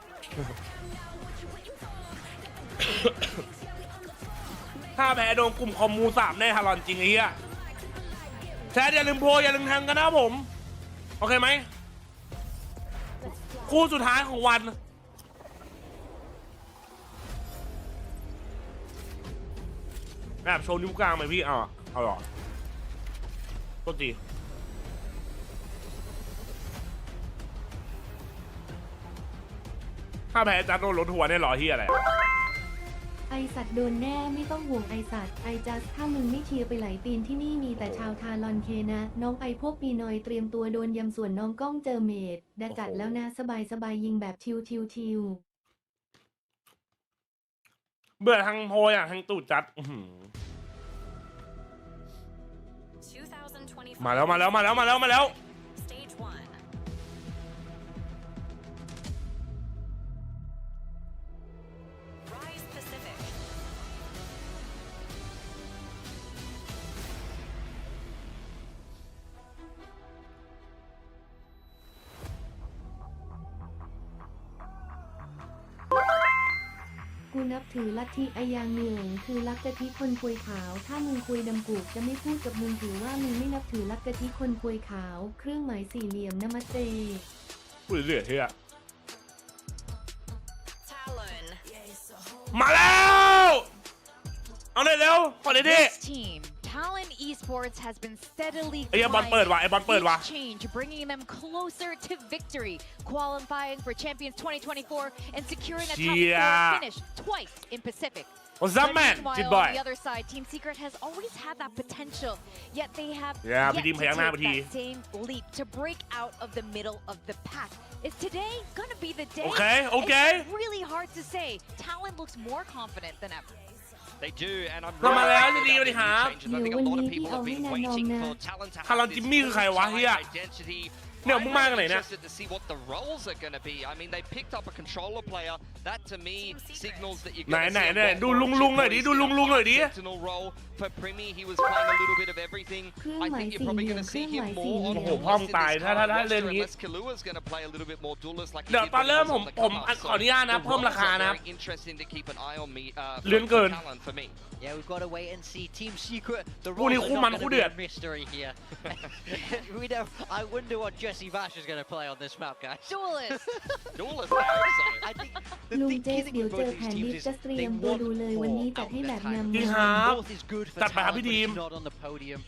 ถ้าแพ้โดนกลุ่มคอมมู3แน่ฮารอนจริงไอ้เหี้ยแชร์อย่าลืมโพอย่าลืมแทงกันนะผมโอเคไหมคู่สุดท้ายของวันแบบโชว์นิ้วกลางไหมพี่เอาหรอก็ดีถ้าแพ้จัดโดนรถทัวร์เนี่ยหรอเฮียอะไรไอสัตว์โดนแน่ไม่ต้องห่วงไอสัตว์ไอจัสถ้ามึงไม่เชียร์ไปไหลตีนที่นี่มีแต่ชาวทารอนเคนะน้องไอพวกปีนอยเตรียมตัวโดนยำส่วนน้องก้องเจอเมดดาจัดแล้วนะสบายยิงแบบชิวเบื่อทางโพยอ่ะทางตูดจัดมาแล้ว Stage 1 Rise Pacific กูนับถือลัทธิไอยางเหนื่องคือลักกะทิคนคุยขาวถ้ามึงคุยดำกูจะไม่พูดกับมึงถือว่ามึงไม่นับถือลักกะทิคนคุยขาวเครื่องหมายสี่เหลี่ยมนมัสเตพูดเรื่อยๆเฮียมาแล้วเอาเลยเร็วขอเลยดิ Talon Esports has been steadily ไอ้บอลเปิดว่ะไอ้บอลเปิดว่ะ change, bringing them closer to victory, qualifying for Champions 2024 and securing a top 4 finish twice in Pacific. What's up, man? Good boy. On the other side, Team Secret has always had that potential, yet they have yet to take that same leap to break out of the middle of the pack. Is today gonna be the day? Okay. It's really hard to say. Talon looks more confident than ever. They do, and I'm มา really แล้ว happy ดี about ดี the ครับ changes. I think a lot of people have been waiting for Talon to คาร์ลอน have จิ this มมี่คือใครวะเฮีย identity. เนี่ยมึงมากันไหนเนี่ย interested to see what the roles are going to be. I mean, they picked up a controller player. That to me signals that you're going to see a lot ดู more ลุงหน่อยดิ ดูลุงหน่อยดิ sentinel role for Primi. He was playing a little bit of everything. I think you're probably going to see him more on โอ้โห duelist พ่อม in ตาย this ถ้า current เล่น roster, นี้ unless Kalua's going to play a little bit more duelist like he เดี๋ยว did ตอน when เริ่ม he was ผ on ม the ขอ come-up. อนุญาตนะ The เพิ่ม roles ราคา are นะ very interesting to keep an eye on me. เลื่อนเกิน Talon for me. Yeah, we've got to wait and see. Team Secret, the คู่ roles นี้ are คู่ not มัน going คู่ to เดื be อด a mystery here. We know. I wonder what Jesse Vash is going to play on this map, guys. Duelist. Duelist, I hope so. I think ลุง the เจ key ส thing เดี๋ยว with เจอ both แผ these นดิ teams ฟ is จะเตรีย they มตัว want ดูเลย วันนี้จัดให้แบบงาม จริงค ๆ รับ Both is good for จัดไปครับ Talon, พี่ but ทีม it's not on the podium.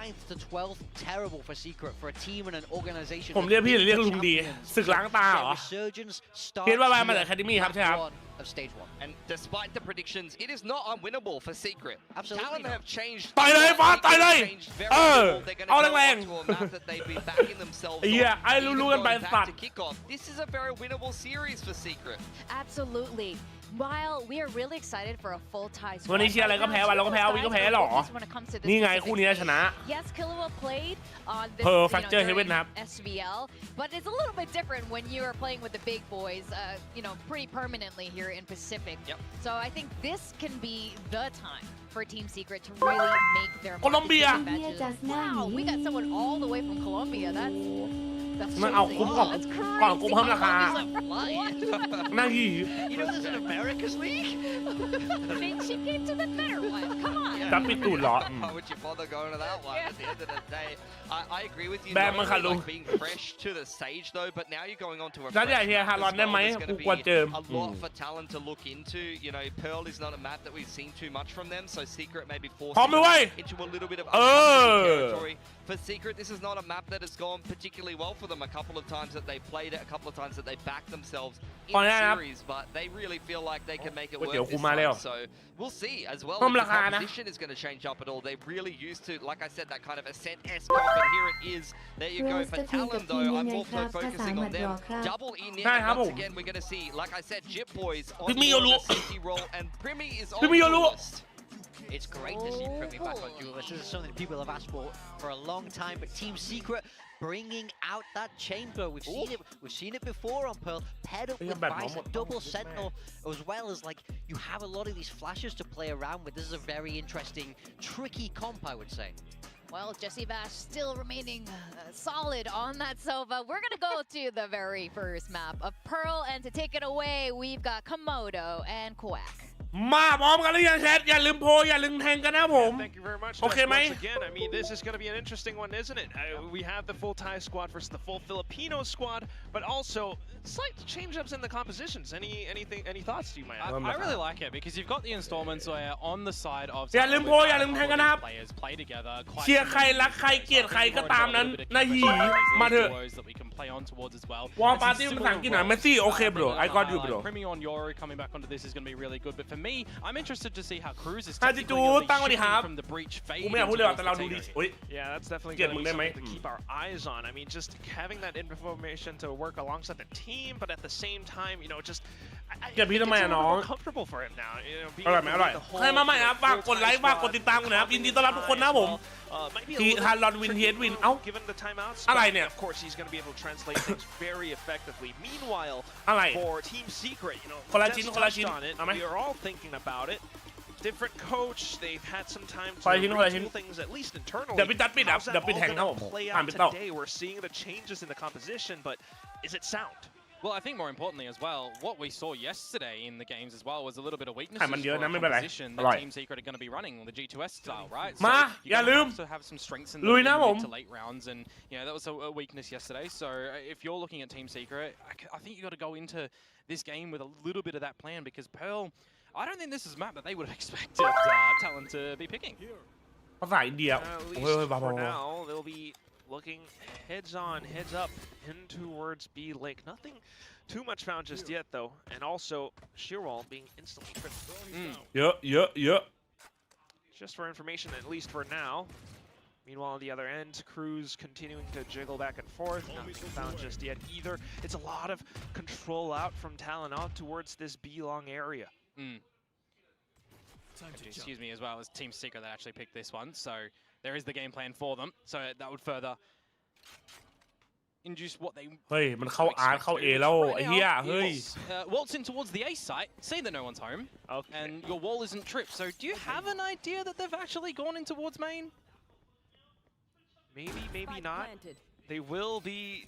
9th to 12th, terrible for Secret, for a team and an organization. ผมเรียกพี่หรือเรียกลุงดี ศึกล้างตาเหรอ Their resurgence starts เห็นว่ามาจาก here, Academy ครับใช่ครับ Act 1 of stage 1. And despite the predictions, it is not unwinnable for Secret. Absolutely Talon not. have changed. ต่อยเลยฟาสต่อยเลย changed very เออ little. They're going เอา to go แรง onto a map that they've been backing themselves ไอ้เหี้ย on. ไอ้ Even รู้ๆกันไป going สั back ต to ว์ kickoff. This is a very winnable series for Secret. Absolutely. While we are really excited for a full tie squad, วันนี้เชียร์อะไรก็แพ้วันเราก็แพ้วิก็แพ้หรอ นี่ไงคู่นี้ชนะ Yes, Killua played on this Pearl you know, Fracture during Heaven ครับ SVL, but it's a little bit different when you are playing with the big boys, you know, pretty permanently here in Pacific. Yep. So I think this can be the time for Team Secret to really make their mark Colombia. and take advantage. Wow, we got someone all the way from Colombia. That's มันเอาคุ้มก่อน that's ก่อนคุ้มเพิ่มราคา crazy. หน้าหี You know there's an America's League? I mean, she came to the better one. Come on. จับปิดตูดเหรอ Why would you bother going to that one at the end of the day? I agree with you. Bad Not man, only, Kalu. like being fresh to the stage though, but now you're going on to a นัด fresh ใหญ่เฮีย map ฮา as รอนได้ไหม well. There's กู gonna กลัว be เจิม a lot for Talon to look into. You know, Pearl is not a map that we've seen too much from them, so Secret may be พร้อม forced ไหมเว้ย into a little bit of เออ uncomfortable territory. For Secret, this is not a map that has gone particularly well for them. A couple of times that they played it, a couple of times that they backed themselves in พอแล้ว the นะครับ series, but they really feel like they can make it ก๋วย work เตี๋ยวกู this มาแล้ว time. So we'll see as well เพิ่ม if รา the คานะ composition is going to change up at all. They really used to, like I said, that kind of Ascent-esque comp, and here it is. There you go. For Talon, though, I'm also focusing on them. Double in in. ได้ครับผม Once again, we're going to see, like I said, Jip Boys on พี่มีโยรุ the safety role, and Primi is on พี่มีโยรุ duelist. It's great to see Primi back on Duelist. This is something people have asked for a long time, but Team Secret bringing out that chamber. We've seen it before on Pearl, paired up with Vice, a double sentinel, as well as like you have a lot of these flashes to play around with. This is a very interesting, tricky comp, I would say. Well, Jesse Bash still remaining solid on that Sova. We're going to go to the very first map of Pearl, and to take it away, we've got Komodo and Quack. มาพร้อมกันหรือยังแชทอย่าลืมโพลอย่าลืมแทงกันนะผม Thank you very much. โอเคไหม Once again, I mean, this is going to be an interesting one, isn't it? We have the full Thai squad versus the full Filipino squad, but also slight change-ups in the compositions. Any thoughts you might have? I really like it because you've got the installments where on the side of อย่าลืมโพลอย่าลืมแทงกันนะครับ players play together. เชียร์ใครรักใครเกลียดใครก็ตามนั้นนาหีมาเถอะ that we can play on towards as well. วอลปาร์ตี้ภาษาอังกฤษหน่อยเมสซี่โอเค bro I got you bro Primi on Yoru coming back onto this is going to be really good, but for me, I'm interested to see how Cruz is ฮาจิจูตั้งวันดีครับ from the breach กู fade ไม่อยากพูดเลยว่ะแต่เราดูดิ into โอ้ย Yeah, that's definitely เกลียด going มึ to ง be ได้ไหม something to keep our eyes on. I mean, just having that information to work alongside the team, but at the same time, you know, just เกลียดพี่ทำไมอะ it's a น้ little อง more comfortable for him now. You know, อร่อยไหมอร่อย ใครมาใหม่ครับฝากกดไลค์ฝากกดติดตามกันนะครับยินดีต้อนรับทุกคนนะผม might be a ที่ little ฮารอนวินเทสวินเอ้า given the timeouts. อะไร but เนี่ย Of course, he's going to be able to translate things very effectively. Meanwhile, อะไร for Team Secret, you know, คนละ Jess ชิ้นคนละชิ้น touched on it. เอาไหม We are all thinking about it. Different coach, they've had some time to คนละชิ้นคนละชิ้น retool things, at least internally. เดี๋ยวพี่จัดปิดครับ How's that เดี๋ยวปิด all แทงครับผม gonna play ผ่าน out ปิดต่อ today? We're seeing the changes in the composition, but is it sound? Well, I think more importantly as well, what we saw yesterday in the games as well was a little bit of weakness ให้มันเยอะนะไม่เป็นไร composition อร่อย that Team Secret are going to be running the G2S style, right? มา So อย่า you're ลื going ม to have some strengths in ลุย the นะผม mid to late rounds, and you know that was a weakness yesterday. So if you're looking at Team Secret, I think you got to go into this game with a little bit of that plan because Pearl, I don't think this is a map that they would have expected Talon to be picking. ภาษาอินเดีย For now, they'll be looking heads on, heads up, in towards B Lake. Nothing too much found just yet, though. And also, Shearwall being instantly tripped. Yeah. Just for information, at least for now. Meanwhile, on the other end, Cruz continuing to jiggle back and forth. Nothing found just yet either. It's a lot of control out from Talon out towards this B-long area. Excuse me as well as Team Secret that actually picked this one. So there is the game plan for them. So that would further induce what they... เฮ้ยมันเข้า R เข้า A แล้วไอ้เหี้ยเฮ้ย waltz in towards the A site, see that no one's home, and your wall isn't tripped. So do you have an idea that they've actually gone in towards main? Maybe not. They will be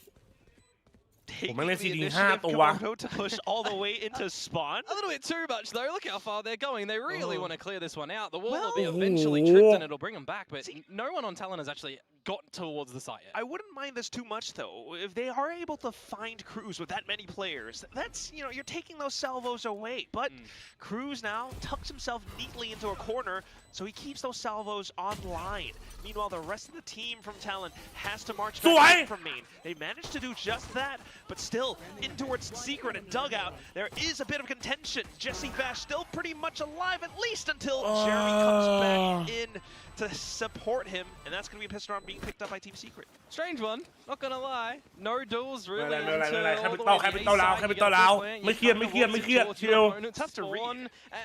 taking the initiative to push all the way into spawn. A little bit too much though. Look how far they're going. They really want to clear this one out. The wall will be eventually tripped and it'll bring them back, but no one on Talon has actually got towards the site yet. I wouldn't mind this too much though. If they are able to find Cruz with that many players, that's, you know, you're taking those salvos away. But Cruz now tucks himself neatly into a corner, so he keeps those salvos online. Meanwhile, the rest of the team from Talon has to march back from main. They managed to do just that, but still, in towards Secret and Dugout, there is a bit of contention. Jesse Bash still pretty much alive, at least until Jeremy comes back in to support him, and that's going to be a pistol round being picked up by Team Secret. Strange one, not gonna lie. No duels really. ใครเป็นเต้าลาวไม่เครียด Tough to read.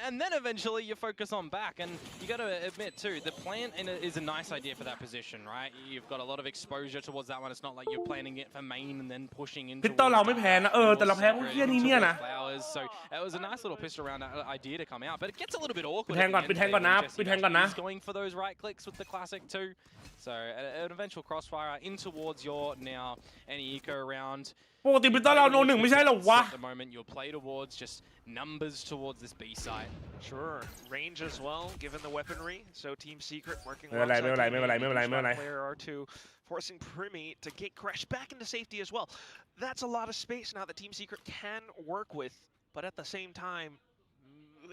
And then eventually you focus on back, and you got to admit too, the plan is a nice idea for that position, right? You've got a lot of exposure towards that one. It's not like you're planning it for main and then pushing into. เต้าลาวไม่แพ้นะแต่เราแพ้พวกเหี้ยนี่เนี่ยนะ So it was a nice little pistol round idea to come out, but it gets a little bit awkward. ปิดแทงก่อนนะ He's going for those right clicks with the classic too. So an eventual crossfire in towards your now any eco round. ปกติเป็นเต้าลาวโน1ไม่ใช่หรอวะ At the moment you'll play towards just numbers towards this B side. Sure, range as well given the weaponry. So Team Secret working ไม่เป็นไร player R2 forcing Primi to get Crash back into safety as well. That's a lot of space now that Team Secret can work with, but at the same time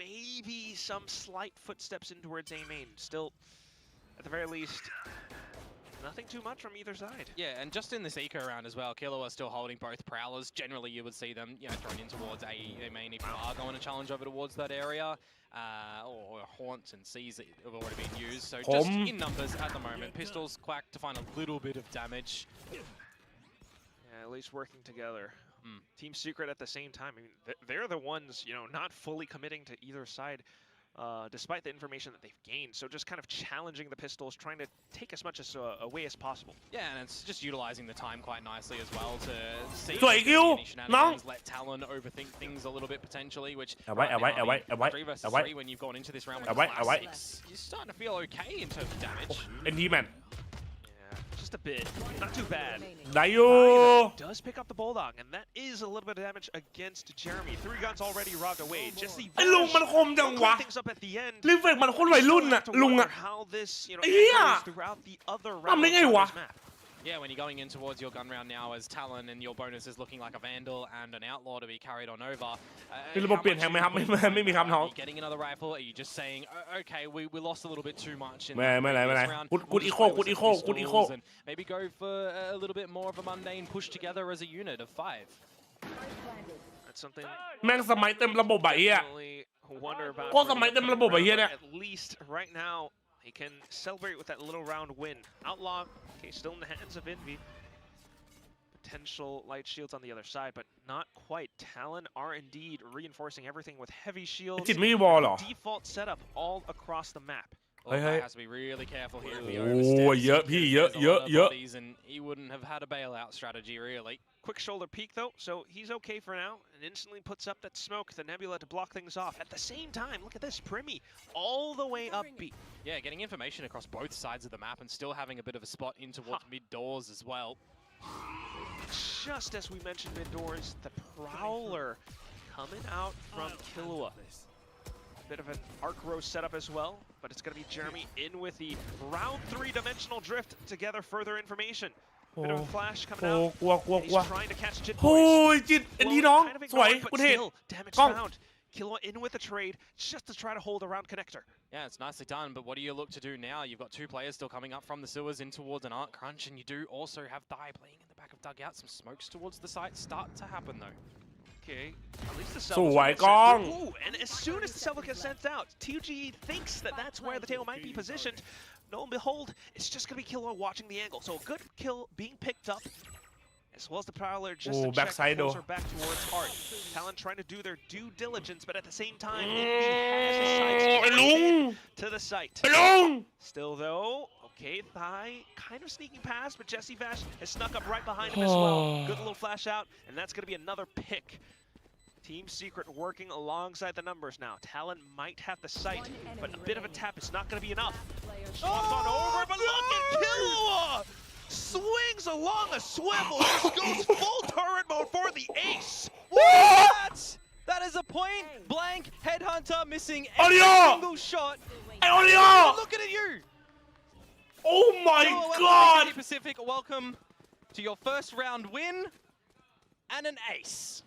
maybe some slight footsteps in towards A main. Still, at the very least, nothing too much from either side. Yeah, and just in this eco round as well, Kilo are still holding both prowlers. Generally, you would see them, you know, thrown in towards A main if you are going to challenge over towards that area, or haunts and C's that have already been used. So just in numbers at the moment, pistols quack to find a little bit of damage. Yeah, at least working together. Team Secret at the same time, I mean, they're the ones, you know, not fully committing to either side, despite the information that they've gained. So just kind of challenging the pistols, trying to take as much as away as possible. Yeah, and it's just utilizing the time quite nicely as well to see let Talon overthink things a little bit potentially, which 3 versus 3 when you've gone into this round with classics, you're starting to feel okay in terms of damage. Just a bit, not too bad. ได้อยู่ Does pick up the Bulldog, and that is a little bit of damage against Jeremy. 3 guns already robbed away. Jesse ไอ้ลุงมันคมจังวะ things up at the end. รีเฟกมันโคตรวัยรุ่นน่ะลุงอ่ะ How this, you know, ไอ้เหี้ย throughout the other ทำได้ไงวะ Yeah, when you're going in towards your gun round now as Talon and your bonus is looking like a Vandal and an Outlaw to be carried on over. มีระบบเปลี่ยนแทงไหมครับไม่มีครับน้อง Are you getting another rifle? Are you just saying, okay, we lost a little bit too much in ไม่ไร this round. กุดอีโค And maybe go for a little bit more of a mundane push together as a unit of 5. That's something แม่งสมัยเต็มระบบไอ้เหี้ย wonder about. ก็สมัยเต็มระบบไอ้เหี้ยเนี่ย At least right now he can celebrate with that little round win. Outlaw, okay, still in the hands of Envy. Potential light shields on the other side, but not quite. Talon are indeed reinforcing everything with heavy shields. จิตไม่มีวอลเหรอ Default setup all across the map. He has to be really careful here. โอ้ยเยอะพี่เยอะ and he wouldn't have had a bailout strategy really. Quick shoulder peek though, so he's okay for now, and instantly puts up that smoke, the Nebula to block things off. At the same time, look at this, Primi all the way up B. Yeah, getting information across both sides of the map and still having a bit of a spot in towards mid doors as well. Just as we mentioned mid doors, the Prowler coming out from Killua. Bit of an arc row setup as well, but it's going to be Jeremy in with the round 3 dimensional drift to gather further information. Bit of a flash coming out. He's trying to catch Jit Boys. โอ้ยจิตอันนี้น้องสวย but กูเห็น still damage found. Killua in with a trade just to try to hold around connector. Yeah, it's nicely done, but what do you look to do now? You've got two players still coming up from the sewers in towards an Arc Crunch, and you do also have Thai playing in the back of Dugout. Some smokes towards the site start to happen, though. Okay, at least the สวยกล้อง Ooh, and as soon as the Selva gets sent out, TUG thinks that that's where the tail might be positioned. Lo and behold, it's just going to be Killer watching the angle. So a good kill being picked up, as well as the Prowler just to check closer back towards Art. Talon trying to do their due diligence, but at the same time, he has his sights to the site. Still though, okay, Thai kind of sneaking past, but Jesse Vash has snuck up right behind him as well. Good little flash out, and that's going to be another pick. Team Secret working alongside the numbers now. Talon might have the sight, but a bit of a tap is not going to be enough. Swaps on over, but look at Killua! Swings along a swivel, just goes full turret mode for the ace. What? That is a point blank headhunter missing every single shot. Looking at you. Oh my god! Pacific, welcome to your first round win and an ace.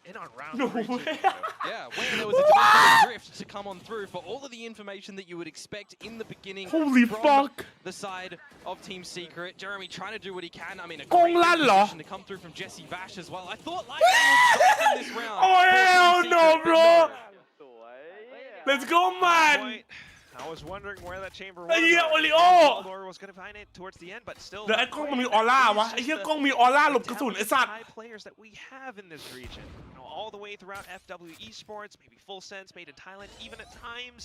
In on round No 3. way. Yeah, where there was a dimensional drift to come on through for all of the information that you would expect in the beginning. Holy from fuck. the side of Team Secret. Jeremy trying to do what he can. I mean, a กง great ลั่นเหรอ position to come through from Jesse Vash as well. I thought Lightning would drop in this round. Oh for Team hell no, Secret, but bro. Let's go, man. I was wondering where that chamber was. ไอ้เหี้ยโอริโอ Valdor was going to find it towards the end, but still. เดี๋ยวไอ้กล้องมันมีออร่าวะไอ้เหี้ยกล้องมีออร่าหลบกระสุนไอ้สัตว์ high players that we have in this region, all the way throughout FW Esports, maybe Full Sense, made in Thailand, even at times,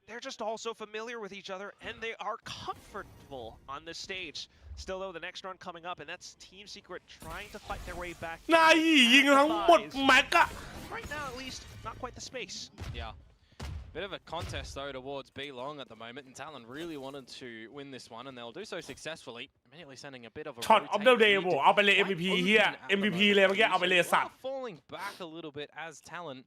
they're just all so familiar with each other, and they are comfortable on this stage. Still though, the next round coming up, and that's Team Secret trying to fight their way back. นายยิงทั้งหมดแม็กอะ Right now, at least, not quite the space. Yeah. Bit of a contest though towards B Long at the moment, and Talon really wanted to win this one, and they'll do so successfully. Immediately sending a bit of a ช็อตออฟเดอะ rotate เดย์ lead โว้ to เอาไปเลย quite MVP open เฮีย at the MVP moment. เลยเมื่อกี้เอาไปเลยสัตว์ Falling back a little bit as Talon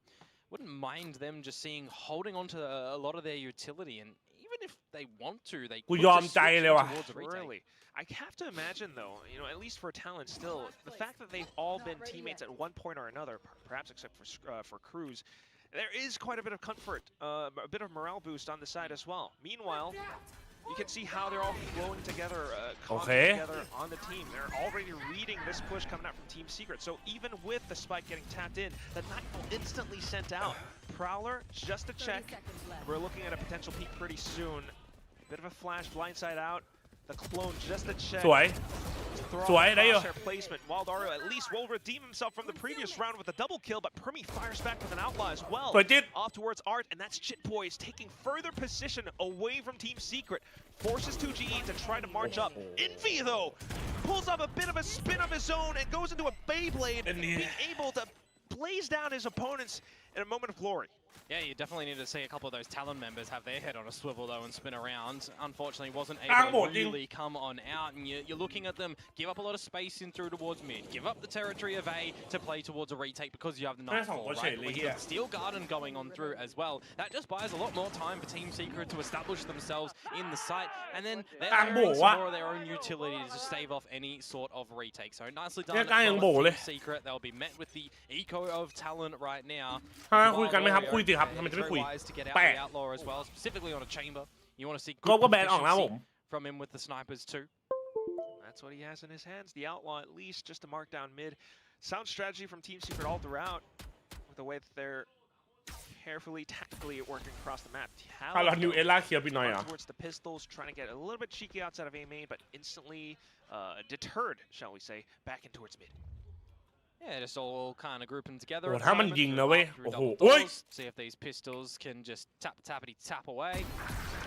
wouldn't mind them just seeing holding on to a lot of their utility, and even if they want to, they กู could ยอม just ใจ switch เลยว่ะ towards a retake. Really. I have to imagine, though, at least for Talon still, the fact that they've all been teammates at one point or another, perhaps except for Cruz, there is quite a bit of comfort, a bit of morale boost on the side as well. Meanwhile, you can see how they're all flowing together, together on the team. They're already reading this push coming out from Team Secret. So even with the spike getting tapped in, the Nightfall instantly sent out. Prowler, just to check. We're looking at a potential peak pretty soon. Bit of a flash, blindside out. The clone just to check. สวย สวยได้อยู่ Placement. Waldario at least will redeem himself from the previous round with a double kill, but Permi fires back with an outlaw as well. สวยจิ๊ด Off towards Art, and that's Chit Boys taking further position away from Team Secret. Forces 2GE to try to march up. Envy, though, pulls up a bit of a spin of his own and goes into a Beyblade, being able to blaze down his opponents in a moment of glory. Yeah, you definitely need to see a couple of those Talon members have their head on a swivel, though, and spin around. Unfortunately, wasn't able to really come on out, and you're looking at them give up a lot of space in through towards mid, give up the territory of A to play towards a retake because you have the Nightfall, right? But with the Steel Garden going on through as well, that just buys a lot more time for Team Secret to establish themselves in the site, and then they're earning some more of their own utility to stave off any sort of retake. So nicely done from Team Secret. They'll be met with the eco of Talon right now. คุยกันไหมครับคุยสิครับทำไมจะไม่คุย to get out แปะ the outlaw as well, specifically on a chamber. You want to see ก็ good แบนออกนะผม proficiency from him with the snipers too. That's what he has in his hands. The outlaw, at least, just to mark down mid. Sound strategy from Team Secret all throughout, with the way that they're carefully, tactically working across the map. ถ้าเรานิวเอล่าเคลียร์ไปหน่อยอ่ะ Towards the pistols, trying to get a little bit cheeky outside of A main, but instantly deterred, shall we say, back in towards mid. Yeah, just all kind of grouping together. โอ้ถ้ามันยิงนะเว้ย through โอ้โห double โอ้ย doors, see if these pistols can just tap away.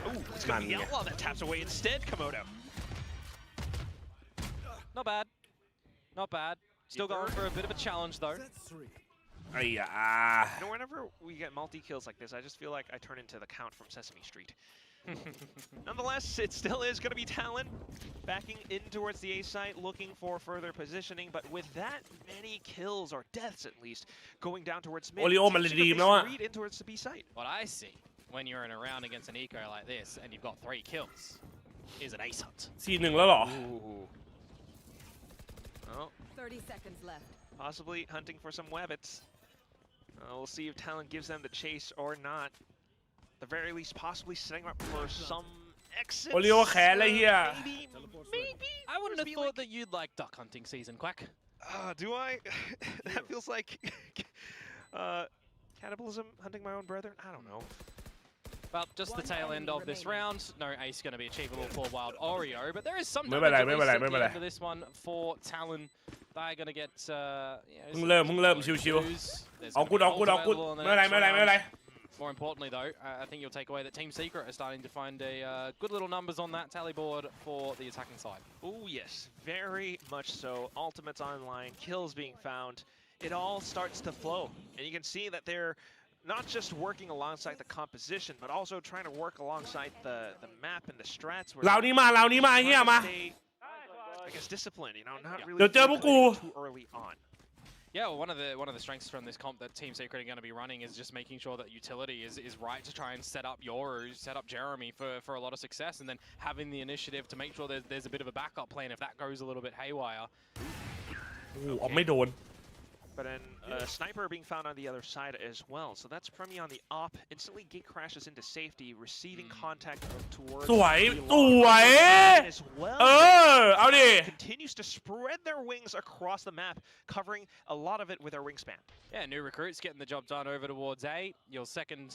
Ooh, it's going to be the outlaw that taps away instead, Komodo. Not bad. Not bad. Still going for a bit of a challenge, though. ไอ้ยา Whenever we get multi-kills like this, I just feel like I turn into the Count from Sesame Street. Nonetheless, it still is going to be Talon backing in towards the A site, looking for further positioning. But with that many kills, or deaths at least, going down towards mid, โอริโอมันเลยดีมแล้วอะ read in towards the B site. What I see when you're in a round against an eco like this and you've got 3 kills is an ace hunt. 4-1 แล้วเหรอ Oh, 30 seconds left. possibly hunting for some Webbits. We'll see if Talon gives them the chase or not. the very least, possibly setting up for some exits. โอริโอแขนเลยเฮีย Maybe. I wouldn't have thought that you'd like duck hunting season, Quack. Do I? That feels like cannibalism, hunting my own brethren. I don't know. Well, just the tail end of this round. No ace going to be achievable for Wild Oreo, but there is some ไม่เป็นไร damage ไม่เป็นไร at ไม่ least เป็นไร at the end of this one for Talon. They're going to get. มึงเริ่มชิวๆเอากูไม่เป็นไร More importantly, though, I think you'll take away that Team Secret are starting to find a good little numbers on that tally board for the attacking side. Oh yes, very much so. Ultimates online, kills being found. It all starts to flow, and you can see that they're not just working alongside the composition, but also trying to work alongside the map and the strats. เรานี่มาเฮียมา I guess discipline, you know, not really เดี๋ยวเจอพวกกู too early on. Yeah, well, one of the strengths from this comp that Team Secret are going to be running is just making sure that utility is right to try and set up Yoru, set up Jeremy for a lot of success, and then having the initiative to make sure there's a bit of a backup plan if that goes a little bit haywire. โอ้ไม่โดน But then a sniper being found on the other side as well. So that's Premi on the op. Instantly gate crashes into safety, receiving contact towards สวย as well. เอาดิ Continues to spread their wings across the map, covering a lot of it with their wingspan. Yeah, new recruits getting the job done over towards A. Your second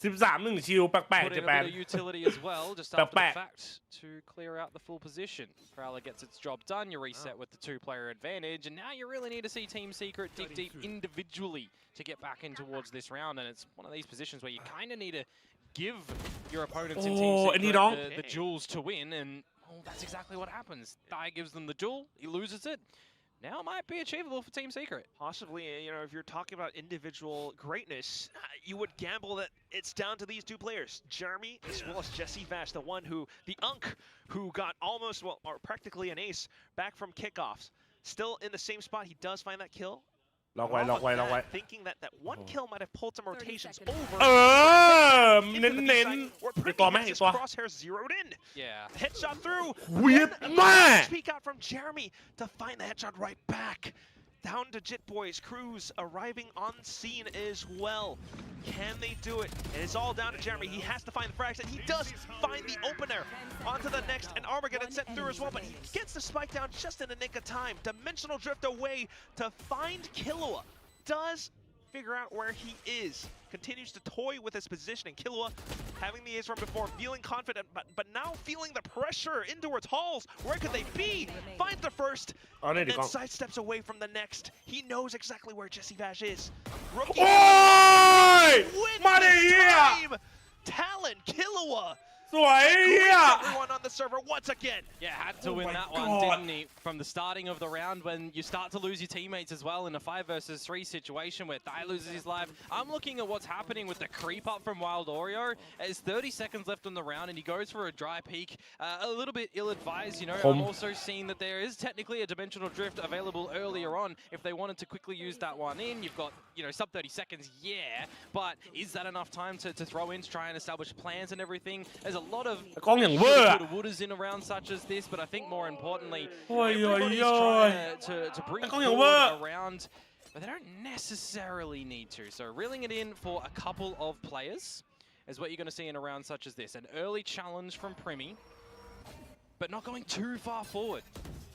13-1ชิวแปลก put ๆ in จะ a แปล bit of utility as well, just after the fact, to clear out the full position. Prowler gets its job done, you reset with the two-player advantage, and now you really need to see Team Secret dig deep individually to get back in towards this round, and it's one of these positions where you kind of need to give your opponents in Team Secret the jewels to win, and that's exactly what happens. Dai gives them the jewel, he loses it. Now it might be achievable for Team Secret. Possibly, you know, if you're talking about individual greatness, you would gamble that it's down to these two players, Jeremy as well as JJaz, the Unk, who got almost, well, or practically an ace back from kickoffs. Still in the same spot, he does find that kill. ล็อกไว้ Thinking that one kill might have pulled some rotations over. เน้น Crosshairs zeroed in. Yeah. Headshot through. เวียดมาก Peek out from Jeremy to find the headshot right back. Down to Jit Boys, Cruz arriving on scene as well. Can they do it? It is all down to Jeremy. He has to find the frags, and he does find the opener. On to the next, and Armageddon sent through as well, but he gets the spike down just in the nick of time. Dimensional drift away to find Killua. Does figure out where he is. Continues to toy with his position, and Killua, having the ace from before, feeling confident, but now feeling the pressure in towards Halls. Where could they be? Finds the first, and then sidesteps away from the next. He knows exactly where JJaz is. Rookie wins this time! Talon, Killua. สวยเฮีย Everyone on the server once again. Yeah, had to win that one, didn't he? From the starting of the round, when you start to lose your teammates as well in a 5 versus 3 situation where Thai loses his life. I'm looking at what's happening with the creep up from Wild Oreo. There's 30 seconds left on the round, and he goes for a dry peek. A little bit ill-advised, you know. I'm also seeing that there is technically a dimensional drift available earlier on if they wanted to quickly use that one in. You've got, you know, sub 30 seconds, yeah, but is that enough time to throw in to try and establish plans and everything? There's a lot of wooders in around such as this, but I think more importantly, everybody's trying to bring forward around, but they don't necessarily need to. So reeling it in for a couple of players is what you're going to see in a round such as this. An early challenge from Premi, but not going too far forward.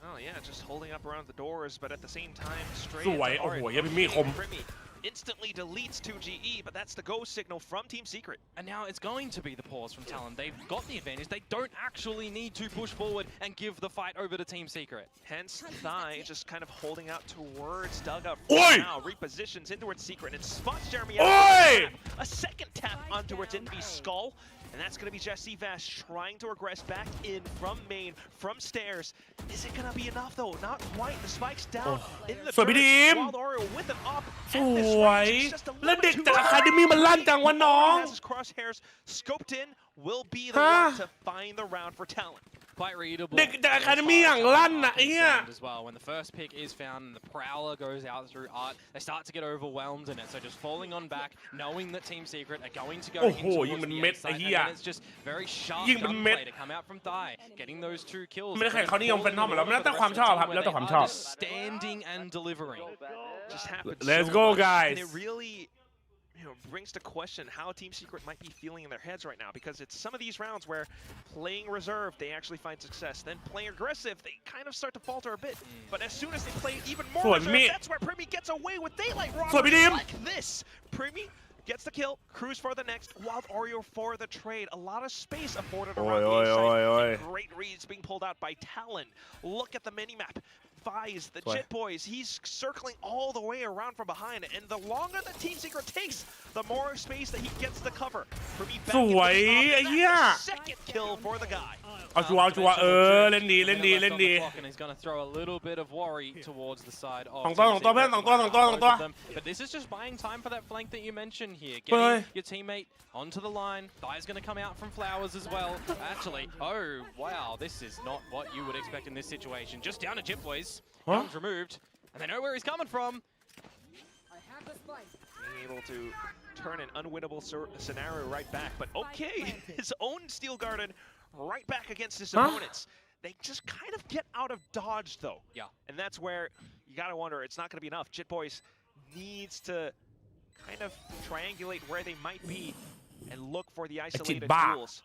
Oh yeah, just holding up around the doors, but at the same time, straight สวยโอ้โหยังมีคม Premi instantly deletes 2GE, but that's the go signal from Team Secret. And now it's going to be the pause from Talon. They've got the advantage. They don't actually need to push forward and give the fight over to Team Secret. Hence, Thai just kind of holding out towards Dugout now, repositions in towards Secret, and spots Jeremy out. A second tap on towards Envy's skull. And that's going to be JJaz trying to regress back in from main, from stairs. Is it going to be enough, though? Not quite. The spike's down in the third. Wild Oreo with an up. สวยแล้วเด็กจากอะคาเดมี่มันลั่นจังวะน้อง His crosshairs scoped in will be the one to find the round for Talon. Quite readable. เด็กจากอะคาเดมี่อย่างลั่นนะไอ้เหี้ย as well. When the first pick is found and the Prowler goes out through Art, they start to get overwhelmed in it. So just falling on back, knowing that Team Secret are going to go into the side, and then it's just very sharp gunplay to come out from Thai, getting those 2 kills. ไม่ได้แข่งเขานิยมเป็นนอมแล้วแล้วแต่ความชอบครับแล้วแต่ความชอบ Standing and delivering. Just happened. Let's go, guys. And it really brings to question how Team Secret might be feeling in their heads right now, because it's some of these rounds where playing reserve they actually find success, then playing aggressive they kind of start to falter a bit, but as soon as they play even more reserve, that's where Primi gets away with daylight robbers like this. Primi gets the kill, Cruz for the next, Wild Oreo for the trade. A lot of space afforded around the A side. Great reads being pulled out by Talon. Look at the minimap. Vize, the Jit Boys, he's circling all the way around from behind, and the longer the Team Secret takes, the more space that he gets to cover. Primi back into the second kill for the guy. เอาชัวร์เล่นดี and he's going to throw a little bit of worry towards the side of สองตัวเพื่อนสองตัว but this is just buying time for that flank that you mentioned here, getting your teammate onto the line. Thai's going to come out from Flowers as well. Actually, oh wow, this is not what you would expect in this situation. Just down to Jit Boys, guns removed, and they know where he's coming from. Being able to turn an unwinnable scenario right back, but okay, his own Steel Garden right back against his opponents. They just kind of get out of dodge though. Yeah. And that's where you gotta wonder, it's not gonna be enough. Jit Boys needs to kind of triangulate where they might be and look for the isolated duels.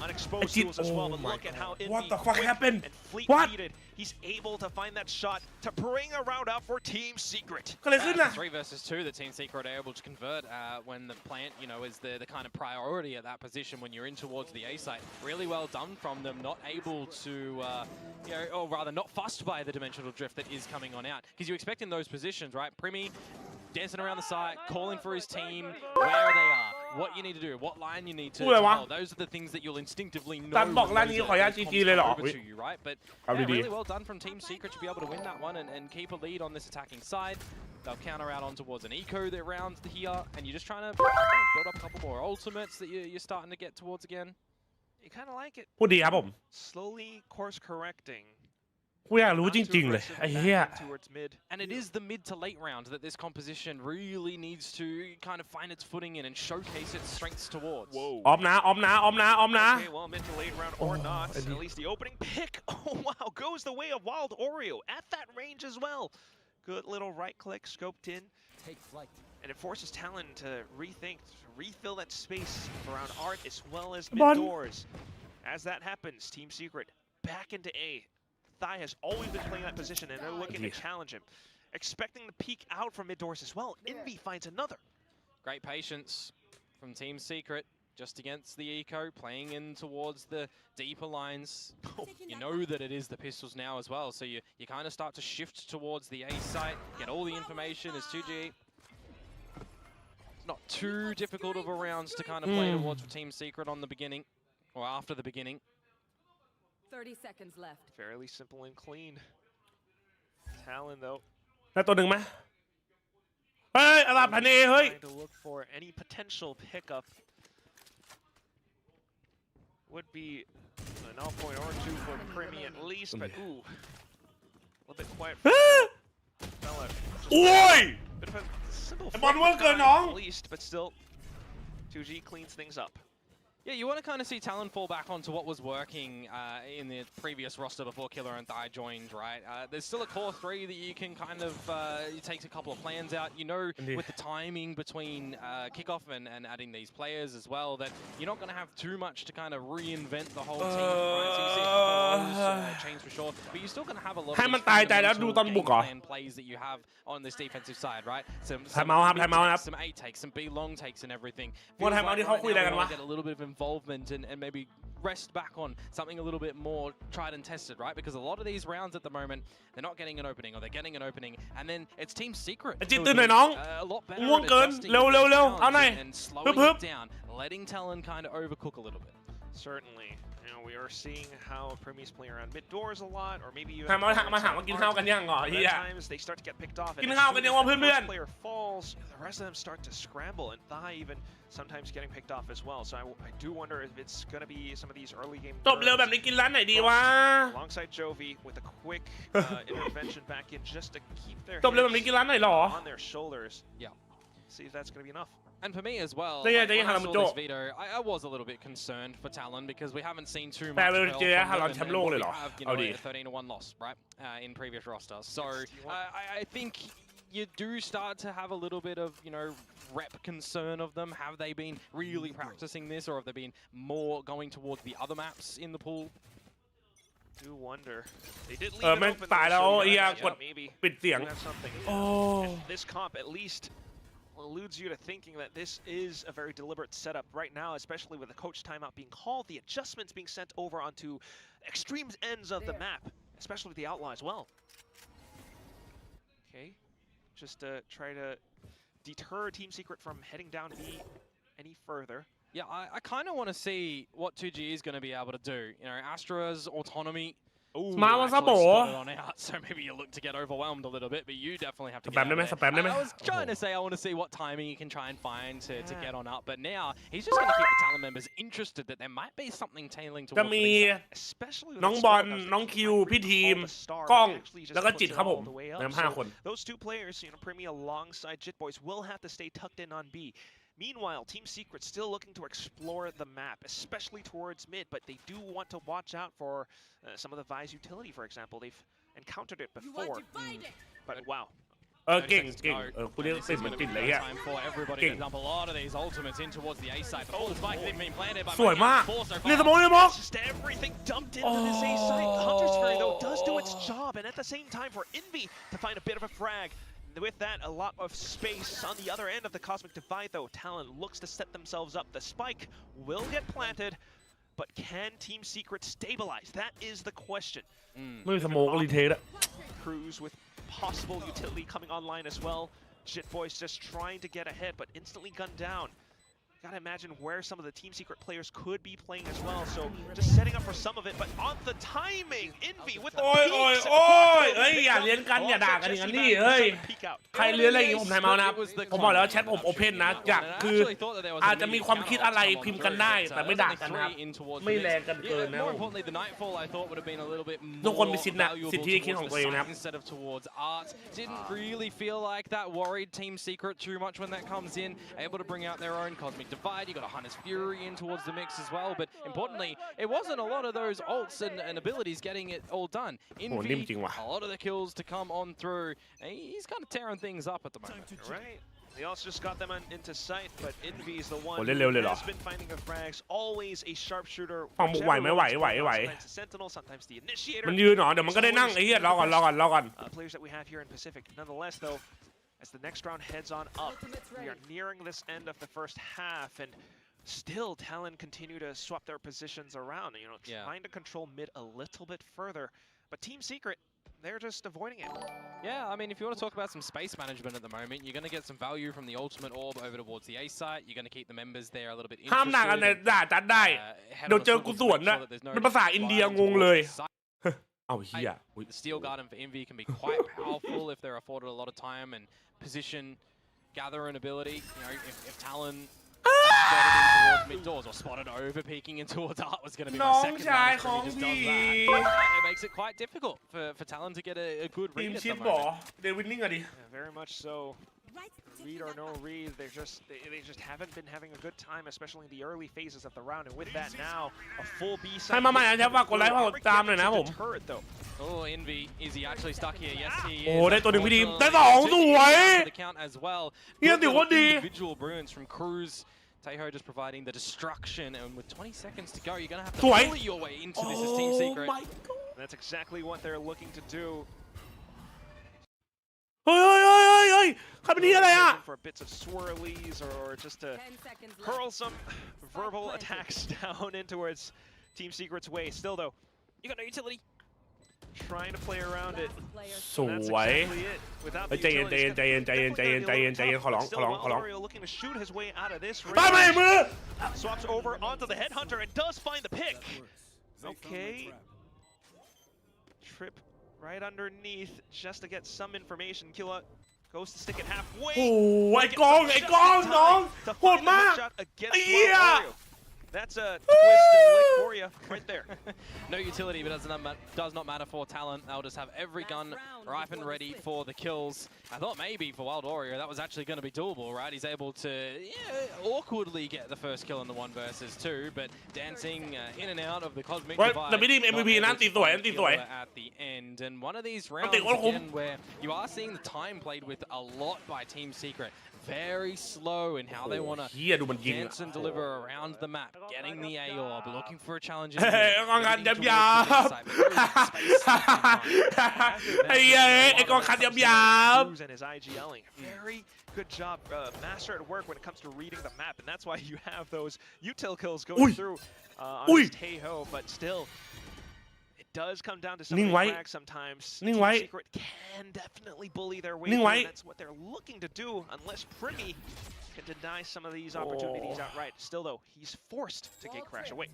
Unexposed duels as well, but look at how What the fuck happened? And fleet-feeded. He's able to find that shot to bring a round out for Team Secret. 3 versus 2 that Team Secret are able to convert when the plant, is the kind of priority at that position when you're in towards the A site. Really well done from them, not able to, or rather not fussed by the dimensional drift that is coming on out. Because you expect in those positions, right? Primi dancing around the site, calling for his team, where they are, what you need to do, what line you need to hold. Those are the things that you'll instinctively know. Over to you, right? But really well done from Team Secret to be able to win that one and keep a lead on this attacking side. They'll counter out on towards an eco that rounds here, and you're just trying to build up a couple more ultimates that you're starting to get towards again. You kind of like it. พูดดีครับผม Slowly course correcting. กูอยากรู้จริงๆเลยไอ้เหี้ย And it is the mid to late round that this composition really needs to kind of find its footing in and showcase its strengths towards. ออมนะ Okay, well, mid to late round or not, at least the opening pick, oh wow, goes the way of Wild Oreo at that range as well. Good little right click, scoped in. Take flight. And it forces Talon to rethink, to refill that space around Art as well as mid doors. As that happens, Team Secret back into A. Thai has always been playing that position, and they're looking to challenge him. Expecting the peek out from mid doors as well. Envy finds another. Great patience from Team Secret, just against the eco, playing in towards the deeper lines. You know that it is the pistols now as well, so you kind of start to shift towards the A site, get all the information as 2G. It's not too difficult of a rounds to kind of play towards for Team Secret on the beginning, or after the beginning. 30 seconds left. Fairly simple and clean. Talon though. ได้ตัวหนึ่งไหมเฮ้ยอาราบพันเอเฮ้ย Trying to look for any potential pickup. Would be an off point or two for Primi at least, but ooh, a little bit quiet. Fella. โอ้ย Bit of a simple บอลเวิร์กเกินน้อง at least, but still, 2G cleans things up. Yeah, you want to kind of see Talon fall back onto what was working in the previous roster before Killer and Thai joined, right? There's still a core 3 that you can kind of, it takes a couple of plans out. You know, with the timing between kickoff and adding these players as well, that you're not going to have too much to kind of reinvent the whole team, right? So you see a couple of those change for sure, but you're still going to have a lot of game plays that you have on this defensive side, right? Some A takes, some B long takes and everything. Feels like right now we get a little bit of involvement and maybe rest back on something a little bit more tried and tested, right? Because a lot of these rounds at the moment, they're not getting an opening or they're getting an opening, and then it's Team Secret. A lot better at adjusting and slowing it down, letting Talon kind of overcook a little bit. Certainly. We are seeing how Primi's playing around mid doors a lot, or maybe you have มาถามว่ากินข้าวกันยังเหรอเฮีย times they start to get picked off. กินข้าวกันยังวะเพื่อน the player falls, the rest of them start to scramble, and Thai even sometimes getting picked off as well. So I do wonder if it's going to be some of these early game จบเร็วแบบนี้กินร้านไหนดีวะ alongside Jovi with a quick intervention back in just to keep their จบเร็วแบบนี้กินร้านไหนหรอ on their shoulders. Yeah. See if that's going to be enough. And for me as well, when I saw this veto, I was a little bit concerned for Talon because we haven't seen too much from them. We have, a 13-1 loss, right, in previous rosters. So I think you do start to have a little bit of, you know, rep concern of them. Have they been really practicing this, or have they been more going towards the other maps in the pool? Do wonder. They did leave it open, แม่งตายแล้วไอ้เหี้ยกด maybe ปิดเสียง have something. This comp at least alludes you to thinking that this is a very deliberate setup right now, especially with the coach timeout being called, the adjustments being sent over onto extreme ends of the map, especially with the outlaw as well. Okay, just to try to deter Team Secret from heading down B any further. Yeah, I kind of want to see what 2G is going to be able to do. You know, Astra's autonomy. Ooh, on out, so maybe you look to get overwhelmed a little bit, but you definitely have to get out there. I was trying to say I want to see what timing you can try and find to get on up, but now he's just going to keep the Talon members interested that there might be something tailing towards จะมีน้องบอลน้องคิวพี่ทีมกล้องแล้วก็จิตครับผมนำ5 คน Those two players, you know, Primi alongside Jit Boys will have to stay tucked in on B. Meanwhile, Team Secret still looking to explore the map, especially towards mid, but they do want to watch out for some of the Vi's utility, for example. They've encountered it before. But wow. เก่งคุณเรียกติดเหมือนติดเลยอ่ะเก่ง dump a lot of these ultimates in towards the A side. The full spike they've been planted by สวยมากเรียกสมองเรียกมอง Just everything dumped into this A side. Hunter's Fury though does do its job, and at the same time for Envy to find a bit of a frag. With that, a lot of space on the other end of the Cosmic Divide, though. Talon looks to set themselves up. The spike will get planted, but can Team Secret stabilize? That is the question. ไม่มีสโมกรีเทคแล้ว Cruz with possible utility coming online as well. Jit Boys just trying to get ahead, but instantly gunned down. Gotta imagine where some of the Team Secret players could be playing as well, so just setting up for some of it, but on the timing, Envy with the peaks. เฮ้ยอย่าเลี้ยนกันอย่าด่ากันอย่างนั้นนี่เฮ้ยใครเลี้ยนอะไรอย่างนี้ผมไทม์เอานะผมบอกแล้วแชทผมโอเพนนะอยากคืออาจจะมีความคิดอะไรพิมพ์กันได้แต่ไม่ด่ากันนะไม่แรงกันเกินนะทุกคนมีสิทธิ์นะสิทธิที่คิดของตัวเองนะครับ Didn't really feel like that worried Team Secret too much when that comes in, able to bring out their own cosmic divide. You got a Hunter's Fury in towards the mix as well, but importantly, it wasn't a lot of those ults and abilities getting it all done. Envy, a lot of the kills to come on through. He's kind of tearing things up at the moment. Right. They also just got them into sight, but Envy is the one who has been finding the frags. Always a sharpshooter. ฟังบุกไหวไหว Sometimes the Sentinel, sometimes the Initiator. มันยืนหรอเดี๋ยวมันก็ได้นั่งไอ้เหี้ยรอก่อน Players that we have here in Pacific. Nonetheless, though, as the next round heads on up, we are nearing this end of the first half, and still Talon continue to swap their positions around, you know, trying to control mid a little bit further. But Team Secret, they're just avoiding it. Yeah, I mean, if you want to talk about some space management at the moment, you're going to get some value from the ultimate orb over towards the A site. You're going to keep the members there a little bit interested. ห้ามหนักกันด่าจัดได้เดี๋ยวเจอกูสวนนะเป็นภาษาอินเดียงงเลยเอาเหี้ย The Steel Garden for Envy can be quite powerful if they're afforded a lot of time and position gather and ability. You know, if Talon spotted in towards mid doors or spotted over peeking in towards Art was going to be my second last, so he just does that. It makes it quite difficult for Talon to get a good read at the moment. They're winning อ่ะดิ Very much so. Read or no read, they just haven't been having a good time, especially in the early phases of the round. And with that now, a full B side. ให้มาใหม่นะฝากกดไลค์ฝากกดตามหน่อยนะผม Oh, Envy, is he actually stuck here? Yes, he is. โอ้ได้ตัวหนึ่งพี่ทีมได้2สวย The count as well. เนี่ยถือว่าดี Individual brilliance from Cruz. Taeho just providing the destruction, and with 20 seconds to go, you're going to have to bully your way into this as Team Secret. That's exactly what they're looking to do. เฮ้ยใครเป็นนี่อะไรอ่ะ For bits of swirlies or just to hurl some verbal attacks down in towards Team Secret's way. Still though, you got no utility. Trying to play around it. สวยใจเย็นขอร้อง looking to shoot his way out of this. ตามไปมือ Swaps over onto the Headhunter and does find the pick. Okay. Trip right underneath just to get some information. Killa goes to stick it halfway. โอ้ไอ้กองน้องโหดมากไอ้เหี้ย That's a twist and lick for you right there. No utility, but does not matter for Talon. They'll just have every gun ripe and ready for the kills. I thought maybe for Wild Warrior that was actually going to be doable, right? He's able to awkwardly get the first kill in the 1 versus 2, but dancing in and out of the Cosmic Divide. MVP นั่นตีสวยตีสวย At the end, and one of these rounds again where you are seeing the time played with a lot by Team Secret. Very slow in how they want to dance and deliver around the map, getting the AOR, but looking for a challenge. And his IGLing. Very good job, master at work when it comes to reading the map, and that's why you have those util kills going through on his Taeho, but still. Does come down to some flags sometimes. Team Secret can definitely bully their way through. That's what they're looking to do, unless Primi can deny some of these opportunities outright. Still, though, he's forced to gate crash away.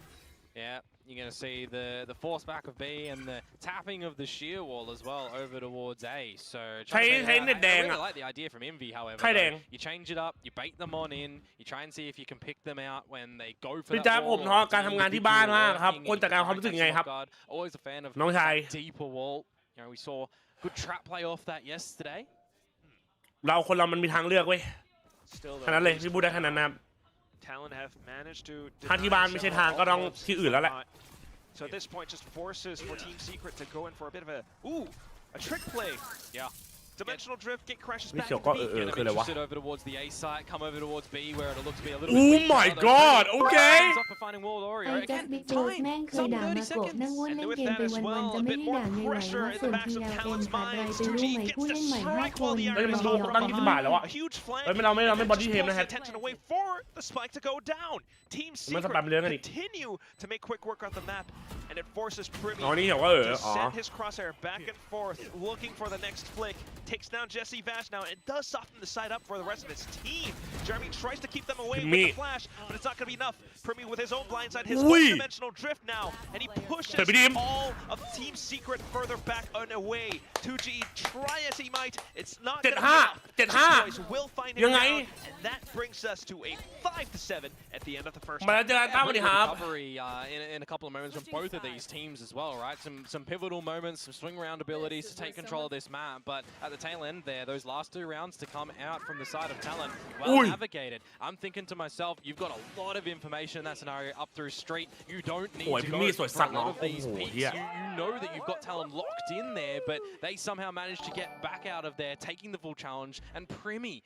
Yeah, you're going to see the force back of B and the tapping of the shear wall as well over towards A. So I really like the idea from Envy, however. You change it up, you bait them on in, you try and see if you can pick them out when they go for that wall. ผมชอบการทำงานที่บ้านมากครับคนจัดการความรู้สึกไงครับ Always a fan of น้องชาย deeper wall. You know, we saw good trap play off that yesterday. คนเรามันมีทางเลือกเว้ยแค่นั้นเลยพี่พูดได้แค่นั้นนะครับ Talon have managed to ถ้าที่บ้านไม่ใช่ทางก็ต้องที่อื่นแล้วแหละ So at this point, just forces for Team Secret to go in for a bit of a trick play. Yeah. Dimensional drift, get crashes back to B. Over towards the A site, come over towards B, where it'll look to be a little. Oh my God! Okay. ไอ้จัสบิ๊กโบสแม่งเคยด่ามาโกะนั่งว่นเล่นเกมไปวันๆจะไม่ให้ด่าไงไหวว่าส่วน TLN ขาดไรไปรู้ไหมผู้เล่นใหม่5 คน เฮ้ยมันโดนตั้ง20 บาทแล้วอะเฮ้ยเราไม่บอดี้เทมนะฮะ Attention away for the spike to go down. Team Secret continue to make quick work on the map, and it forces Primi to send his crosshair back and forth, looking for the next flick. Takes down Jesse Vash now and does soften the side up for the rest of his team. Jeremy tries to keep them away with the flash, but it's not going to be enough. Primi with his own blindside, his one-dimensional drift now, and he pushes all of Team Secret further back and away. 2G, try as he might, it's not going to be enough. Boys will find him out, and that brings us to a 5-7 at the end of the first round. Recovery in a couple of moments from both of these teams as well, right? Some pivotal moments, some swing around abilities to take control of this map, but at the tail end there, those last 2 rounds to come out from the side of Talon, well navigated. I'm thinking to myself, you've got a lot of information in that scenario up through street. You don't need to go for a lot of these peaks. You know that you've got Talon locked in there, but they somehow managed to get back out of there, taking the full challenge, and Primi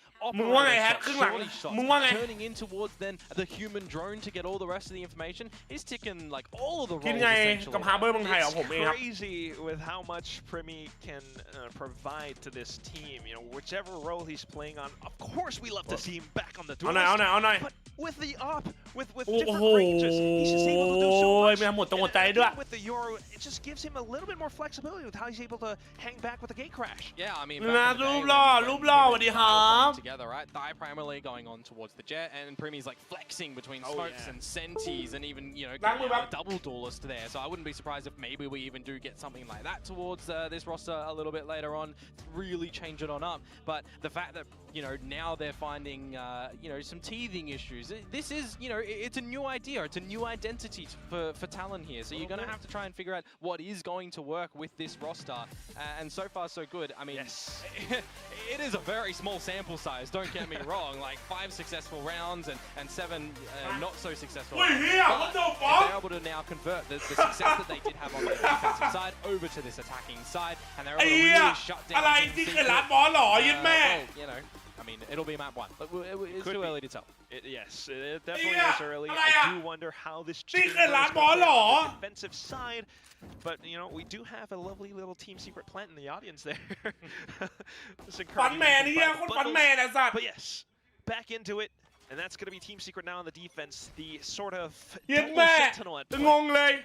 turning in towards then the human drone to get all the rest of the information. He's ticking like all of the roles essentially. It's crazy with how much Primi can provide to this team. You know, whichever role he's playing on, of course we love to see him back on the duel. But with the op, with different ranges, he's just able to do so much. With the Euro, it just gives him a little bit more flexibility with how he's able to hang back with the gate crash. Yeah, I mean, together, right? Thigh primarily going on towards the jet, and Primi's like flexing between smokes and senties, and even, you know, a double duelist there. So I wouldn't be surprised if maybe we even do get something like that towards this roster a little bit later on, really change it on up. But the fact that, you know, now they're finding, you know, some teething issues. This is, you know, it's a new idea. It's a new identity for Talon here. So you're going to have to try and figure out what is going to work with this roster. And so far, so good. I mean, it is a very small sample size, don't get me wrong. Like 5 successful rounds and 7 not so successful rounds. They're able to now convert the success that they did have on the defensive side over to this attacking side. And they're able to really shut down. You know, I mean, it'll be map 1, but it's too early to tell. Yes, it definitely is early. I do wonder how this changes on the defensive side. But, you know, we do have a lovely little Team Secret plant in the audience there. But yes, back into it. And that's going to be Team Secret now on the defense. The sort of double sentinel at point.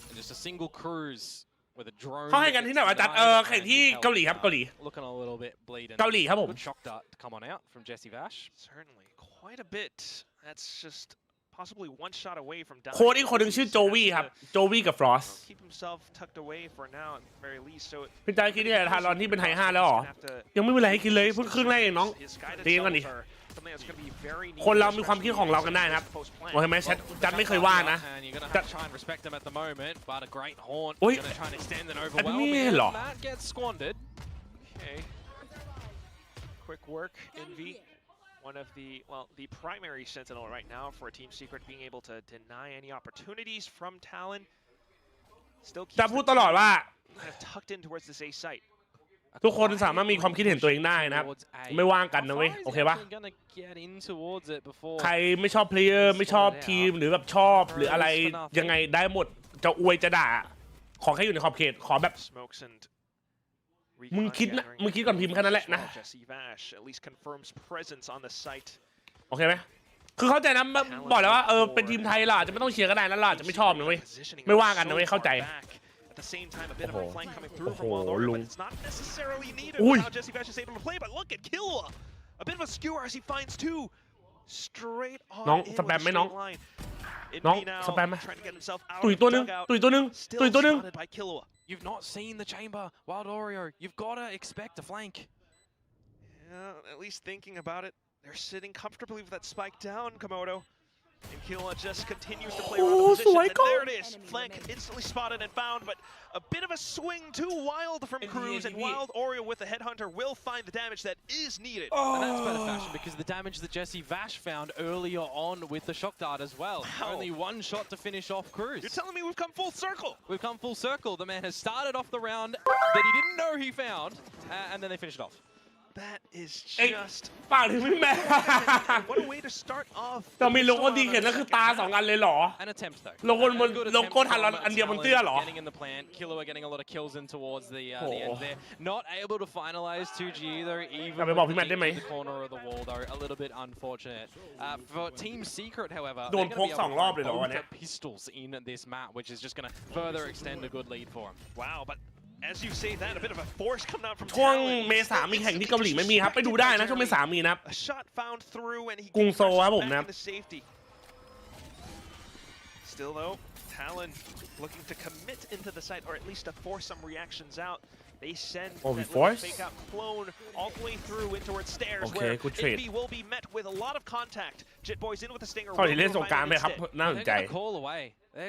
And just a single cruise with a drone. เขาให้กันที่ไหนวะจัดแข่งที่เกาหลีครับเกาหลี Looking a little bit bleeding. เกาหลีครับผม Good shock dart to come on out from Jesse Vash. Certainly, quite a bit. That's just possibly 1 shot away from dying. โค้ดอีกคนหนึ่งชื่อโจวี่ครับโจวี่กับฟรอส Keep himself tucked away for now at the very least. So พี่ใจคิดเนี่ยทารอนที่เป็นไฮ5แล้วหรอยังไม่มีอะไรให้กินเลยเพิ่งครึ่งแรกเองน้องตีกันก่อนดิ something that's going to be very คนเรามีความคิดของเรากันได้นะครับโอเคไหมแชทจัดไม่เคยว่านะ And you're going to have to try and respect them at the moment, but a great haunt. อุ้ย Going to try and extend and อัน overwhelm นี้ it. เหรอ That gets squandered. Okay. Quick work, Envy. One of the primary sentinel right now for Team Secret being able to deny any opportunities from Talon. Still จะ keeps พูด the ตลอด team ว่า kind of tucked in towards this A site. ทุกคนสามารถมีความคิดเห็นตัวเองได้นะครับไม่ว่างกันนะเว้ยโอเคปะ Gonna get in towards it before. ใครไม่ชอบเพลเยอร์ไม่ชอบทีมหรือแบบชอบหรืออะไรยังไงได้หมดจะอวยจะด่าขอแค่อยู่ในขอบเขตขอแบบ Smokes and มึงคิดนะมึงคิดก่อนพิมพ์แค่นั้นแหละนะ Jesse Vash at least confirms presence on the site. โอเคไหมคือเข้าใจนะบอกแล้วว่าเป็นทีมไทยเราอาจจะไม่ต้องเชียร์ก็ได้นะเราอาจจะไม่ชอบนะเว้ยไม่ว่ากันนะเว้ยเข้าใจ At the same time, a bit of a flank coming through from Oh, Waldorf, but Lung. it's not necessarily needed Ui. with how Jesse Vash is able to play. But look at Killua, a bit of a skewer as he finds two straight on น้อง in ส with แป a มไหมน้อง straight line. น้อง Envy now สแปมไหม trying to get himself out ตุ๋ย of ตัว the นึง dugout. ตุ๋ยตัวนึง Still ตุ๋ยตัวนึง spotted by Killua. You've not seen the chamber, Wild Oreo. You've got to expect a flank. Yeah, at least thinking about it, they're sitting comfortably with that spike down, Komodo. And Killua just continues to play around the position, and there it is. Flank instantly spotted and found, but a bit of a swing too wild from Cruz, and Wild Oreo with the Headhunter will find the damage that is needed. And that's better fashion because the damage that Jesse Vash found earlier on with the shock dart as well. Wow. Only one shot to finish off Cruz. You're telling me we've come full circle? We've come full circle. The man has started off the round that he didn't know he found, and then they finished it off. That is เอ้ย just ปากถึงไม่แม่ what a way to start off. เรามีโลโก้ดีเห็นนั่นคือตา2 อันเลยเหรอ An attempt though. โลโก้บนโลโก้ทันอันเดียวบนเสื้อเหรอ Getting in the plant, Killua getting a lot of kills in towards the end there. Not able to finalize 2G either, even กลับไปบอกพี่แมทได้ไหม with the corner of the wall though. A little bit unfortunate. For Team Secret, however, โดนพก2 รอบเลยเหรอวันเนี้ย pistols in this map, which is just going to further extend a good lead for him. Wow, but as you say that, a bit of a force coming out from ช่วง Talon. เมษามีแข่งที่เกาหลีไม่มีครับไปดูได้นะช่วงเมษามีนะครับ A shot found through and he กรุงโซลครับผม back นะครับ into safety. Still though, Talon looking to commit into the site or at least to force some reactions out. They send Oh, we that little force? fake out clone all the way through in towards stairs Okay, where good trade. Envy will be met with a lot of contact. Jit Boys in with the stinger. เกาหลีเล่นสงกรานต์ไหมครับน่าสน They're ใจ going to call away.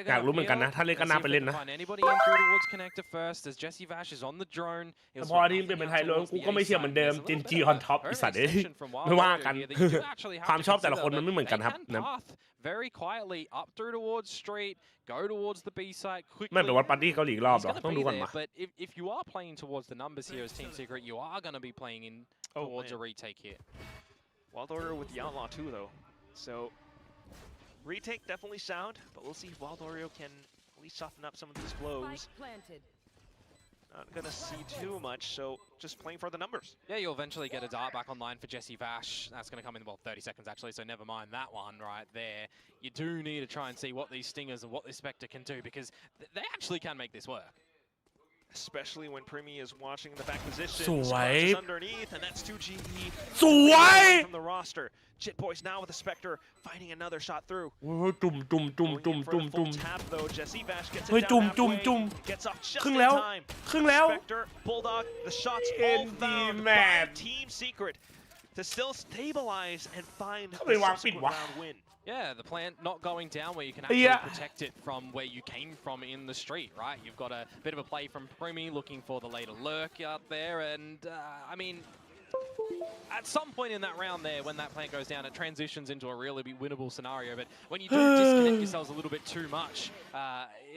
อยากรู้เหมือนกันนะถ้าเล่นก็น่าไปเล่นนะ Find anybody in through towards connector first as Jesse Vash is on the drone. พอทีมเป็นไทยล้วนกูก็ไม่เชื่อเหมือนเดิมจินจีออนท็อปไอสัตว์เอ้ยไม่ว่ากันความชอบแต่ละคนมันไม่เหมือนกันครับนะ Very quietly up through towards street, go towards the B site quickly. ไม่เป็นวัดปาร์ตี้เกาหลีอีกรอบหรอ ต้องดูก่อนมา But if you are playing towards the numbers here as Team Secret, you are going to be playing in towards a retake here. Wild Order with the Outlaw too though. So retake definitely sound, but we'll see if Wild Oreo can at least soften up some of these blows. Not gonna see too much, so just playing for the numbers. Yeah, you'll eventually get a dart back online for Jesse Vash. That's going to come in, well, 30 seconds actually, so never mind that one right there. You do need to try and see what these Stingers and what this Spectre can do, because they actually can make this work. Especially when Primi is watching the back position. Swipe. Underneath, and that's 2G. Swipe. From the roster. Jit Boys now with the Spectre, finding another shot through. จุ่ม Full tap though. Jesse Vash gets it เฮ้ย down จุ่ม halfway. Gets off ครึ่ just ง in แล้ว time. ครึ่งแล้ว Spectre, Bulldog, the shots all found by Team Secret to still stabilize and find the subsequent round win. Yeah, the plant not going down where you can actually protect it from where you came from in the street, right? You've got a bit of a play from Primi looking for the later lurk out there, and I mean, at some point in that round there, when that plant goes down, it transitions into a really winnable scenario. But when you do disconnect yourselves a little bit too much,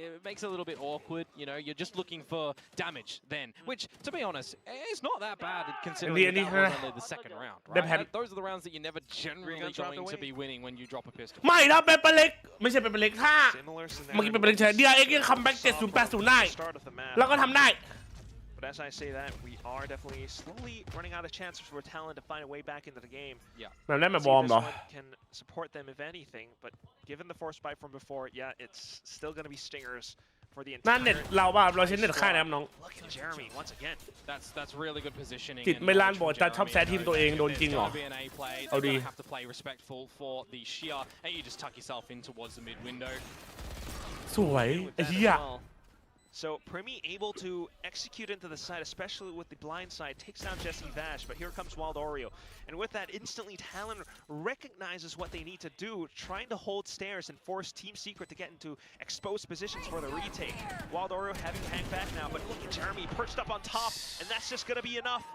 it makes it a little bit awkward. You know, you're just looking for damage then, which, to be honest, is not that bad considering that was only the second round, right? Those are the rounds that you're never generally going to be winning when you drop a pistol. ไม่นะเปเปอร์เล็กไม่ใช่เปเปอร์เล็กถ้าเมื่อกี้เปเปอร์เล็กใช้ DRX ยังคัมแบ็ก7080ได้แล้วก็ทำได้ But as I say that, we are definitely slowly running out of chances for Talon to find a way back into the game. Yeah. แบบนั้นมาบอมเหรอ Can support them if anything, but given the force spike from before, yeah, it's still going to be stingers for the นั่น entire. เน็ตเราป่ะเราใช้เน็ตค่ายนะครับน้อง Look at Jeremy once again. That's really good positioning. จิตไม่ล้านบอกจะชอบแซะทีมตัวเองโดนจริงเหรอ เอาดี have to play respectful for the sheer, and you just tuck yourself in towards the mid window. สวยไอ้เหี้ย So Primi able to execute into the side, especially with the blind side, takes down Jesse Vash, but here comes Wild Oreo. And with that, instantly Talon recognizes what they need to do, trying to hold stairs and force Team Secret to get into exposed positions for the retake. Wild Oreo having to hang back now, but look at Jeremy perched up on top, and that's just going to be enough.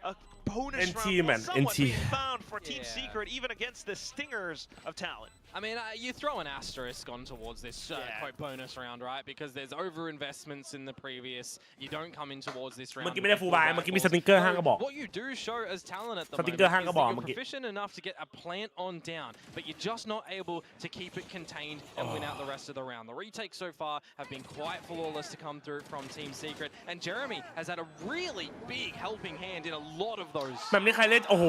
A bonus round will somewhat be found for Team Secret, even against the stingers of Talon. I mean, you throw an asterisk on towards this quote bonus round, right? Because there's over investments in the previous. You don't come in towards this round. เมื่อกี้ไม่ได้ฟูลบายเมื่อกี้มีสติงเกอร์ห้างกระบอก What you do show as Talon at the สติง moment เกอร์ห้างกระบอก is เมื่อ that กี้ you're proficient enough to get a plant on down, but you're just not able to keep it contained and win out the rest of the round. The retakes so far have been quite flawless to come through from Team Secret, and Jeremy has had a really big helping hand in a lot of those. แบบนี้ใครเล่นโอ้โห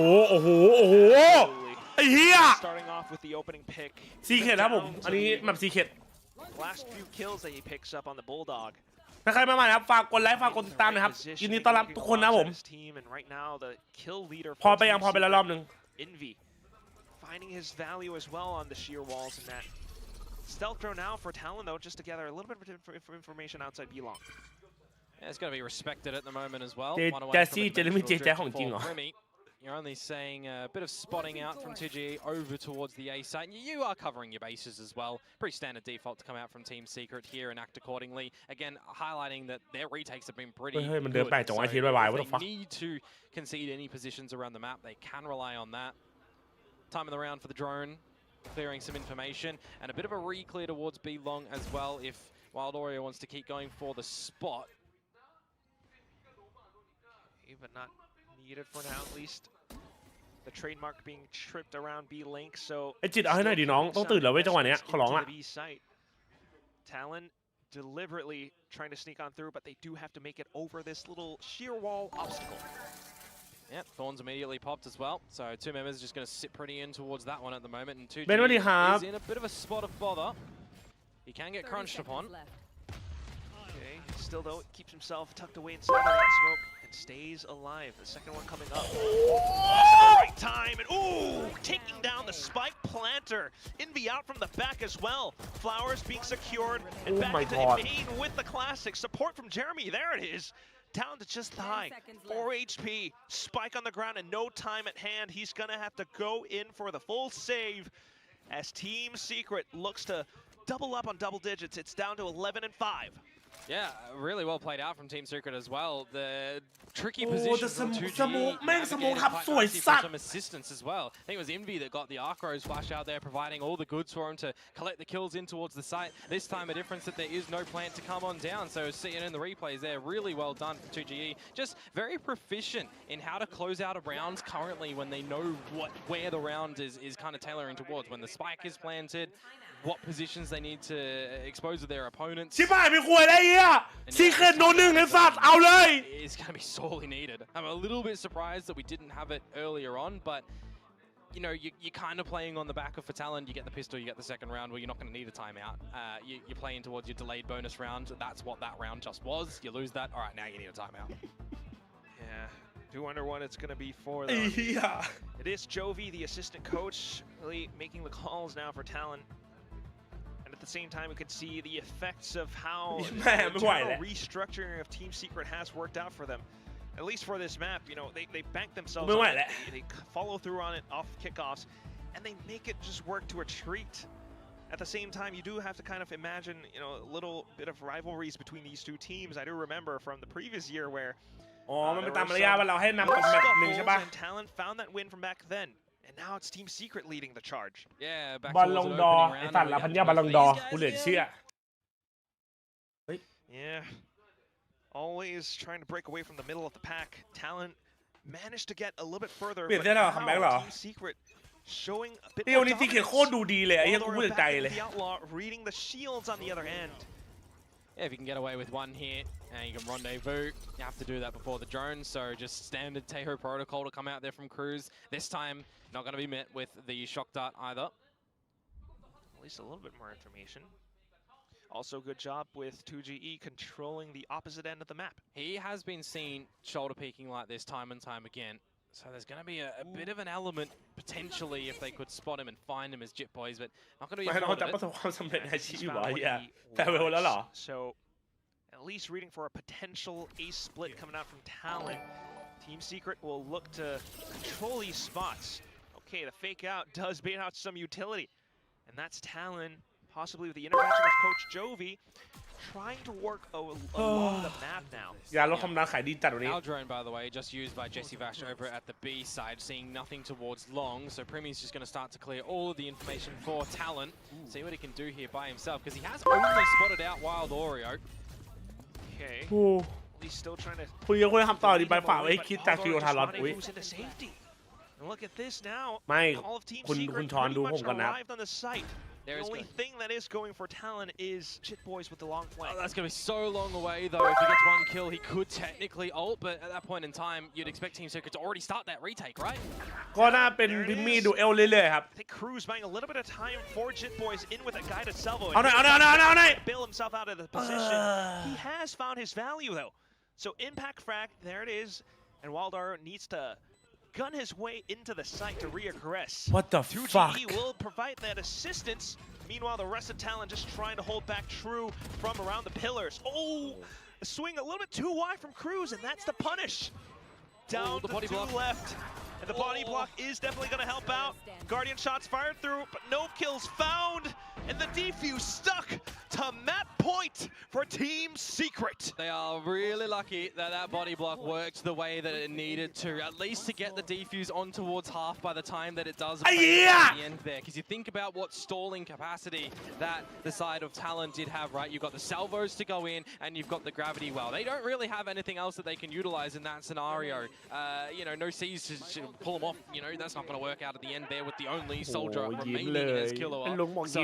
ไอ้เหี้ย Starting off with the opening pick. ซีเคทครับผมอันนี้แบบซีเคท Last few kills that he picks up on the Bulldog. ถ้าใครมาใหม่นะครับฝากกดไลค์ฝากกดติดตามนะครับยินดีต้อนรับทุกคนนะผม พอไปแล้วรอบนึง Envy finding his value as well on the sheer walls and that stealth drone now for Talon though, just to gather a little bit of information outside B-Long. Yeah, it's going to be respected at the moment as well. You're only seeing a bit of spotting out from 2G over towards the A site. You are covering your bases as well. Pretty standard default to come out from Team Secret here and act accordingly. Again, highlighting that their retakes have been pretty good. So if they need to concede any positions around the map, they can rely on that. Time of the round for the drone, clearing some information, and a bit of a re-clear towards B long as well if Wild Oreo wants to keep going for the spot. But not needed for now, at least. The trademark being tripped around B link, so ไอ้จิตเอาให้หน่อยดิน้องต้องตื่นแล้วเว้ยจังหวะเนี้ยขอร้องละ Talon deliberately trying to sneak on through, but they do have to make it over this little sheer wall obstacle. Yeah, Thorns immediately popped as well, so two members just going to sit pretty in towards that one at the moment, and 2G is in a bit of a spot of bother. He can get crunched upon. Okay, still though, keeps himself tucked away inside of that smoke. Stays alive. The second one coming up. At the right time, and ooh, taking down the spike planter. Envy out from the back as well. Flowers being secured and back into main with the classic support from Jeremy. There it is. Down to just high. 4 HP. Spike on the ground and no time at hand. He's gonna have to go in for the full save as Team Secret looks to double up on double digits. It's down to 11 and 5. Yeah, really well played out from Team Secret as well. The tricky position from 2G some assistance as well. I think it was Envy that got the Arcros flash out there, providing all the goods for him to collect the kills in towards the site. This time a difference that there is no plant to come on down, so seeing in the replays there, really well done from 2GE. Just very proficient in how to close out of rounds currently when they know where the round is kind of tailoring towards. When the spike is planted, what positions they need to expose to their opponents. ชิบหายไม่ควรได้เหี้ยซีเคทโนหนึ่งไอ้สัตว์เอาเลย It's going to be sorely needed. I'm a little bit surprised that we didn't have it earlier on, but you know, you're kind of playing on the back of Talon. You get the pistol, you get the second round where you're not going to need a timeout. You're playing towards your delayed bonus round. That's what that round just was. You lose that. All right, now you need a timeout. Yeah. Do wonder what it's going to be for them. Yeah. It is Jovi, the assistant coach, really making the calls now for Talon. At the same time, we could see the effects of how the general restructuring of Team Secret has worked out for them. At least for this map, you know, they bank themselves on it, they follow through on it off kickoffs, and they make it just work to a treat. At the same time, you do have to kind of imagine, you know, a little bit of rivalries between these two teams. I do remember from the previous year whereมันเป็นตามมารยาทว่าเราให้นำกับแมตช์หนึ่งใช่ปะ and Talon found that win from back then. And now it's Team Secret leading the charge. Yeah, back บอลลงดอไอ้สัตว์ละพันยาบอลลงดอกูเหลือเชื่อ Yeah, always trying to break away from the middle of the pack. Talon managed to get a little bit further. เปลี่ยนเส้นแล้วคัมแบ็กเหรอ Team Secret showing a bit เดี๋ยวนี้ซีเคทโคตรดูดีเลยไอ้เหี้ยกูพูดจากใจเลย The Outlaw reading the shields on the other end. Yeah, if you can get away with one hit and you can rendezvous, you have to do that before the drone. So just standard Teho protocol to come out there from Cruz. This time, not going to be met with the shock dart either. At least a little bit more information. Also, good job with 2GE controlling the opposite end of the map. He has been seen shoulder peeking like this time and time again. So there's going to be a bit of an element, potentially, if they could spot him and find him as Jit Boys, but not going to be a So, at at least reading for a potential ace split coming out from Talon. Team Secret will look to control these spots. Okay, the fake out does bait out some utility. And that's Talon, possibly with the intervention of Coach Jovi, trying to work along the map now. ยาลดความดันขายดีจัดวันนี้ Our drone, by the way, just used by Jesse Vash over at the B side, seeing nothing towards long. So Premi's just going to start to clear all of the information for Talon. See what he can do here by himself, because he has only spotted out Wild Oreo. Okay. He's still trying to. คุณยังควรทำต่อดีไปฝากไว้คิดจากคิวทารอนอุ้ย And look at this now. ไม่ All of Team คุณ Secret ช้อน pretty ดูผ much มก่อนนะ arrived on the site. The only thing that is going for Talon is Chit Boys with the long flank. Oh, that's going to be so long away, though. If he gets one kill, he could technically ult, but at that point in time, you'd expect Team Secret to already start that retake, right? ก็น่าเป็นพิมมี่ดูเอลเรื่อยๆครับ I think Cruz buying a little bit of time for Chit Boys in with a guided salvo. เอาหน่อย Bail himself out of the position. He has found his value, though. So impact frag, there it is, and Wildar needs to gun his way into the site to reaggress. What the 2GE fuck? will provide that assistance. Meanwhile, the rest of Talon just trying to hold back True from around the pillars. Oh, a swing a little bit too wide from Cruz, and that's the punish. Down the body block left. And the body block is definitely going to help out. Guardian shots fired through, but no kills found. And the defuse stuck to map point for Team Secret. They are really lucky that that body block worked the way that it needed to, at least to get the defuse on towards half by the time that it does at the end there. Because you think about what stalling capacity that the side of Talon did have, right? You've got the salvos to go in, and you've got the gravity well. They don't really have anything else that they can utilize in that scenario. You know, no C's to pull them off. You know, that's not going to work out at the end there with the only soldier remaining in his kilo up. So,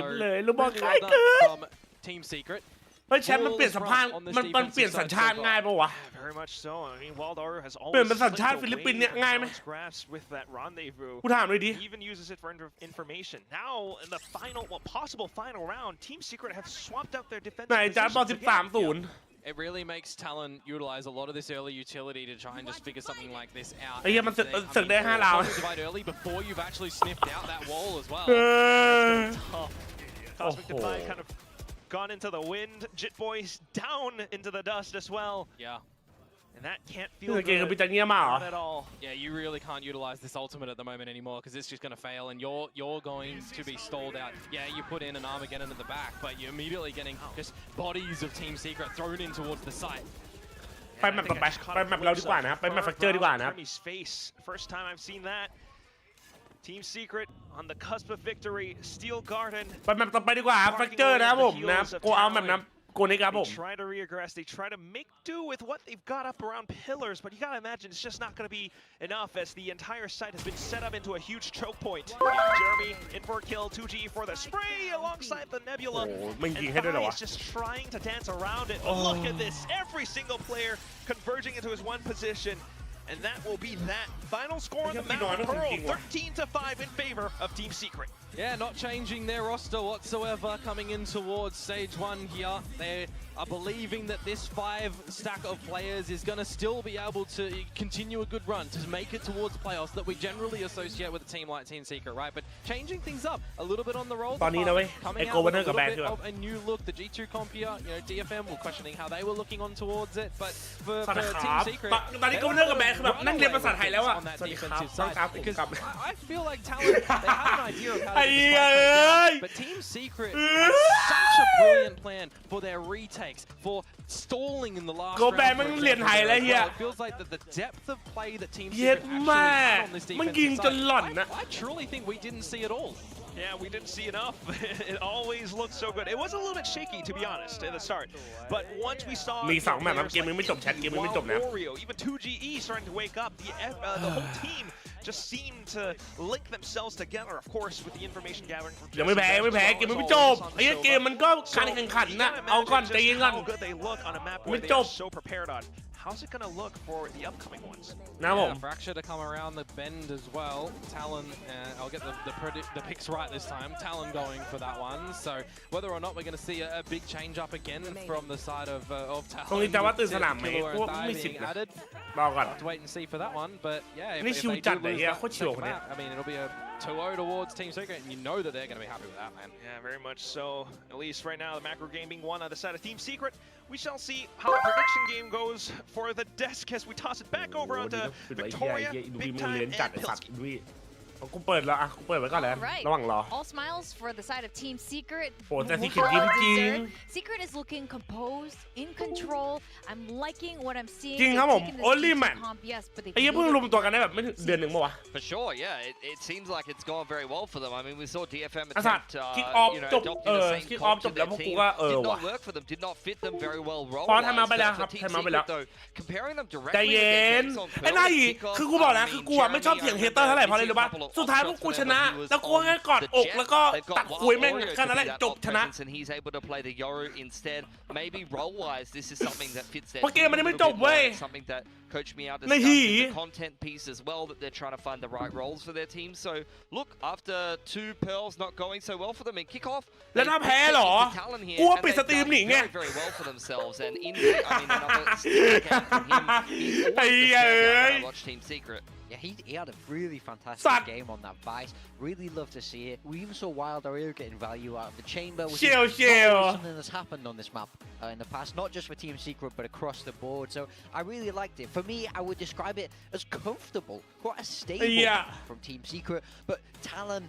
from Team Secret. เฮ้ยแชมป์มันเปลี่ยนสัญชาติมันเปลี่ยนสัญชาติง่ายปะวะ Very much so. I mean, Wildar has เปลี่ยน always เป็นสัญชาติฟิลิปปินส์เนี่ยง่ายไหม grasp with that rendezvous. กูถามเลยดิ He even uses it for information. Now, in the final, possible final round, Team Secret have swapped out their defensive ไหนจ้าบอล positions 13-0 It really makes Talon utilize a lot of this early utility to try and just figure something like this out. ไอ้เหี้ยมันสึกได้5 ราว Divide early before you've actually sniffed out that wall as well. Cosmic Divide kind of gone into the wind. Jit Boys down into the dust as well. Yeah. And that can't feel เกมกับปิจันเงียบมากเหรอ not at all. Yeah, you really can't utilize this ultimate at the moment anymore because it's just going to fail and you're going to be stalled out. Yeah, you put in an Armageddon in the back, but you're immediately getting just bodies of Team Secret thrown in towards the site. ไปแมปต่อไปแมปเราดีกว่านะไปแมปแฟกเจอร์ดีกว่านะ First time I've seen that. Team Secret on the cusp of victory. Steel Garden. ไปแมปต่อไปดีกว่าแฟกเจอร์นะครับผมนะโกเอาแมปน้ำโกนิครับผม They try to reaggress. They try to make do with what they've got up around pillars, but you gotta imagine it's just not gonna be enough as the entire site has been set up into a huge choke point. Jeremy in for a kill, 2G for the spray alongside the Nebula. And is just trying to dance around it. Look at this! Every single player converging into his one position. And that will be that. Final score on the map, Pearl, 13-5 in favor of Team Secret. Yeah, not changing their roster whatsoever coming in towards stage 1 here. They are believing that this 5 stack of players is going to still be able to continue a good run to make it towards playoffs that we generally associate with a team like Team Secret, right? But changing things up a little bit on the roll. Coming out with a little bit of a new look. The G2 comp here, you know, DFM were questioning how they were looking on towards it, but for Team Secret, ตอนนี้ก็เลิกกับแบนคือแบบนั่งเรียนภาษาไทยแล้วอะ on that สวัสดีครับ defensive สวัสดี side ครับผม because กลับ I feel like Talon, they have an idea of how to but Team Secret has such a brilliant plan for their retakes, for stalling in the last round. It feels like that the depth of play that Team Secret actually had on this defensive side, I truly think we didn't see it all. Yeah, we didn't see enough. It always looked so good. It was a little bit shaky, to be honest, at the start. But once we saw มี2แมปครับเกมยังไม่จบแชทเกมยังไม่จบนะ Oreo, even 2GE starting to wake up, the whole team just seemed to link themselves together, of course, with the information gathering from ยังไม่แพ้เกมยังไม่จบไอ้เกมมันก็การแข่งขันนะเอาก่อนใจเย็นก่อน how good they look on a map where they are so prepared on. How's it going to look for the upcoming ones? Yeah, Fracture to come around the bend as well. Talon, I'll get the picks right this time. Talon going for that one. So whether or not we're going to see a big change up again from the side of Talon. ตรงนี้จะว่าตื่นสนามไหมพวกไม่สิบนะรอก่อน Have to wait and see for that one. But yeah, if นี่ they ชิว do จัดเลย lose เฮีย that โคตรชิว second คนเนี้ย map, I mean, it'll be a 2-0 towards Team Secret, and you know that they're going to be happy with that, man. Yeah, very much so. At least right now, the macro game being won on the side of Team Secret. we shall see how the prediction game goes for the desk as we toss it back over onto Victoria, Big Time, and Pilsky. กูเปิดแล้วอ่ะกูเปิดไว้ก่อนแล้วระหว่างรอ All smiles for the side of Team Secret. โอ้แต่ Secret ยิ้มจริง Secret is looking composed, in control. I'm liking what I'm seeing. จริงครับผม Only Man ไอ้เหี้ยเพิ่งรวมตัวกันได้แบบไม่ถึงเดือนหนึ่งป่ะวะ For sure, yeah. It seems like it's gone very well for them. I mean, we saw DFM ไอ้สัตว์ attempt, kick off you know, จบ adopting the same คิกออฟ comp จ to บแล้ว their พวกกู team. ก็ Did ว่ะ not work for them. Did not fit them very well. พอทำมาไปแล้วครับ Team ทำมาไปแล้ว Secret, though, comparing them ใจ directly เย็น against on ไอ้นาย Pearl, Kickoff, คือกูบอกนะ I คือ mean, กูอะไม่ชอบเถียงเฮเตอร์เท่าไหร่เพราะอะไรรู้ป่ะสุดท้ายพวกกูชนะแล้วกูแค่กอดอกแล้วก็ตัดคุยแม่งแค่นั้นแหละจบชนะ and he's able to play the Yoru instead. Maybe role-wise, this is something that fits their เพราะเกม team มันยัง a ไม่ little จ bit บเว้ย more. Something that Coach Meow ใน discussed หี in the content piece as well, that they're trying to find the right roles for their team. So look, after 2 pearls not going so well for them in kickoff, แล้วถ้าแพ้เหรอ กูว่าปิดสตรีมหนีไง very well for themselves. And Indy, I mean, another steal game from him. He's always the standout when I watch Team Secret. Yeah, he had a really fantastic game on that Vice. Really love to see it. We even saw Wild Arrow getting value out of the chamber, which is something that's happened on this map in the past, not just for Team Secret, but across the board. So I really liked it. For me, I would describe it as comfortable, quite a stable from Team Secret, but Talon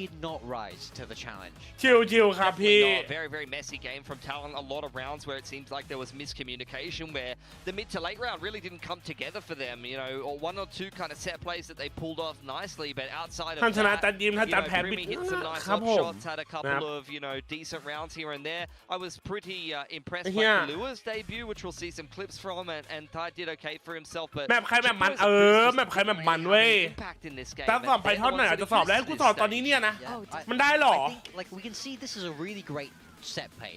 did not rise to the challenge. ชิวๆครับพี่ Very, very messy game from Talon. A lot of rounds where it seems like there was miscommunication, where the mid to late round really didn't come together for them. You know, or 1 or 2 kind of set plays that they pulled off nicely, but outside of that, you know, Primi hit some nice up shots, had a couple of, you know, decent rounds here and there. I was pretty impressed by Kalua's debut, which we'll see some clips from, and Thai did okay for himself. But แมปใครแมปมันแมปใครแมปมันเว้ยถ้าสอบไพทอนหน่อยอาจจะสอบแล้วให้กูสอบตอนนี้เนี่ยนะ มันได้หรอ I think, like, we can see this is a really great set play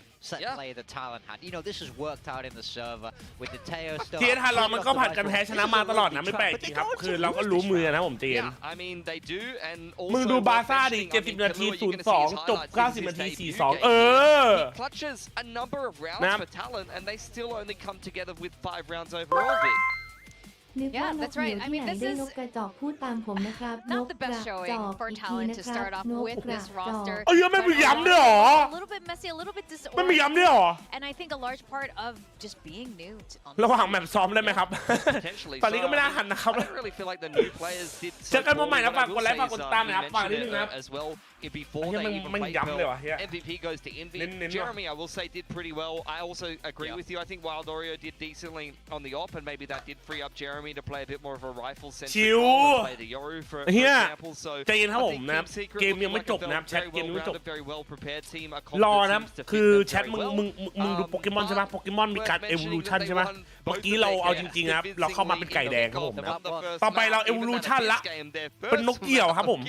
that Talon had. You know, this has worked out in the server with the Teo stuff. เทียนฮันเรามันก็ผัดกันแพ้ชนะมาตลอดนะไม่แปลกจริงครับคือเราก็รู้มือนะผมเจน I mean they do and also มึงดูบาซ่าดิ70 นาที 0-2 จบ 90 นาที 4-2 He clutches a number of rounds for Talon and they still only come together with 5 rounds overall, Vic. Yeah, that's right. I mean, this is not the best showing for Talon to start off with this roster. เอ้ยไม่มีย้ำด้วยหรอ A little bit messy, a little bit ไม่มีย้ำด้วยหรอ and I think a large part of just being new. ระหว่างแมปซ้อมได้ไหมครับ ตอนนี้ก็ไม่น่าหันนะครับ I don't really feel like the new players did เจอกันวันใหม่นะฝากกดไลค์ฝากกดติดตามนะครับฝากนิดนึงนะ as well before they even played Pearl. MVP goes to Envy. Jeremy, I will say, did pretty well. I also agree with you. I think Wild Oreo did decently on the op, and maybe that did free up Jeremy to play a bit more of a rifle-centric role, play the Yoru for example. So ใจเย็นครับผมนะเกมยังไม่จบนะแชทเกมยังไม่จบ very well prepared team. รอนะคือแชทมึงดูโปเกมอนใช่ไหมโปเกมอนมีการ evolution ใช่ไหมเมื่อกี้เราเอาจริงๆนะครับเราเข้ามาเป็นไก่แดงครับผมนะต่อไปเรา evolution ละเป็นนกเกี่ยวครับผม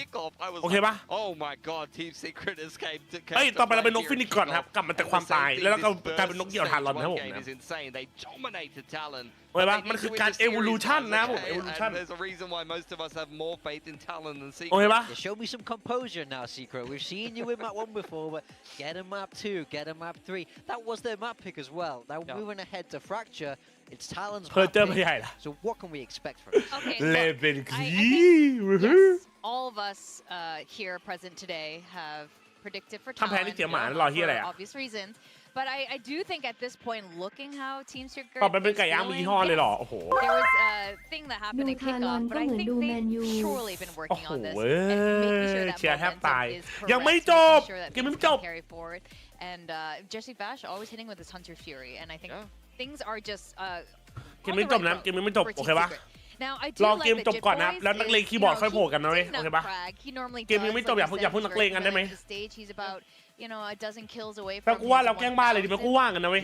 โอเคปะ Oh my god, Team Secret escaped. เอ้ยต่อไปเราเป็นนกฟินิกก่อนครับกลับมาจากความตายแล้วเราก็กลายเป็นนกเกี่ยวทารอนนะครับผมนะ They dominated Talon. โอเคปะมันคือการ evolution นะผม evolution. There's a reason why most of us have more faith in Talon than Secret. โอเคปะ Show me some composure now, Secret. We've seen you in map 1 before, but get a map 2, get a map 3. That was their map pick as well. Now moving ahead to Fracture, it's Talon's map pick. So what can we expect from it? Okay, yes, all of us here present today have predicted for ทำแพ้ Talon นี่เสียหมารอที่อะไร for อ่ะ obvious reasons. But I do think at this point, looking how Team Secret ต่อไปเป็นไก่ย่างมียี่ห้อเลยเหรอโอ้โห there was a thing that happened in kickoff, but I think they've surely been โอ้ working โห on this เว้ and making sure ย that เชียร์แทบ momentum ตาย is ยังไม่ correct, จบ making sure that เกมไม่ things จบ can carry forward. And Jesse Bash always hitting with his Hunter Fury, and I think things are just เกมไม่จบนะเกมไม่จบโอเคปะ Now I do รอ like เกมจบก่อนนะแล้วนักเลงคีย์บอร์ดค่อยโผล่กันนะเว้ยโอเคปะ เกมยังไม่จบอย่าเพิ่งนักเลงกันได้ไหม He's about, you know, a dozen kills away แต่ from กูว่าเราแกล้งบ้าเลยดิมันกูว่างกันนะเว้ย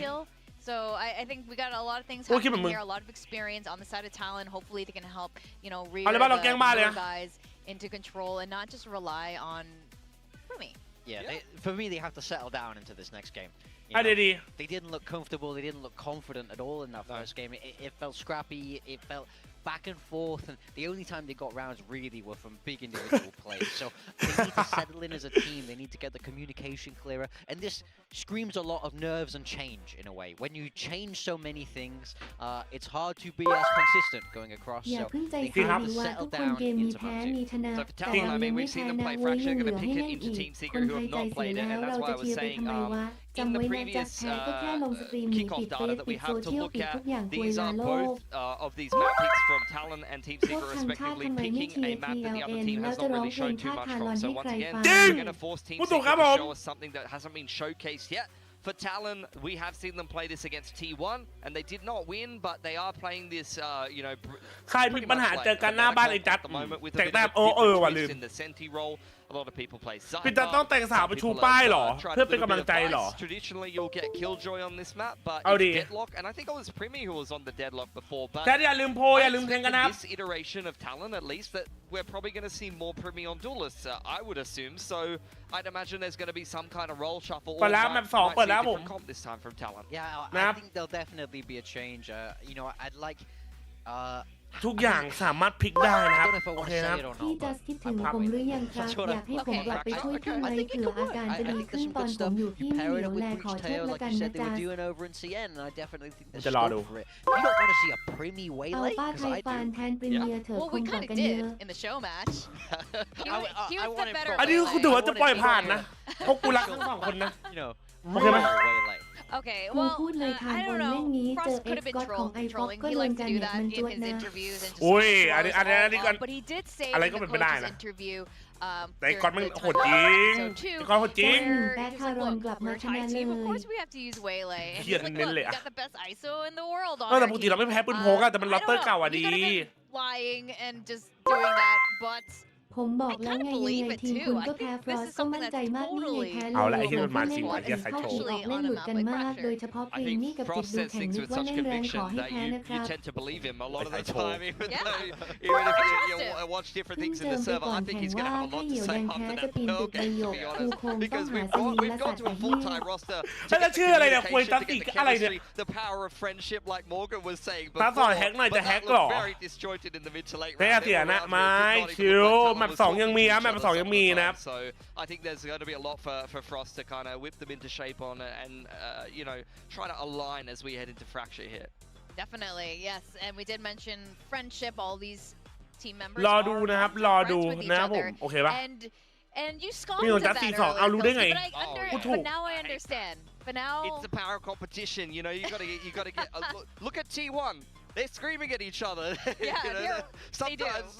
So I think we got a lot of things โอ้คิดเหมือน happening มึง here, a lot of experience on the side of Talon. Hopefully they can help, you know, rear เอาเลยป่ะเราแกล้งบ้าเลย the นะ guys into control and not just rely on Rumi. Yeah, for me, they have to settle down into this next game. You อ่ะ know, ดี they didn't look comfortable. They didn't look confident at all in that first game. It felt scrappy. It felt back and forth, and the only time they got rounds really were from big individual plays. So they need to settle in as a team. They need to get the communication clearer, and this screams a lot of nerves and change in a way. When you change so many things, it's hard to be as consistent going across. So they have to settle down into month 2. So for Talon, I mean, we've seen them play Fracture, going to pick it into Team Secret, who have not played it, and that's why I was saying in the previous kickoff data that we have to look at, these are both of these map picks from Talon and Team Secret respectively picking a map that the other team has not really shown too much from. So once again, we're going to force Team Secret to show us something that hasn't been showcased yet. For Talon, we have seen them play this against T1, and they did not win, but they are playing this, you know, ใครมีปัญหาเจอกันหน้าบ้านไอ้จัดแต่งแต้มว่ะลืม in the Senti role. A lot of people play พี่จัดต้องแต่งสาวไปชูป้ายเหรอเพื่อเป็นกำลังใจเหรอ Traditionally, you'll get Killjoy on this map, but it's Deadlock, and I think it was Primi who was on the Deadlock before. But อย่าลืมโพอย่าลืมแข่งกันนะ this iteration of Talon, at least, that we're probably going to see more Primi on Duelists, I would assume. So I'd imagine there's going to be some kind of role shuffle. เปิดแล้วแมป2เปิดแล้วผม comp this time from Talon. Yeah, I think there'll definitely be a change. You know, I'd like. ทุกอย่างสามารถพลิกได้นะครับโอเคครับ พี่จัสคิดถึงผมหรือยังครับอยากให้ผมกลับไปช่วยขึ้นไหมเผื่ออาการจะดีขึ้นตอนผมอยู่ที่เหลียวแลขอโทษละกันนะจ๊ะ จะรอดู เอาป้าไทยฟานแทนปริเมียเถอะคนกอดกันเยอะ in the show match. He was the better อันนี้คุณถือว่าจะปล่อยผ่านนะเพราะกูรักทั้งสองคนนะโอเคไหม Okay, well, I don't know. Frost could have been trolling. He likes to do that in his interviews and just but he did say in the coach's interview แต่ก่อนมันโหดจริงก่อนโหดจริง we're a Thai team. Of course we have to use Waylay. And he's like, look, we got the best ISO in the world on แต่ปกติเราไม่แพ้ปืนพกอะแต่มันล็อตเตอร์เก่าอะดี lying and just doing that, but ผมบอกแล้วไงยังไงทีมคุณก็แพ้ฟรอสก็มั่นใจมากนี่ไงแพ้เลยผมที่เล่นเข้าผีออกเล่นหลุดกันมากโดยเฉพาะเพลงนี่กับจิตดูแข่งนึกว่าเล่นแรงขอให้แพ้นะครับ tend to believe him a lot of the time, even if you watch different things in the server. I think he's going to have a lot to say after that Pearl game, to be honest, because we've got to a full-time roster. แล้วชื่ออะไรเนี่ยคุยตัดติกอะไรเนี่ย The power of friendship, like Morgan was saying ตา before, สอนแฮกหน่อยจะแฮกหรอ very disjointed in the mid to late แพ้เสียนะไม่ชิวแมป2ยังมีนะแมป2ยังมีนะครับ So I think there's going to be a lot for Frost to kind of whip them into shape on and you know try to align as we head into Fracture here. Definitely, yes. And we did mention friendship. All these team members รอดูนะครับรอดูนะครับผมโอเคป่ะ And you scoffed at that earlier, เอารู้ได้ไง but now I understand. But now it's the power of competition. You know, you got to get look at T1. They're screaming at each other. Yeah, you know, sometimes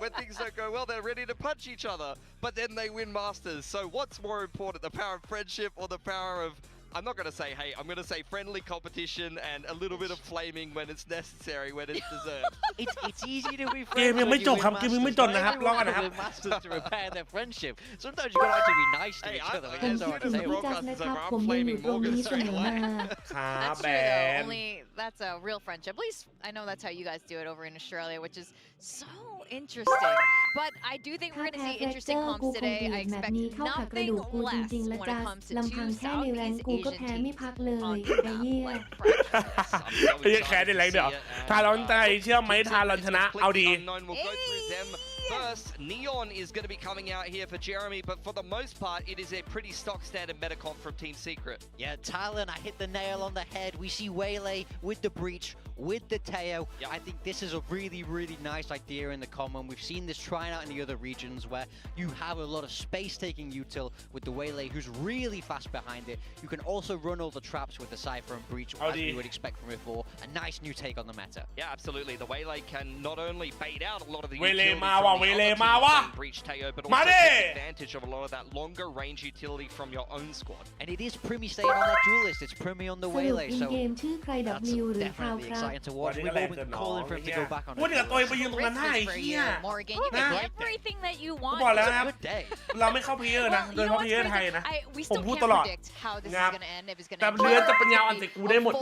when things don't go well, they're ready to punch each other. But then they win Masters. So what's more important, the power of friendship or the power of I'm not going to say hate, I'm going to say friendly competition and a little bit of flaming when it's necessary, when it's deserved. It's easy to be friends เกมยังไม่จบครับเกมยังไม่จบนะครับรอกันนะครับ Masters to repair their friendship. Sometimes you got to actually be nice to each other. ผมคิดถึงพี่จัสนะครับผมยังอยู่ตรงนี้เสมอมา ครับแบน That's a real friendship. At least I know that's how you guys do it over in Australia, which is so interesting. But I do think we're going to see interesting comps today. I expect nothing less when it comes to two Southeast Asian ก็แพ้ไม่พักเลยไอ้เหี้ย ไม่ใช่แค่ได้ไรเดี๋ยวทารอนใจเชื่อไหมทารอนชนะเอาดี First, Neon is going to be coming out here for Jeremy, but for the most part, it is a pretty stock standard metacomp from Team Secret. Yeah, Talon, I hit the nail on the head. We see Waylay with the breach, with the Teo. Yep. I think this is a really, really nice idea in the common. We've seen this trying out in the other regions where you have a lot of space-taking util with the Waylay, who's really fast behind it. You can also run all the traps with the Cypher and breach, as you would expect from before. A nice new take on the meta. Yeah, absolutely. The Waylay can not only bait out a lot of the Waylay utility from the breach Teo, but also take advantage of a lot of that longer range utility from your own squad. And it is Primi staying on that duelist. It's Primi on the Waylay, so that's definitely exciting to watch. We've all been calling for him to go back on it. Morgan, you get everything that you want. บอกแล้วนะครับเราไม่เข้าเพลเยอร์นะโดยเฉพาะเพลเยอร์ไทยนะผมพูดตลอดงับแต่เรือจะเป็นยาวอันติกูได้หมด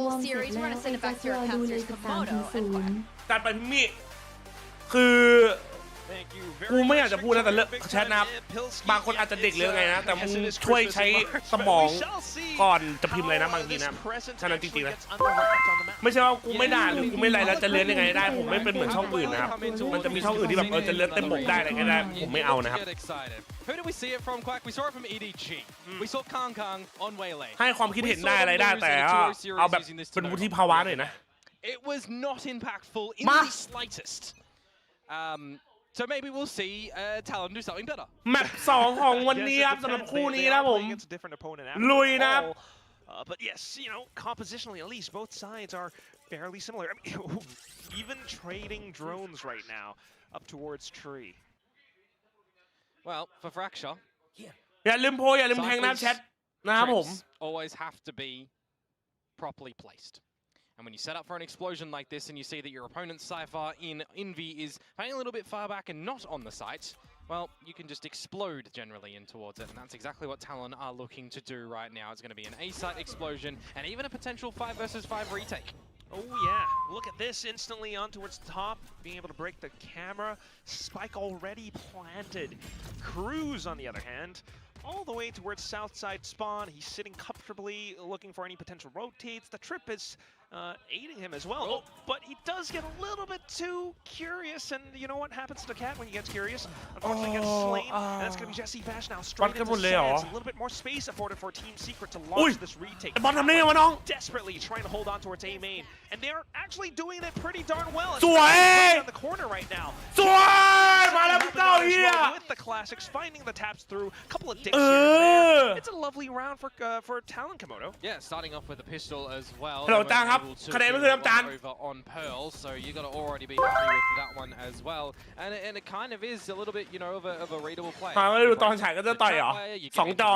ตัดไปพี่มิคือ กูไม่อยากจะพูดนะแต่เลิกแชทนะบางคนอาจจะเด็กหรือไงนะแต่มึงช่วยใช้สมองก่อนจะพิมพ์เลยนะบางทีนะฉะนั้นจริงๆนะไม่ใช่ว่ากูไม่ด่าหรือกูไม่อะไรแล้วจะเลื่อนยังไงได้ผมไม่เป็นเหมือนช่องอื่นนะครับมันจะมีช่องอื่นที่แบบจะเลื่อนเต็มบกได้อะไรก็ได้ผมไม่เอานะครับ Who did we see it from, Quack? We saw it from EDG. We saw Kang Kang on Waylay. ให้ความคิดเห็นได้อะไรได้แต่เอาแบบเป็นวุฒิภาวะหน่อยนะ It was not impactful in the slightest. So maybe we'll see Talon do something better. แมตช์2ของวันนี้ครับสำหรับคู่นี้นะผมลุยนะ But yes, you know, compositionally at least, both sides are fairly similar. I mean, even trading drones right now up towards Tree. Well, for Fracture, อย่าลืมโพอย่าลืมแทงน้ำแชทนะครับผม always have to be properly placed. And when you set up for an explosion like this and you see that your opponent's Cypher in Envy is playing a little bit far back and not on the site, well, you can just explode generally in towards it. And that's exactly what Talon are looking to do right now. It's going to be an A-site explosion and even a potential 5 versus 5 retake. Oh yeah, look at this, instantly on towards the top, being able to break the camera. Spike already planted. Cruz, on the other hand, all the way towards south side spawn. He's sitting comfortably, looking for any potential rotates. The trip is aiding him as well. Oh, but he does get a little bit too curious, and you know what happens to the cat when he gets curious? Unfortunately, gets slain, and that's going to be Jesse Bash now, straight into Sands. A little bit more space afforded for Team Secret to launch this retake. Desperately trying to hold on towards A main, and they're actually doing it pretty darn well. On the corner right now. With the classics, finding the taps through, a couple of dicks here and there. It's a lovely round for Talon Komodo. Yeah, starting off with a pistol as well. ฮัลโหลจางครับคะแนนไม่คือน้ำจาน over on Pearl, so you got to already be happy with that one as well. And it kind of is a little bit, you know, of a readable play. ไม่ดูตอนฉายก็จะต่อยเหรอ2 จอ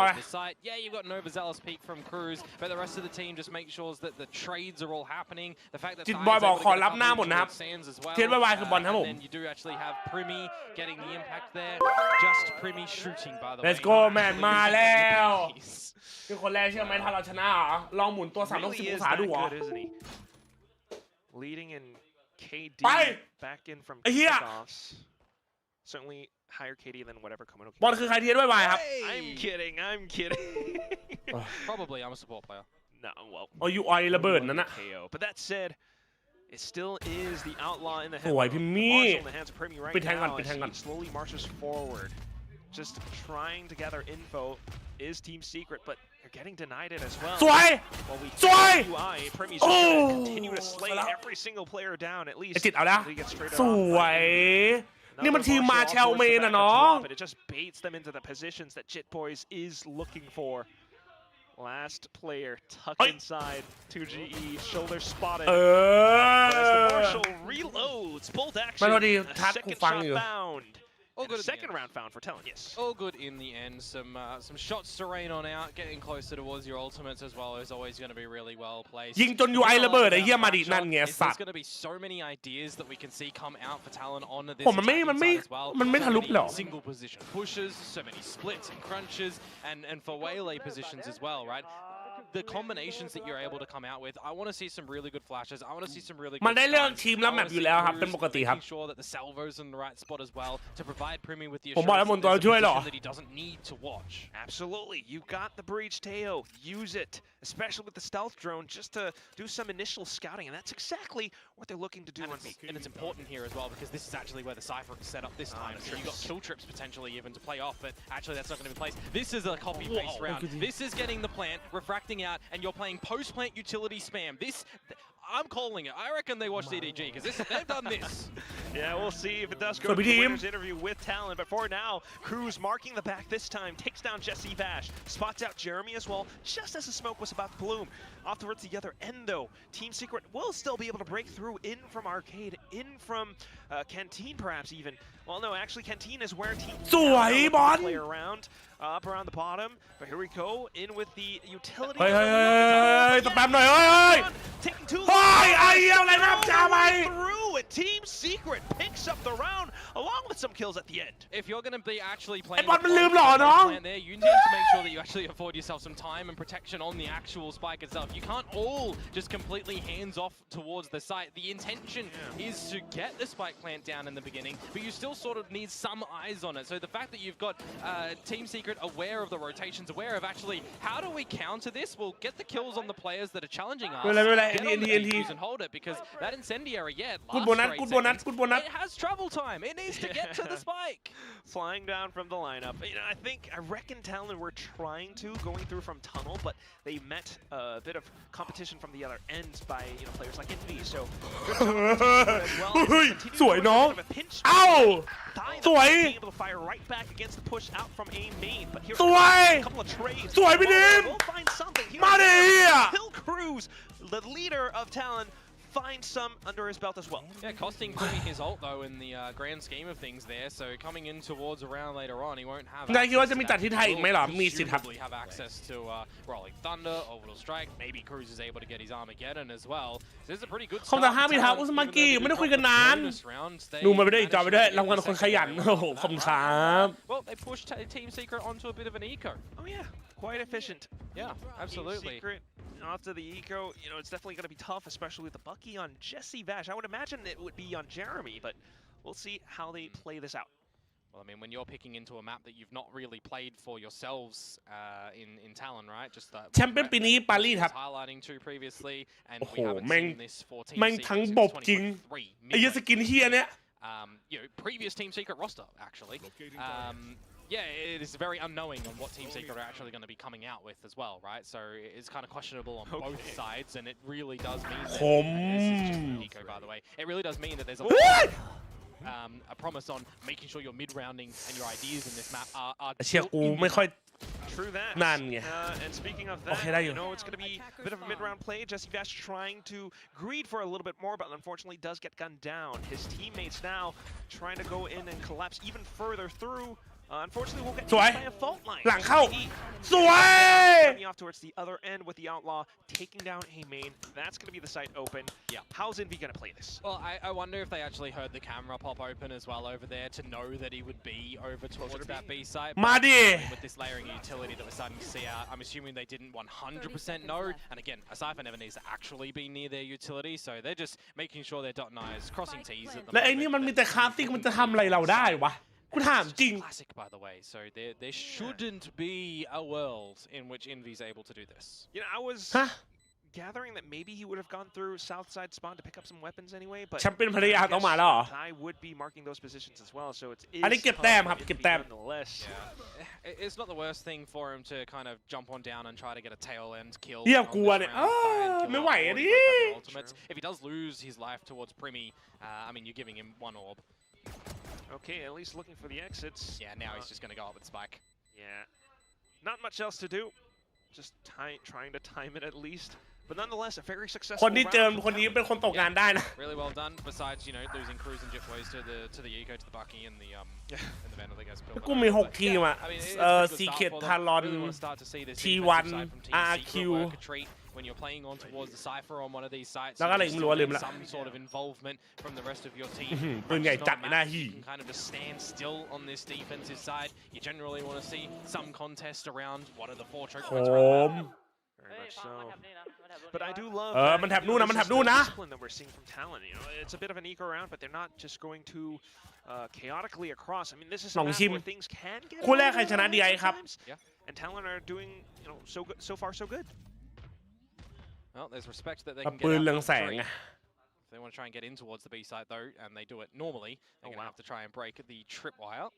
Yeah, you've got an overzealous peak from Cruz, but the rest of the team just make sure that the trades are all happening. The fact that จิตบอยบอกขอรับหน้าหมดนะครับ as well. เทียนวายคือบอลครับผม And then you do actually have Primi getting the impact there. Just Primi shooting, by the way. Let's go man มาแล้วคือคนแรกเชื่อไหมถ้าเราชนะลองหมุนตัว360องศาดูเหรอ Leading in KD back in from ไอ้เหี้ย kickoffs. Certainly higher KD than whatever Komodo. บอลคือใครเทียนวายครับ I'm kidding. Probably I'm a support player. No, well. อ๋อยูไอระเบิดนั่นน่ะ But that said, it still is the outlaw in the สวยพิมมี่ hands of Primi right ปิดแทงก่อน now ปิดแทงก่อน as he slowly marches forward. Just trying to gather info is Team Secret, but they're getting denied it as well. สวย สวย Primi's just going to continue to slay every single player down at least. จิตเอาแล้วสวยนี่มันทีมมาเชลเมนอะน้อง It just baits them into the positions that Jit Boys is looking for. Last player tucked inside 2GE, shoulder spotted. As the Marshall reloads, bolt action, a second shot found. All good. Second round found for Talon, yes. All good in the end. Some shots to rain on out, getting closer towards your ultimates as well is always going to be really well placed. ยิงจน UI ระเบิดไอ้เหี้ยมาดินั่นไงสัต There's ว์ going to be so many ideas that we can see come out for Talon on this ผมมันไม่ทะลุหรอ single position pushes, so many splits and crunches, and for waylay positions as well, right? The combinations that you're able to come out with, I want to see some really good flashes. I want to see some really good มันได้เรื่องทีมแล้วแมปอยู่แล้วครับเป็นปกติครับ making sure that the salvo's in the right spot as well to provide Primi with the ผมบอกแล้วมนตัวช่วยหรอ that he doesn't need to watch. Absolutely, you got the breach, Teo. Use it, especially with the stealth drone, just to do some initial scouting, and that's exactly what they're looking to do. And it's important here as well because this is actually where the Cypher is set up this time. So you've got kill trips potentially even to play off, but actually that's not going to be placed. This is a copy-paste round. This is getting the plant, refracting out, and you're playing post-plant utility spam. This, I'm calling it. I reckon they watched EDG because they've done this. Yeah, we'll see if it does go to the winner's interview with Talon. But for now, Cruz marking the back this time, takes down Jesse Bash, spots out Jeremy as well, just as the smoke was about to bloom. Off towards the other end, though, Team Secret will still be able to break through in from Arcade, in from Canteen perhaps even. Well, no, actually Canteen is where Team Secret play around. Up around the bottom, but here we go, in with the utility. เฮ้ยสแปมหน่อยเฮ้ย Taking too เฮ้ยไอ้เหี้ยอะไรครับจ้าไป through it. Team Secret picks up the round along with some kills at the end. If you're going to be actually playing there, you need to make sure that you actually afford yourself some time and protection on the actual spike itself. You can't all just completely hands off towards the site. The intention is to get the spike plant down in the beginning, but you still sort of need some eyes on it. So the fact that you've got Team Secret aware of the rotations, aware of actually how do we counter this? We'll get the kills on the players that are challenging us. And hold it, because that incendiary, it has travel time. It needs to get to the spike. Flying down from the lineup. I reckon Talon were trying to going through from tunnel, but they met a bit of competition from the other end by players like Envy. So สวยน้องเอ้าสวย able to fire right back against the push out from A main. But here สวย a couple of trades. สวยพี่ดิม We'll find something here. มาดิ Hill Cruz, the leader of Talon, finds some under his belt as well. Yeah, costing Jimmy his ult though in the grand scheme of things there. So coming in towards a round later on, he won't have. นายคิดว่าจะมีจัดที่ไทยอีกไหมหรอมีสิทธิ์ครับ have access to Rolling Thunder, Orbital Strike. Maybe Cruz is able to get his Armageddon as well. So this is a pretty good. คำสั่งห้ามมีทักอุสมากิไม่ได้คุยกันนานดูมาไปด้วยจอไปด้วยรางวัลคนขยันโอ้โหขอบคุณครับ Well, they pushed Team Secret onto a bit of an eco. Oh yeah, quite efficient. Yeah, absolutely. Team Secret after the eco, it's definitely going to be tough, especially with the Bucky on Jesse Vash. I would imagine it would be on Jeremy, but we'll see how they play this out. Well, I mean, when you're picking into a map that you've not really played for yourselves in Talon, right? Just that. แชมเปี้ยนปีนี้ปารีสครับ Highlighting to previously, and โอ้โห we haven't แม่ง seen this for Team แม่ง Secret ทั้ง since บบจริง 2023. ไอ้ยี่สกินเฮียเนี้ย Previous Team Secret roster actually. Yeah, it is very unknowing on what Team Secret are actually going to be coming out with as well, right? So it's kind of questionable on both sides, and it really does mean that this is just an eco, by the way. It really does mean that there's a promise on making sure your mid-rounding and your ideas in this map are เชียร์กูไม่ค่อย True that. นั่นไง And speaking of โอเค that, ได้อยู่ it's going to be a bit of a mid-round play. Jesse Vash trying to greed for a little bit more, but unfortunately does get gunned down. His teammates now trying to go in and collapse even further through. Unfortunately, we'll get สวย by a fault line. หลังเข้าสวย Coming off towards the other end with the Outlaw, taking down A main. That's going to be the site open. Yeah. How's Envy going to play this? Well, I wonder if they actually heard the camera pop open as well over there to know that he would be over towards that B site. มาดิ With this layering utility that we're starting to see out, I'm assuming they didn't 100% know. And again, a Cypher never needs to actually be near their utility, so they're just making sure they're dotting I's, crossing T's at the และไอ้นี่มันมีแต่คลาสสิกมันจะทำอะไรเราได้วะกูถามจริง Classic, by the way. So there shouldn't be a world in which Envy's able to do this. I was gathering that maybe he would have gone through Southside spawn to pick up some weapons anyway, but แชมเปี้ยนภรรยาต้องมาแล้วเหรอ I would be marking those positions as well, so it is อันนี้เก็บแต้มครับเก็บแต้ม nonetheless. Yeah. It's not the worst thing for him to kind of jump on down and try to get a tail end kill. เฮียกลัวเนี่ยไม่ไหวอ่ะดิ If he does lose his life towards Primi, I mean, you're giving him one orb. Okay, at least looking for the exits. Yeah, now he's just going to go up with Spike. Yeah. Not much else to do. Just trying to time it at least. But nonetheless, a very successful คนที่เจอคนนี้เป็นคนตกงานได้นะ Really well done. Besides, losing Cruz and Jitways to the eco, to the Bucky, and the Vandal that gets built. กูมี6ทีมอ่ะซีเคททารอน T1 RQ when you're playing on towards the Cypher on one of these sites, some sort of involvement from the rest of your team. ปืนใหญ่จัดหน้าฮี You can kind of just stand still on this defensive side. You generally want to see some contest around what are the 4 choke points around the map. Very much so. But I do love มันแถบนู่นนะมันแถบนู่นนะ discipline that we're seeing from Talon. It's a bit of an eco round, but they're not just going to chaotically across. I mean, this is a map where things can get คู่แรกใครชนะ DI ครับ and Talon are doing so good, so far so good. Well, there's respect that they can ปืน get เรือง out แส of ง the อะ If they want to try and get in towards the B site though, and they do it normally, they're going to have to try and break the tripwire.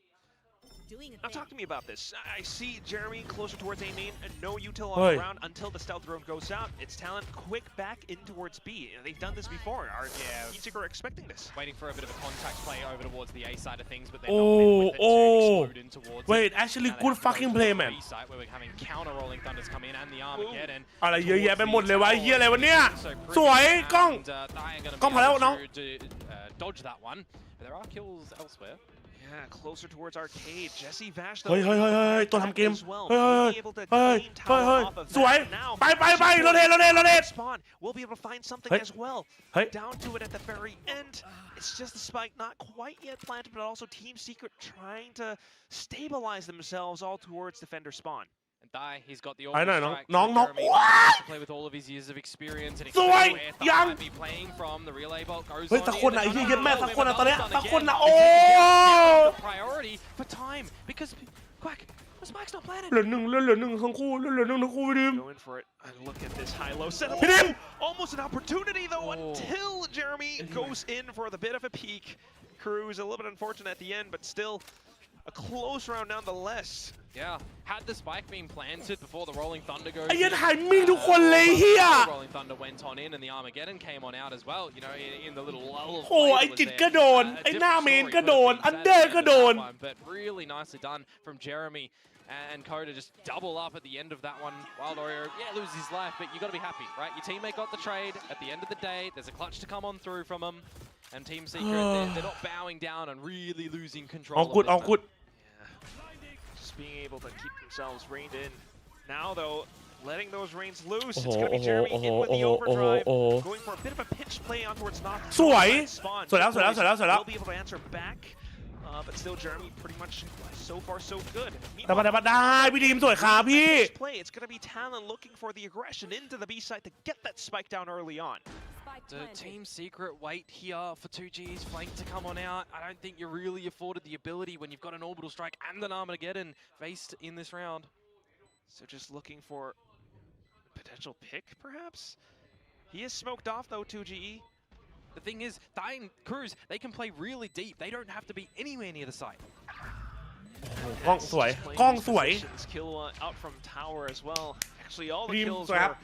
Now talk to me about this. I see Jeremy closer towards A main and no util on the ground until the stealth drone goes out. It's Talon quick back in towards B. They've done this before. Are Team Secret expecting this? Waiting for a bit of a contact play over towards the A side of things, but they're not in with it to explode in towards Wait, actually good fucking play, man. B site where we're having counter rolling thunders come in and the Armageddon. อะไรเยอะแยะไปหมดเลยวะเฮียอะไรวะเนี่ยสวยกล้องกล้องพอแล้วน้อง dodge that one. But there are kills elsewhere. Yeah, closer towards arcade. Jesse Vash เฮ้ยตัวทำเกมเฮ้ยสวยไปโรเท Spawn will be able to find something as well. Down to it at the very end. It's just the spike not quite yet planted, but also Team Secret trying to stabilize themselves all towards defender spawn. And Dai, he's got the ไปหน่อยน้อง play with all of his years of experience and สวยยัง might be playing from the relay bolt goes เฮ้ย on สักคนไหนที่เย็ดแม่สักคนนะตอนเนี้ยสักคนนะโอ้ priority for time because Quack the spike's not planted เหลือหนึ่งทั้งคู่พี่ดิม Going for it. And look at this high-low setup. พี่ดิม Almost an opportunity though until Jeremy goes in for the bit of a peek. Cruz a little bit unfortunate at the end, but still a close round nonetheless. Yeah, had the spike been planted before the Rolling Thunder goes ไอ้ยันหายมิ่งทุกคนเลยเฮีย Rolling Thunder went on in and the Armageddon came on out as well, you know, in the little lull of โอ้ไอ้จิตก็โดนไอ้หน้าเมนก็โดนอันเดอร์ก็โดน But really nicely done from Jeremy and Coda just double up at the end of that one. Wild Oreo, loses his life, but you got to be happy, right? Your teammate got the trade. At the end of the day, there's a clutch to come on through from him. And Team Secret, they're not bowing down and really losing control. All good. Just being able to keep themselves reined in. Now though, letting those reins loose. It's going to be Jeremy in with the overdrive. Going for a bit of a pitch play on towards Knock. สวย Spawn. สวยแล้ว Will be able to answer back. But still, Jeremy pretty much so far so good. ได้พี่ดิมสวยครับพี่ Play. It's going to be Talon looking for the aggression into the B side to get that spike down early on. The Team Secret wait here for 2G's flank to come on out. I don't think you're really afforded the ability when you've got an orbital strike and an Armageddon faced in this round. So just looking for potential pick, perhaps? He is smoked off though, 2GE. The thing is, Dai and Cruz, they can play really deep. They don't have to be anywhere near the site. กล้องสวย Kill out from tower as well. Actually, all the kills were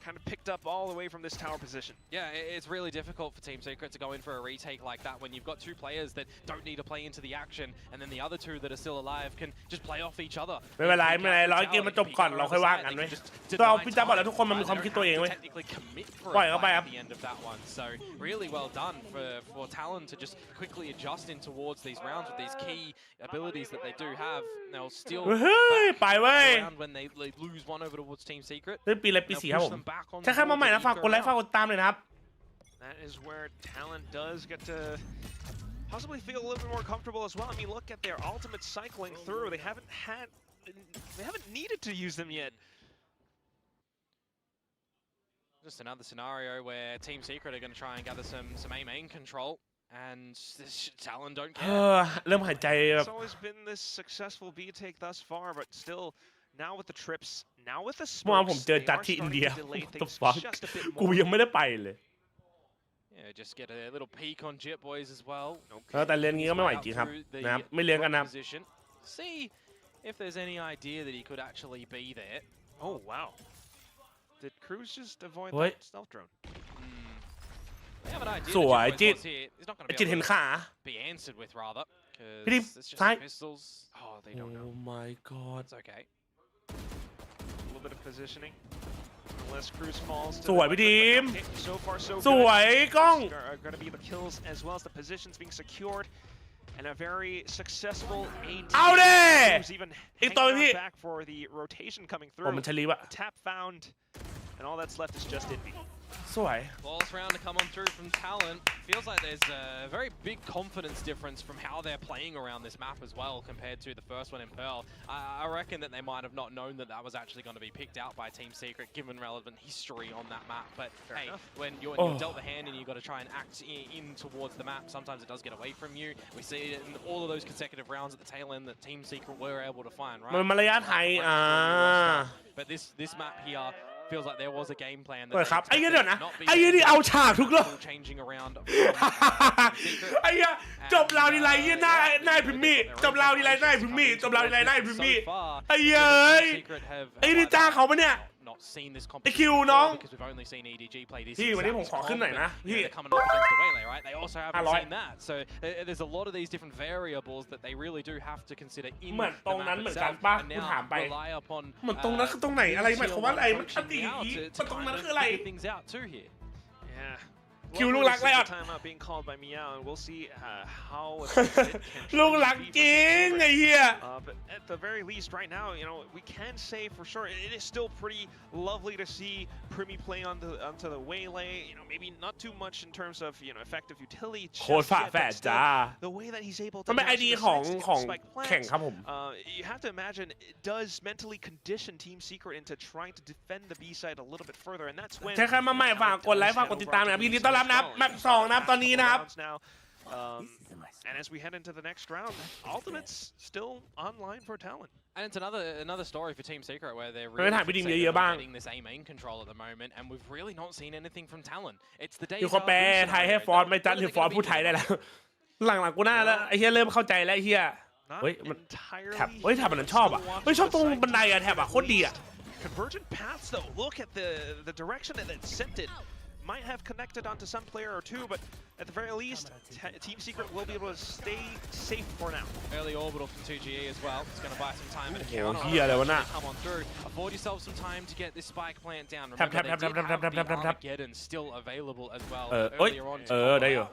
kind of picked up all the way from this tower position. Yeah, it's really difficult for Team Secret to go in for a retake like that when you've got two players that don't need to play into the action, and then the other two that are still alive can just play off each other. ไม่เป็นไรร้อยเกมมันจบก่อนเราค่อยว่ากันเว้ยเราพี่จ้าบอกแล้วทุกคนมันมีความคิดตัวเองเว้ย ปล่อยเข้าไปครับ At the end of that one, so really well done for Talon to just quickly adjust in towards these rounds with these key abilities that they do have. They'll still เฮ้ยไปเว้ย when they lose one over towards Team Secret. ปีอะไรปี4ครับผมใช่ครับมาใหม่นะฝากกดไลค์ฝากกดตามเลยนะครับ That is where Talon does get to possibly feel a little bit more comfortable as well. I mean, look at their ultimate cycling through. They haven't needed to use them yet. Just another scenario where Team Secret are going to try and gather some main control, and Talon don't care. เริ่มหายใจแบบ It's always been this successful B take thus far, but still, now with the trips, now with the เมื่อวานผม smokes, เจอ they จัด are ที่อิน starting เดีย to delay What the things fuck just a bit กู more. ยังไม่ได้ไปเลย Yeah, just get a little peek on Jet Boys as well. แต่เรียนงี้ก็ไม่ไหวจริงครับนะครับไม่เลี้ยงกันนะ Position. See if there's any idea that he could actually be there. Oh wow! Did Cruz just avoid Wait. that stealth drone? They have an idea สวย that จิต Jet Boys was here. He's not going to จิต be เห็ able น to ขา be answered with rather. พี่ดิม Because it's just ซ้าย pistols. Oh, they don't know. Oh my god It's okay. A little bit of positioning. Unless Cruz falls. สวยพี่ดิม So far so ส good. วยกล้อง Are going to be the kills as well as the positions being secured. And a very successful AD. เอาเด้ Cruz even อีก hanging ตัว on พี่ back for the rotation coming ผม through. มันชลีวะ Tap found. And all that's left is just Envy. สวย Last round to come on through from Talon. Feels like there's a very big confidence difference from how they're playing around this map as well compared to the first one in Pearl. I reckon that they might have not known that that was actually going to be picked out by Team Secret given relevant history on that map. But hey, when you're dealt the hand and you've got to try and act in towards the map, sometimes it does get away from you. We see it in all of those consecutive rounds at the tail end that Team Secret were able to find, right? มันมารยาทไทยBut this map here feels like there was a game plan เปิดครับไอ้เหี้ย that เดี๋ยวนะไอ้เหี้ยนี่เอาฉากทุกรอบ changing around ไอ้เหี้ยจบราวดีไรเหี้ยหน้าพิมมี่จบราวดีไรหน้าพิมมี่จบราวดีไรหน้าพิมมี่ไอ้เหี้ยไอ้นี่จ้าเขาปะเนี่ย not seen this ไอ้คิวน้อง because we've only seen EDG play this พี่วันนี้ผมขอขึ้นหน่อยนะพี่ they're coming up against the Waylay, right? They also haven't seen that. So there's a lot of these different variables that they really do have to consider in เหมือนต the รงนั้น map เหมือนกัน itself ป่ะ and คุณ now ถามไป rely upon เหมือนตรงนั้นคือตรงไหนอะไรหมายความว่าอะไรมันอัน approaching ดี out มัน to ตรงนั้น kind of คืออะไร figure things out too here. Yeah. คิวลูกรักไล่ออด timeout being called by Meow, and we'll see how ลูกรักจริงไอ้เหี้ย but at the very least, right now, you know, we can say for sure it is still pretty lovely to see Primi play onto the waylay. You know, maybe not too much in terms of effective utility. โคตรฝาแฝดจ้า The way that he's able to มันเป็นไอดีของแข่งครับผม you have to imagine it does mentally condition Team Secret into trying to defend the B side a little bit further, and that's when ใช่ครับมาใหม่ฝากกดไลค์ฝากกดติดตามนะครับยินดีต้อนรับนะครับแมป2นะครับตอนนี้นะครับ and as we head into the next round, Ultimate's still online for Talon. And it's another story for Team Secret where they're ไม่ถ่ายไปดีเยอะๆบ้าง getting this A main control at the moment, and we've really not seen anything from Talon. It's the day อยู่เขาแปลไทยให้ฟอร์ดไม่จัดหรือฟอร์ดพูดไทยได้แล้วหลังๆกูน่าแล้วไอ้เหี้ยเริ่มเข้าใจแล้วไอ้เหี้ยเฮ้ยมันแท็บเฮ้ยแท็บมันชอบอ่ะเฮ้ยชอบตรงบันไดอะแท็บอะโคตรดีอะ Convergent paths, though. Look at the direction that it sent it. Might have connected onto some player or two, but at the very least, Team Secret will be able to stay safe for now. Early orbital from 2GE as well. It's going to buy some time and a counter. Come on through. Afford yourself some time to get this spike plant down. Tap. Armageddon still available as well. Earlier on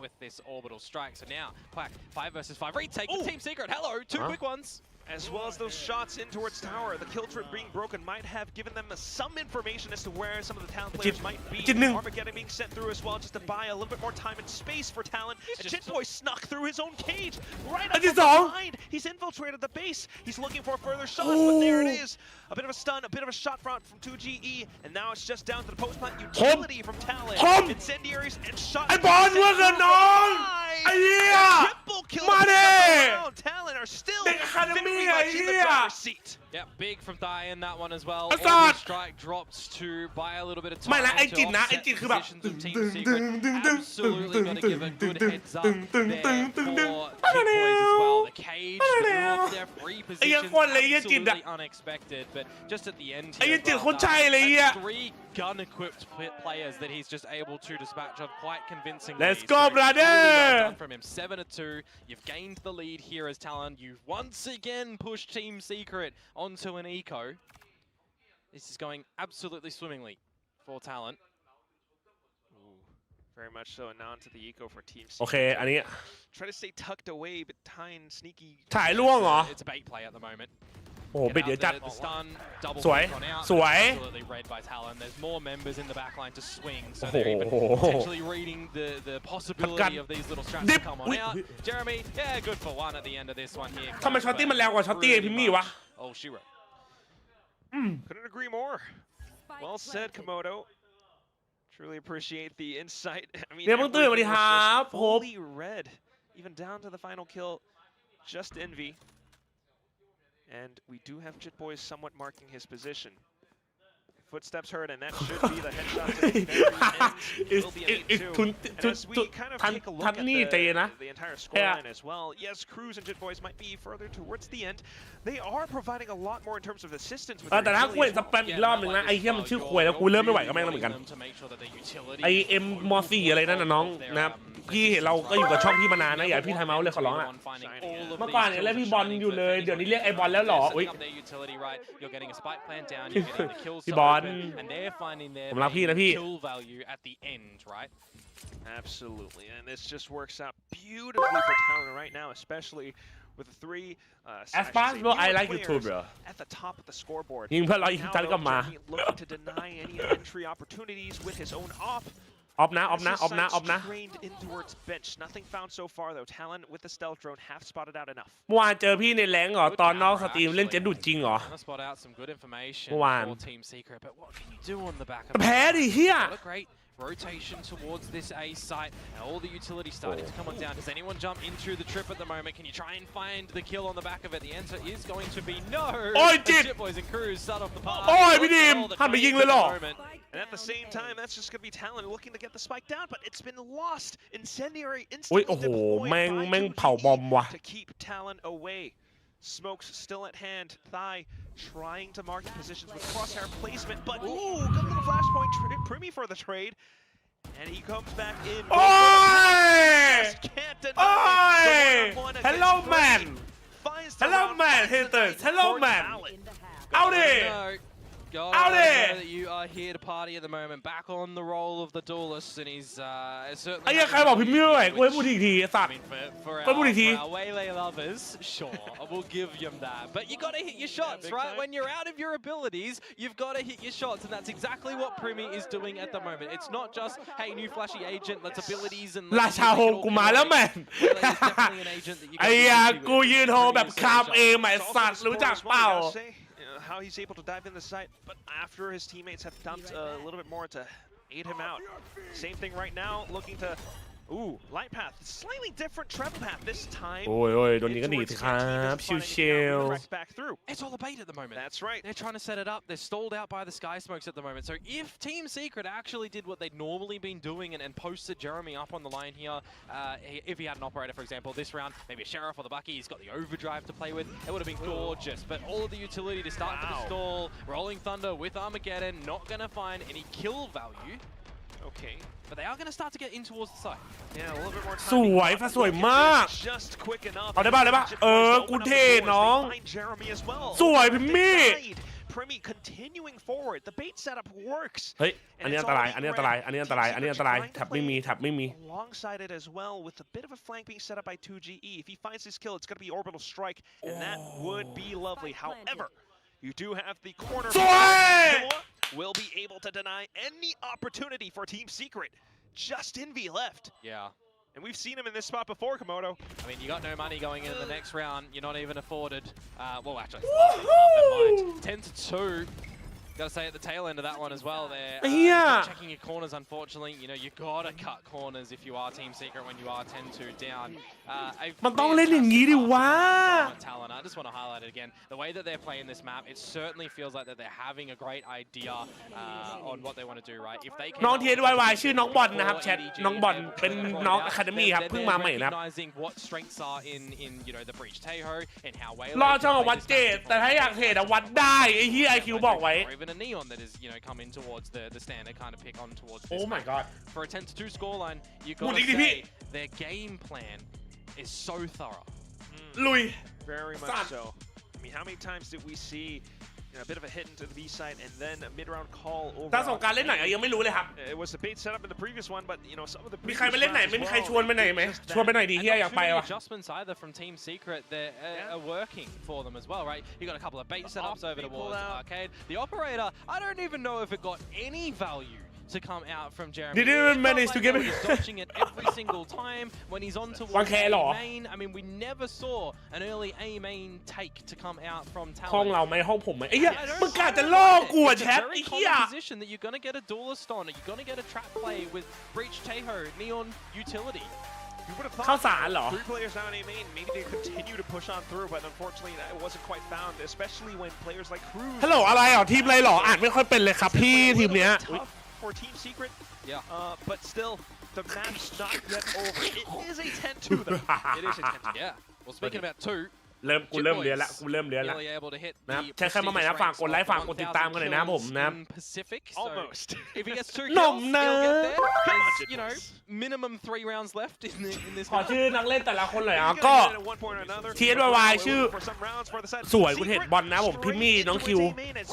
with this orbital strike. So now, Quack, 5 versus 5. Retake with Team Secret. Hello, two quick ones. As well as those shots in towards tower, the kill trip being broken might have given them some information as to where some of the Talon players might be. Armageddon being sent through as well, just to buy a little bit more time and space for Talon. And Jitboy snuck through his own cage, right up from behind. He's infiltrated the base. He's looking for further shots, but there it is. A bit of a stun, a bit of a shot front from 2GE, and now it's just down to the post plant utility from Talon. Incendiaries and shots. ไอ้บอลเมื่อกี้น้องไอ้เหี้ย Triple kill มาดิ Talon are still เด็กอะคาเดมี่ไอ้เหี้ย Yeah, big from Thai in that one as well. Assad! Strike drops to buy a little bit of time. ไม่ละไอ้จิตนะไอ้จิตคือแบบ Absolutely got to give a good heads up there for Jitboys as well. The cage, their free position, absolutely unexpected. But just at the end here, that's 3 gun-equipped players that he's just able to dispatch of quite convincingly. Let's go, brother! Well done from him. 7-2. You've gained the lead here as Talon. You've once again pushed Team Secret onto an eco. This is going absolutely swimmingly for Talon. Very much so, and now onto the eco for Team Secret. โอเคอันนี้ Try to stay tucked away behind sneaky. ถ่ายล่วงเหรอ It's a bait play at the moment. โอ้โหเบ็ดเยอะจัด Stun, double สวย out. สวย Absolutely read by Talon. There's more members in the backline to swing, so they're even potentially reading the possibility of these little straps to come on out. Jeremy, yeah, good for one at the end of this one here. ทำไมช็อตตี้มันแรงกว่าช็อตตี้ไอ้พิมมี่วะ Oh, she wrote. Couldn't agree more. Well said, Komodo. Truly appreciate the insight. I mean, เดี๋ยวมึงตื่นสวัสดีครับโฮป fully red, even down to the final kill. Just Envy. And we do have Jitboy somewhat marking his position. Footsteps heard, and that should be the headshot to the end. Will be a lead too. And as we kind of take a look at the entire scoreline as well, yes, Cruz and Jitboys might be further towards the end. They are providing a lot more in terms of assistance with แต่ถ้ากูเห็นสแปมอีกรอบหนึ่งนะไอ้เหี้ยมันชื่อควยแล้วกูเริ่มไม่ไหวกับแม่งแล้วเหมือนกันไอเอ็มมอซี่อะไรนั่นน่ะน้องนะครับพี่เห็นเราก็อยู่กับช่องพี่มานานนะอย่าพี่ไทม์เอาเลยขอร้องอ่ะเมื่อก่อนเนี่ยเรียกพี่บอลอยู่เลยเดี๋ยวนี้เรียกไอ้บอลแล้วหรออุ้ยพี่บอลผมรักพี่นะพี่ Absolutely, and this just works out beautifully for Talon right now, especially with the 3 as possible I like YouTube bro at the top of the scoreboard. ยิงเพื่อนเรายิงจัดก็มา Looking to deny any entry opportunities with his own op. ออฟนะออฟนะออฟนะออฟนะ Trained in towards bench. Nothing found so far though. Talon with the stealth drone have spotted out enough. เมื่อวานเจอพี่ในแรงเหรอตอนนอกสตรีมเล่นเจ็ดดุดจริงเหรอ เมื่อวานแพ้ดิเฮียRotation towards this A site, and all the utility starting to come on down. Does anyone jump into the trip at the moment? Can you try and find the kill on the back of it? The answer is going to be no. Jitboys and Cruz start off the path. โอ้ยพี่ดิมหันไปยิงเลยเหรอ And at the same time, that's just going to be Talon looking to get the spike down, but it's been lost. Incendiary โอ้ย instantly โอ้โห deployed แม่ง by เผาบอมว่ะ to keep Talon away. Smokes still at hand. Thigh trying to mark positions with crosshair placement, but ooh, good little flashpoint. Primi for the trade. And he comes back in. Oi! Can't deny. Oi! Hello man. Hello man haters. Hello man. Out there. Scott, Out I there! know that you are here to party at the moment, back on the role of the duelist, and he's certainly. ไอ้ยังใครบอกพิมพ์ไม่ไหวกูให้พูดอีกทีสัตว์ For What would he- our Waylay lovers, sure, we'll give you that. But you got to hit your shots, right? When you're out of your abilities, you've got to hit your shots, and that's exactly what Primi is doing at the moment. It's not just, hey, new flashy agent, let's abilities and. ราชาโฮกูมาแล้วแม่ง Definitely an agent that you ไอ้ยากูยืนโฮแบบคามเอมไอ้สัตว์รู้จักเปล่า How he's able to dive in the site, but after his teammates have dumped a little bit more to aid him out. Same thing right now, looking to. Ooh, light path, slightly different treble path this time. โอ้ยโดนนี้ก็ดีสิครับชิว back through. It's all a bait at the moment. That's right. They're trying to set it up. They're stalled out by the Sky Smokes at the moment. So if Team Secret actually did what they'd normally been doing and posted Jeremy up on the line here, if he had an operator, for example, this round, maybe a Sheriff or the Bucky, he's got the overdrive to play with, it would have been gorgeous. But all of the utility to start for the stall, Rolling Thunder with Armageddon, not going to find any kill value. Okay. But they are going to start to get in towards the site. Yeah, a little bit more time. สวยฟ้าสวยมาก Just quick enough. เอาได้ป่ะกูเท่น้อง Find Jeremy as well. สวยพิมมี่ Primi continuing forward. The bait setup works. เฮ้ยอันนี้อันตรายแท็บไม่มี Alongside it as well, with a bit of a flank being set up by 2GE. If he finds this kill, it's going to be orbital strike, and that would be lovely. However, you do have the corner. Will be able to deny any opportunity for Team Secret. Just Envy left. Yeah. And we've seen him in this spot before, Komodo. I mean, you got no money going into the next round. You're not even afforded. Well, actually, 10-2. Got to say at the tail end of that one as well there. Checking your corners, unfortunately. You know, you got to cut corners if you are Team Secret when you are 10-2 down. มันต้องเล่นอย่างนี้ดิวะ Talent. I just want to highlight it again. The way that they're playing this map, it certainly feels like that they're having a great idea on what they want to do, right? If they น้อง TSYY ชื่อน้องบอลนะครับแชทน้องบอลเป็นน้อง Academy ครับเพิ่งมาใหม่นะครับ recognizing what strengths are in you know the breach Taeho and how well รอช่องวัดเจตแต่ถ้าอยากเห็นวัดได้ไอ้ที่ IQ บอกไว้ even a neon that is come in towards the standard kind of pick on towards this. Oh my god. For a 10-2 scoreline, you got to say their game plan is so thorough. ลุย Very much so. I mean, how many times did we see a bit of a hit into the B side and then a mid-round call over? ตาสงการเล่นไหนยังไม่รู้เลยครับ It was a bait setup in the previous one, but some of the มีใครไปเล่นไหนไม่มีใครชวนไปไหนไหมชวนไปไหนดีเฮียอยากไปว่ะ Adjustments either from Team Secret that are working for them as well, right? You got a couple of bait setups over towards Arcade. The operator, I don't even know if it got any value to come out from Jeremy. Did he even manage to give it? He's dodging it every single time when he's on towards A main. I mean, we never saw an early A main take to come out from Talon. ห้องเราไหมห้องผมไหมไอ้เหี้ยมึงกล้าจะล่อกูอะแชทไอ้เหี้ย position that you're gonna get a duelist on. You're gonna get a trap play with Breach Taeho, Neon utility. You would have ข้าว thought สารเหรอ 3 players down A main, maybe they continue to push on through, but unfortunately that wasn't quite found, especially when players like Cruz. ฮัลโหลอะไรเหรอทีมอะไรเหรออ่านไม่ค่อยเป็นเลยครับพี่ทีมเนี้ย For Team Secret, but still, the match's not yet over. It is a 10-2 though. It is a 10-2. Yeah. Well, speaking about 2. กูเริ่มเรียนละนะครับใช้ใครมาใหม่นะฝากกดไลค์ฝากกดติดตามกันหน่อยนะผมนะ Almost. If he gets 2 หน่อม kills, นะ he'll get there. There's, you know, minimum 3 rounds left in this. ขอชื่อนักเล่นแต่ละคนหน่อยก็ TSYY ชื่อสวยคุณเห็นบอลนะผมพิมมี่น้องคิว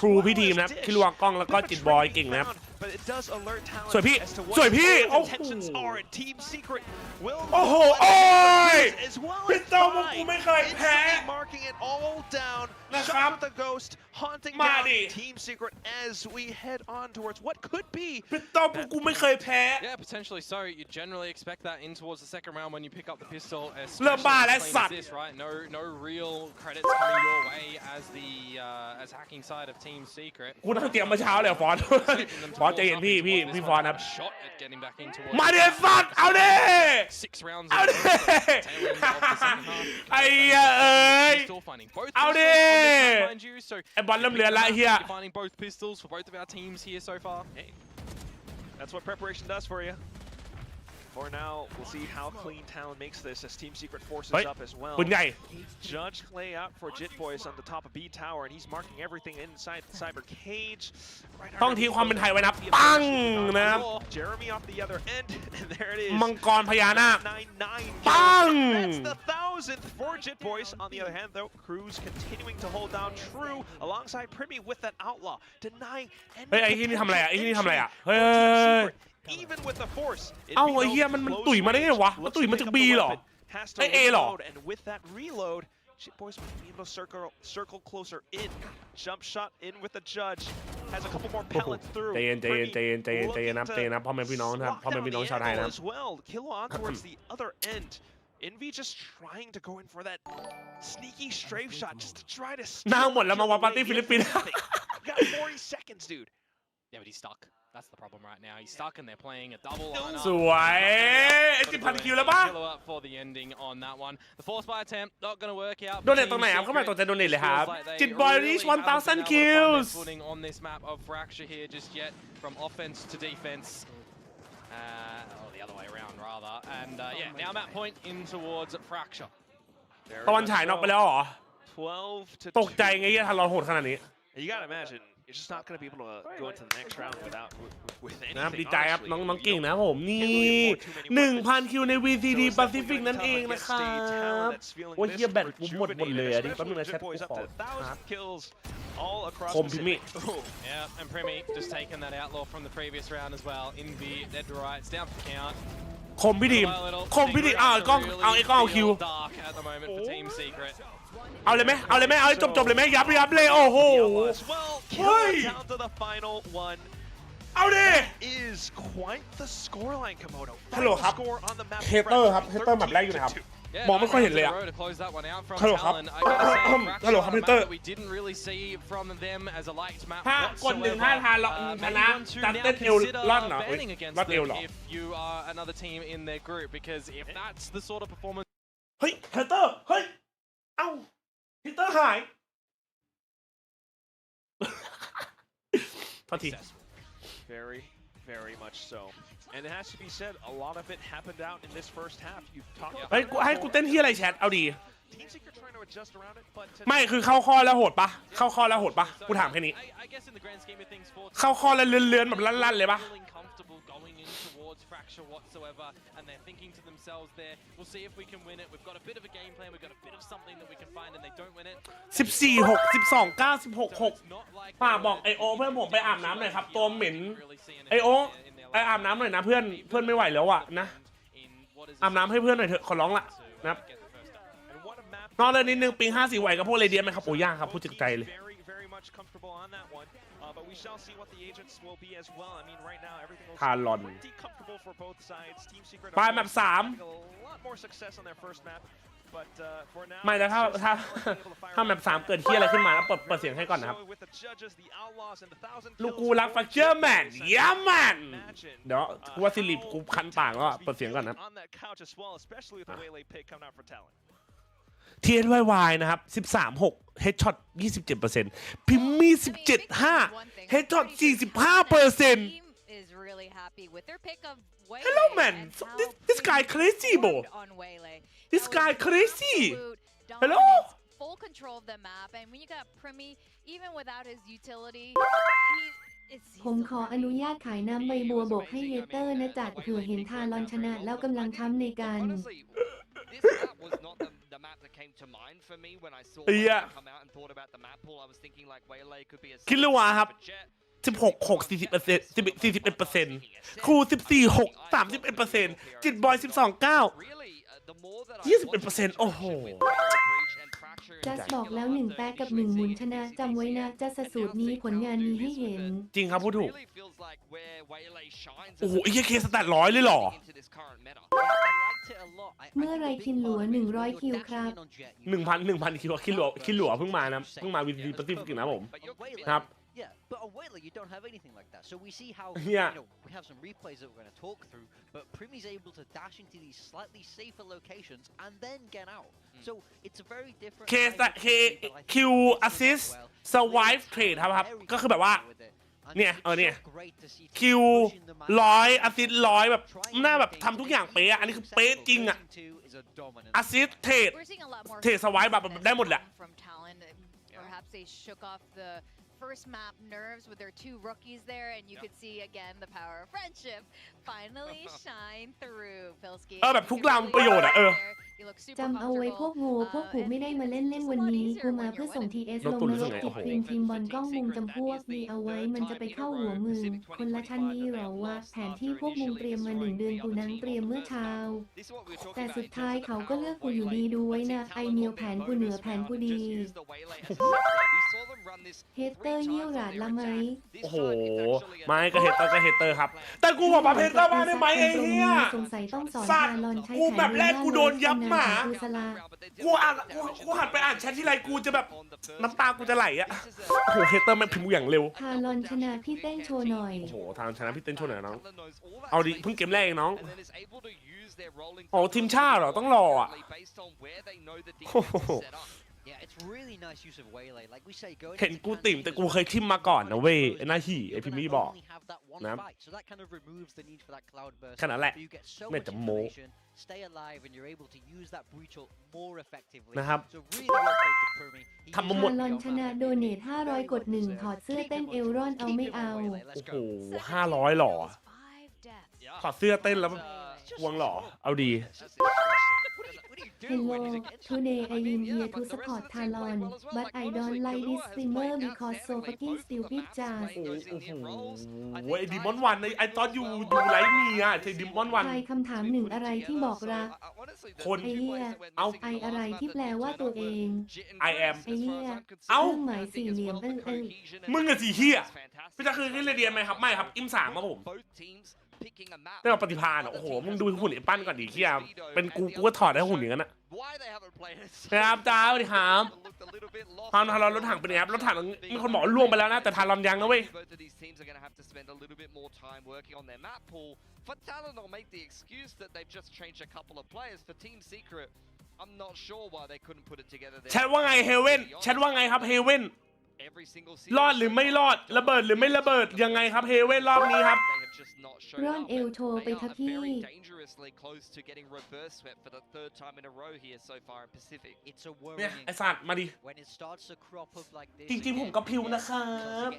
ครูพี่ทีมนะคิววางกล้องแล้วก็จิตบอยเก่งนะครับ But it does alert talent สวยพี่ as to what สวยพี่ their โอ้โห intentions are. Team Secret will โอ้โหโอ้ย as well พี่ as โตพวกกูไม่เคยแพ้ marking it all down. นะครับ Shot with the ghost, haunting มา down ดิ Team Secret as we head on towards what could be. พี่โตพวกกูไม่เคยแพ้ Yeah, potentially so. You generally expect that in towards the second round when you pick up the pistol. เริ่มบ้าและสัตว์ this, right? No real credits coming your way as the as hacking side of Team Secret. กูต้องเตรียมมาเช้าเลยฟอนฟอนใจเย็นพี่ฟอนครับ Shot at getting back in towards มาเดี๋ยวสัตว์เอาดิ 6 rounds. เอาดิไอ้เอ้ย Still finding both เอาดิ mind you. So ไอ้บอลเริ่มเรียนละเฮีย you're finding both pistols for both of our teams here so far. Hey, that's what preparation does for you. For now, we'll see how clean Talon makes this as Team Secret forces up as well. ปืนใหญ่ Judge Clay out for Jit Boys on the top of B Tower, and he's marking everything inside the Cyber Cage. ต้องทิ้งความเป็นไทยไว้นะปังนะครับ Jeremy off the other end, and there it is. มังกรพญานาค 999. ปัง That's the 1000th for Jit Boys. On the other hand, though, Cruz continuing to hold down True alongside Primi with that outlaw, denying any เฮ้ยไอ้ที่นี่ทำอะไรอ่ะไอ้ที่นี่ทำอะไรอ่ะเฮ้ย even with the force. เอ้าไอ้เหี้ยมันตุ๋ยมาได้ไงวะมันตุ๋ยมาจาก B เหรอ ไอ้ A เหรอ And with that reload, Jit Boys might be able to circle closer in. Jump shot in with the Judge. Has a couple more pellets through. ใจเย็นใจเย็นใจเย็นใจเย็นใจเย็นนะใจเย็นนะพ่อแม่พี่น้องนะครับพ่อแม่พี่น้องชาวไทยนะ as well. Kilo on towards the other end. Envy just trying to go in for that sneaky strafe shot just to try to. หน้าหมดแล้วมาวาปาร์ตี้ฟิลิปปินส์ You got 40 seconds, dude. Yeah, but he's stuck. That's the problem right now. He's stuck and they're playing a double line. สวยไอ้10,000 คิวแล้วป่ะ Kilo up for the ending on that one. The force by attempt not going to work out. โดนเน็ตตรงไหนครับเข้ามาตกใจโดนเน็ตเลยครับจิตบอย reach 1,000 kills footing on this map of Fracture here just yet from offense to defense. Or the other way around rather. And yeah, now map point in towards Fracture. ตะวันฉายน็อกไปแล้วเหรอ 12 to ตกใจไงที่ทันรอนโหดขนาดนี้ You gotta imagine, you're just not gonna be able to go into the next round with นะครับ anything. ดีใจครับ honestly. น้องเก่งนะผมนี่ 1,000 คิวใน VCD Pacific นั่นเองนะครับโอ้ยเฮียแบตกูหมดเลยอ่ะดิแป๊บนึงนะแชทกูขอครับ Kills all across คมพิมิ Yeah, and Primi just taking that outlaw from the previous round as well. Envy, dead to rights, down for count. คมพิธีคมพิธีไอ้กล้องเอาคิว Dark at the moment for Team Secret. เอาเลยไหมเอาเลยไหมเอาให้จบเลยไหมยับเลยโอ้โห เฮ้ย down to the final one. เอาดิ Is quite the scoreline, Komodo. ฮัลโหลครับ Score on the map เฮเตอร์ครับเฮเตอร์แบบแรกอยู่นะครับ Yeah, มองไม่ค่อยเห็นเลยอ่ะ ฮัลโหลครับ ฮัลโหลครับพีเตอร์ We didn't really see from them as a light map ถ้ากด1 5 ทานชนะจัดเต้นเอลล่อนเหรอล่อนเอลเหรอ if you are another team in their group because if that's the sort of performance เฮ้ยเฮเตอร์เฮ้ยเอ้าพีเตอร์หายโทษที Very much so. And it has to be said, a lot of it happened out in this first half. You've talked about เฮ้ยให้กูเต้นที่อะไรแชทเอาดี Team Secret trying to adjust around it, but ไม่คือเข้าข้อแล้วโหดปะเข้าข้อแล้วโหดปะกูถามแค่นี้ I guess in the grand scheme of things for เข้าข้อแล้วเลื่อนๆแบบลั่นๆเลยปะ feeling comfortable going in towards Fracture whatsoever and they're thinking to themselves there we'll see if we can win it we've got a bit of a game plan we've got a bit of something that we can find and they don't win it 14 6 12 9 16 6ฝากบอกไอโอเพื่อนผมไปอาบน้ำหน่อยครับตัวเหม็นไอโอไปอาบน้ำหน่อยนะเพื่อนไม่ไหวแล้วอะนะอาบน้ำให้เพื่อนหน่อยเถอะขอร้องละนะครับนอกเรื่องนิดนึงปิง54ไหวกับพวกเรเดียนไหมครับโอ้ยากครับพูดจากใจเลย but we shall see what the agents will be as well. I mean, right now everything looks pretty comfortable for both sides. Team Secret ไปแมป3 a lot more success on their first map, but for now ไม่แต่ถ้าแมป3เกิดที่อะไรขึ้นมาแล้วเปิดเสียงให้ก่อนนะครับลูกกูรักฟักเจอร์แมนย้ำแมนเดี๋ยวกูว่าซิลิปกูคันปากแล้วเปิดเสียงก่อนนะTLY นะครับ 13-6 Headshot 27% พิมมี่ 17-5 Headshot 45% Hello man this guy crazy bro this guy crazy Hello full control of the map and when you got Primi even without his utility ผมขออนุญาตขายน้ำใบบัวบกให้เฮเตอร์นะจัดเผื่อเห็นทารอนชนะแล้วกำลังช้ำในการ the map that came to mind for me when I saw it come out and thought about the map pool. I was thinking like Waylay could be a คิดเลยว่าครับ 16-6 41% ครู 14-6 31% จิตบอย 12-9 21% โอ้โหจัสบอกแล้ว1แป๊กกับ1หมุนชนะจำไว้นะจัสสูตรนี้ผลงานนี้ให้เห็นจริงครับพูดถูกโอ้โหไอ้เคสแตท100เลยเหรอเมื่อไรคินหลัว100คิวครับ 1,000 คิวคินหลัวเพิ่งมานะเพิ่งมาวีดีปฏิบัตินะผมครับ Yeah, but on Waylay you don't have anything like that. So we see how yeah. You know, we have some replays that we're going to talk through, but Primi's able to dash into these slightly safer locations and then get out. So it's a very different. Q assist survive trade ครับก็คือแบบว่า เนี่ยเนี่ยคิว100แอสซิสต์100แบบหน้าแบบทำทุกอย่างเป๊ะอันนี้คือเป๊ะจริงอะแอสซิสต์เทรดสวายแบบได้หมดแหละ First map nerves with their two rookies there, and you could see again the power of friendship finally shine through. Pilsky. แบบทุกราวประโยชน์อะจำเอาไว้พวกงูพวกกูไม่ได้มาเล่นวันนี้กูมาเพื่อส่ง TS ลงนรกติดครีมทีมบอลกล้องมุงจำพวกมีเอาไว้มันจะไปเข้าหัวมึงคนละชั้นนี้หรอวะแผนที่พวกมึงเตรียมมา1 เดือนกูนั่งเตรียมเมื่อเช้าแต่สุดท้ายเขาก็เลือกกูอยู่ดีดูไว้นะไอเมียวแผนกูเหนือแผนกูดีเฮเตอร์เยี่ยวหลาดละไหมโอ้โหไม่ก็เฮเตอร์ครับแต่กูบอกมาเฮเตอร์มาได้ไหมไอ้เหี้ยสงสัยต้องสอน สัตว์ ลอนใช้ กู แผน แบบแรกกูโดนยับหมา กู กูหันไปอ่านแชทที่ไรกูจะแบบน้ำตากูจะไหลอะโอ้โหเฮเตอร์แม่งพิมพ์อย่างเร็วพาลอนชนะพี่เต้นโชว์หน่อยโอ้โหทางชนะพี่เต้นโชว์หน่อยน้องเอาดิเพิ่งเกมแรกเองน้องโอ้ทีมชาติเหรอต้องรออ่ะเห็นกูติ่มแต่กูเคยทิมมาก่อนนะเว้ยไอ้หน้าหี่ไอ้พิมพ์บอกนะขนาดแหละไม่จะโม้นะครับทำมาหมดลอนชนะโดเนท500 กด 1ถอดเสื้อเต้นเอลรอนเอาไม่เอาโอ้โห500หรอถอดเสื้อเต้นแล้ววงหรอเอาดีHello, today I am here to support Talon, but I don't like this streamer because so fucking stupid jazz. โอ้โหไอ้ดิมอนวันไอ้ตอนอยู่ดูไลฟ์มีอ่ะใช่ดิมอนวันใครคำถาม1อะไรที่บอกรักคนไอ้เหี้ยเอาไออะไรที่แปลว่าตัวเอง I am ไอ้เหี้ย เอา เครื่องหมายสี่เหลี่ยมมึงอะสีเหี้ยพี่จะคือขึ้นเรียนไหมครับไม่ครับอิม3ครับผมได้มาปฏิภาณโอ้โหมึงดูหุ่นไอ้ปั้นก่อนดิเหี้ยเป็นกูก็ถอดได้หุ่นอย่างนั้นอะนะครับจ้าสวัสดีครับทารอนรถถังเป็นไงครับรถถังมีคนบอกล่วงไปแล้วนะแต่ทารอนยังนะเว้ยแชทว่าไงเฮเว่นแชทว่าไงครับเฮเว่นรอดหรือไม่รอดระเบิดหรือไม่ระเบิดยังไงครับเฮเว่นรอบนี้ครับร่อนเอลโชว์ไปทักพี่เนี่ยไอ้สัตว์มาดิจริงๆผมก็พิวนะครับ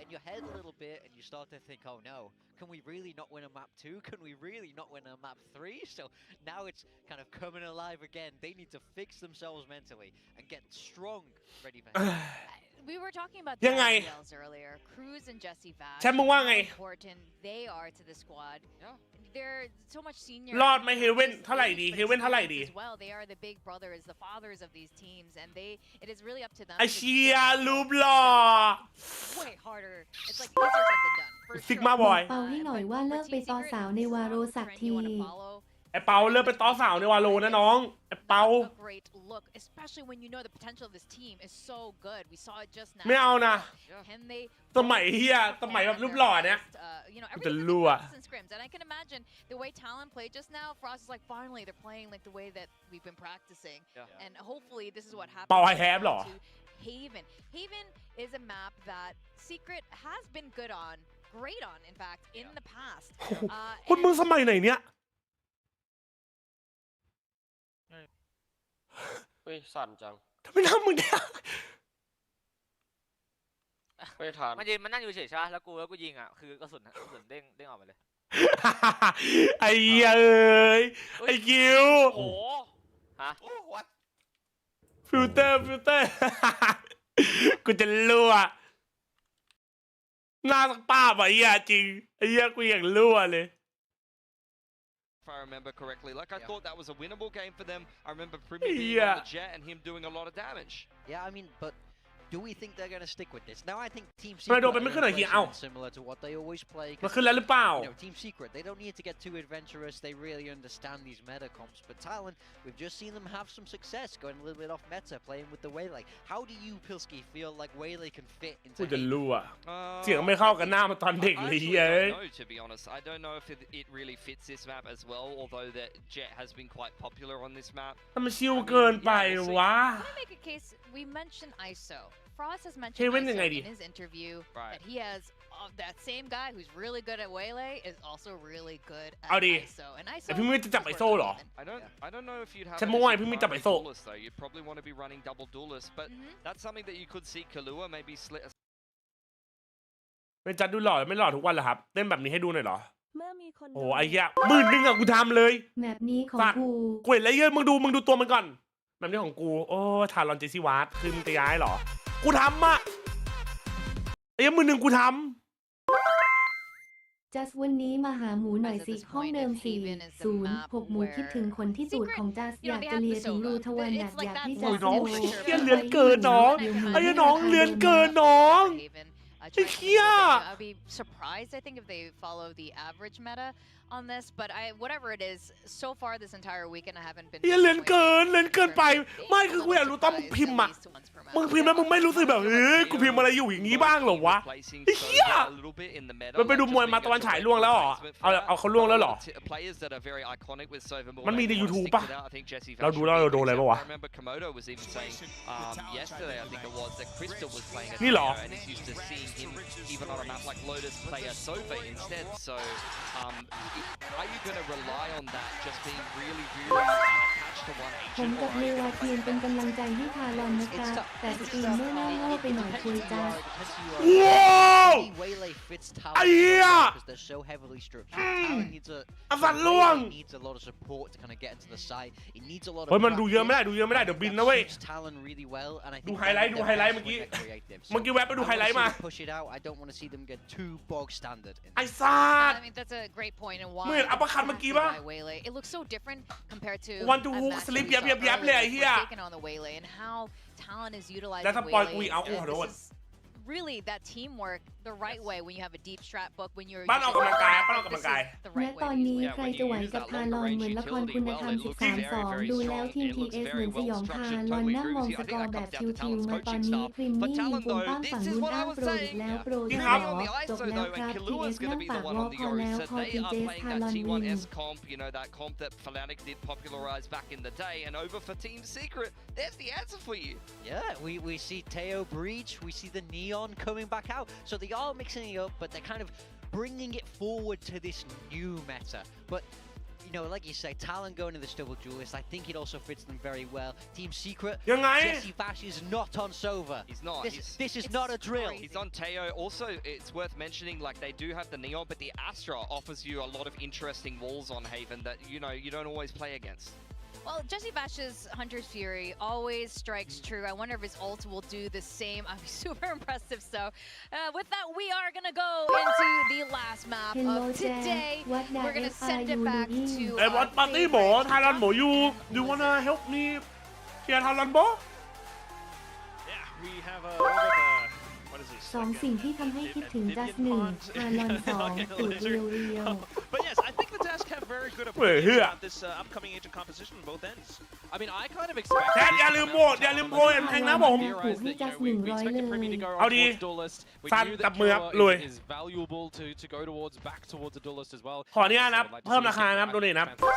Can we really not win a map 2? Can we really not win a map 3? So now it's kind of coming alive again. They need to fix themselves mentally and get strong. Ready for We were talking about the RPLs earlier. Cruz and Jesse Vash. How important they are to the squad. They're so much senior. รอดไหมเฮเว่นเท่าไหร่ดีเฮเว่นเท่าไหร่ดี Well, they are the big brothers, the fathers of these teams, and it is really up to them. ไอเชียรูปหล่อ Way harder. It's like easier said than done. ซิกมาบอย เปาให้หน่อยว่าเลิกไปต่อสาวในวาโรสักทีไอเปาเลิกไปต่อสาวในวาโลนะน้องไอเปา especially when you know the potential of this team is so good. We saw it just now. ไม่เอานะสมัยเฮียสมัยแบบรูปหล่อเนี้ยจะรั่ว And I can imagine the way Talon played just now. Frost is like, finally, they're playing like the way that we've been practicing, and hopefully this is what happens. เปาไอแฮปหรอ Haven. Haven is a map that Secret has been good on, great on, in fact, in the past. คนมึงสมัยไหนเนี้ยเฮ้ยสั่นจังทำไมทำมึงเนี่ยไม่ทันมันนั่งอยู่เฉยๆใช่ไหมแล้วกูยิงอ่ะคือกระสุนเด้งออกมาเลยไอ้เอ้ยไอ้คิวโอ้ฮะฟิลเตอร์กูจะรั่วหน้าสักป้าบไอ้เหี้ยจริงไอ้เหี้ยกูอย่างรั่วเลยIf I remember correctly, like I thought that was a winnable game for them. I remember Primi being on the jet and him doing a lot of damage. Yeah, I mean, but do we think they're going to stick with this? Now I think Team Secret similar to what they always play. Team Secret, they don't need to get too adventurous. They really understand these meta comps. But Talon, we've just seen them have some success going a little bit off meta, playing with the Waylay. How do you, Pilsky, feel like Waylay can fit into? กูจะรู้อ่ะเสียงไม่เข้ากันหน้ามาตอนเด็กเลยเฮ้ย To be honest, I don't know if it really fits this map as well. Although that Jet has been quite popular on this map. มันชิวเกินไปวะ Make a case. We mentioned ISO. Frost has mentioned in his interview that he has that same guy who's really good at Waylay is also really good at เอาดิ ISO. And แต่ ISO พี่ไม่จะจับไอโซ่เหรอ I don't know if you'd have ฉัน it มอง as ว่า your พี่ไม่จับไอ primary โซ่ duelist though. You'd probably want to be running double duelist, but that's something that you could see Kalua maybe slit. เป็นจัดดูหล่อไม่หล่อทุกวันเหรอครับเต้นแบบนี้ให้ดูหน่อยเหรอ เมื่อมีคน โอ้ไอ้เหี้ย10,000อะกูทำเลย แมปนี้ของ สัตว์ กู กูเห็นแล้วเยอะมึงดูตัวมันก่อนแบบนี้ของกูโอ้ทารอนเจซี่วาร์ดคือมึงจะย้ายเหรอกูทำอะไอ้เหี้ย1,000กูท จัสวันนี้มาหาหมูหน่อยสิห้องเดิม406หมูคิดถึงคนที่ตูดของจัสอยากจะเลียถึงรูทวันอยากให้จัส น้อง โชว์ เหี้ยเลือนเกินน้องไอ้เหี้ยน้องเลือนเกินน้อง ไอ้เหี้ย I'd be surprised, I think, if they follow the average meta on this. But whatever it is, so far this entire weekend I haven't been. เหี้ยเลือนเกินไปไม่คือกูอยากรู้ตอนมึงพิมพ์อะมึงพิมพ์แล้วมึงไม่รู้สึกแบบเฮ้ยกูพิมพ์อะไรอยู่อย่างนี้บ้างเหรอวะไอ้เหี้ยมันไปดูมวยมาตะวันฉายล่วงแล้วเหรอเอาเขาล่วงแล้วเหรอมันมีใน YouTube ป่ะเราดูแล้วเราโดนอะไรป่ะวะนี่เหรอ even on a map like Lotus play a Sova instead. So, are you going to rely on that just being really attached to one ผม agent? กับเลวาเทียนเป็นกำลังใจให้ทารอนนะคะแต่สตรีมไม่น่าโง่ไปหน่อยคุยจ้า ว้าว Waylay fits ไอ้เหี้ย because they're so heavily structured. Talon needs a อัฟันล่วง Waylay needs a lot of support to kind of get into the side. It needs a lot of เฮ้ยมันดูเยอะไม่ได้ practice. เดี๋ยวบินนะเว้ย Suits Talon really well, and I ดู think ไฮไลท์ they're best เมื่อ when กี้ they're creative. เมื่อกี้แวะไปดู I ไฮ wanna ไลท์ see มา them push it out. I don't want to see them get too bog standard. ไอ้ซ่า I mean, that's a great point. And มึงเห็น why? อัปเปอร์คัตเมื่อกี้ป่ะ Waylay. It looks so different compared to One to hook, match sleep, that we saw yap,เลย earlier ไอ้เหี้ย taken on the Waylay and how Talon is utilizing แล้วถ้าปล่อยกู Waylay. อีกเอาขอโทษ This is really that teamwork the right way when you have a deep strat book when you're บ้านออกกำลังกายบ้านออกกำลังกาย the และ right ตอน way. นี้ใครจะไหวกับทารอนเหมือนละครคุณธรรม13-2ดูแล้วทีม TS เหมือนสยองทารอนนั่งมองสกอร์แบบชิวๆมาตอนนี้พริมมี่ยิงปุ่มป้างฝั่งนู้นอ้างโปรอีกแล้วโปรจะหรอจบแล้วครับ TS นั่งปากวอพอแล้วพอ JJaz ทารอนวิน comp, you know, that comp that Fnatic did popularize back in the day, and over for Team Secret, there's the answer for you. Yeah, we see Teo breach, we see the Neon coming back out. So they are mixing it up, but they're kind of bringing it forward to this new meta. But, you know, like you say, Talon going to this double duelist, I think it also fits them very well. Team Secret, Jesse Vash is not on Sova. He's not. This is not a drill. He's on Teo. Also, it's worth mentioning, like, they do have the Neon, but the Astra offers you a lot of interesting walls on Haven that, you know, you don't always play against. Well, Jesse Vash's Hunter's Fury always strikes true. I wonder if his ult will do the same. I'd be super impressive. So, with that, we are going to go into the last map of today. We're going to send it back to ไอ้บอสปาร์ตี้หมอไทยรันหมอยู do you wanna help me เชียร์ไทยรันบอ Yeah, we have a little bit of what is this? สองสิ่งที่ทำให้คิดถึงจัสหนึ่งทารอนสองสูตรเรียว But yes, I think the task have very good Wait, approach here. about this upcoming agent composition on both ends. I mean, I kind of expect. แชทอย่าลืมโหวตอย่าลืมโพลแข่งนะผม theorize that, you know, we expected Primi to go on เอาดี towards duelist. We สั้น knew จับ that มือครับ Cure ลุย is valuable to go towards back towards a duelist as well. ขออนุญาตนะครับเพิ่มราคานะครับดูนี่นะครับ But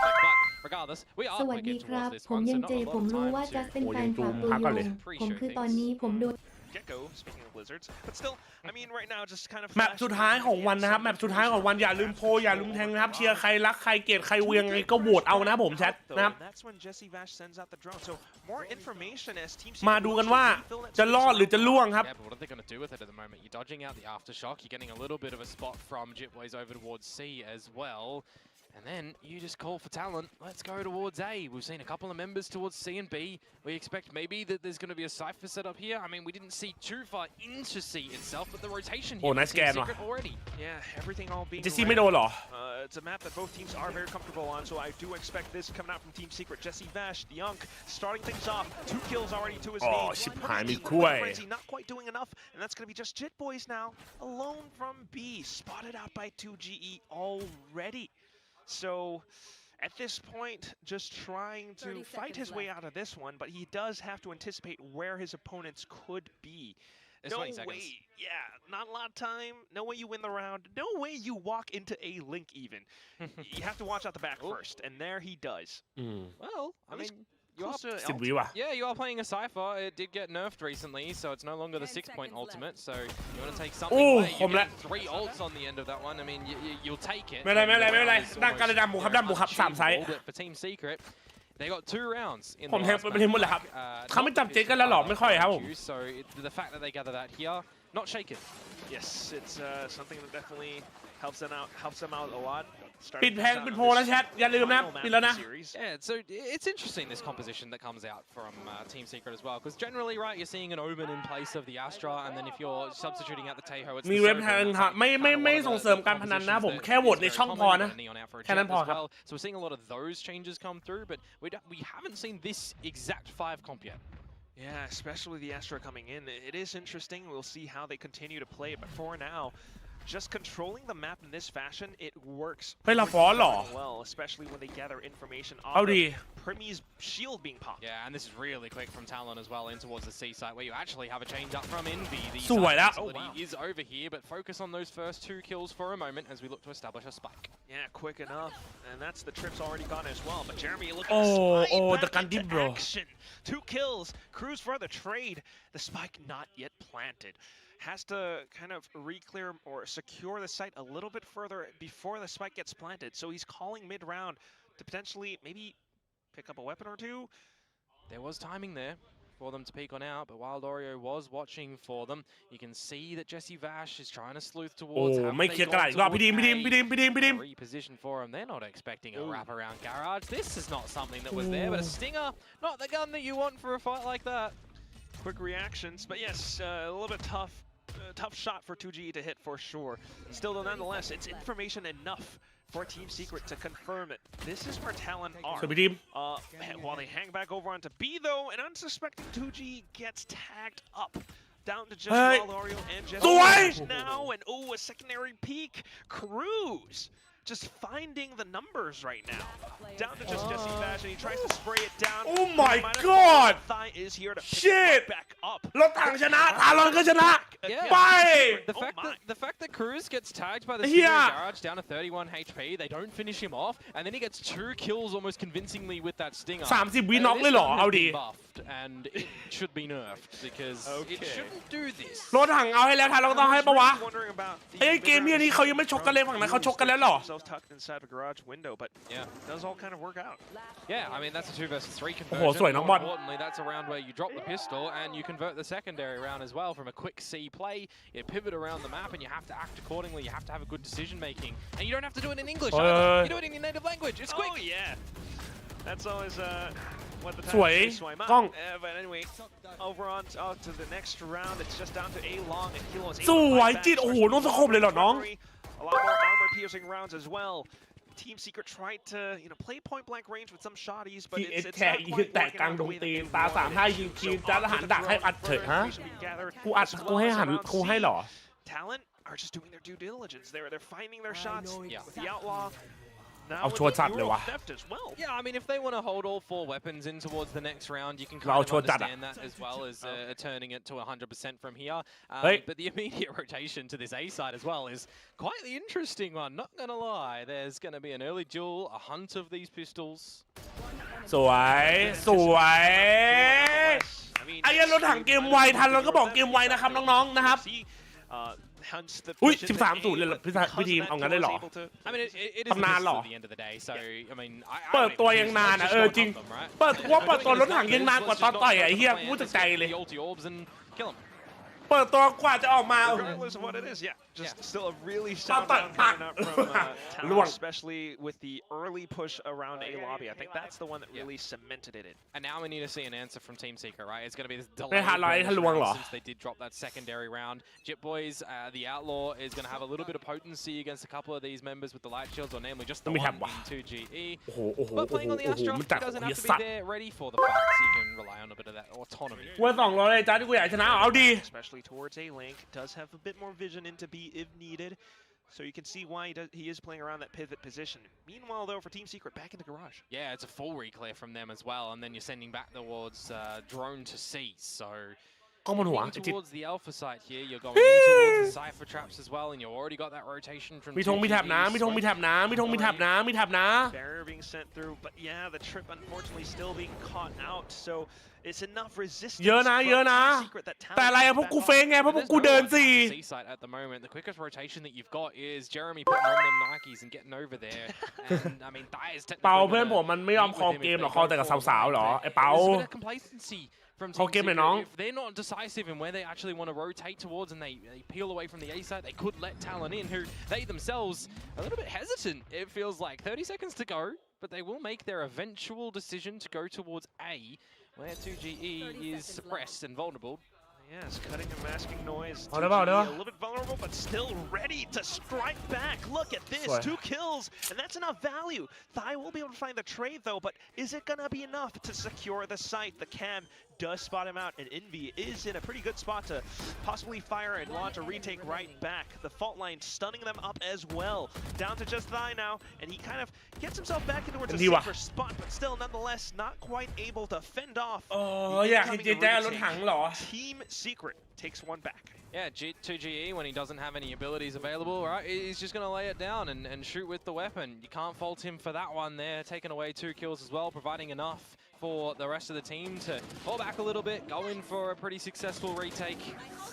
regardless, we ๆ are สวัสดี working ครับ towards this ผม one, ยั so ง not เจ a lot ผม of รู้ว่า time จัส to เป็นแฟนคลับตัวยงผมคือตอนนี้ผมโดน Gecko, speaking of Blizzards, but still, I mean, right now, just kind of. แมปสุดท้ายของวันนะครับแมปสุดท้ายของวันอย่าลืมโพลอย่าลืมแทงนะครับเชียร์ใครรักใครเกลียดใครเวียงไงก็โหวตเอานะผมแชทนะครับ That's when Jesse Vash sends out the drone. So more information as Team มาดูกันว่าจะรอดหรือจะล่วงครับ Yeah, but what are they going to do with it at the moment? You're dodging out the aftershock. You're getting a little bit of a spot from Jitboys over towards C as well. And then you just call for talent. Let's go towards A. We've seen a couple of members towards C and B. We expect maybe that there's going to be a cipher set up here. I mean, we didn't see too far into C itself, but the rotation here. Oh, nice Team scan, Secret already. Yeah, everything all being. จะซีไม่โดนเหรอ It's a map that both teams are very comfortable on, so I do expect this coming out from Team Secret. Jesse Vash, the Unk, starting things off. 2 kills already to his name. ชิบหายมีคุ้ย Frenzy not quite doing enough, and that's going to be just Jitboys now, alone from B, spotted out by 2GE already. So, at this point, just trying to fight his way out of this one, but he does have to anticipate where his opponents could be. There's No 20 seconds. way, yeah, not a lot of time, no way you win the round, no way you walk into a link even. You have to watch out the back first, and there he does. Well, I mean, 10 วิว่ะ Yeah, you are playing a Cypher. It did get nerfed recently, so it's no longer the 6-point ultimate. So you want to take something away. You're getting 3 ults on the end of that one. I mean, you'll take it. ไม่เป็นไรดันกันเลยดันบุกครับ3 ไซส์ For Team Secret, they got 2 rounds in ผม the แทง last ไปทีมหมดเลยครับ เขาไม่จับเจ๊กันแล้วหรอไม่ค่อยครับผม So the fact that they gather that here, not shaken. Yes, it's something that definitely helps them out a lot. ปิดแพงปิดโพลแล้วแชทอย่าลืมนะปิดแล้วนะ Yeah, so it's interesting this composition that comes out from Team Secret as well, because generally, right, you're seeing an Omen in place of the Astra, and then if you're substituting out the Taeho, it's มีเว็บทางไม่ส่งเสริมการพนันนะผมแค่โหวตในช่องพอนะแค่นั้นพอครับ So we're seeing a lot of those changes come through, but we haven't seen this exact 5 comp yet. Yeah, especially with the Astra coming in. It is interesting. We'll see how they continue to play it, but for now, just controlling the map in this fashion, it works well, especially when they gather information off of Primy's shield being popped. Yeah, and this is really quick from Talon as well in towards the C site, where you actually have a change up from Envy. The facility is over here, but focus on those first 2 kills for a moment as we look to establish a spike. Yeah, quick enough, and that's the trip's already gone as well. But Jeremy, look at the spike the gun did, bro. Action. 2 kills, Cruz for the trade. The spike not yet planted. Has to kind of re-clear or secure the site a little bit further before the spike gets planted. So he's calling mid-round to potentially maybe pick up a weapon or 2. There was timing there for them to peek on out, but Wild Oreo was watching for them. You can see that Jesse Vash is trying to sleuth towards. ไม่เคลียร์กันอีกรอบพี่ดีม Reposition for him. They're not expecting a wraparound garage. This is not something that was there, but a stinger, not the gun that you want for a fight like that. Quick reactions, but yes, a little bit tough shot for 2G to hit for sure. Still, though, nonetheless, it's information enough for Team Secret to confirm it. This is where Talon are. While they hang back over onto B, though, an unsuspecting 2G gets tagged up. Down to just Wild Oreo and Jesse now, and a secondary peek. Cruz just finding the numbers right now. Down to just Jesse Vash, and he tries to spray it down. Oh my god! Thigh is here to pick Shit! it back up. รถถังชนะทารอนก็ชนะไป The fact that Cruz gets tagged by the Stinger Garage down to 31 HP, they don't finish him off, and then he gets 2 kills almost convincingly with that Stinger. 30 วิน็อกเลยเหรอเอาดิ And it should be nerfed because it shouldn't do this. รถถังเอาให้แล้วทารอนต้องให้ปะวะเกมนี้เขายังไม่ชกกันเลยฝั่งนั้นเขาชกกันแล้วหรอ tucked inside a garage window, but does all kind of work out. Yeah, I mean that's a 2 versus 3 conversion. โอ้โหสวยน้องบอล Importantly, that's a round where you drop the pistol and you convert the secondary round as well from a quick C play. You pivot around the map and you have to act accordingly. You have to have a good decision making, and you don't have to do it in English either. You do it in your native language. It's quick. Oh yeah, that's always what the สวย time กล้อง But anyway, over on to the next round, it's just down to A long and Kilo is สวยจิตโอ้โหน้องสโคปเลยเหรอน้อง A lot more armor-piercing rounds as well. Team Secret tried to, play point-blank range with some shotties, but it's not quite working out the way that they wanted. Talent are just doing their due diligence. They're finding their shots with the Outlaw. Now with the Euro theft as well. Yeah, I mean, if they want to hold all 4 weapons in towards the next round, you can kind of understand that as well as turning it to 100% from here. But the immediate rotation to this A side as well is quite the interesting one, not going to lie. There's going to be an early duel, a hunt of these pistols. สวยไอ้ยันรถถังเกมไวทันเราก็บอกเกมไวนะครับน้องๆนะครับอุ้ย13-0เลยเหรอพี่ทีมเอางั้นได้หรอ I mean, it is นานหรอ at the end of the day, so I mean, เปิดตัวยังนานอ่ะจริงเปิดตัวรถถังยังนานกว่าตอนต่อยไอ้เหี้ยพูดจากใจเลยเปิดตัวกว่าจะออกมา Regardless of what it is, just still a really sound round coming up from Talon, especially with the early push around A lobby. I think that's the one that really cemented it in. And now we need to see an answer from Team Secret, right? It's going to be this delay since they did drop that secondary round. Jit Boys, the Outlaw, is going to have a little bit of potency against a couple of these members with the light shields, or namely just the one in 2GE. But playing on the Astra, he doesn't have to be there ready for the fight, so you can rely on a bit of that autonomy. ว่า200เลยจ้าที่กูอยากชนะเอาดี Especially towards A-Link, does have a bit more vision into B if needed. So you can see why he is playing around that pivot position. Meanwhile, though, for Team Secret, back in the garage. Yeah, it's a full re-clear from them as well, and then you're sending back towards drone to C. So กล้องบนหัว towards the alpha side here, you're going in towards the cipher traps as well, and you already got that rotation from. มีธงมีแถบนะมีธงมีแถบนะมีธงมีแถบนะมีแถบนะ Barrier being sent through, but yeah, the trip unfortunately still being caught out. So it's enough resistance. เยอะนะเยอะนะแต่อะไรอะพวกกูเฟงไงเพราะพวกกูเดินสิ Seaside at the moment, the quickest rotation that you've got is Jeremy putting on them Nikes and getting over there. And I mean, that is technically. เปาเพื่อนผมมันไม่ยอมคอเกมหรอกคอแต่กับสาวๆหรอไอ้เปา From Team Secret, if they're not decisive in where they actually want to rotate towards and they peel away from the A side, they could let Talon in, who they themselves a little bit hesitant. It feels like 30 seconds to go, but they will make their eventual decision to go towards A, where 2GE is suppressed and vulnerable. Yes, cutting and masking noise. A little bit vulnerable, but still ready to strike back. Look at this, 2 kills, and that's enough value. Thai will be able to find the trade though, but is it gonna be enough to secure the site? The cam does spot him out, and Envy is in a pretty good spot to possibly fire and launch a retake right back. The fault line stunning them up as well. Down to just Thai now, and he kind of gets himself back into a safer spot, but still nonetheless not quite able to fend off. Team Secret takes one back. Yeah, 2GE, when he doesn't have any abilities available, right, he's just going to lay it down and shoot with the weapon. You can't fault him for that one there, taking away 2 kills as well, providing enough for the rest of the team to fall back a little bit, go in for a pretty successful retake.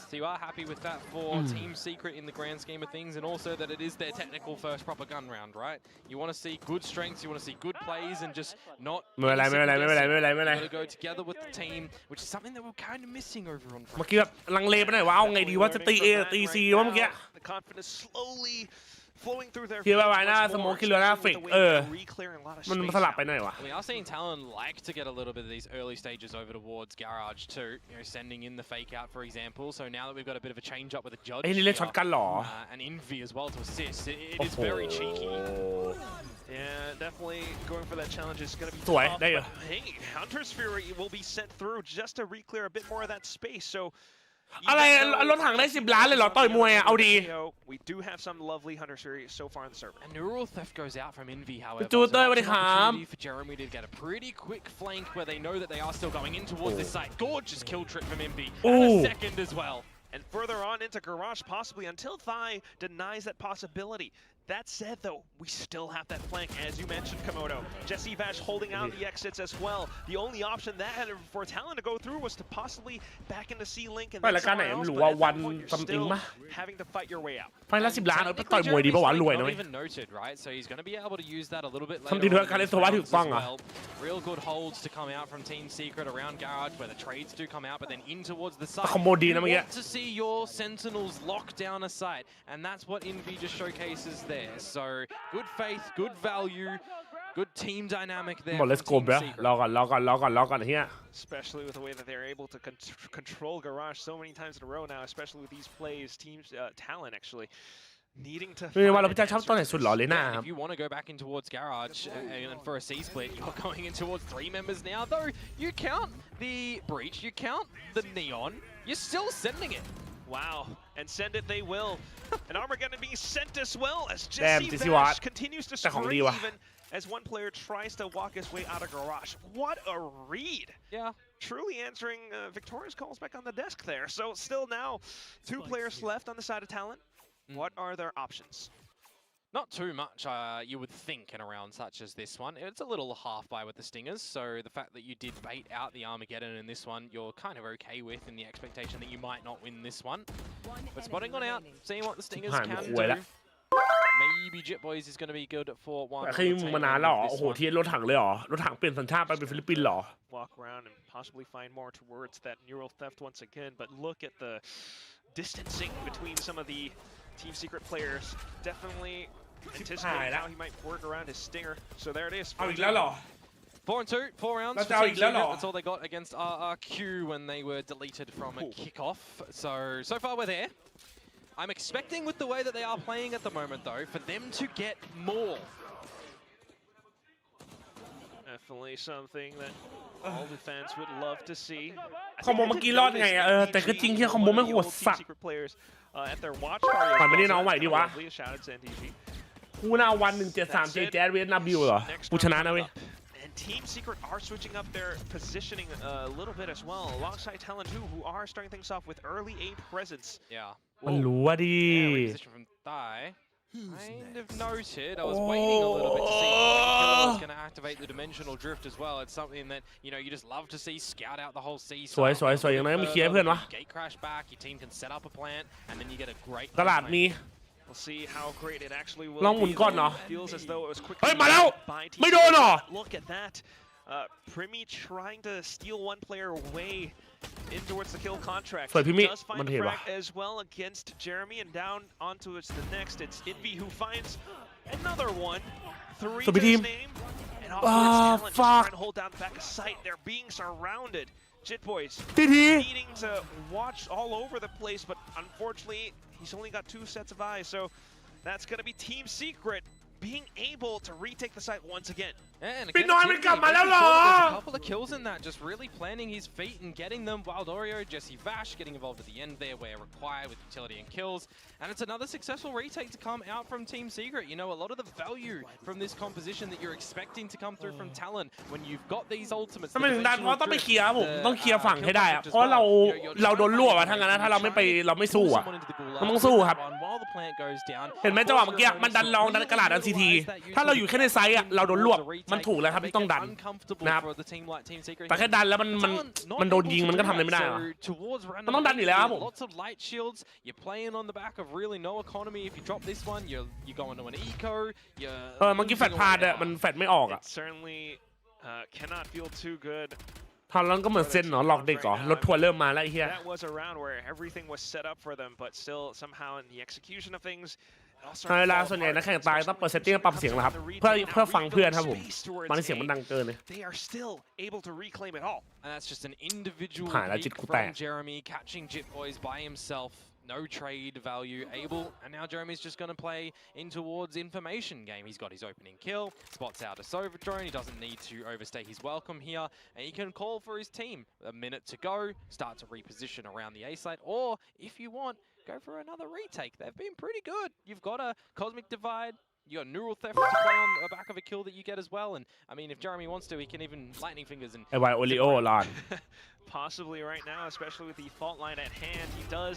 So you are happy with that for Team Secret in the grand scheme of things, and also that it is their technical first proper gun round, right? You want to see good strengths, you want to see good plays, and just not you got to go together with the team, which is something that we're kind of missing over on. เมื่อกี้แบบลังเลไปหน่อยว่าเอาไงดีว่าจะตี A ตี C ว่าเมื่อกี้ The confidence slowly flowing through their คิดว่าไว้หน้าสโมคคิดว่าหน้าเฟกมันสลับไปหน่อยวะ We are seeing Talon like to get a little bit of these early stages over towards Garage too, you know, sending in the fake out for example. So now that we've got a bit of a change up with a judge นี่เล่นช็อตกันหรอ and Envy as well to assist, it is very cheeky. Yeah, definitely going for that challenge is going to be สวย tough. ได้เหรอ Hey, Hunter's Fury will be sent through just to re-clear a bit more of that space. So อะไรรถถังได้10 ล้านเลยเหรอต่อยมวยอะเอาดี We do have some lovely Hunter series so far in the server. And neural theft goes out from Envy, however. จูเตอร์สวัสดีครับ For Jeremy to get a pretty quick flank where they know that they are still going in towards this site. Gorgeous kill trip from Envy. And a second as well. And further on into Garage possibly until Thai denies that possibility. That said, though, we still have that flank, as you mentioned, Komodo. Jesse Vash holding out the exits as well. The only option that had for Talon to go through was to possibly back into C-Link and then somewhere else, but at that point, you're still having to fight your way out. ไฟละ10 ล้านเอาไปต่อยมวยดีป่าววะรวยนะเว้ย Even noted, right? So he's going to be able to use that a little bit ทำดี later ด้วย on การ in เล่น the ตัวว่า rounds ถูกต้อง as อ่ะ well. Real good holds to come out from Team Secret around Garage, where the trades do come out, but then in towards the side. คอมโบดีนะเมื่อกี้ Want to see your Sentinels lock down a site, and that's what Envy just showcases there. So good faith, good value, good team dynamic there. บอก let's go bro รอก่อนเฮีย Especially with the way that they're able to control Garage so many times in a row now, especially with these plays, teams Talon actually needing to. ว่าเราพี่ชอบตอนไหนสุดหรอเลยนะ If you want to go back in towards Garage and for a C split, you're going in towards 3 members now. Though you count the breach, you count the neon, you're still sending it. Wow, and send it they will. And Armageddon being sent as well as Jesse Vash continues to scream even as one player tries to walk his way out of Garage. What a read! Yeah. Truly answering Victoria's calls back on the desk there. So still now 2 players left on the side of Talon. What are their options? Not too much, you would think, in a round such as this one. It's a little half by with the Stingers, so the fact that you did bait out the Armageddon in this one, you're kind of okay with in the expectation that you might not win this one. But spotting on out, seeing what the Stingers can do. Maybe Jet Boys is going to be good for one. เคยมึงมานานแล้วเหรอโอ้โหที่รถถังเลยเหรอรถถังเปลี่ยนสัญชาติไปเป็นฟิลิปปินส์เหรอ Walk around and possibly find more towards that neural theft once again, but look at the distancing between some of the Team Secret players. Definitely anticipating how he might work around his stinger. So there it is. เอาอีกแล้วเหรอ 4 and 2, 4 rounds. That's all they got against RRQ when they were deleted from a kickoff. So far we're there. I'm expecting with the way that they are playing at the moment, though, for them to get more. Definitely something that all the fans would love to see. คอมโบเมื่อกี้รอดไงแต่ก็จริงที่คอมโบไม่โหดสัตว์ At their watch party. ไม่ได้น้องไหวดีวะ Shout out to NTG. กูน่าวัน173 JJaz เวียดนามบิวเหรอกูชนะนะเว้ย And Team Secret are switching up their positioning a little bit as well, alongside TLN who are starting things off with early A presence. Yeah. มันรู้ว่าดิ Reposition from Thai. Kind of noted. I was waiting a little bit to see if Killer was going to activate the dimensional drift as well. It's something that you just love to see scout out the whole sea. สวยอย่างนั้นไม่เคลียร์เพื่อนวะ Gate crash back. Your team can set up a plant, and then you get a great. ตลาดมี We'll see how great it actually will ลองหมุนก่อนเนาะ Feels as though it was quickly เฮ้ยมาแล้ว by Team ไม่โดนหรอ Look at that. Primi trying to steal one player away in towards the kill contract. สวยพิมิ Does find มัน the เห็นวะ frag as well against Jeremy and down onto the next. It's Envy who finds another one. 3 สวย to ที his ม name. And offwards, TLN just fuck trying to hold down the back of sight. They're being surrounded. Jit Boys ทีที needing to watch all over the place, but unfortunately, he's only got 2 sets of eyes. So that's going to be Team Secret being able to retake the site once again. And พี่น้อยมันกลับมาแล้วเหรอ there's a couple of kills in that, just really planting his feet and getting them. Wild Oreo, Jesse Vash getting involved at the end there where required with utility and kills. And it's another successful retake to come out from Team Secret. You know, a lot of the value from this composition that you're expecting to come through from Talon when you've got these ultimates. ทำไมถึงดันเพราะต้องไปเคลียร์ผมต้องเคลียร์ฝั่งให้ได้อะเพราะเราโดนรวบอะทั้งนั้นนะถ้าเราไม่สู้อะเราต้องสู้ครับ เห็นไหมจังหวะเมื่อกี้มันดันลองดันกระดาษดันซีทีถ้าเราอยู่แค่ในไซส์อะเราโดนรวบมันถูกแล้วครับที่ต้องดันนะครับแต่แค่ดันแล้วมันโดนยิงมันก็ทำอะไรไม่ได้หรอมันต้องดันอยู่แล้วครับผม You're playing on the back of really no economy. If you drop this one, you go into an eco. เมื่อกี้แฟดพลาดอะมันแฟดไม่ออกอะ It certainly cannot feel too good. ทอนแล้วก็เหมือนเส้นเนาะหลอกเด็กเหรอรถทัวร์เริ่มมาแล้วไอ้เหี้ย That was a round where everything was set up for them, but still somehow in the execution of things. เวลาส่วนใหญ่นักแข่งตายต้องเปิดเซตติ้งปรับเสียงแล้วครับเพื่อฟังเพื่อนครับผมบางทีเสียงมันดังเกินเลย They are still able to reclaim it all. And that's just an individual ผ่านแล้วจิต peak กูแตก from Jeremy catching Jit Boys by himself. No trade value able, and now Jeremy's just going to play in towards information game. He's got his opening kill, spots out a Sova drone. He doesn't need to overstay his welcome here, and he can call for his team. A minute to go, start to reposition around the A site, or if you want, go for another retake. They've been pretty good. You've got a Cosmic Divide. You got Neural Theft to play on the back of a kill that you get as well, and I mean, if Jeremy wants to, he can even Lightning Fingers and. ไอ้ไวโอริโอลอน Possibly right now, especially with the fault line at hand, he does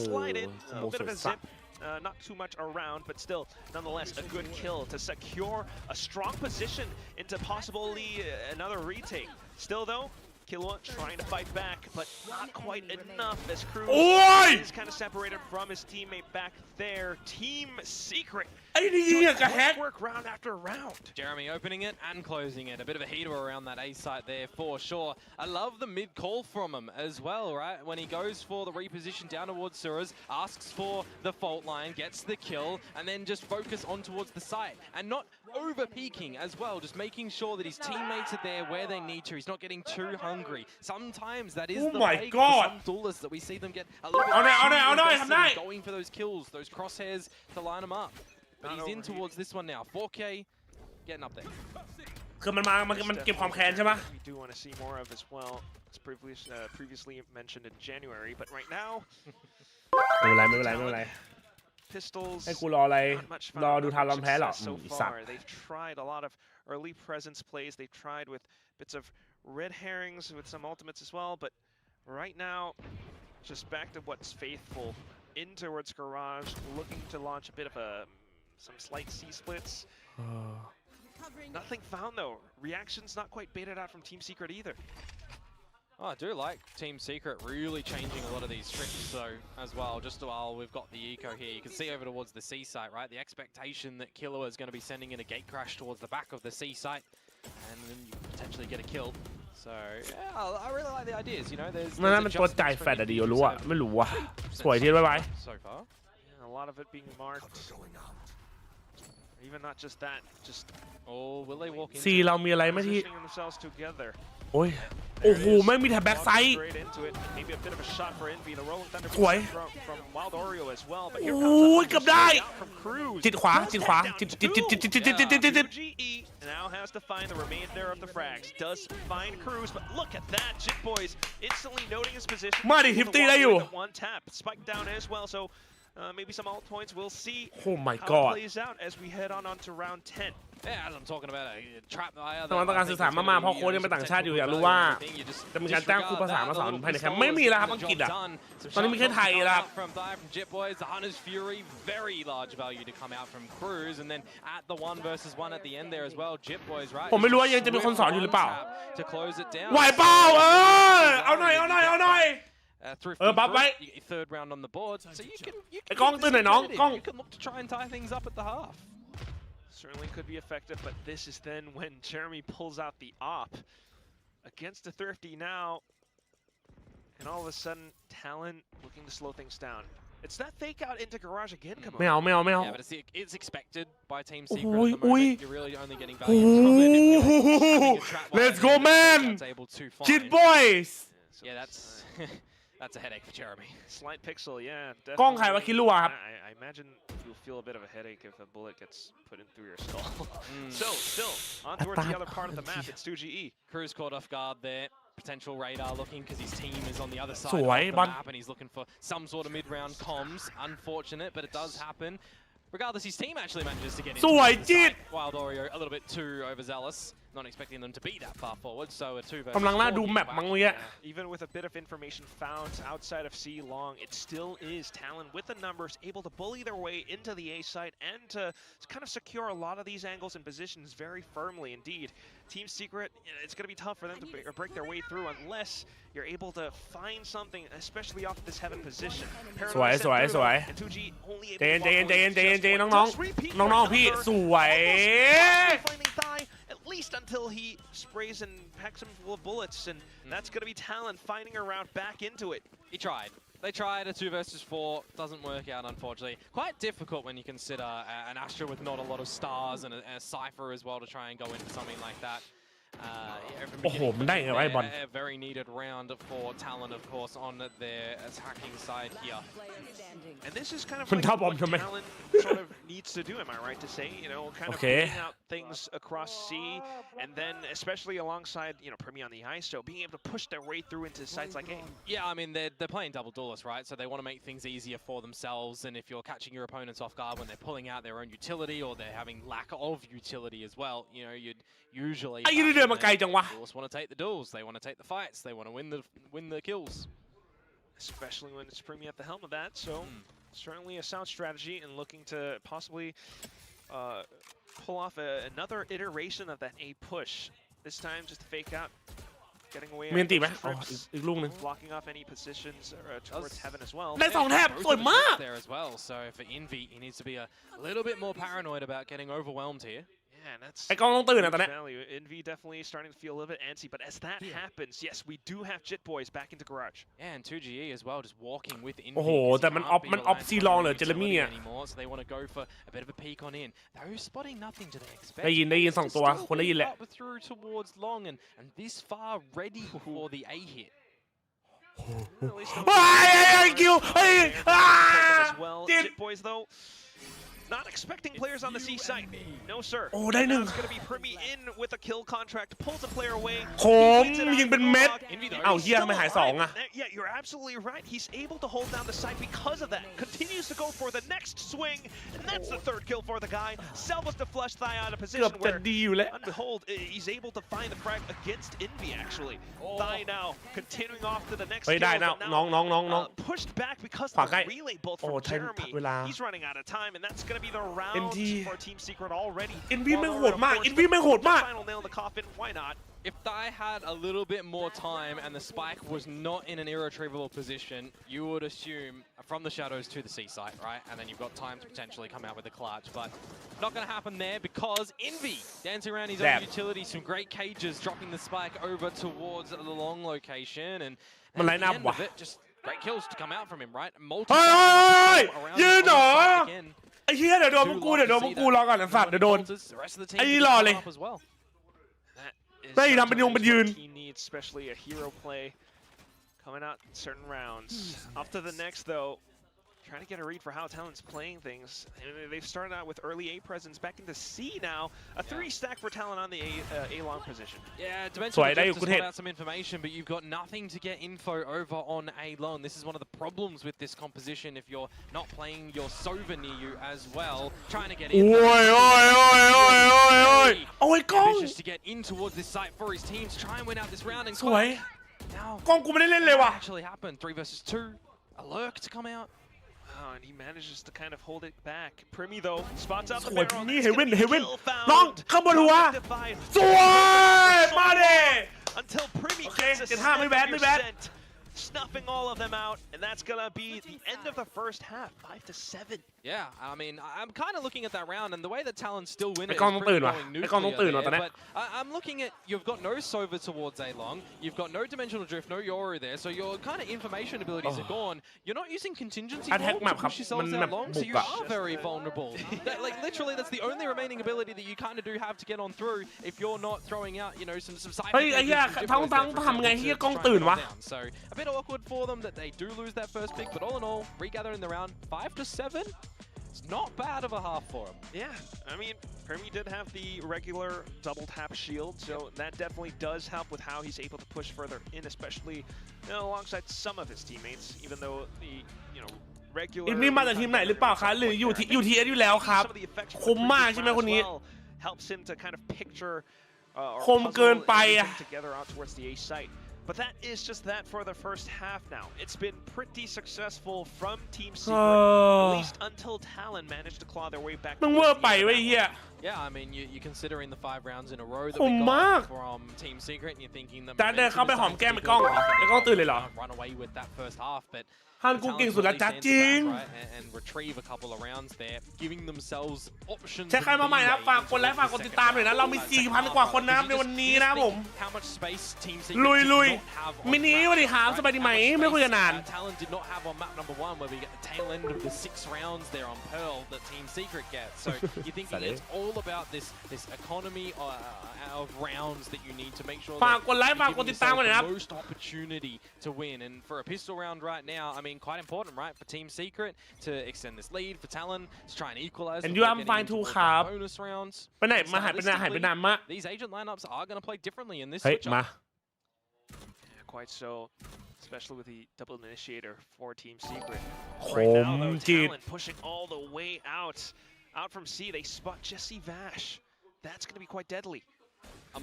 slide in a bit of a zip. Not too much around, but still, nonetheless, a good kill to secure a strong position into possibly another retake. Still though, Killua trying to fight back, but not quite enough as Cruz is kind of separated from his teammate back there. Team Secret. Work round after round. Jeremy opening it and closing it. A bit of a heater around that A site there for sure. I love the mid call from him as well, right? When he goes for the reposition down towards Suras, asks for the fault line, gets the kill, and then just focus on towards the site. And not over peaking as well, just making sure that his teammates are there where they need to. He's not getting too hungry. Sometimes that is the way for some duelists that we see them get a little bit too going for those kills, those crosshairs to line them up. But he's in towards this one now. 4K getting up there. คือมันเก็บความแค้นใช่ปะ We do want to see more of as well. It's previously mentioned in January, but right now. ไม่เป็นไร Pistols. ให้กูรออะไรรอดูทารอนแพ้หรอ so สัต far. ว์ They've tried a lot of early presence plays. They've tried with bits of red herrings with some ultimates as well, but right now, just back to what's faithful. In towards Garage, looking to launch a bit of some slight C-splits. Nothing found though. Reactions not quite baited out from Team Secret either. Oh, I do like Team Secret really changing a lot of these tricks though as well. Just while we've got the eco here, you can see over towards the C site, right? The expectation that Killua is going to be sending in a gate crash towards the back of the C site, and then you potentially get a kill. So yeah, I really like the ideas. You know, there's มันตัวจ่ายแฟดอะดิโยรู้อะไม่รู้อะสวยทีไว้ so far. Yeah, a lot of it being marked. Even not just that, just will they walk in? ซีเรามีอะไรไหมที่ positioning themselves together. โอ้ยโอ้โหไม่มีแถบแบ็กไซด์ Straight into it. Maybe a bit of a shot for Envy. The rolling thunder สวย from Wild Oreo as well. But here โอ้ย comes เกือบได้ from Cruz. จิตขวาจิต GE now has to find the remainder of the frags. Does find Cruz, but look at that. Jit Boys instantly noting his position. มาดิทิปตี้ได้อยู่ One tap. Spike down as well. So maybe some alt points. We'll see Oh my how God. it plays out as we head on to round 10. Yeah, as I'm talking about a trap. ต้องการสื่อสารมากๆเพราะโค้ชยังเป็นต่างชาติอยู่อยากรู้ว่าจะมีการจ้างครูภาษามาสอนภายในแคมป์ไม่มีแล้วครับอังกฤษอ่ะตอนนี้มีแค่ไทยแล้วครับ From JJaz, the Hunter's Fury, very large value to come out from Cruz, and then at the 1v1 at the end there as well, JJaz, right? ผมไม่รู้ว่ายังจะมีคนสอนอยู่หรือเปล่า To close it down. ไหวเปล่าเอาหน่อยบัฟไว้ Third round on the board, so you can ไอ้กล้องตื่นหน่อยน้องกล้อง you can look to try and tie things up at the half. Certainly could be effective, but this is then when Jeremy pulls out the op against the Thrifty now, and all of a sudden, Talon looking to slow things down. It's that fake out into garage again. Come on. ไม่เอา Yeah, but it's expected by Team Secret at the moment. You're really only getting value from it if you're having a trap Let's like go, that man. that's able to find. Kid boys. Yeah, that's that's a headache for Jeremy. Slight pixel, yeah. กล้องใครวะคิดรู้ครับ I imagine you'll feel a bit of a headache if a bullet gets put in through your skull. So, still, on towards the other part of the map, it's 2GE. Cruz caught off guard there. Potential radar looking because his team is on the other side ส of วย the บอล map and he's looking for some sort of mid-round comms. Unfortunate, but it does happen. Regardless, his team actually manages to get into สวย the จิต side. Wild Oreo a little bit too overzealous, not expecting them to be that far forward. So a 2 versus กำลังล่าดู 4 แมปมั้งเมื่อกี้ Even with a bit of information found outside of C long, it still is Talon with the numbers able to bully their way into the A site and to kind of secure a lot of these angles and positions very firmly indeed. Team Secret, it's going to be tough for them to break their way through unless you're able to find something, especially off this heaven position. สวย And 2G only able ใจเย็น to น้องๆพี่สวย finding Thigh at least until he sprays and packs him full of bullets, and that's going to be Talon finding a route back into it. He tried. They tried a 2 versus 4, doesn't work out unfortunately. Quite difficult when you consider an Astra with not a lot of stars and a Cypher as well to try and go into something like that. Oh, man, that ain't right, bud. A very needed round for Talon, of course, on their attacking side here. And this is kind of From like top what of the Talon sort of needs to do, am I right to say? You know, kind of Okay. putting out things across C, and then especially alongside, you know, Premier on the ISO, being able to push their way through into sites like A. Yeah, I mean, they're playing double duelist, right? So they want to make things easier for themselves, and if you're catching your opponents off guard when they're pulling out their own utility or they're having lack of utility as well, you know, you'd usually... ไอ้นี่เดินมาไกลจังวะ Duelists want to take the duels, they want to take the fights, they want to win the kills. Especially when it's Premier at the helm of that, so certainly a sound strategy and looking to possibly pull off another iteration of that A push. This time just to fake out, getting away มีอันติไหม with อ๋อ trips, อีกลูกหนึง blocking off any positions towards heaven as well. ได้2แทบสวยมาก There as well, so for Envy, he needs to be a little bit more paranoid about getting overwhelmed here. Yeah, and that's ไอ้กล้องต้องตื่นนะตอนนี้ value. Envy definitely starting to feel a little bit antsy, but as that happens, yes, we do have Jit Boys back into garage. Yeah, and 2GE as well, just walking with Envy. โอ้โหแต่มันออฟซีลองเหรอเจเรมี่อ่ะ anymore, so they want to go for a bit of a peek on in. They're spotting nothing to their expect. ได้ยิน2ตัวคนได้ยินแหละ Up through towards long and this far ready for the A hit. ไอ้คิวเฮ้ย As well, Jit Boys though. Not expecting players on the C site. No, sir. Oh, they knew. It's going to be Primi in with a kill contract, pulls a player away. ผมยิงเป็นเม็ดเอ้าเหี้ยไม่หาย2อ่ะ Yeah, you're absolutely right. He's able to hold down the site because of that. Continues to go for the next swing, and that's the third kill for the guy. Selvas to flush Thigh out of เกื position อบจะ where, ดีอยู่แล้ว behold, he's able to find the frag against Envy, actually. Thigh now continuing off to the next เฮ้ย kill, ได้นะ but น้อง pushed back because ฝา of กใกล้ the relay bolt โอ้ from ทัน Jeremy. เวลา He's running out of time, and that's going to be the round NT for Team Secret already. เอ็นวีแม่งโหดมากเอ็นวีแม่งโหดมาก Final nail in the coffin, why not? If Thai had a little bit more time and the spike was not in an irretrievable position, you would assume from the shadows to the C site, right? And then you've got time to potentially come out with a clutch, but not going to happen there because Envy dancing around his own utility, some great cages, dropping the spike over towards the long location, and at the end of it, just great kills to come out from him, right? Multiple around again. ไอ้เหี้ยเดี๋ยวโดนพวกกูรอก่อนนะสัตว์เดี๋ยวโดน ไอ้นี่รอเลย ได้ทำเป็นยงเป็นยืน He needs especially a hero play coming out in certain rounds. Up to the next though. trying to get a read for how Talon's playing things. They've started out with early A presence back into C now. A 3-stack for Talon on the A-long position. Yeah, Dimensional Drift to spot out some information, but you've got nothing to get info over on A-long. This is one of the problems with this composition if you're not playing your Sova near you as well. Trying to get in. Ambitious to get in towards this site for his team to try and win out this round. And now, กล้องกูไม่ได้เล่นเลยว่ะ actually happened. 3 versus 2. A lurk to come out. Oh, and he manages to kind of hold it back. Primi though spots out the สวย barrel. นี่เฮเว่นน้องข้างบนหัวสวยมาเด้ Until Primi โอเค gets a 75ไม่แบดไม่แบด sent, snuffing all of them out, and that's gonna be the end of the first half, 5-7. Yeah, I mean, I'm kind of looking at that round, and the way that Talon's still winning is ไอ้กล้องต้องตื่นว่ะ going ไอ้กล้องต้องตื่น nuclear ว่ะตอน there. นี้ But I'm looking at, you've got no Sova towards A-long, you've got no Dimensional Drift, no Yoru there, so your kind of information abilities are gone. You're not using contingency Attack to map ครับ push yourselves มัน out แบบ long, บุ so ก you อะ are very vulnerable. Like, literally, that's the only remaining ability that you kind of do have to get on through if you're not throwing out, you know, some side เฮ้ยไอ้เหี้ย effects, ทั้ง some jippos there, ทำไง for เหี้ย example, กล้อง to try ตื่น and วะ get on down. So a bit awkward for them that they do lose that first pick, but all in all, regathering the round 5-7. It's not bad of a half for him. Yeah, I mean, Primi did have the regular double tap shield, so that definitely does help with how he's able to push further in, especially alongside some of his teammates, even though the, you know, regular อินนี่มาจากทีมไหนหรือเปล่าคะหรืออยู่ที่อยู่แล้วครับ some of the effects คมมากใช่ไหมคนนี้ helps him to kind of picture or คมเกินไปอะ everything together out towards the A site. But that is just that for the first half now. It's been pretty successful from Team Secret, at least until Talon managed to claw their way back. มึงเวอร์ไปเว้ยเหี้ย Yeah, I mean, you're considering the 5 rounds in a row that ค we มมาก got from Team Secret, and you're thinking that แต่เดินเข้าไปหอมแก้มไอ้กล้องไอ้กล้องตื่นเลยเหรอ run away with that first half, but ฮันกูเก่งสุดแล้วจ้าจริง and retrieve a couple of rounds there, giving themselves options. ใช้ใครมาใหม่นะฝากกดไลค์ฝากกดติดตามหน่อยนะเรามี 4,000 กว่าคนนะในวันนี้นะผม How much space Team ลุย Secret ลุย did not have on มินิสวัสดีครับสบายดีไหมไม่คุยกันนาน Talon did not have on map number 1 where we get the tail end of the 6 rounds there on Pearl that Team Secret gets. So you're thinking it's all about this economy of rounds that you need to make sure ฝากกดไลค์ฝากกดติดตามกันนะครับ the most opportunity to win. And for a pistol round right now, I mean, quite important, right? For Team Secret to extend this lead, for Talon to try and equalize. And you have fine too ครับ bonus rounds. ไปไหนมาหายไปนานมาก These agent lineups are going to play differently in this เฮ้ย switch มา up. Yeah, quite so, especially with the double initiator for Team Secret. ค Right ม now, though, จิต Talon pushing all the way out from C. They spot Jesse Vash. That's going to be quite deadly.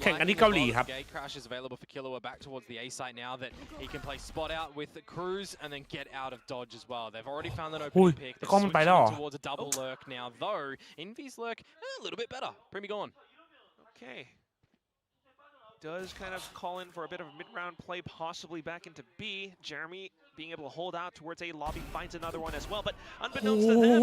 แข่งกันที่เกาหลีครับ Gate Crash is available for Killua back towards the A site now that he can play spot out with the Cruise and then get out of dodge as well. They've already found an opening pick. They're กล้องมันไปแล้วเหรอ switching towards a double lurk now, though Envy's lurk a little bit better. Primi gone. Okay. Does kind of call in for a bit of a mid-round play, possibly back into B. Jeremy being able to hold out towards A lobby, finds another one as well. But unbeknownst to them,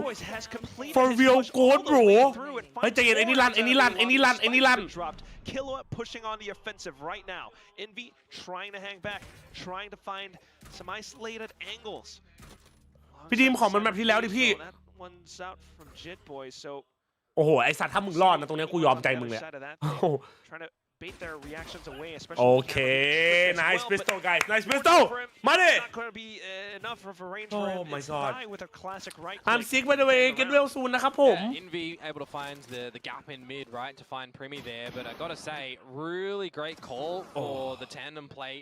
JJaz has completed For his real push gold, all the way bro. through and เฮ้ย finds ใจเย็นไอ้นี่ four ลั่น rounds ไอ้นี่ out ลั่ of น the ไอ้นี่ lobby. ลั่นไอ้นี่ลั่น Spikes are dropped. Killua pushing on the offensive right now. Envy trying to hang back, trying to find some isolated angles. พี่ดีมของมันแบบที่แล้วดิพี่ That one's out from Jit Boys, so โอ้โหไอสัตว์ถ้ามึงรอดนะตรงนี้กูยอมใจมึงเลย โอ้โห trying to bait their reactions away, โอ especially เค with the nice well, pistol but guys nice pistol มาดิ not going to be enough of a range for Oh him. my It's god. die with a classic right I'm click. sick by the way get well soon นะครับผม Envy able to find the gap in mid, right, to find Primi there. But I gotta say, really great call for the tandem play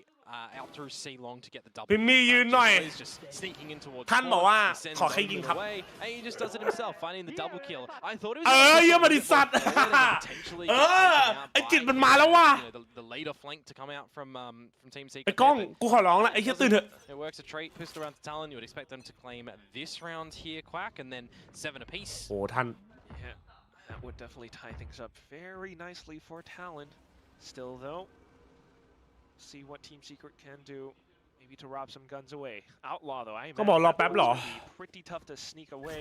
out through C long to get the double. พิมมี่ยืนหน่อย He's just sneaking in towards ท่านบอกว่า He sends ขอแค่ยิง Envy ครับ away, and he just does it himself, finding the double kill. I thought it was เยี่ยมดิสัตว์ potentially ไอจิตมันมาแล้วว่ะ the later flank to come out from Team Secret. ไอ้กล้องกูขอร้องละไอ้เหี้ยตื่นเถอะ It works a trait, pistol round to Talon. You would expect them to claim this round here, Quack, and then 7 apiece. โอ้ท่าน Yeah, that would definitely tie things up very nicely for Talon. Still though, see what Team Secret can do. Maybe to rob some guns away. Outlaw though, I ก็บอกรอแป๊บเหรอ pretty tough to sneak away.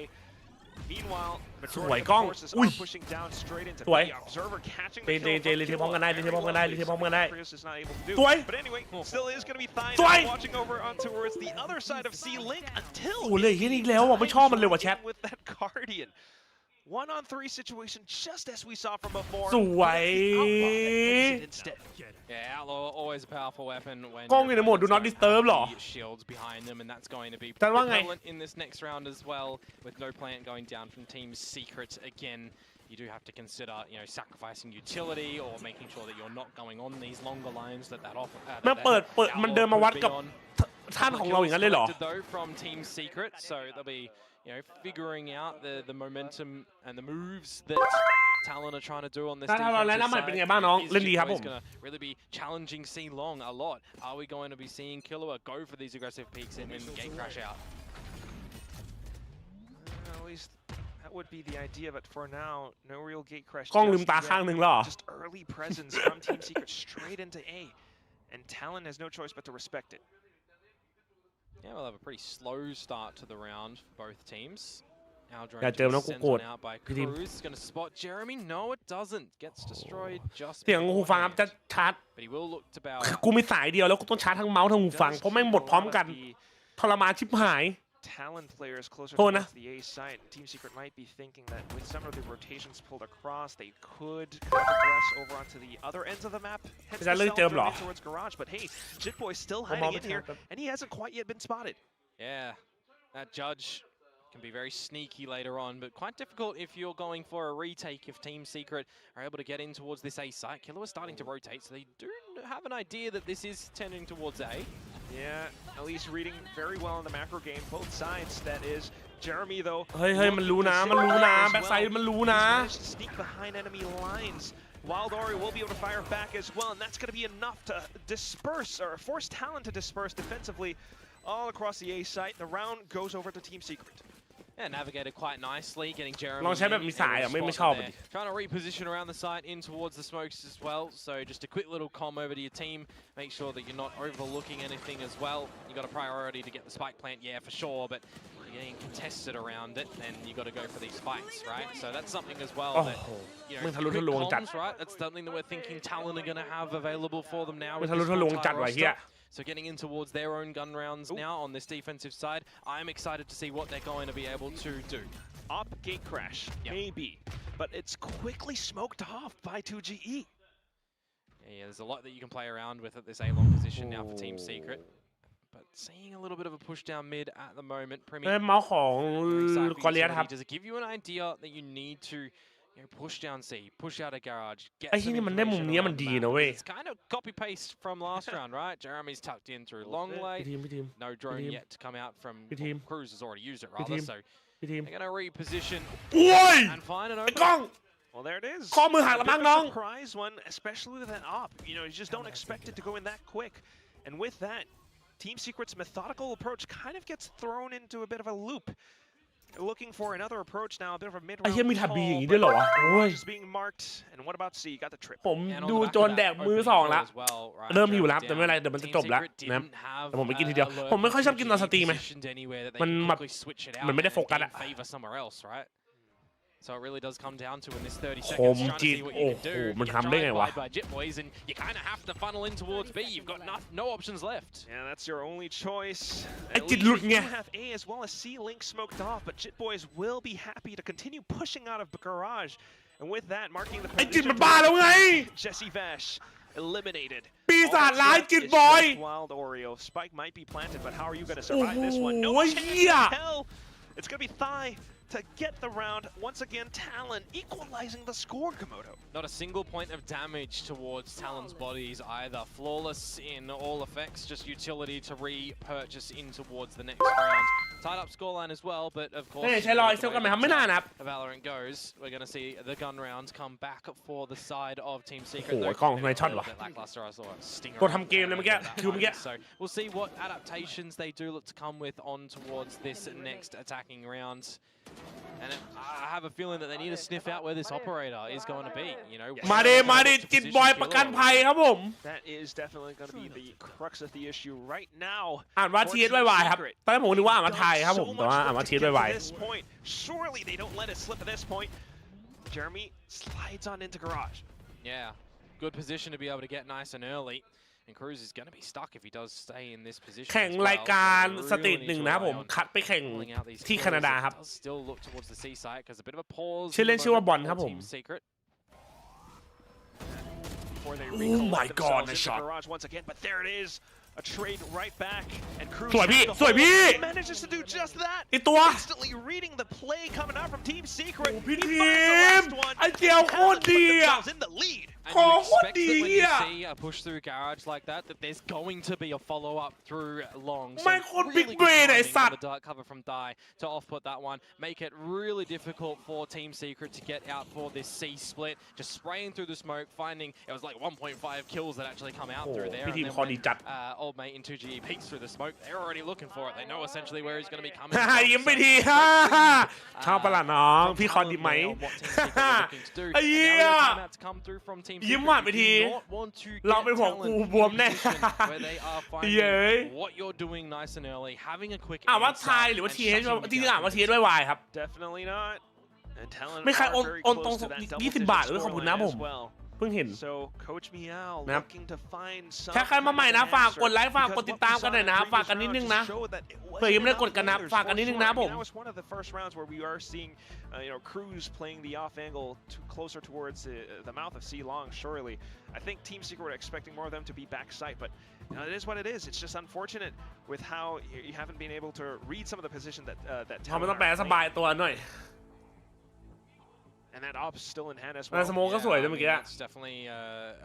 Meanwhile, สวย majority of กล้อง the forces อุ้ย are pushing down straight into สวย the observer catching เจ the เจ kill เจ from รีเทพพร้อมกันได้ Killua. รีเทพพร้อมกันได้รีเทพพร้อมกันได้ Prius is not able to do. สวย But anyway, still is going to be Thine สวย watching over on towards the other side of C Link โอ้ until โหเลยเฮียนี่อีกแล้วอ่ะไม่ชอบมันเลยว่ะแชท with that Guardian. 1-on-3 situation, just as we saw from before. สวย Yeah, Outlaw always a powerful weapon when กล้องอยู่ในโหมด Do Not Disturb หรอ shields behind them, and that's going to be แต่ว่าไง prevalent in this next round as well, with no plant going down from Team Secret again. You do have to consider, sacrificing utility or making sure that you're not going on these longer lines that offer. มันเปิดมันเดินมาวัดกับท่านของเราอย่างนั้นเลยเหรอ Though from Team Secret, so they'll be figuring out the momentum and the moves that Talon are trying to do on this. ถ้าเราแล้วมันเป็นไงบ้างน้องเล่นดีครับผม Really be challenging C long a lot. Are we going to be seeing Killua go for these aggressive peaks and gate crash out? At least that would be the idea, but for now, no real gate crash. กล้องลืมตาข้างหนึ่งหรอ Just early presence from Team Secret straight into A, and Talon has no choice but to respect it. Yeah, we'll have a pretty slow start to the round for both teams. Aldrin อย่าเจอแล้วกูโกรธ out by พี่ทีม Cruz. Going to spot Jeremy. No, it doesn't. Gets destroyed just เสียงหูฟังครับจะชาร์จ But he will look to bow. กูมีสายเดียวแล้วกูต้องชาร์จทั้งเมาส์ทั้งหูฟังเพราะแม่งหมดพร้อมกันทรมานชิบหาย Talon players closer to the A site. Team Secret might be thinking that with some of the rotations pulled across, they could progress over onto the other ends of the map. Hence the self towards Garage. But hey, Jitboy's still hiding in here, and he hasn't quite yet been spotted. Yeah, that judge can be very sneaky later on, but quite difficult if you're going for a retake. If Team Secret are able to get in towards this A site, Killua is starting to rotate, so they do have an idea that this is tending towards A. Yeah, at least reading very well in the macro game, both sides. That is Jeremy though. เฮ้ยมันรู้นะแบ็คไซด์มันรู้นะ Sneak behind enemy lines. Wild Ori will be able to fire back as well, and that's going to be enough to disperse or force Talon to disperse defensively all across the A site. The round goes over to Team Secret. Yeah, navigated quite nicely, getting Jeremy ลองใช้แบบมีสายอ่ะไม่ชอบ trying to reposition around the site in towards the smokes as well. So just a quick little comm over to your team. Make sure that you're not overlooking anything as well. You got a priority to get the spike plant, yeah, for sure, but you're getting contested around it, and you got to go for these fights, right? So that's something as well that quick comms, right? That's something that we're thinking Talon are going to have available for them now. With this So getting in towards their own gun rounds now on this defensive side. I'm excited to see what they're going to be able to do. Up gate crash, maybe, but it's quickly smoked off by 2GE. Yeah, there's a lot that you can play around with at this A-long position now for Team Secret. But seeing a little bit of a push down mid at the moment. Premier เมาส์ของกอริอัสครับ Does it give you an idea that you need to push down C, push out a garage, get ไอ้ที่นี่มันได้มุมนี้มันดีนะเว้ย It's kind of copy paste from last round, right? Jeremy's tucked in through long lane. No drone yet to come out from Cruz has already used it rather. So they're going to reposition and find an opening. Well, there it is. ข้อมือหักแล้วมั้งน้อง Surprise one, especially with an op. You just don't expect it to go in that quick. And with that, Team Secret's methodical approach kind of gets thrown into a bit of a loop. Looking for another approach now, a bit of a mid-round ไอ้เหี้ยมีทับบีอย่างนี้ด้วยเหรอวะโอ้ย just being marked. And what about C? Got the trip. ผมดูโจนแดกมือสองแล้วเริ่มหิวแล้วแต่ไม่เป็นไรเดี๋ยวมันจะจบแล้วนะแต่ผมไปกินทีเดียวผมไม่ค่อยชอบกินตอนสตรีมไหมมันแบบมันไม่ได้โฟกัสอะ So it really does come down to in this 30 ค seconds ม trying to จิต see what โอ้ you โห can do. มัน You ทำได้ get ไง tried วะ by Jit Boys, and you kind of have to funnel in towards B. You've got no options left. Yeah, that's your only choice. ไอ้จิตหลุดไง You have A as well as C link smoked off, but Jit Boys will be happy to continue pushing out of the garage. And with that, marking the ไอ้จิตมันบ้าแล้วไง Jesse Vash eliminated. ปีศาจร้ายจิตบอย Wild Oreo. Spike might be planted, but how are you going to survive this one? No โอ้ย chance เหี้ย in hell. It's going to be Thigh to get the round. Once again, Talon equalizing the score, Komodo. Not a single point of damage towards Talon's bodies either. Flawless in all effects, just utility to repurchase in towards the next round. Tied up scoreline as well, but of course, ใช้รอยเซลกันไหมครับไม่น่านับ Valorant goes. We're going to see the gun rounds come back for the side of Team Secret. โอ้ยกล้องทำไมช็อตวะ กดทำเกมเลยเมื่อกี้คือเมื่อกี้ So we'll see what adaptations they do look to come with on towards this next attacking round. And I have a feeling that they need to sniff out where this operator is going to be. มาดิจิตบอยประกันภัยครับผม That is definitely going to be the crux of the issue right now. อ่านว่าเทียดไวๆครับตอนแรกผมนึกว่าอ่านว่าไทยครับผมแต่ว่าอ่านว่าเทียดไว Surely they don't let it slip at this point. Jeremy slides on into garage. Yeah, good position to be able to get nice and early. and Cruz is going to be stuck if he does stay in this position. แข่งรายการสเตจหนึ่งนะครับผมคัดไปแข่งที่แคนาดาครับชื่อเล่นชื่อว่าบอลครับผม Oh my god, nice shot. A trade right back, and Cruz สวยพี่สวยพี่ manages to do just that. อีกตัว Instantly reading the play coming out from Team Secret. พี่ทีมไอเจียวโคตรดีอ่ะ in the lead. And you expect that when you see a push through garage like that there's going to be a follow-up through long. So really good timing on the dark cover from Dai to off-put that one. Make it really difficult for Team Secret to get out for this C split. Just spraying through the smoke, finding it was like 1.5 kills that actually come out through there. พี่ทีมคอดีจัด Old mate in 2G peeks through the smoke. They're already looking for it. They know essentially where he's going to be coming. ยิ้มไปทีชอบปะล่ะน้องพี่คอนดีไหมไอ้เหี้ยยิ้มหวานไปทีเราเป็นหัวกูบวมแน่เย้ย What you're doing nice and early, having a quick ว่าไทยหรือว่าทีเอสจริงๆว่าทีเอสด้วยวายครับ Definitely not. ไม่ใครโอนตรง20 บาทหรือขอบคุณนะผมเพิ่งเห็นนะครับแค่ใครมาใหม่นะฝากกดไลค์ฝากกดติดตามกันหน่อยนะฝากกันนิดนึงนะเผื่อยังไม่ได้กดกันนะฝากกันนิดนึงนะผม Cruz playing the off angle closer towards the mouth of C long. Surely, I think Team Secret were expecting more of them to be backside, but it is what it is. It's just unfortunate with how you haven't been able to read some of the position that that. เขาไม่ต้องแปลสบายตัวหน่อย And that op is still in hand as แต่ well. สโมก็สวยด้วยเมื่อกี้ It's definitely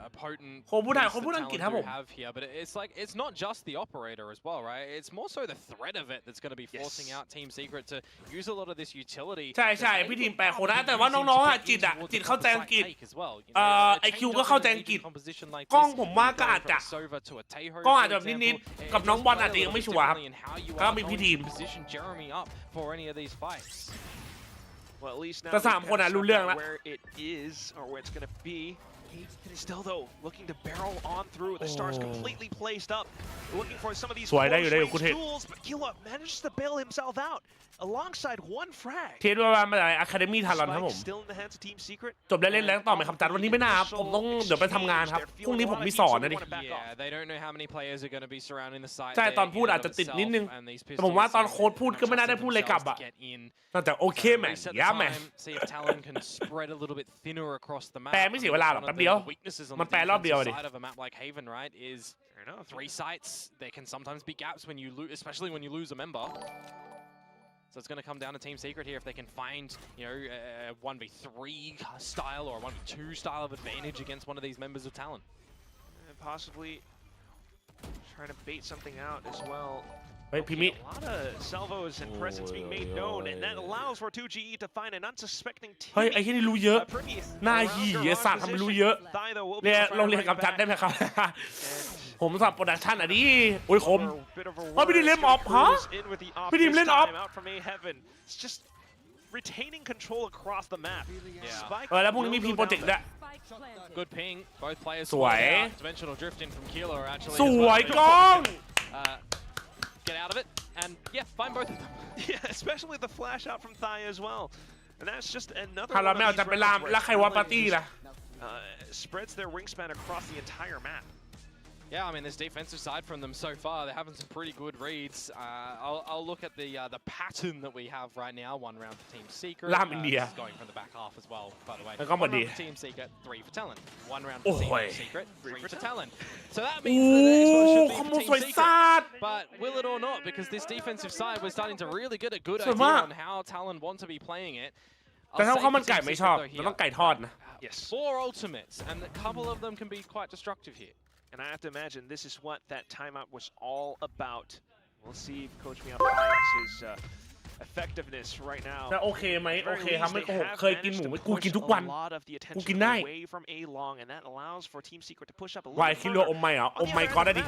a potent คนพูดไทยคนพูดอังกฤษครับผม have here, but it's like it's not just the operator as well, right? It's more so the threat of it that's going to be forcing out Team Secret to use a lot of this utility. ใช่พี่ทีมแปลโคนะแต่ว่าน้องๆอ่ะจิตเข้าใจอังกฤษไอคิวก็เข้าใจอังกฤษกล้องผมว่าก็อาจจะกล้องอาจจะแบบนิดๆกับน้องบอลอาจจะยังไม่ชัวร์ครับก็มีพี่ทีม Well, at least now แต่3 คนอ่ะรู้เรื่องแล้ว where it is or where it's going to be. Still though, looking to barrel on through. The stars completely placed up, looking for some of these tools, but Killa manages to bail himself out alongside one frag. เทสว่ามาจากอะคาเดมี่ทารอนครับผม Still in the hands of Team Secret. จบแล้วเล่นแล้วต่อไหมครับจัดวันนี้ไม่น่าครับผมต้องเดี๋ยวไปทำงานครับพรุ่งนี้ผมมีสอนนะดิ Yeah, they don't know how many players are going to be surrounding the site. ใช่ตอนพูดอาจจะติดนิดนึงแต่ผมว่าตอนโค้ดพูดก็ไม่น่าได้พูดเลยกลับอ่ะน่าจะโอเคแมนย้ำแมน See if Talon can spread a little bit thinner across the map. แปลไม่เสียเวลาหรอกแป๊บเดียวมันแปลรอบเดียวดิ Side of a map like Haven, right, is 3 sites. There can sometimes be gaps when you lose, especially when you lose a member. So it's going to come down to Team Secret here if they can find, you know, a 1v3 style or a 1v2 style of advantage against one of these members of Talon. And possibly trying to bait something out as well. เฮ้ยพิมิ A lot of salvos and presence being made known, and that allows for 2GE to find an unsuspecting team. เฮ้ยไอ้ที่นี่รู้เยอะหน้าหี่ไอ้สัตว์ทำรู้เยอะเรียนโรงเรียนกำจัดได้ไหมครับ ผมสอบโปรดักชั่นอ่ะดิโอ้ยคมพี่ดีเล่นออฟฮะพี่ดีเล่นออฟ retaining control across the map. แล้วพรุ่งนี้มีพีโปรเจกต์ด้วย Good ping. Both players สวย dimensional drifting from Kilo are actually สวยกล้อง get out of it and yeah, find both of them. Yeah, especially the flash out from Thai as well. And that's just another ถ้าเราไม่เอาจะไปลามแล้วใครว่าปาร์ตี้ล่ะ spreads their wingspan across the entire map. Yeah, I mean, there's defensive side from them so far. They're having some pretty good reads. I'll look at the pattern that we have right now. 1 round for Team Secret. Going from the back half as well, by the way. 1 round for Team Secret, 3 for Talon. 1 round for Team Secret, 3 for Talon. So that means the next one should be for Team Secret. But will it or not? Because this defensive side, we're starting to really get a good idea on how Talon want to be playing it. แต่ถ้าเขามันไก่ไม่ชอบมันต้องไก่ทอดนะ Yes. 4 ultimates, and a couple of them can be quite destructive here. And I have to imagine this is what that timeout was all about. We'll see if Coach Meow finds his effectiveness right now. แต่โอเคไหมโอเคครับไม่โกหกเคยกินหมูกูกินทุกวันกูกินได้ away from A long, and that allows for Team Secret to push up a วาย little คิโลอมไม่เหรออมไม่ก็ได้ดิ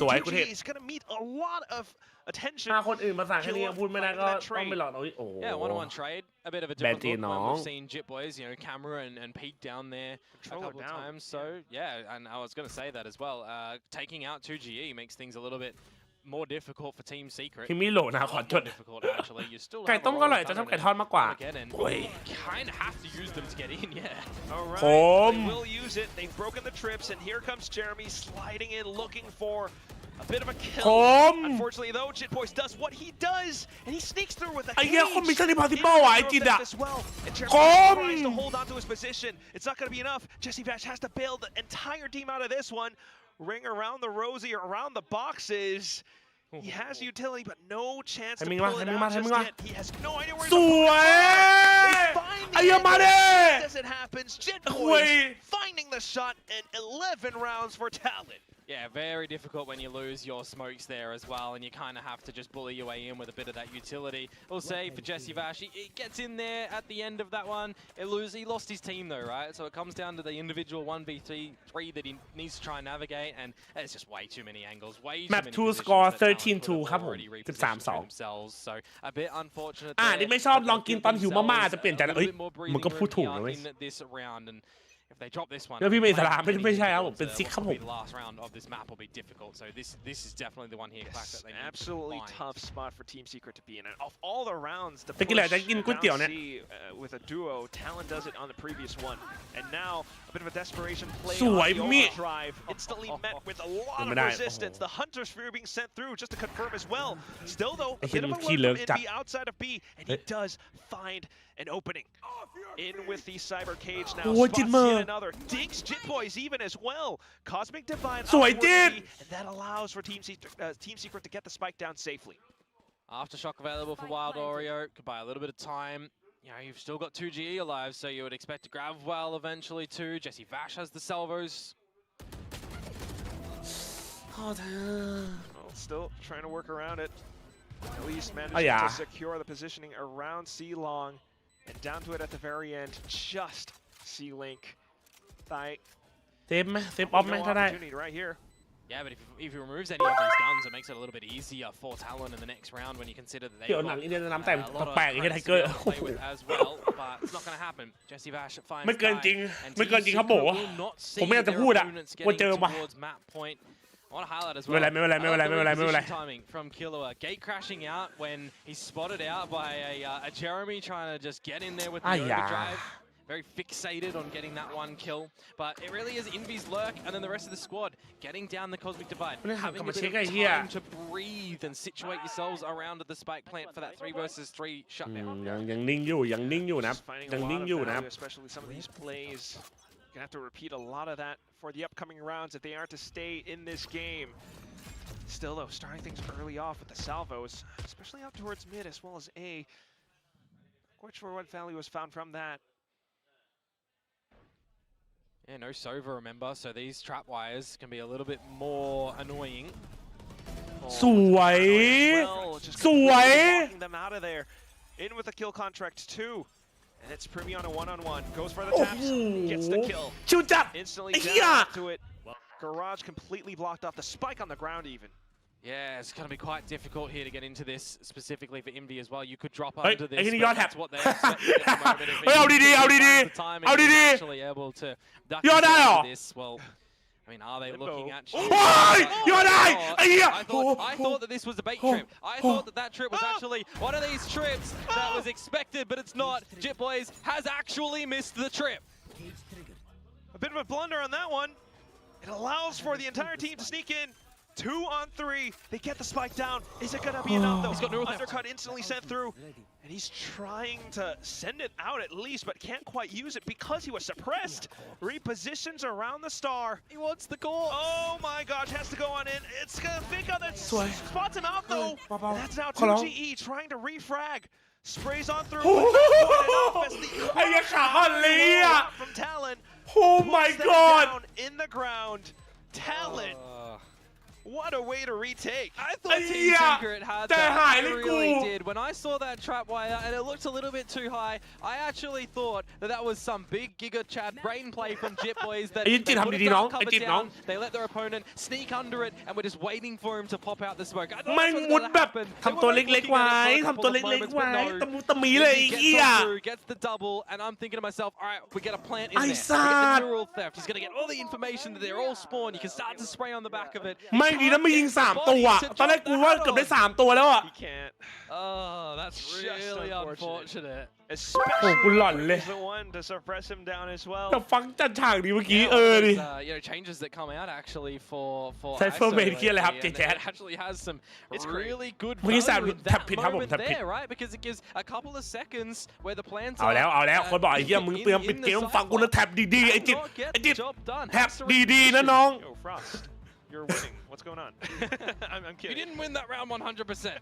สวยกูเท He's going to meet a lot of attention. ถ้าคนอื่นภาษาแค่นี้พูดไม่ได้ก็ต้องไปหลอกโอ้ Yeah, 1-on-1 trade, a bit of a different look. We've seen Jit Boys, you know, camera and peek down there a couple of times. So yeah, and I was going to say that as well. Taking out 2GE makes things a little bit more difficult for Team Secret. ที่มีโหลนะขอจด difficult actually. You still ไก่ have ต้ม a ก็อ lot ร่อย of จะชอบ time ไก่ทอดมากกว่า again, and โอ้ย kind of have to use them to get in. Yeah. All right. ผม They will use it. They've broken the trips, and here comes Jeremy sliding in, looking for a bit of a ผ kill. ม Unfortunately, though, JitBoys does what he does, and he sneaks through with a ไอ้เหี้ย cage. คนมิชชั่นที่พาซิเบิลอ่ะไอ้จิตอ่ะ As well. And ค Jeremy ม tries to hold onto his position. It's not going to be enough. Jesse Vash has to bail the entire team out of this one. Ring around the Rosie, around the boxes. He has utility, but no chance to Timing pull it out just yet. He has no idea where ส he's วย They find ไอ้ the เหี้ยมา angle เด้ as it happens. โอ้ย JitBoys finding the shot and 11 rounds for Talon. Yeah, very difficult when you lose your smokes there as well, and you kind of have to just bully your way in with a bit of that utility. We'll say for Jesse Vash, he gets in there at the end of that one. He lost his team though, right? So it comes down to the individual 1v3 that he needs to try and navigate, and it's just way too many angles, way too Map many 2 positions score that Talon 13-2 could have ครับผม already repositioned for themselves. So a bit unfortunate นี่ there, ไม่ชอบ but ลอง they'll กิน give ตอนหิวมาม่า themselves จะเปลี่ยนใจ a แล้ว little เอ้ย bit more มึง breathing ก็พูด room ถูก here นะเว้ย in this round, and if they drop this one, เรื่องพี่ไม่อิสระ playingไม่ใช่ครับผม difficult, เป็นซิกครับผม the last round of this map will be difficult. So this is definitely the one here, Clack, that they need Absolutely to find. tough spot for Team Secret to be in. And of all the rounds, the จะกินอะไรจะกินก๋วยเตี๋ยว down เนี่ย C with a duo, Talon does it on the previous one, and now a bit of a desperation play สวย on the มี overdrive, instantly met with a lot ไม่ of ได้ resistance. The Hunter Sphere being sent through just to confirm as well. Still though, ไอ้ a เหี้ย bit of มั a นขี้ work เลิ from กจัด NB outside of B, and he does find an opening. In with the Cyber Cage now, โอ้ย spots จิตมือ yet another, digs JitBoys even as well. Cosmic Divide สวย upward จิต B, and that allows for Team Secret to get the spike down safely. Aftershock available for Wild Oreo. Could buy a little bit of time. You know, you've still got 2 GE alive, so you would expect to grab well eventually too. Jesse Vash has the salvos. Oh, Well, still trying to work around it. At least managing Oh, yeah. to secure the positioning around C-Long. And down to it at the very end, just C-Link. เซฟไหมเซฟออฟไหม No ถ้าได้ opportunity right here. Yeah, but if he removes any of these guns, it makes it a little bit easier for Talon in the next round when you consider that เดี๋ยว they've หนัง got อินเดียน้ำแต่ง a lot of แปลกๆไอ้ threats ไท to เกอ be ร์ able to play with as well, but it's not going to happen. Jesse Vash finds ไม่เกิน Sky, จริง and ไม่เกินจริงครับโบ Team Secret will not ผม see ไม่อยากจะ their พูดอ่ะ opponents ว่า getting เจอมา towards map point. I want to highlight as ไม่ well. เป็นไรไม่เป็นไรไม่เป็นไรไม่เป็นไรไม่เป็นไร Position timing from Killua. Gate crashing out when he's spotted out by a Jeremy trying to just get in there with the overdrive. Very fixated on getting that one kill. But it really is Envy's lurk and then the rest of the squad getting down the Cosmic Divide. Having a bit of time to breathe and situate yourselves around the spike plant for that 3 versus 3 shutdown. ยังนิ่งอยู่ยังนิ่งอยู่นะครับ Finding ยัง a นิ่ง lot อยู่ of นะครับ value, especially some of these plays. Gonna have to repeat a lot of that for the upcoming rounds if they are to stay in this game. Still though, starting things early off with the salvos, especially out towards mid as well as A. Quite sure what value was found from that. Yeah, no Sova, remember, so these trap wires can be a little bit more annoying. สวยสวย Walking them out of there. In with a kill contract too. And it's Primi on a one-on-one. Goes for the โอ้ taps, โห gets the kill. ชิวจัด Instantly ไอ้เหี้ย down to it. Garage completely blocked off. The spike on the ground even. Yeah, it's going to be quite difficult here to get into this, specifically for Envy as well. You could drop เฮ้ย under this, ไอ้ที่นี่ but ยอดแท็บ that's what they're expecting at the moment. If เฮ้ยเอาดีๆเอาดีๆ the timing, เอา he's ดี actually able to duck ๆยอดได้เหรอ into this. Well, I mean, are they looking at you? โอ้ยยอดได้ไอ้เหี้ย I thought that this was a bait trip. I thought that that trip was actually one of these trips that was expected, but it's not. JitBoys has actually missed the trip. A bit of a blunder on that one. It allows for the entire team to sneak in. 2 on 3. They get the spike down. Is it going to be enough though? He's got neural theft. Undercut instantly sent through. And he's trying to send it out at least, but can't quite use it because he was suppressed. Repositions around the star. He wants the core. Oh my gosh, has to go on in. It's going to think of that. Spots him out though. And that's now ขอร้อง 2GE trying to refrag. Sprays on through. โอ้โห As the ไอ้เหี้ยขาอ่อนเลยอ่ะ from Talon. Oh my Puts them god down in the ground. Talon. What a way to retake. I thought Team Secret had แต่ that. หาย I เลยกู really did. When I saw that trap wire and it looked a little bit too high, I actually thought that that was some big Giga Chad brain play from JitBoys that ไอ้จิต they ทำ put a ดีๆน้อง double ไอ้ cover จิตน้อง down, they let their opponent sneak under it, and we're just waiting for him to pop out the smoke. I thought แม่ง that's มุ what ด was แบ gonna บ happen. ทำตัวเล็กๆไว้ทำตัวเล็กๆไว้ตะมุตะมีเลยไอ้เหี้ย Gets the double, and I'm thinking to myself, all right, we get a plant in ไอ้ there. We สั get ต the ว์ neural theft. He's gonna get all the information that they're all spawned. You can start to spray on the back of it. แม่ง ดีนะไม่ยิง3ตัวตอนแรกกูว่าเกือบได้3ตัวแล้วอ่ะ Oh, that's really unfortunate. โอ้กูหล่อนเลยแต่ฟังจัดฉากดีเมื่อกี้ดิ changes that come out actually for Cypher Main เครียดเลยครับ JJaz actually has some really good เมื่อกี้แซม value in แท็บ that ผิดครับผม moment แท็บผิด there, right? Because it gives a couple of seconds where the plans เอาแล้วคนบอกไอ้เหี้ยมึงเตรียมปิดเกมฟังกูนะแท็บดีๆไอ้จิตแท็บดีๆนะน้อง You're winning. What's going on? I'm kidding. You didn't win that round 100%.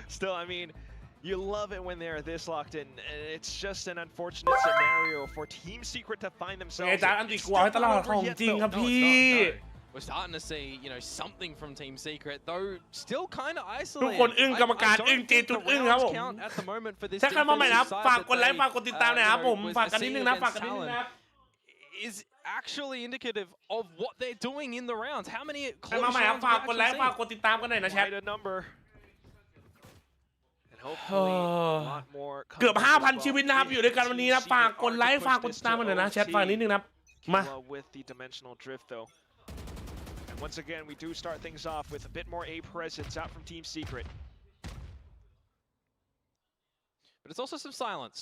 Still, I mean, you love it when they're this locked in. It's just an unfortunate scenario for Team Secret to find themselves. อาจารย์อันติกว่าให้ตลอดของจริงครับพี่ We're starting to see, something from Team Secret, though still kind of isolated. ทุกคนอึ้งกรรมการอึ้งเจจุดอึ้งครับผมถ้าใครมาใหม่นะครับฝากกดไลค์ฝากกดติดตามหน่อยครับผมฝากกันนิดนึงนะฝากกันนิดนึงนะ is actually indicative of what they're doing in the rounds. How many ใครมาใหม่ครับฝากกดไลค์ฝากกดติดตามกันหน่อยนะแชทเกือบ 5,000 ชีวิตนะครับอยู่ด้วยกันวันนี้นะฝากกดไลค์ฝากกดติดตามกันหน่อยนะแชทฝากนิดนึงนะมา Once again, we do start things off with a bit more A presence out from Team Secret. But it's also some silence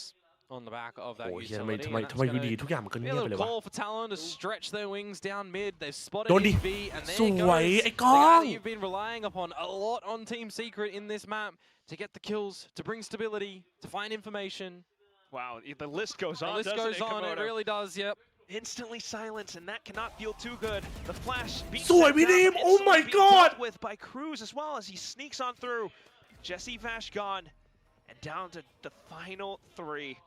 on the back of that utility. ทำไมอยู่ดีทุกอย่างมันก็เงียบไปเลยวะ call for Talon to stretch their wings down mid. They've spotted โดนดิ V and there ส it วย goes. ไอ้กล้อง You've been relying upon a lot on Team Secret in this map to get the kills, to bring stability, to find information. Wow, the list goes on. The list goes on. It really does. Yep. Instantly silence, and that cannot feel too good. The flash being สวยพี่ดีม Oh my god dealt with by Cruz as well as he sneaks on through. Jesse Vash gone, and down to the final 3.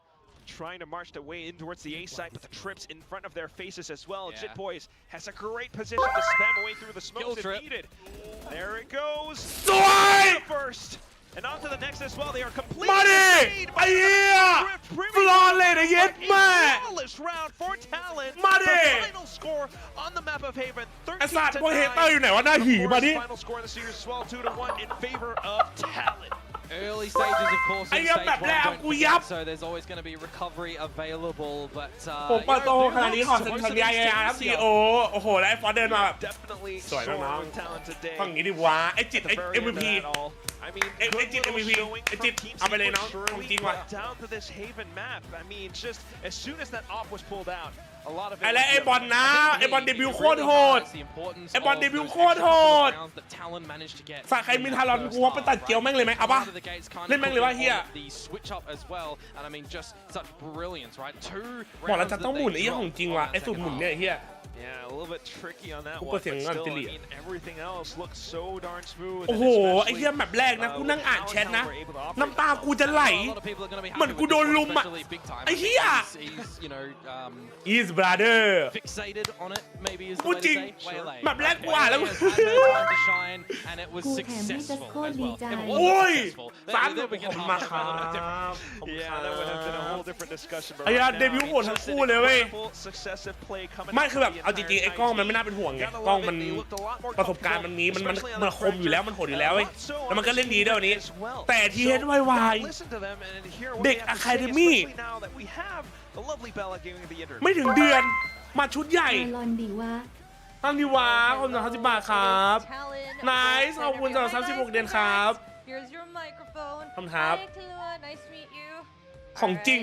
Trying to march their way in towards the A site, but the trips in front of their faces as well. Yeah. Jit Boys has a great position to spam away through the smokes if needed. There it goes. First. And on to the next as well. They are completely มาดิไอ้เหี้ยฟลอร์เลยนะเย็ดแม่ flawless round for Talon. มาดิ The final score on the map of Haven. ไอ้สัตว์พวกเฮเตอร์อยู่ไหนวะหน้าหีมาดิ Final score in the series as well, 2-1 in favor of Talon. Early stages, of course, in I stage got 1, that don't blab, forget, so there's always going to be recovery available, but ผมเปิดโตขนาดนี้ขอสัญญาครับซีโอโอ้โหแล้วไอ้ฟอร์เดินมาแบบสวยน้องๆฟังงี้ดิวะไอ้จิตไอ้ MVP ไอ้จิต MVP ไอ้จิตเอาไปเลยน้องของจริงว่ะ Down to this Haven map. I mean, just as soon as that op was pulled out, a lot of it. ไอ้บอลนะไอ้บอลเดบิวต์โคตรโหดไอ้บอลเดบิวต์โคตรโหดฝากใครมินทารอนกูว่าไปตัดเกียวแม่งเลยไหมเอาปะเล่นแม่งเลยว่าเฮียบอกแล้วจะต้องหมุนไอ้เหี้ยของจริงว่ะไอ้สูตรหมุนเนี่ยเฮีย Yeah, a little bit tricky on that one, but still, I mean, everything else looks so darn smooth. โอ้โหไอ้เหี้ยแมปแรกนะกูนั่งอ่านแชทนะน้ำตากูจะไหลเหมือนกูโดนลุมอ่ะไอ้เหี้ย His brother พูดจริงแมปแรกกูอ่านแล้ว กูแถมให้จัสโคตรดีใจ โอ้ย3ผมมาครับ Yeah, that would have been a whole different discussion. ไอ้ยาเดบิวต์โหดทั้งคู่เลยเว้ยไม่คือแบบเอาจริงๆไอ้กล้องมันไม่น่าเป็นห่วงไงกล้องมันประสบการณ์มันมีมันคมอยู่แล้วมันโหดอยู่แล้วเว้ยแล้วมันก็เล่นดีด้วยวันนี้แต่ที่เฮ็ดวายเด็กอะคาเดมี่ไม่ถึงเดือนมาชุดใหญ่ลอนดีวะ ตั้งดีวะคนละ50 บาทครับไนซ์ขอบคุณสำหรับ36 เดือนครับคำถามของจริง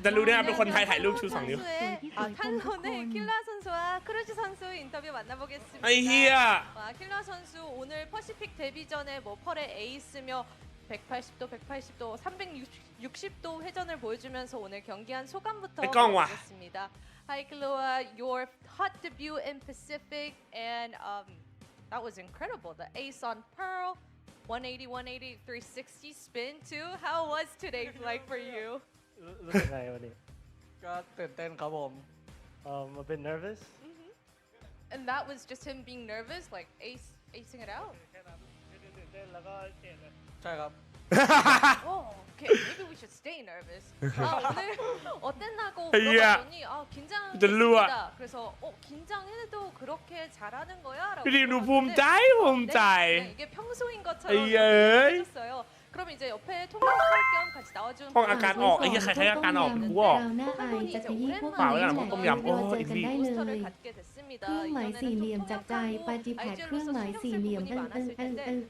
จะรู้ได้เป็นคนไทยถ่ายรูปชู2 นิ้วไอ้เหี้ย 킬러 선수 오늘 퍼시픽 데뷔 전에 뭐 펄의 에이스며 180도, 180도, 360도 회전을 보여주면서 오늘 경기한 소감부터 보겠습니다. Hi Kloa, your hot debut in Pacific, and that was incredible. The ace on Pearl, 180, 180, 360 spin too. How was today like for you? รู้สึกไงวันนี้ก็ตื่นเต้นครับผม a bit nervous. And that was just him being nervous, like acing it out. แล้วก็ใช่ครับ Oh, okay. Maybe we should stay nervous. 오늘 어땠나고 물어봤더니 긴장했습니다. 그래서 긴장해도 그렇게 잘하는 거야? 라고พี่ดิมดูภูมิใจ 이게 평소인 것처럼 해줬어요. 그럼 이제 옆에 통역할 겸 같이 나와준 ห้องอาการออกไอ้เหี้ยใครอาการออกกูออก เราหน้าอายจะขยี้พวก เปล่า เรา แล้ว แห นะ ละ ต้มยำโอ้ เราเจ อิ อน กัน ดี้ ได้เลย 부스터를 갖게 됐습니다. เครื่องหมาย 이전에는 สี่เห 좀 ลี่ยมจากใจ 통역하고 ปาจิแพดเครื่องหมายสี่เหลี่ยม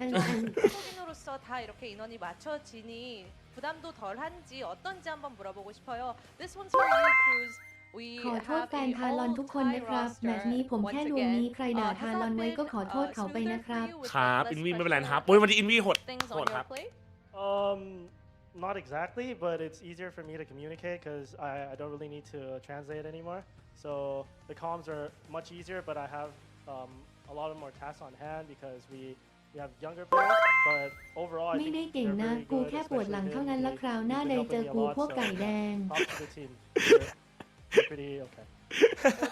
한국인으로서 다 이렇게 인원이 맞춰지니 부담도 덜한지 어떤지 한번 물어보고 싶어요. This one's for you, Cruz. We ขอโทษ have แฟน a ทารอน all ทุกคน Thai นะครับ แมตช์ roster. นี้ผม Once แค่ดวงนี้ again, ใครด่าทา has รอน that ไว้ been ก็ขอโทษเขาไป smoother นะค for รับ you with ครับ less อินวีไม่เป็นไร pressure นะครับโอ้ยวันนี้อินวีโหด things โห on ดค your รับ plate? Not exactly, but it's easier for me to communicate because I don't really need to translate anymore. So the comms are much easier, but I have a lot of more tasks on hand because we have younger players. But overall, I ไม่ think ได้เก่ง they're นะ very กู good, แค่ปวดหลัง especially เท่านั้น Vin. ละคราวหน้า He's ใด been เจอ helping me กู a lot, พวก so ไก่แดง props to the team. They're pretty okay.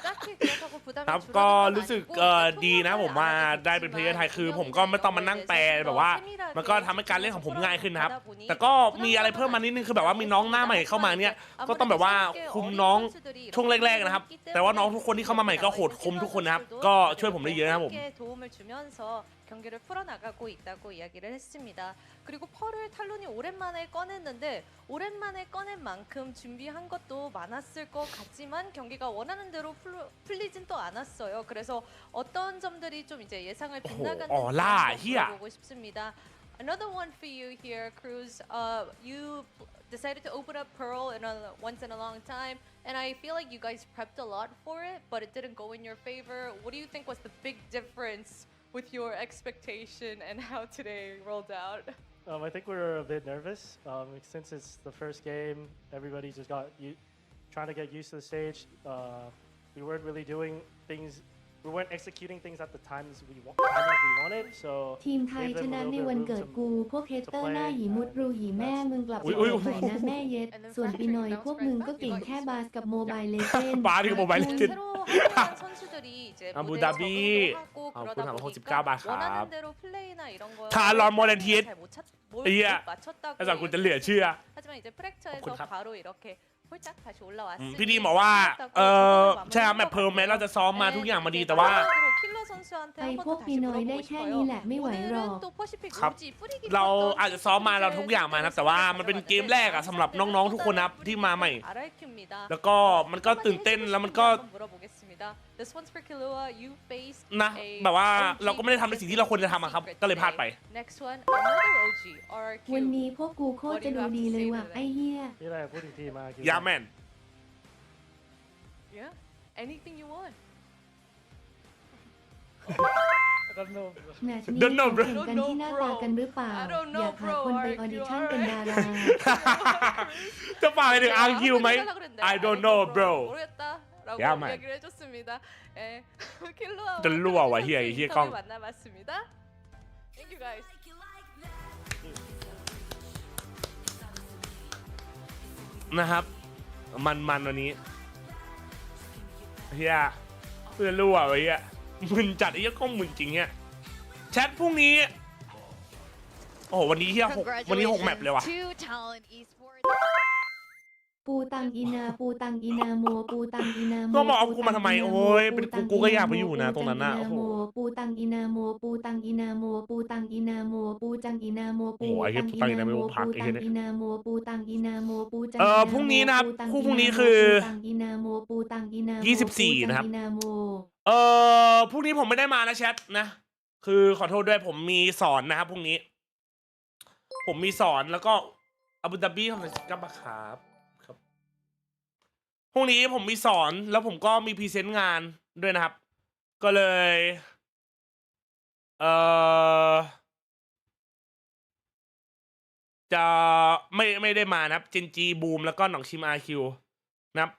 딱히 그렇다고 부담이 ครับ 줄어든 ก็ 건 รู้สึก 아니고 이제 ดีนะ 통역을 ผม 안 มา 해도 ได้เป็นเพลเยอร์ไทย 됐지만 คือผมก็ไม่ต้องมานั่งแปลแบบว่า มันก็ทำให้การเล่นของผมง่ายขึ้นนะครับ แต่ก็มีอะไรเพิ่มมานิดนึงคือแบบว่ามีน้องหน้าใหม่เข้ามาเนี่ยก็ต้องแบบว่าคุมน้องช่วงแรกๆนะครับ แต่ว่าน้องทุกคนที่เข้ามาใหม่ก็โหดคมทุกคนนะครับ ก็ช่วยผมได้เยอะนะครับผม 함께 도움을 주면서 경기를 풀어나가고 있다고 이야기를 했습니다. 그리고 펄을 탈론이 오랜만에 꺼냈는데 오랜만에 꺼낸 만큼 준비한 것도 많았을 것 같지만 경기가 원하는 대로 풀리진 또 않았어요. 그래서 어떤 점들이 좀 이제 예상을 빗나갔는지 한번 물어보고 싶습니다. Another one for you here, Cruz. You decided to open up Pearl once in a long time, and I feel like you guys prepped a lot for it, but it didn't go in your favor. What do you think was the big difference with your expectation and how today rolled out? I think we were a bit nervous since it's the first game. Everybody just got trying to get used to the stage. We weren't really doing things. We weren't executing things at the times we wanted. So ทีมไทยชนะในวันเกิดกูพวกเฮเตอร์หน้าหีมุดรูหีแม่มึงกลับไปเกิดใหม่นะแม่เย็ดส่วนปีหน่อยพวกมึงก็เก่งแค่บาสกับโมบายเลเจนด์ บาสกับโมบายเลเจนด์ 새로 합류한 선수들이 이제 아부다비. 무대에 적응도 하고 아, 그러다 보상 보니까 69 บาทครับ 원하는 대로 플레이나 이런 거 탈론 모렌티스. 못 이야. 맞췄다고 ไอ้สัตว์กูจะเหลือเชื่อ 하지만 이제 ขอบคุณ 프랙처에서 ครับ 바로 이렇게 홀짝 다시 올라왔으니 พี่ดีบอกว่าใช่ครับแมปเพร์ลแม้เราจะซ้อมมาทุกอย่างมาดีแต่ว่า 킬러 선수한테 ไอ 한 พว 번 ก 더 ปี 다시 น้อยได้ 물어보고 แค่ 싶어요. นี้แหละไม่ไหวหรอก 오늘은 또 퍼시픽 ครับ 우지 뿌리기 เรา 컸던 อาจจะซ้อมมาเราทุกอย่างมานะครับแต่ว่ามันเป็นเกมแรกอะสำหรับน้องๆทุกคนนะครับที่มาใหม่ RRQ입니다. แล้วก็มันก็ตื่นเต้นแล้วมันก็ 한번 물어보겠습니다. This one's for Killua. You faced นะ a แบบว่า OG เราก็ไม่ได้ทำในสิ่งที่เราควรจะทำอะครับ ก็เลยพลาดไป Next one, another OG, RRQ. วันนี้พวกกูโคตรจะดูดีเลยว่ะไอ้เหี้ย นี่แหละพูดอีกทีมา ยาแมน Yeah, anything you want. แมตช์นี้ Don't know, bro. แข่งกันที่หน้าตากันหรือเปล่า I don't know, อยากหาคนไปออดิชั่นเป็นดารา จะฝากอะไรถึงอาร์คิวไหม I don't know bro 모르겠다라고 Yeah, man. 이야기를 해줬습니다. 예, 킬러와 좀 루아 와, here, here, 인터뷰 come. 만나봤습니다. Thank you guys. นะครับ มันวันนี้เฮียเพื่อนรั่วไว้เฮียมึนจัดไอ้เหี้ยก็มึนจริงเฮียแชทพรุ่งนี้ โอ้โหวันนี้เฮียวันนี้6 แมปเลยว่ะ to Talon Esports. ปูตังอีนาปูตังอีนาโมปูตังอีนาโม ก็บอกเอากูมาทำไมโอ้ยเป็นกูก็อยากไปอยู่นะตรงนั้นน่ะโอ้โห ปูตังอีนาโมปูตังอีนาโมปูตังอีนาโมปูตังอีนาโม โอ้โหไอ้เหี้ยปูตังอีนาโมพักไอ้เหี้ยเนี่ย อีนาโมปูตังอีนาโมปูจัง พรุ่งนี้นะครับพรุ่งนี้คือ ปูตังอีนาโมปูตังอีนาโม 24นะครับ ปูตังอีนาโม พรุ่งนี้ผมไม่ได้มานะแชทนะ คือขอโทษด้วยผมมีสอนนะครับพรุ่งนี้ ผมมีสอนแล้วก็อาบูดาบีของกับบาครับครับพรุ่งนี้ผมมีสอนแล้วผมก็มีพรีเซนต์งานด้วยนะครับ ก็เลยจะไม่ได้มานะครับเจนจีบูมแล้วก็หนองชิมอาคิวนะครับ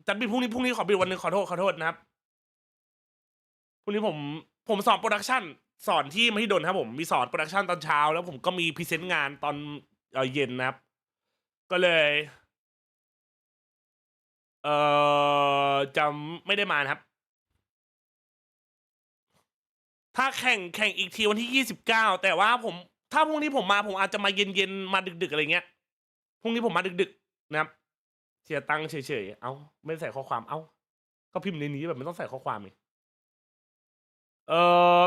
จัดบิดพรุ่งนี้ขอบิดวันหนึ่งขอโทษนะครับพรุ่งนี้ผมสอนโปรดักชั่นสอนที่มหิดลครับผมมีสอนโปรดักชันตอนเช้าแล้วผมก็มีพรีเซนต์งานตอนเย็นนะครับก็เลยจะไม่ได้มานะครับถ้าแข่งอีกทีวันที่29แต่ว่าถ้าพรุ่งนี้ผมมาผมอาจจะมาเย็นมาดึกๆอะไรเงี้ยพรุ่งนี้ผมมาดึกๆนะครับเสียตังค์เฉยๆเอ้าไม่ใส่ข้อความเอ้าก็พิมพ์ในนี้แบบไม่ต้องใส่ข้อความเลย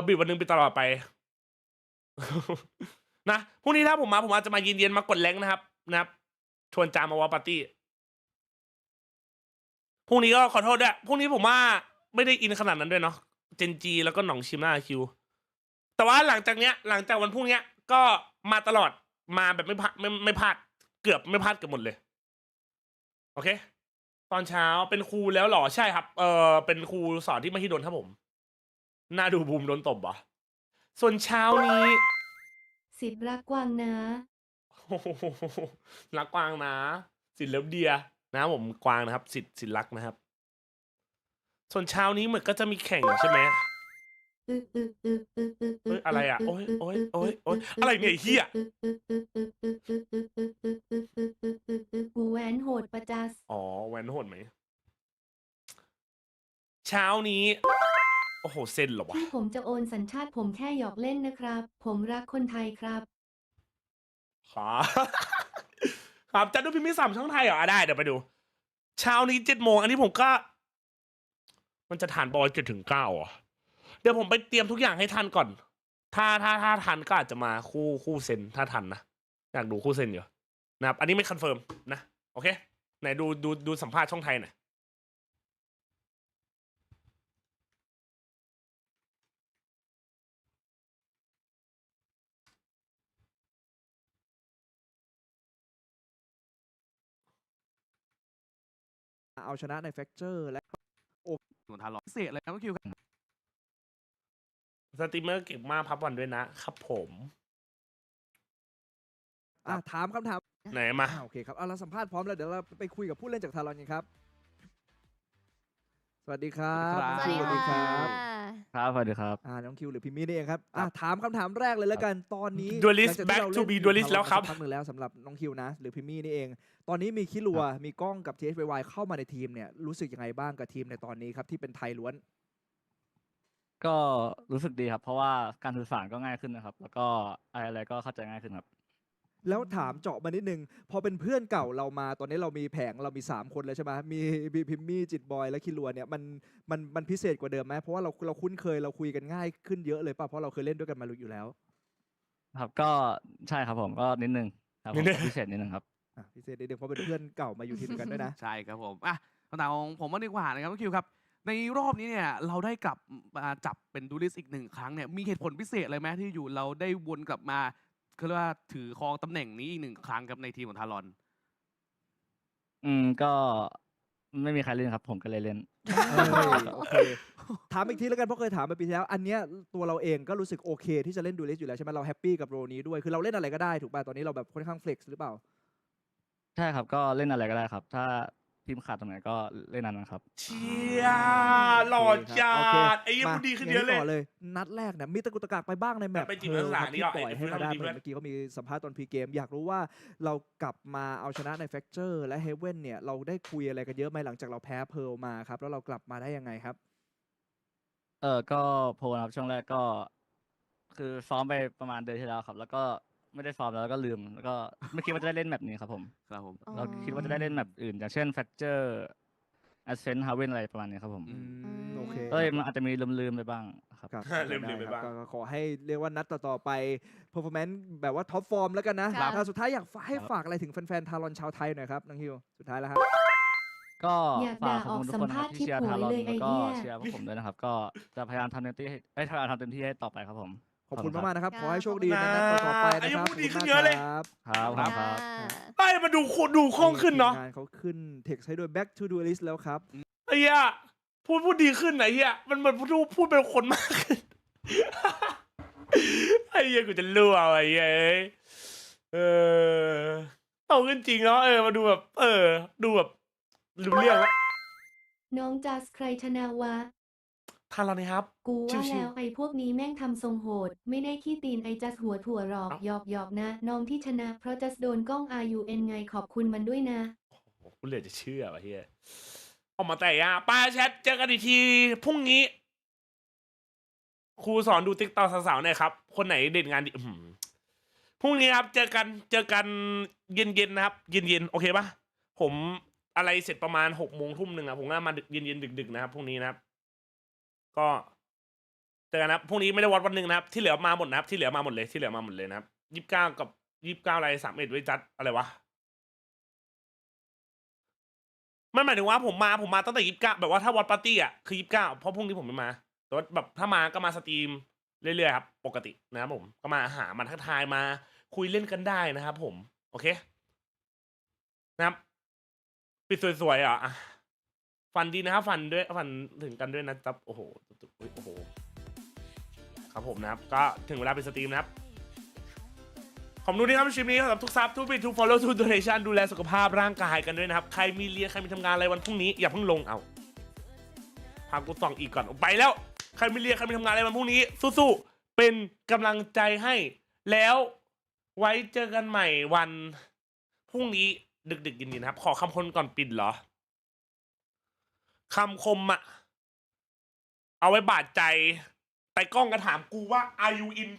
บิดวันนึงไปตลอดไป นะพรุ่งนี้ถ้าผมอาจจะมาเย็นๆมากดแรงนะครับชวนจามาวาปาร์ตี้พรุ่งนี้ก็ขอโทษด้วยพรุ่งนี้ผมว่าไม่ได้อินขนาดนั้นด้วยเนาะเจนจีแล้วก็หนองชิมหน้าคิวแต่ว่าหลังจากวันพรุ่งนี้ก็มาตลอดมาแบบไม่พลาดเกือบไม่พลาดเกือบหมดเลยโอเคตอนเช้าเป็นครูแล้วหรอใช่ครับเป็นครูสอนที่มหิดลครับผมน่าดูบูมโดนตบอ่ะส่วนเช้านี้สิทธิ์รักกวางนะ รักกวางนะสิทธิ์เลิฟเดียนะครับผมกวางนะครับสิทธิ์รักนะครับส่วนเช้านี้เหมือนก็จะมีแข่งใช่ไหมอะไรอ่ะโอ้ยอะไรเนี่ยเฮียกูแหวนโหดประจัสอ๋อแหวนโหดไหมเช้านี้โอ้โหเซ็นเหรอวะที่ผมจะโอนสัญชาติผมแค่หยอกเล่นนะครับผมรักคนไทยครับครับจะดูพิมพ์มี3 ช่องไทยเหรอได้เดี๋ยวไปดูเช้านี้7 โมงอันนี้ผมก็มันจะทานบอล7 ถึง 9อ่ะเดี๋ยวผมไปเตรียมทุกอย่างให้ทันก่อนถ้าทันก็อาจจะมาคู่เซนถ้าทันนะอยากดูคู่เซนอยู่นะครับอันนี้ไม่คอนเฟิร์มนะโอเคไหนดูสัมภาษณ์ช่องไทยหน่อยเอาชนะในแฟกเจอร์และโอ้หนุนทานหรอพิเศษเลยนะคิวสตรีมเมอร์เก่งมากพับวันด้วยนะครับผมถามคำถามไหนมาโอเคครับเราสัมภาษณ์พร้อมแล้วเดี๋ยวเราไปคุยกับผู้เล่นจากทารอนกันครับสวัสดีครับสวัสดีครับ ครับสวัสดีครับน้องคิวหรือพิมมี่นี่เองครับถามคำถามแรกเลยแล้วกันตอนนี้Duelist back to be Duelist แล้วครับพักหนึ่งแล้วสำหรับน้องคิวนะหรือพิมมี่นี่เองตอนนี้มีคิรัวมีกล้องกับ THYY เข้ามาในทีมเนี่ยรู้สึกยังไงบ้างกับทีมในตอนนี้ครับที่เป็นไทยล้วนก็รู้สึกดีครับเพราะว่าการสื่อสารก็ง่ายขึ้นนะครับแล้วก็อะไรก็เข้าใจง่ายขึ้นครับแล้วถามเจาะมานิดนึงพอเป็นเพื่อนเก่าเรามาตอนนี้เรามีแผงเรามี3 คนเลยใช่ไหมมีพิมมี่จิตบอยและคิรัวเนี่ยมันพิเศษกว่าเดิมไหมเพราะว่าเราคุ้นเคยเราคุยกันง่ายขึ้นเยอะเลยป่ะเพราะเราเคยเล่นด้วยกันมาอยู่แล้วครับก็ใช่ครับผมก็นิดนึงครับพิเศษนิดนึงครับพิเศษนิดนึงเพราะเป็นเพื่อนเก่ามาอยู่ทีมกันด้วยนะใช่ครับผมคำถามของผมว่าดีกว่านะครับคิวครับในรอบนี้เนี่ยเราได้กลับมาจับเป็นดูลิสอีก1 ครั้งเนี่ยมีเหตุผลพิเศษอะไรไหมที่อยู่เราได้วนกลับมาคือว่าถือครองตำแหน่งนี้อีก1 ครั้งครับในทีมของทารอนก็ไม่มีใครเล่นครับผมก็เลยเล่นโอเคถามอีกทีแล้วกันเพราะเคยถามไปปีที่แล้วอันเนี้ยตัวเราเองก็รู้สึกโอเคที่จะเล่นดูลิสอยู่แล้วใช่ไหมเราแฮปปี้กับโรนี้ด้วยคือเราเล่นอะไรก็ได้ถูกป่ะตอนนี้เราแบบค่อนข้างเฟล็กซ์หรือเปล่าใช่ครับก็เล่นอะไรก็ได้ครับถ้าทีมขาดตรงไหนก็เล่นนั้นครับเชียหล่อจัดไอ้ยังพูดดีขึ้นเยอะเลยนัดแรกเนี่ยมีตะกุตะกักไปบ้างในแมปไปจีบหลังนี่ปล่อยให้เขาได้เมื่อกี้เขามีสัมภาษณ์ตอนพีเกมอยากรู้ว่าเรากลับมาเอาชนะในแฟกเจอร์และเฮเว่นเนี่ยเราได้คุยอะไรกันเยอะไหมหลังจากเราแพ้เพิร์ลมาครับแล้วเรากลับมาได้ยังไงครับก็โพลครับช่วงแรกก็คือซ้อมไปประมาณเดือนที่แล้วครับแล้วก็ไม่ได้ซ้อมแล้วก็ลืมแล้วก็ไม่คิดว่าจะได้เล่นแบบนี้ครับผมเราคิดว่าจะได้เล่นแบบอื่นอย่างเช่นแฟกเจอร์Ascent Haven อะไรประมาณนี้ครับผมโอเคมันอาจจะมีลืมไปบ้างครับลืมไปบ้างก็ขอให้เรียกว่านัดต่อไป performance แบบว่าท็อปฟอร์มแล้วกันนะสุดท้ายอยากให้ฝากอะไรถึงแฟนๆทารอนชาวไทยหน่อยครับน้องฮิวสุดท้ายแล้วครับก็ฝากขอบคุณทุกคนนะครับที่เชียร์ทารอนแล้วก็เชียร์พวกผมด้วยนะครับก็จะพยายามทำเต็มที่ให้ต่อไปครับผมขอบคุณมากๆนะครับขอให้โชคดีในนัดต่อไปนะครับอายุพูดดีขึ้นเยอะเลยครับไปมาดูคล่องขึ้นเนาะเขาขึ้นเท็กซ์ให้ด้วย back to duelist แล้วครับไอ้เหี้ยพูดดีขึ้นไหนเหี้ยมันพูดเป็นคนมากขึ้นไอ้เหี้ยกูจะรั่วไอ้เหี้ยโตขึ้นจริงเนาะมาดูแบบดูแบบรู้เรื่องละน้องจัสใครชนะวะทานเราเนี่ยครับกูว่าแล้วไอ้พวกนี้แม่งทำทรงโหดไม่ได้ขี้ตีนไอ้จัสหัวถั่วหรอกหยอกนะน้องที่ชนะเพราะจัสโดนกล้อง RUN ไงขอบคุณมันด้วยนะกูเหลือจะเชื่อว่ะเฮียออกมาแต่ป้าแชทเจอกันอีกทีพรุ่งนี้ครูสอนดูติ๊กต็อกสาวๆหน่อยครับคนไหนเด่นงานดีพรุ่งนี้ครับเจอกันเย็นๆนะครับเย็นๆโอเคปะผมอะไรเสร็จประมาณ6 โมงทุ่มนึงผมก็มาเย็นดึกๆนะครับพรุ่งนี้นะครับก็เจอกันนะครับพรุ่งนี้ไม่ได้วัดวันหนึ่งนะครับที่เหลือมาหมดนะครับที่เหลือมาหมดเลยนะครับ 29 กับ29อะไร31ไว้จัดอะไรวะมันหมายถึงว่าผมมาตั้งแต่29แบบว่าถ้าวัดปาร์ตี้อ่ะคือ29เพราะพรุ่งนี้ผมไม่มาแต่ว่าแบบถ้ามาก็มาสตรีมเรื่อยๆครับปกตินะครับผมก็มาหามาทักทายมาคุยเล่นกันได้นะครับผมโอเคนะครับปิดสวยๆอ่ะฟันดีนะครับฟันถึงกันด้วยนะครับโอ้โหครับผมนะครับก็ถึงเวลาเป็นสตรีมนะครับขอบคุณที่ครับชิปนี้สำหรับทุกซับทุกบิททุก follow ทุก donation ดูแลสุขภาพร่างกายกันด้วยนะครับใครมีเรียนใครมีทำงานอะไรวันพรุ่งนี้อย่าเพิ่งลงเอาพากูส่องอีกก่อนไปแล้วใครมีเรียนใครมีทำงานอะไรวันพรุ่งนี้สู้ๆเป็นกำลังใจให้แล้วไว้เจอกันใหม่วันพรุ่งนี้ดึกๆเย็นๆนะครับขอคำคมก่อนปิดเหรอคำคมอะเอาไว้บาดใจแต่กล้องก็ถามกูว่า are you in